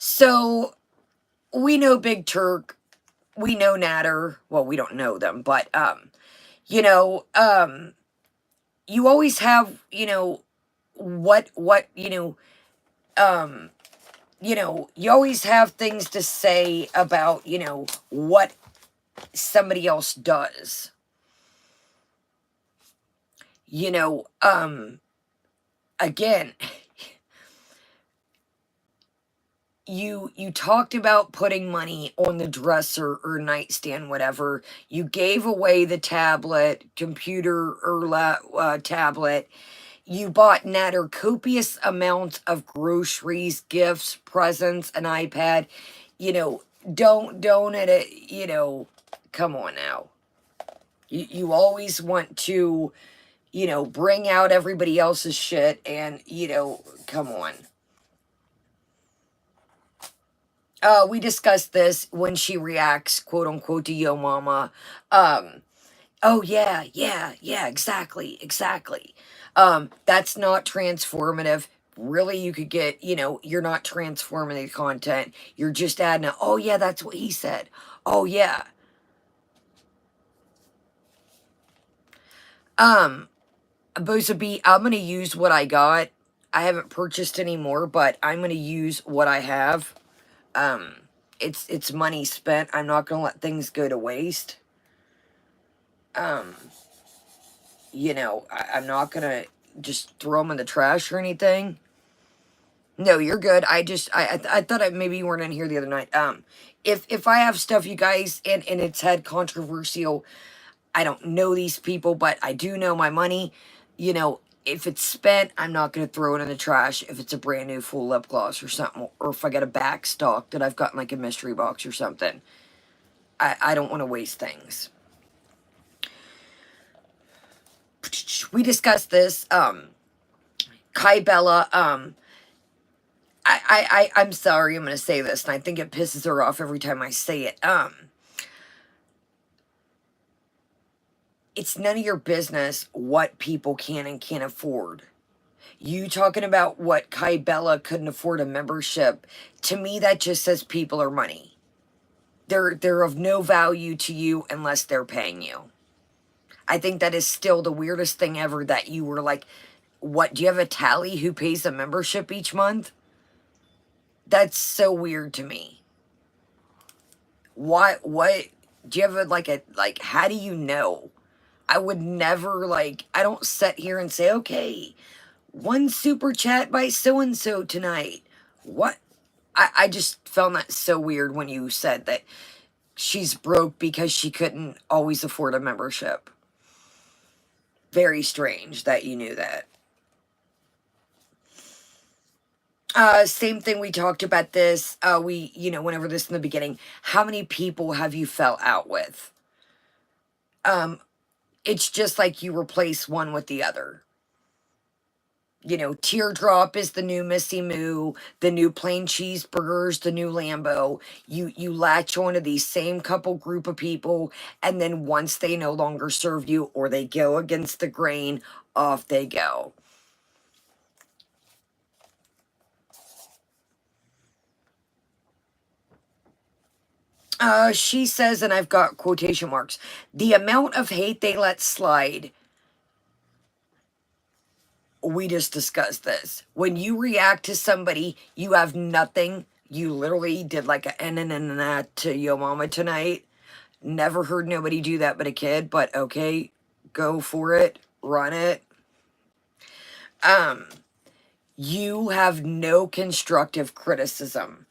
So we know Big Turk, we know Natter, well, we don't know them, but, you know, you always have, you know, you know, you always have things to say about, you know, what somebody else does. You know, again, you talked about putting money on the dresser or nightstand, whatever. You gave away the tablet, computer or tablet. You bought Natter copious amounts of groceries, gifts, presents, an iPad. You know, don't it, you know, come on now. You always want to, you know, bring out everybody else's shit and, you know, come on. We discussed this when she reacts, quote unquote, to Yo Mama. Oh yeah, exactly. That's not transformative. Really, you could get, you know, you're not transforming the content. You're just adding oh yeah, that's what he said. Oh yeah. Bosa B, I'm gonna use what I got. I haven't purchased any more, but I'm gonna use what I have. It's money spent. I'm not gonna let things go to waste. You know, I'm not gonna just throw them in the trash or anything. No, you're good. I thought maybe you weren't in here the other night. If I have stuff, you guys, and it's had controversial, I don't know these people, but I do know my money. You know, if it's spent, I'm not going to throw it in the trash if it's a brand new full lip gloss or something, or if I got a back stock that I've gotten like a mystery box or something. I don't want to waste things. We discussed this, Kai Bella, I'm sorry, I'm going to say this, and I think it pisses her off every time I say it. It's none of your business what people can and can't afford. You talking about what Kai Bella couldn't afford a membership, to me that just says people are money. They're of no value to you unless they're paying you. I think that is still the weirdest thing ever, that you were like, what, do you have a tally who pays a membership each month? That's so weird to me. What, do you have like, how do you know? I would never, like, I don't sit here and say, okay, one super chat by so-and-so tonight. What? I just found that so weird when you said that she's broke because she couldn't always afford a membership. Very strange that you knew that. Same thing, we talked about this. We, went over this in the beginning. How many people have you fell out with? It's just like you replace one with the other. Teardrop is the new Missy Moo, the new plain cheeseburgers, the new Lambo. You latch onto these same couple group of people, and then once they no longer serve you or they go against the grain, off they go. She says, and I've got quotation marks, the amount of hate they let slide. We just discussed this. When you react to somebody, you have nothing. You literally did like a na to your mama tonight. Never heard nobody do that but a kid, but okay, go for it. Run it. You have no constructive criticism.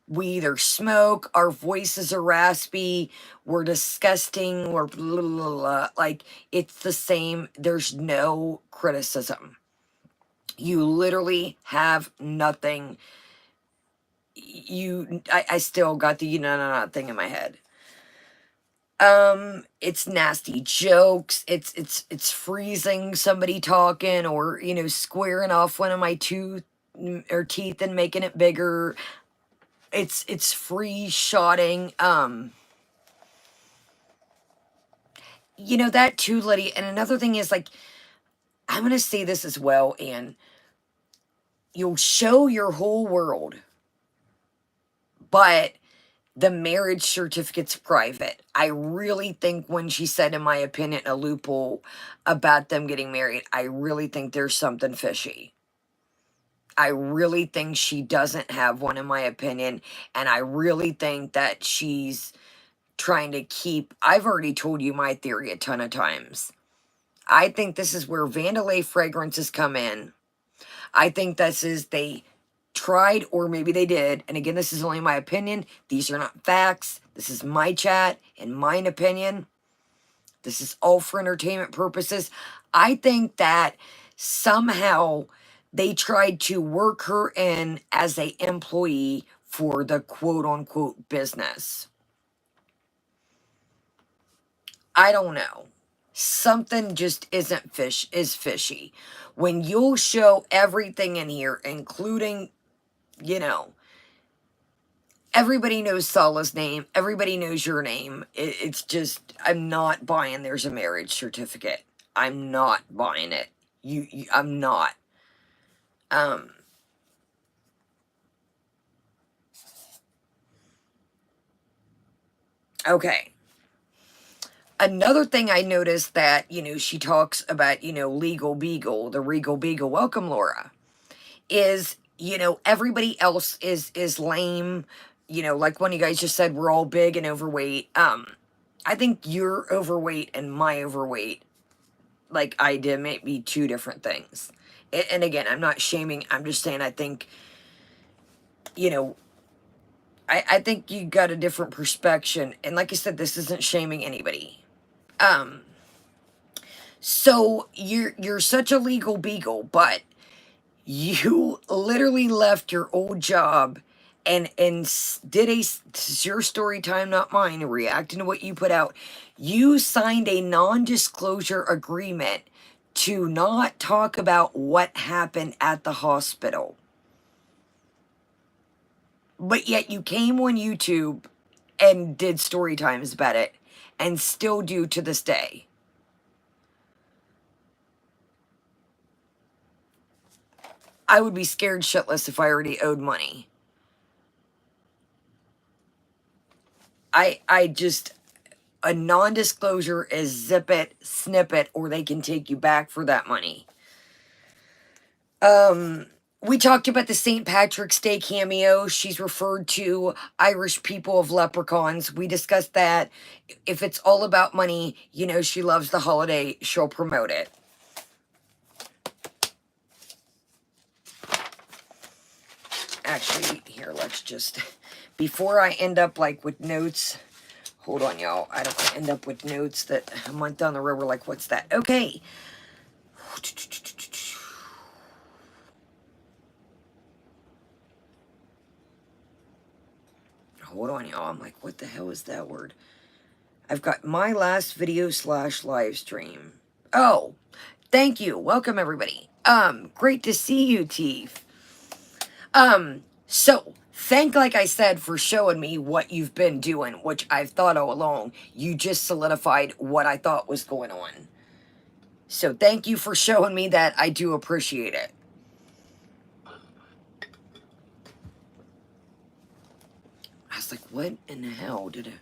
We either smoke, our voices are raspy, we're disgusting, we're blah, blah, blah. Like, it's the same. There's no criticism. You literally have nothing. I still got the thing in my head. It's nasty jokes. It's freezing somebody talking, or, squaring off one of my teeth and making it bigger. It's free shotting. That too, Liddy. And another thing is, like, I'm gonna say this as well, and you'll show your whole world, but the marriage certificate's private. I really think when she said, in my opinion, a loophole about them getting married, I really think there's something fishy. I really think she doesn't have one, in my opinion, and I really think that she's trying to keep... I've already told you my theory a ton of times. I think this is where Vandalay fragrances come in. I think this is, they tried, or maybe they did, and again, this is only my opinion. These are not facts. This is my chat and mine opinion. This is all for entertainment purposes. I think that somehow they tried to work her in as an employee for the quote-unquote business. I don't know. Something just isn't fishy. When you'll show everything in here, including, everybody knows Sala's name. Everybody knows your name. It's just, I'm not buying there's a marriage certificate. I'm not buying it. I'm not. Okay. Another thing I noticed that, she talks about, legal beagle, the regal beagle. Welcome, Laura. Is, everybody else is lame. Like one of you guys just said, we're all big and overweight. I think you're overweight and my overweight, like I did, may be two different things. And again, I'm not shaming. I'm just saying, I think, I think you got a different perspective. And like I said, this isn't shaming anybody. So you're such a legal beagle, but you literally left your old job and did it's your story time, not mine, reacting to what you put out. You signed a non-disclosure agreement to not talk about what happened at the hospital. But yet you came on YouTube and did story times about it, and still do to this day. I would be scared shitless if I already owed money. I just, a non-disclosure is zip it, snip it, or they can take you back for that money. We talked about the St. Patrick's Day cameo. She's referred to Irish people of leprechauns. We discussed that. If it's all about money, you know she loves the holiday, she'll promote it. Actually, here, let's just, before I end up like with notes, hold on, y'all. I don't want to end up with notes that a month down the road we're like, what's that? Okay. Hold on, y'all. I'm like, what the hell is that word? I've got my last video / live stream. Oh, thank you. Welcome, everybody. Great to see you, Teef. So, like I said, for showing me what you've been doing, which I've thought all along. You just solidified what I thought was going on. So, thank you for showing me that. I do appreciate it. I was like, what in the hell did it...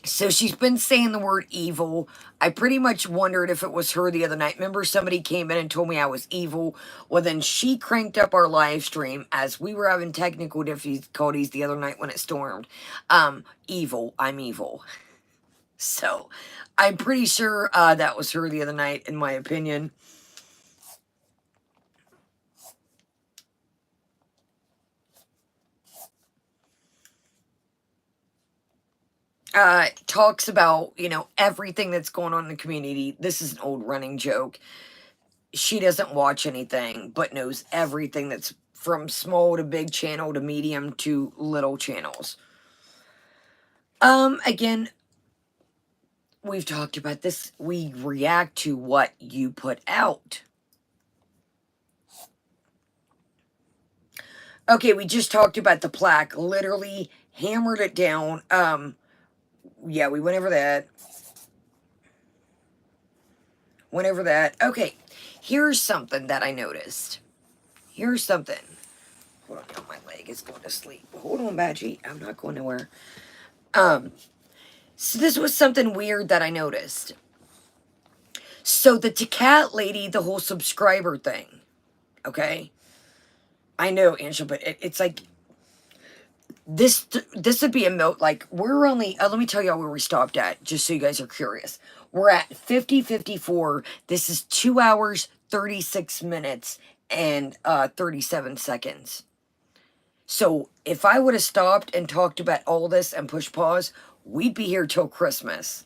So she's been saying the word evil. I pretty much wondered if it was her the other night. Remember, somebody came in and told me I was evil. Well, then she cranked up our live stream as we were having technical difficulties the other night when it stormed. Evil. I'm evil. So, I'm pretty sure that was her the other night, in my opinion. Talks about, you know, everything that's going on in the community. This is an old running joke. She doesn't watch anything, but knows everything that's from small to big channel to medium to little channels. Again, we've talked about this. We react to what you put out. Okay, we just talked about the plaque. Literally hammered it down. Yeah, we went over that. Okay, here's something that I noticed. Here's something. Hold on, my leg is going to sleep. Hold on, Badgie. I'm not going nowhere. So this was something weird that I noticed. So the A.K.A lady, the whole subscriber thing. Okay? I know, Angela, but it's like... This would be a note, like, we're only... let me tell y'all where we stopped at, just so you guys are curious. We're at 50:54. This is 2 hours, 36 minutes, and 37 seconds. So, if I would have stopped and talked about all this and pushed pause, we'd be here till Christmas.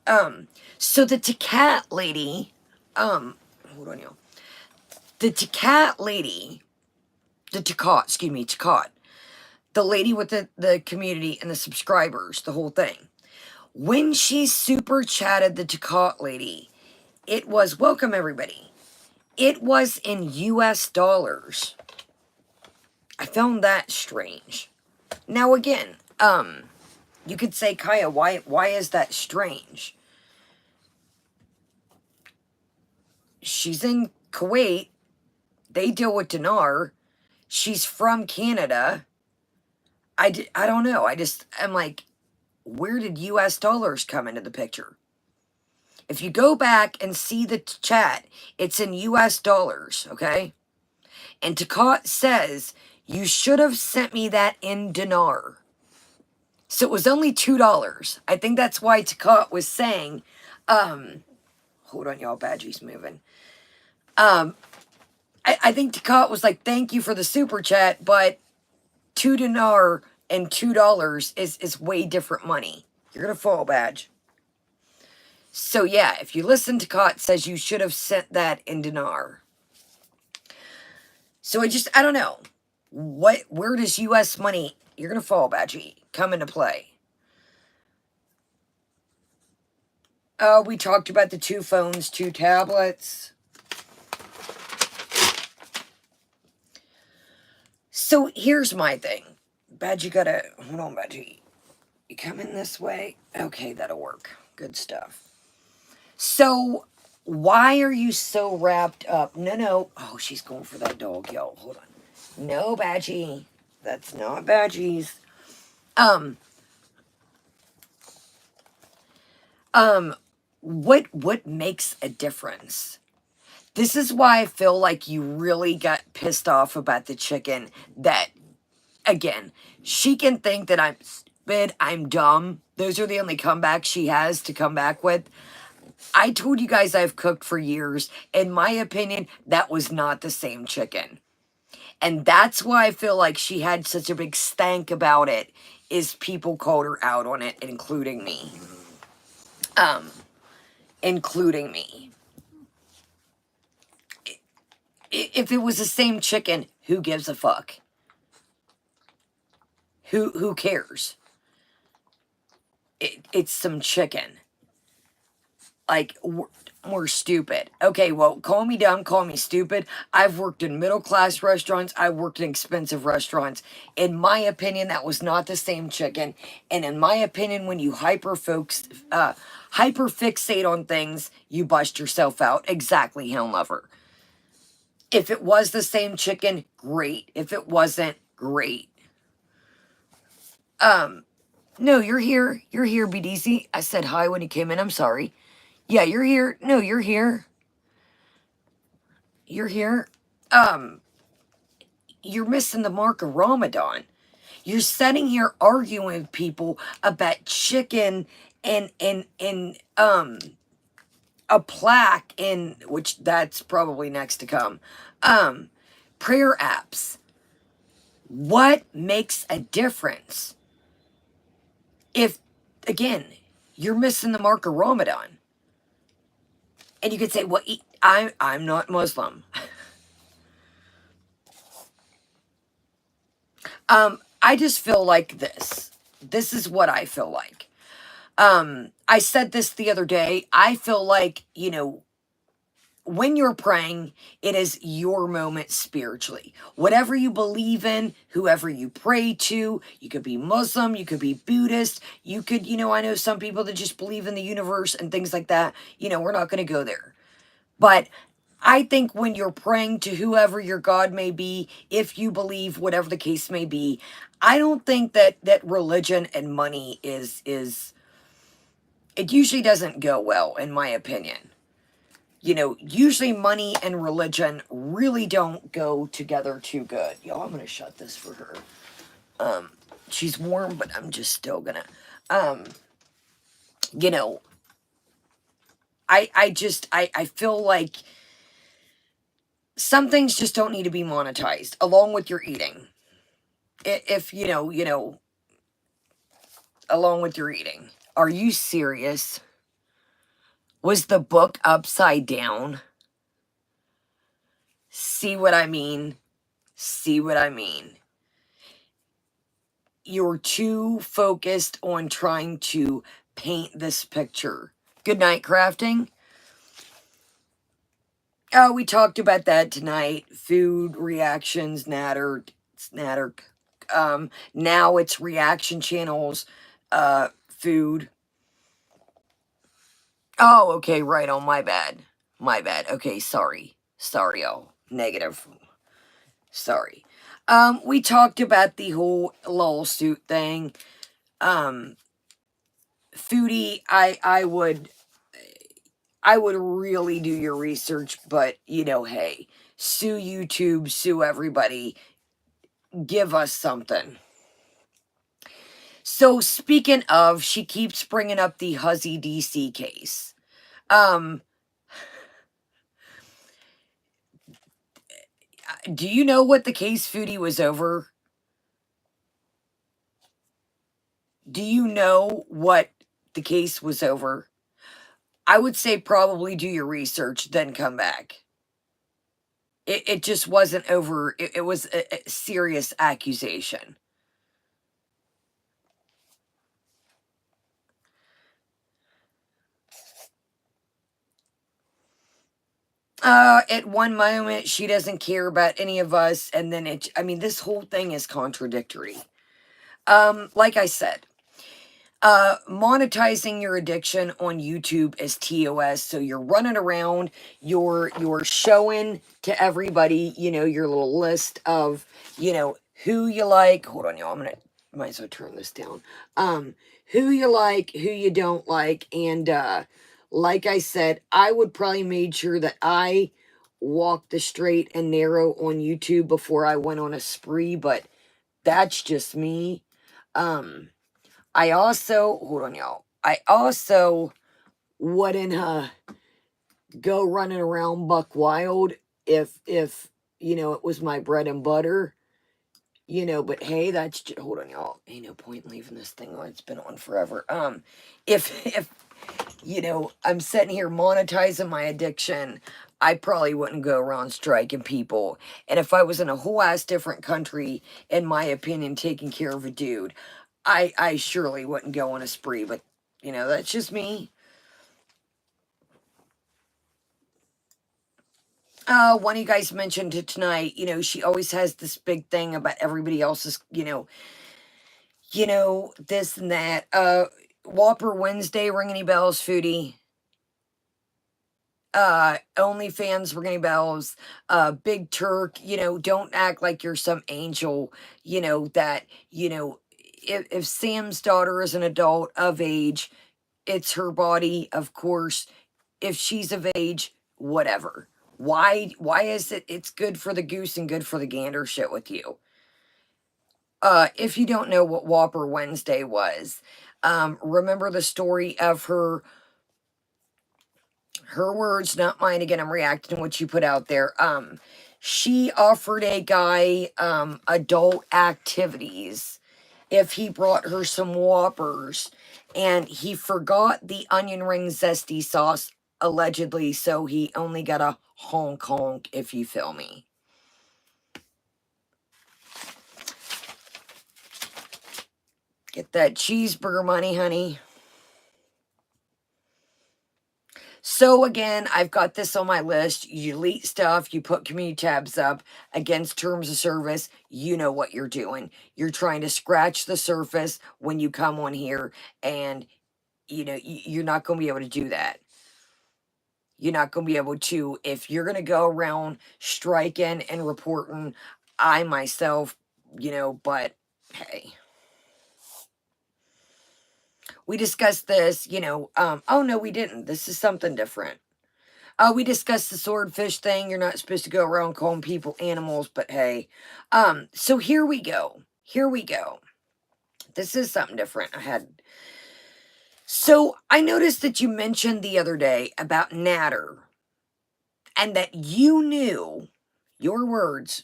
So the A.K.A lady, hold on, y'all. The A.K.A lady, the A.K.A, the lady with the community and the subscribers, the whole thing. When she super chatted the A.K.A lady, it was, welcome everybody, it was in US dollars. I found that strange. Now again, you could say, Kaya, why is that strange? She's in Kuwait. They deal with dinar. She's from Canada. I don't know. I'm like, where did US dollars come into the picture? If you go back and see the chat, it's in US dollars, okay? And A.K.A says, you should have sent me that in dinar. So it was only $2. I think that's why A.K.A was saying, hold on, y'all, Badgie's moving. I think A.K.A was like, thank you for the super chat, but 2 dinar and $2 is way different money. You're gonna fall, Badge. So yeah, if you listen to A.K.A, it says you should have sent that in dinar. So I don't know. Where does US money, you're gonna fall, Badgie, come into play? We talked about the 2 phones, 2 tablets. So here's my thing. Badgie gotta, hold on, Badgie. You come in this way? Okay, that'll work. Good stuff. So, Why are you so wrapped up? No. Oh, she's going for that dog, y'all. Hold on. No, Badgie. That's not Badgie's. What makes a difference? This is why I feel like you really got pissed off about the chicken. That, again, she can think that I'm stupid, I'm dumb. Those are the only comebacks she has to come back with. I told you guys I've cooked for years. In my opinion, that was not the same chicken. And that's why I feel like she had such a big stank about it, is people called her out on it, including me. Including me. If it was the same chicken, who gives a fuck? Who cares? It's some chicken. Like, we're stupid. Okay, well, call me dumb, call me stupid. I've worked in middle-class restaurants. I've worked in expensive restaurants. In my opinion, that was not the same chicken. And in my opinion, when you hyperfixate on things, you bust yourself out. Exactly, Hound Lover. If it was the same chicken, great. If it wasn't, great. No, you're here. You're here, BDC. I said hi when you came in. I'm sorry. Yeah, you're here. No, you're here. You're here. You're missing the mark of Ramadan. You're sitting here arguing with people about chicken and a plaque in, which that's probably next to come. Prayer apps. What makes a difference? If, again, you're missing the mark of Ramadan. And you could say, well, I'm not Muslim. I just feel like this. This is what I feel like. I said this the other day. I feel like, you know, when you're praying, it is your moment spiritually. Whatever you believe in, whoever you pray to, you could be Muslim, you could be Buddhist, you could, you know, I know some people that just believe in the universe and things like that. You know, we're not going to go there. But I think when you're praying to whoever your God may be, if you believe, whatever the case may be, I don't think that religion and money is, it usually doesn't go well, in my opinion. You know, usually money and religion really don't go together too good. Y'all, I'm going to shut this for her. She's warm, but I'm just still going to, you know, I feel like some things just don't need to be monetized, along with your eating. If, you know, along with your eating. Are you serious? Was the book upside down? See what I mean? See what I mean? You're too focused on trying to paint this picture. Good night, crafting. Oh, we talked about that tonight. Food, reactions, natter. Now it's reaction channels, food. Oh, okay, right on, my bad. My bad. Okay, sorry. Sorry, y'all. Negative. Sorry. We talked about the whole lawsuit thing. Foodie, I would really do your research, but, you know, hey, sue YouTube, sue everybody. Give us something. So, speaking of, she keeps bringing up the Huzzy DC case. Do you know what the case, Foodie, was over? Do you know what the case was over? I would say probably do your research, then come back. It just wasn't over. It was a serious accusation. At one moment, she doesn't care about any of us, and then I mean, this whole thing is contradictory. Like I said, Monetizing your addiction on YouTube is TOS. So you're running around, you're showing to everybody, you know, your little list of, you know, who you like. Hold on, y'all. Might as well turn this down. Who you like, who you don't like, and like I said, I would probably made sure that I walked the straight and narrow on YouTube before I went on a spree, but that's just me. I also, hold on, y'all. I also wouldn't go running around buck wild if you know it was my bread and butter, you know. But hey, that's just, hold on, y'all. Ain't no point in leaving this thing on. It's been on forever. If you know I'm sitting here monetizing my addiction, I probably wouldn't go around striking people. And if I was in a whole ass different country, in my opinion, taking care of a dude, I surely wouldn't go on a spree, but, you know, that's just me. One of you guys mentioned it tonight, you know, she always has this big thing about everybody else's, you know, this and that. Whopper Wednesday, ring any bells, Foodie? OnlyFans, ring any bells? Big Turk, you know, don't act like you're some angel, you know, that, you know, if Sam's daughter is an adult of age, it's her body, of course. If she's of age, whatever. Why is it it's good for the goose and good for the gander shit with you? If you don't know what Whopper Wednesday was, remember the story of her words, not mine. Again, I'm reacting to what you put out there. She offered a guy adult activities if he brought her some Whoppers, and he forgot the onion ring zesty sauce, allegedly, so he only got a honk honk, if you feel me. Get that cheeseburger money, honey. So again, I've got this on my list. You delete stuff, you put community tabs up against terms of service. You know what you're doing. You're trying to scratch the surface when you come on here, and you know, you're not going to be able to do that. You're not going to be able to, if you're going to go around striking and reporting, I myself, you know, but hey. We discussed this, you know, oh no, we didn't. This is something different. We discussed the swordfish thing. You're not supposed to go around calling people animals, but hey. So here we go. Here we go. This is something different. So I noticed that you mentioned the other day about Natter, and that you knew, your words,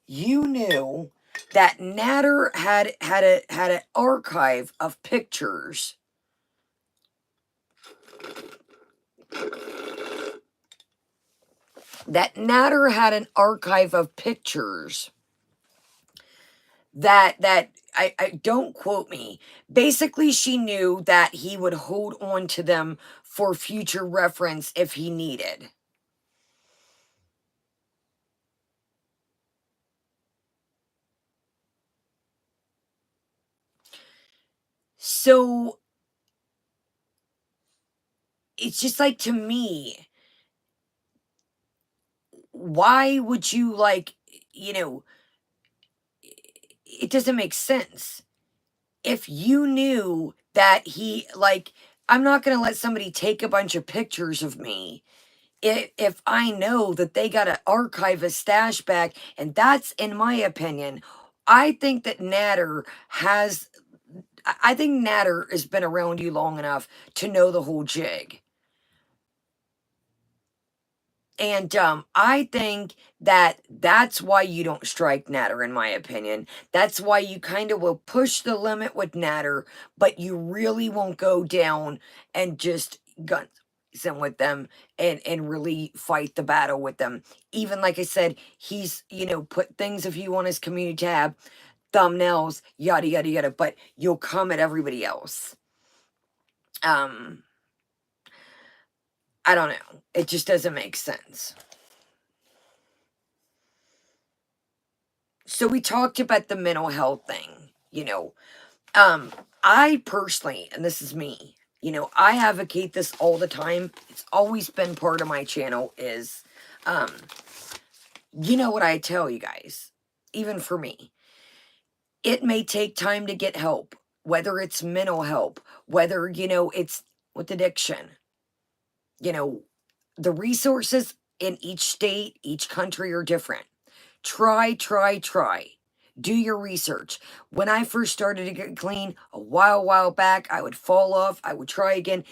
you knew that Natter had an archive of pictures that I don't quote me. Basically, she knew that he would hold on to them for future reference if he needed. So it's just like, to me, why would you, like, you know, it doesn't make sense. If you knew that he, like, I'm not going to let somebody take a bunch of pictures of me if I know that they got to archive a stash back. And that's, in my opinion, I think that I think Natter has been around you long enough to know the whole jig. And I think that that's why you don't strike Natter, in my opinion. That's why you kind of will push the limit with Natter, but you really won't go down and just guns him with them and really fight the battle with them. Even like I said, he's, you know, put things of you on his community tab, thumbnails, yada yada yada, but you'll come at everybody else. I don't know. It just doesn't make sense. So we talked about the mental health thing, you know. I personally, and this is me, you know, I advocate this all the time. It's always been part of my channel is, you know what I tell you guys, even for me, it may take time to get help, whether it's mental help, whether, you know, it's with addiction, you know, the resources in each state, each country are different. Try. Do your research. When I first started to get clean a while back, I would fall off. I would try again.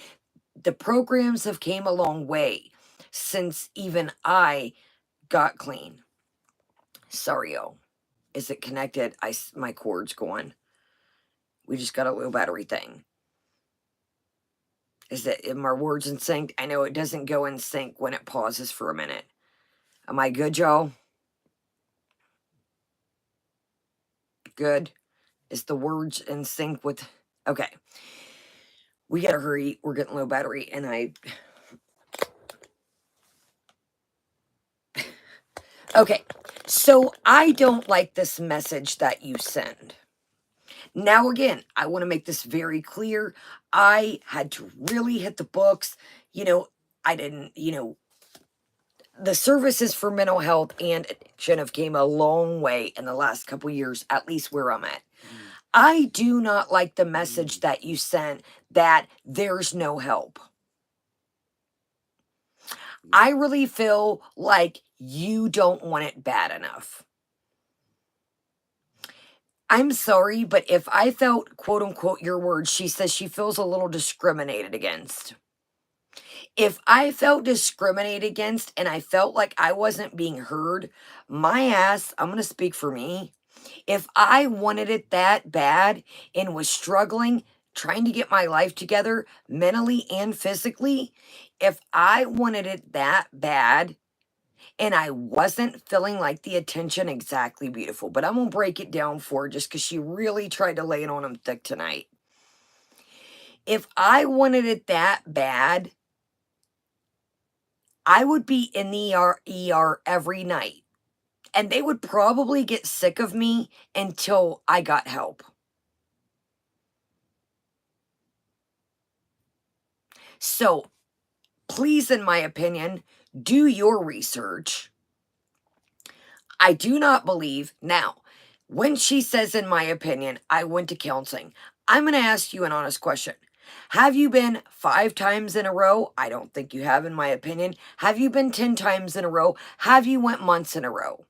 The programs have came a long way since even I got clean. Sorry, y'all. Is it connected? My cord's going. We just got a low battery thing. Is that in my words in sync? I know it doesn't go in sync when it pauses for a minute. Am I good, y'all? Good. Is the words in sync with... Okay. We gotta hurry. We're getting low battery, and Okay. So, I don't like this message that you send. Now, again, I want to make this very clear. I had to really hit the books. You know, I didn't, you know, the services for mental health and addiction have came a long way in the last couple years, at least where I'm at. I do not like the message that you sent that there's no help. I really feel like you don't want it bad enough. I'm sorry, but if I felt, quote unquote, your words, she says she feels a little discriminated against. If I felt discriminated against and I felt like I wasn't being heard, my ass, I'm going to speak for me. If I wanted it that bad and was struggling, trying to get my life together mentally and physically, if I wanted it that bad and I wasn't feeling like the attention, exactly beautiful, but I'm going to break it down for her just because she really tried to lay it on him thick tonight. If I wanted it that bad, I would be in the ER every night, and they would probably get sick of me until I got help. So, please, in my opinion, do your research. I do not believe, now, when she says, in my opinion, I went to counseling, I'm going to ask you an honest question. Have you been 5 times in a row? I don't think you have, in my opinion. Have you been 10 times in a row? Have you went months in a row?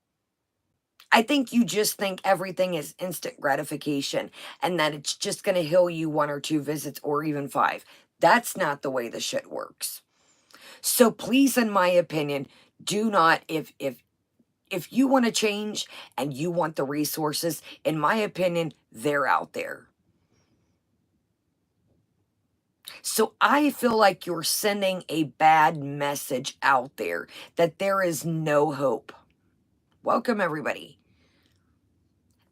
I think you just think everything is instant gratification and that it's just going to heal you 1 or 2 visits or even 5. That's not the way the shit works. So please, in my opinion, do not, if you want to change and you want the resources, in my opinion, they're out there. So I feel like you're sending a bad message out there that there is no hope. Welcome, everybody.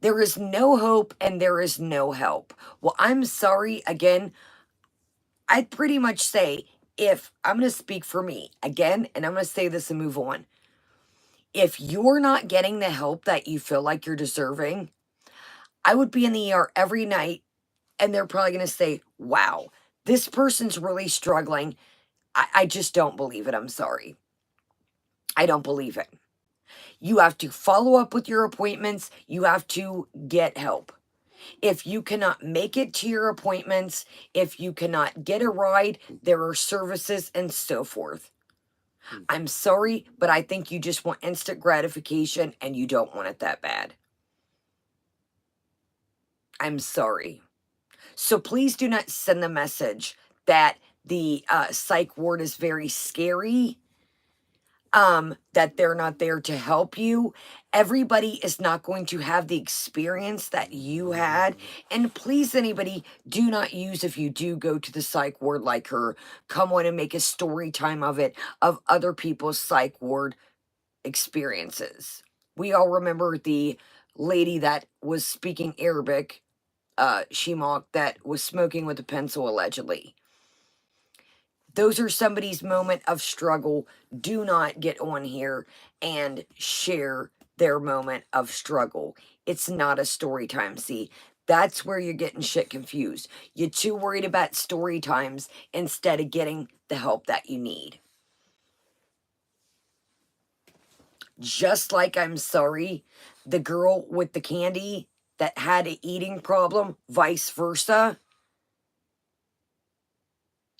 There is no hope and there is no help. Well, I'm sorry, again, I'd pretty much say, if I'm going to speak for me again, and I'm going to say this and move on. If you're not getting the help that you feel like you're deserving, I would be in the ER every night, and they're probably going to say, wow, this person's really struggling. I just don't believe it. I'm sorry. I don't believe it. You have to follow up with your appointments. You have to get help. If you cannot make it to your appointments, if you cannot get a ride, there are services and so forth. I'm sorry, but I think you just want instant gratification and you don't want it that bad. I'm sorry. So please do not send the message that the psych ward is very scary, that they're not there to help you. Everybody is not going to have the experience that you had. And please, anybody, do not use, if you do go to the psych ward like her, come on and make a story time of it, of other people's psych ward experiences. We all remember the lady that was speaking Arabic, Shimak, that was smoking with a pencil allegedly. Those are somebody's moment of struggle. Do not get on here and share their moment of struggle. It's not a story time. See, That's where you're getting shit confused. You're too worried about story times instead of getting the help that you need. Just like I'm sorry, the girl with the candy that had an eating problem, vice versa.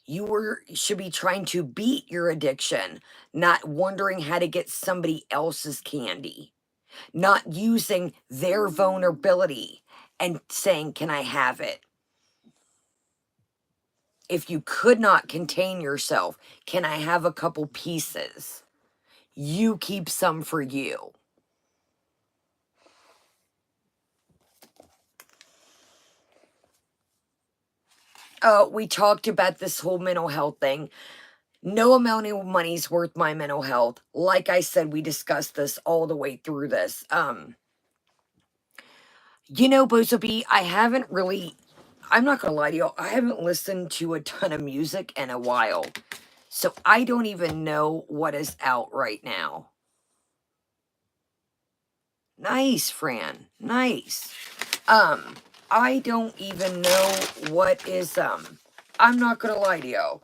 You should be trying to beat your addiction, not wondering how to get somebody else's candy, not using their vulnerability and saying, can I have it? If you could not contain yourself, can I have a couple pieces? You keep some for you. We talked about this whole mental health thing. No amount of money's worth my mental health. Like I said, we discussed this all the way through this. You know, Bozo B, I haven't really, I'm not gonna lie to you, I haven't listened to a ton of music in a while. So I don't even know what is out right now. Nice, Fran. Nice. I don't even know what is, I'm not gonna lie to you.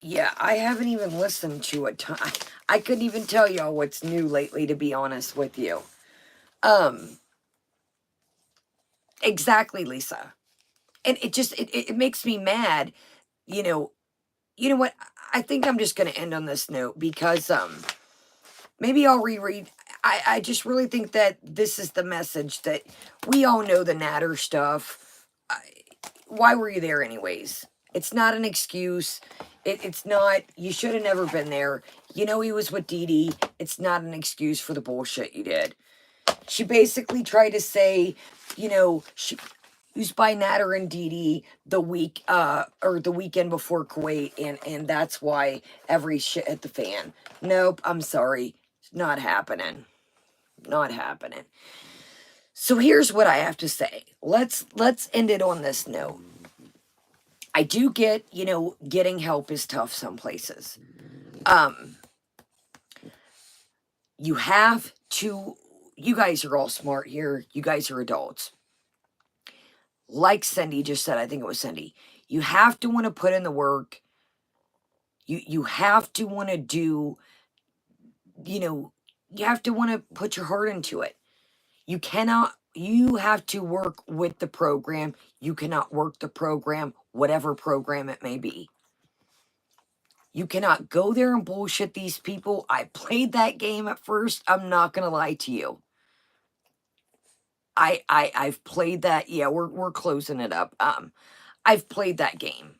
Yeah, I haven't even listened to a ton. I couldn't even tell y'all what's new lately, to be honest with you. Exactly, Lisa. And it just, it makes me mad, you know. You know what? I think I'm just gonna end on this note because, maybe I'll reread. I just really think that this is the message that we all know the Natter stuff. Why were you there anyways? It's not an excuse. It's not, you should have never been there. You know he was with Dee Dee. It's not an excuse for the bullshit you did. She basically tried to say, you know, she was by Natter and Dee Dee the week, or the weekend before Kuwait, and that's why every shit hit the fan. Nope, I'm sorry. It's not happening. Not happening. So here's what I have to say. Let's end it on this note. I do get, you know, getting help is tough some places. You have to, you guys are all smart here. You guys are adults. Like Cindy just said, I think it was Cindy. You have to want to put in the work. You have to want to do, you know, you have to want to put your heart into it. You have to work with the program. You cannot work the program, whatever program it may be. You cannot go there and bullshit these people. I played that game at first. I'm not going to lie to you. I've played that. Yeah, we're closing it up. I've played that game.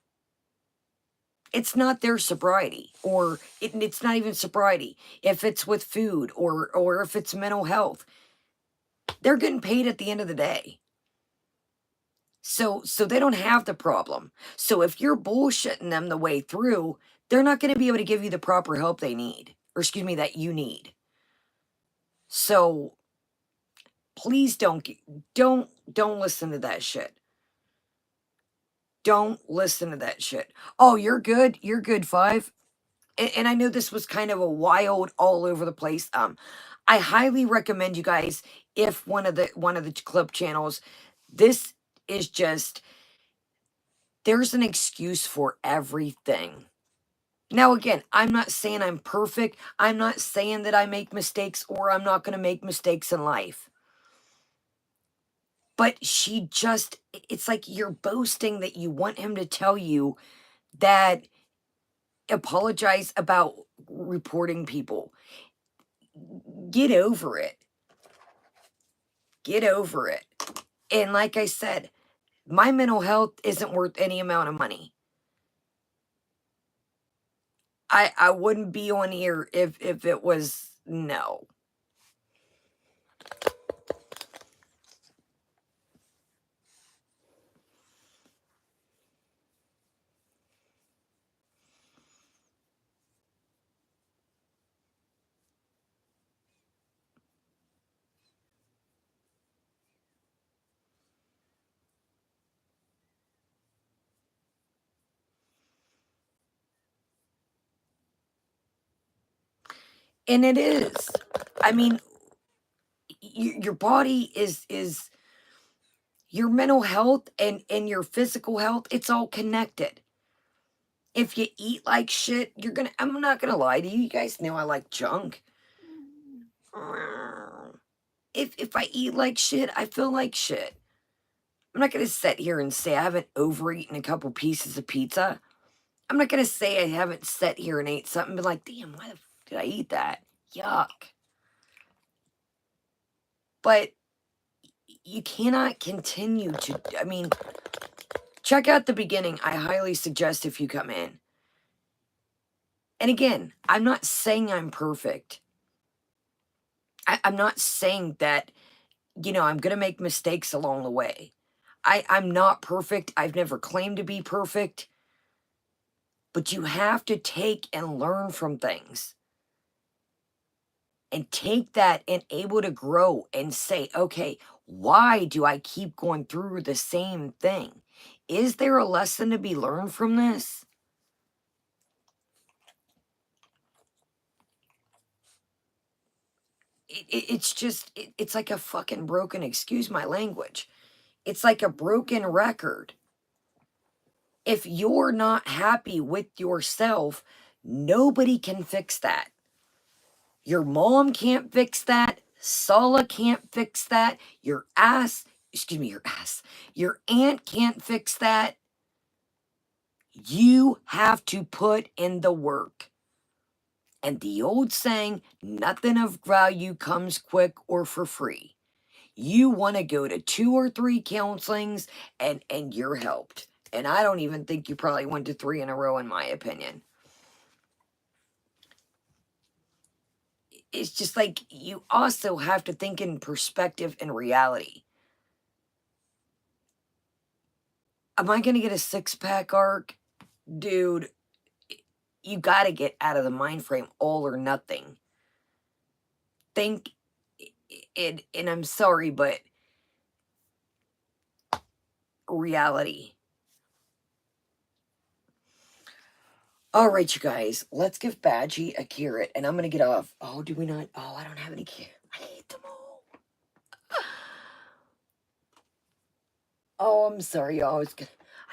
It's not their sobriety, or it's not even sobriety. If it's with food or if it's mental health, they're getting paid at the end of the day. So they don't have the problem. So if you're bullshitting them the way through, they're not going to be able to give you the proper help they need, or excuse me, that you need. So please don't listen to that shit. Don't listen to that shit. Oh, you're good. You're good, 5. And I know this was kind of a wild, all over the place. I highly recommend you guys, if one of the clip channels, this is just, there's an excuse for everything. Now, again, I'm not saying I'm perfect. I'm not saying that I make mistakes or I'm not going to make mistakes in life. But she just, it's like you're boasting that you want him to tell you that, apologize about reporting people. Get over it. Get over it. And like I said, my mental health isn't worth any amount of money. I wouldn't be on here if it was, no. And it is. I mean, your body is your mental health and your physical health. It's all connected. If you eat like shit, I'm not gonna lie to you. You guys know I like junk. If I eat like shit, I feel like shit. I'm not gonna sit here and say I haven't overeaten a couple pieces of pizza. I'm not gonna say I haven't sat here and ate something and be like, damn, why the f did I eat that? Yuck. But you cannot continue to, I mean, check out the beginning. I highly suggest if you come in. And again, I'm not saying I'm perfect. I'm not saying that, I'm going to make mistakes along the way. I'm not perfect. I've never claimed to be perfect. But you have to take and learn from things. And take that and able to grow and say, okay, why do I keep going through the same thing? Is there a lesson to be learned from this? It's just, it's like a fucking broken, excuse my language. It's like a broken record. If you're not happy with yourself, nobody can fix that. Your mom can't fix that. Sala can't fix that. Your aunt can't fix that. You have to put in the work. And the old saying, nothing of value comes quick or for free. You want to go to 2 or 3 counselings and you're helped. And I don't even think you probably went to 3 in a row, in my opinion. It's just like you also have to think in perspective and reality. Am I going to get a 6-pack arc? Dude, you got to get out of the mind frame, all or nothing. Think, and I'm sorry, but reality. All right, you guys, let's give Badgie a carrot, and I'm going to get off. Oh, do we not? Oh, I don't have any carrots. I hate them all. Oh, I'm sorry, y'all.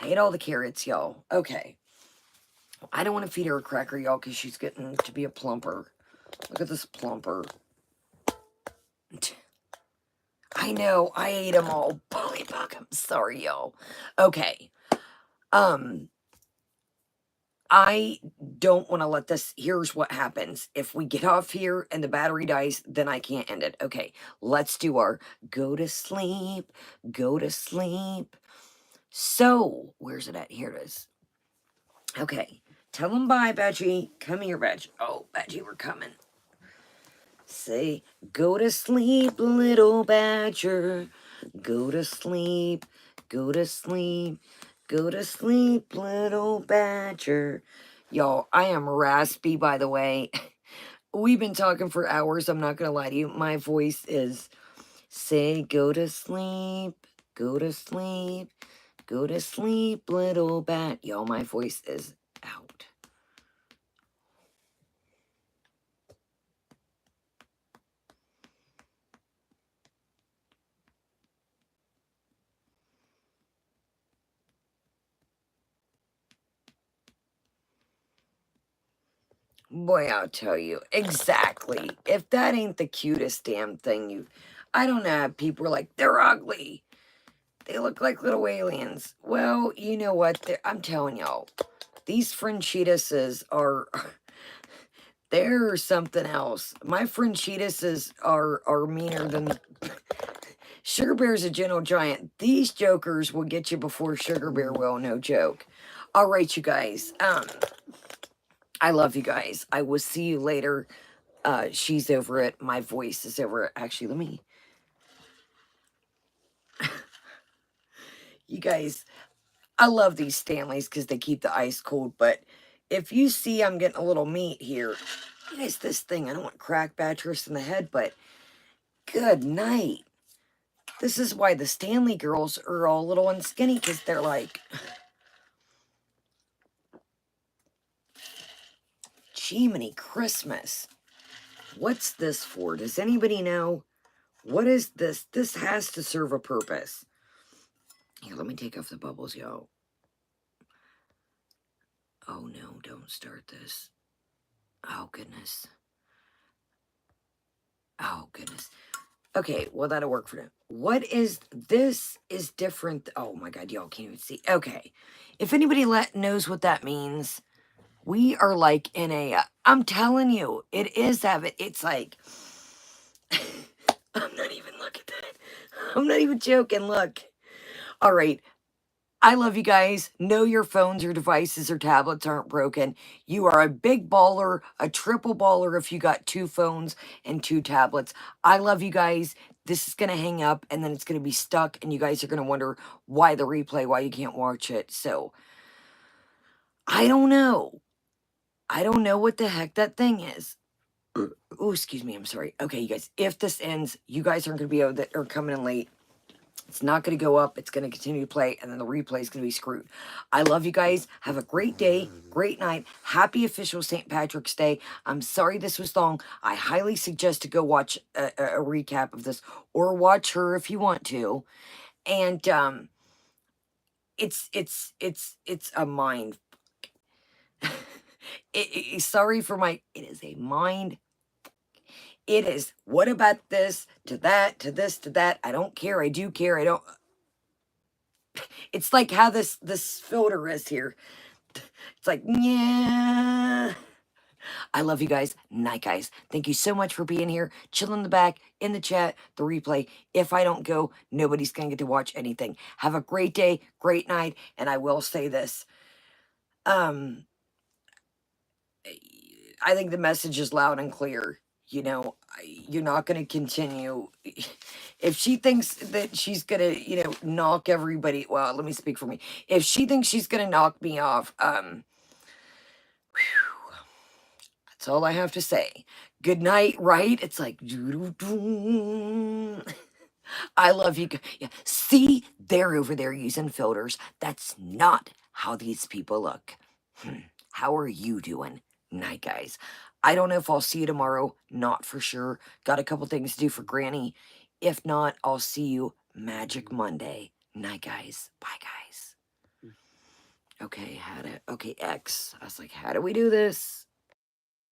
I ate all the carrots, y'all. Okay. I don't want to feed her a cracker, y'all, because she's getting to be a plumper. Look at this plumper. I know, I ate them all. Bullybug, I'm sorry, y'all. Okay. I don't want to let this, here's what happens. If we get off here and the battery dies, then I can't end it. Okay, let's do our go to sleep, go to sleep. So, where's it at? Here it is. Okay, tell them bye, Badgie. Come here, Badgie. Oh, Badgie, we're coming. Say, go to sleep, little badger. Go to sleep, go to sleep, go to sleep, little badger. Y'all, I am raspy, by the way. We've been talking for hours. I'm not going to lie to you. My voice is, say, go to sleep, go to sleep, go to sleep, little bat. Y'all, my voice is out. Boy, I'll tell you, exactly. If that ain't the cutest damn thing I don't know, people are like, they're ugly. They look like little aliens. Well, you know what? I'm telling y'all, these Frenchituses are, they're something else. My Frenchituses are meaner than, Sugar Bear's a gentle giant. These jokers will get you before Sugar Bear will, no joke. All right, you guys. I love you guys. I will see you later. She's over it. My voice is over it. Actually, let me... You guys, I love these Stanleys because they keep the ice cold, but if you see I'm getting a little meat here, it is this thing. I don't want crack Beatrice in the head, but good night. This is why the Stanley girls are all little and skinny, because they're like... Jiminy Christmas. What's this for? Does anybody know? What is this? This has to serve a purpose. Here, let me take off the bubbles, y'all. Oh no, don't start this. Oh goodness. Oh goodness. Okay, well that'll work for now. What is this? Is different. Oh my god, y'all can't even see. Okay, if anybody knows what that means, we are like in a. I'm telling you, it is Evan. It's like. I'm not even looking at it. I'm not even joking. Look. All right. I love you guys. Know your phones or devices or tablets aren't broken. You are a big baller, a triple baller if you got 2 phones and 2 tablets. I love you guys. This is going to hang up and then it's going to be stuck and you guys are going to wonder why the replay, why you can't watch it. So, I don't know. I don't know what the heck that thing is. Oh, excuse me. I'm sorry. Okay, you guys. If this ends, you guys aren't going to be able to, or coming in late. It's not going to go up. It's going to continue to play, and then the replay is going to be screwed. I love you guys. Have a great day, great night. Happy official St. Patrick's Day. I'm sorry this was long. I highly suggest to go watch a recap of this, or watch her if you want to. And it's a mind. Sorry for my. It is a mind. It is. What about this? To that? To this? To that? I don't care. I do care. I don't. It's like how this filter is here. It's like, yeah. I love you guys. Night, guys. Thank you so much for being here. Chill in the back, in the chat, the replay. If I don't go, nobody's going to get to watch anything. Have a great day, great night. And I will say this. I think the message is loud and clear. You know, you're not going to continue. If she thinks that she's going to, you know, knock everybody. Well, let me speak for me. If she thinks she's going to knock me off, that's all I have to say. Good night, right? It's like, I love you. Yeah. See, they're over there using filters. That's not how these people look. How are you doing? Night, guys. I don't know if I'll see you tomorrow. Not for sure. Got a couple things to do for Granny. If not, I'll see you Magic Monday. Night, guys. Bye, guys. Okay, okay, X. I was like, how do we do this?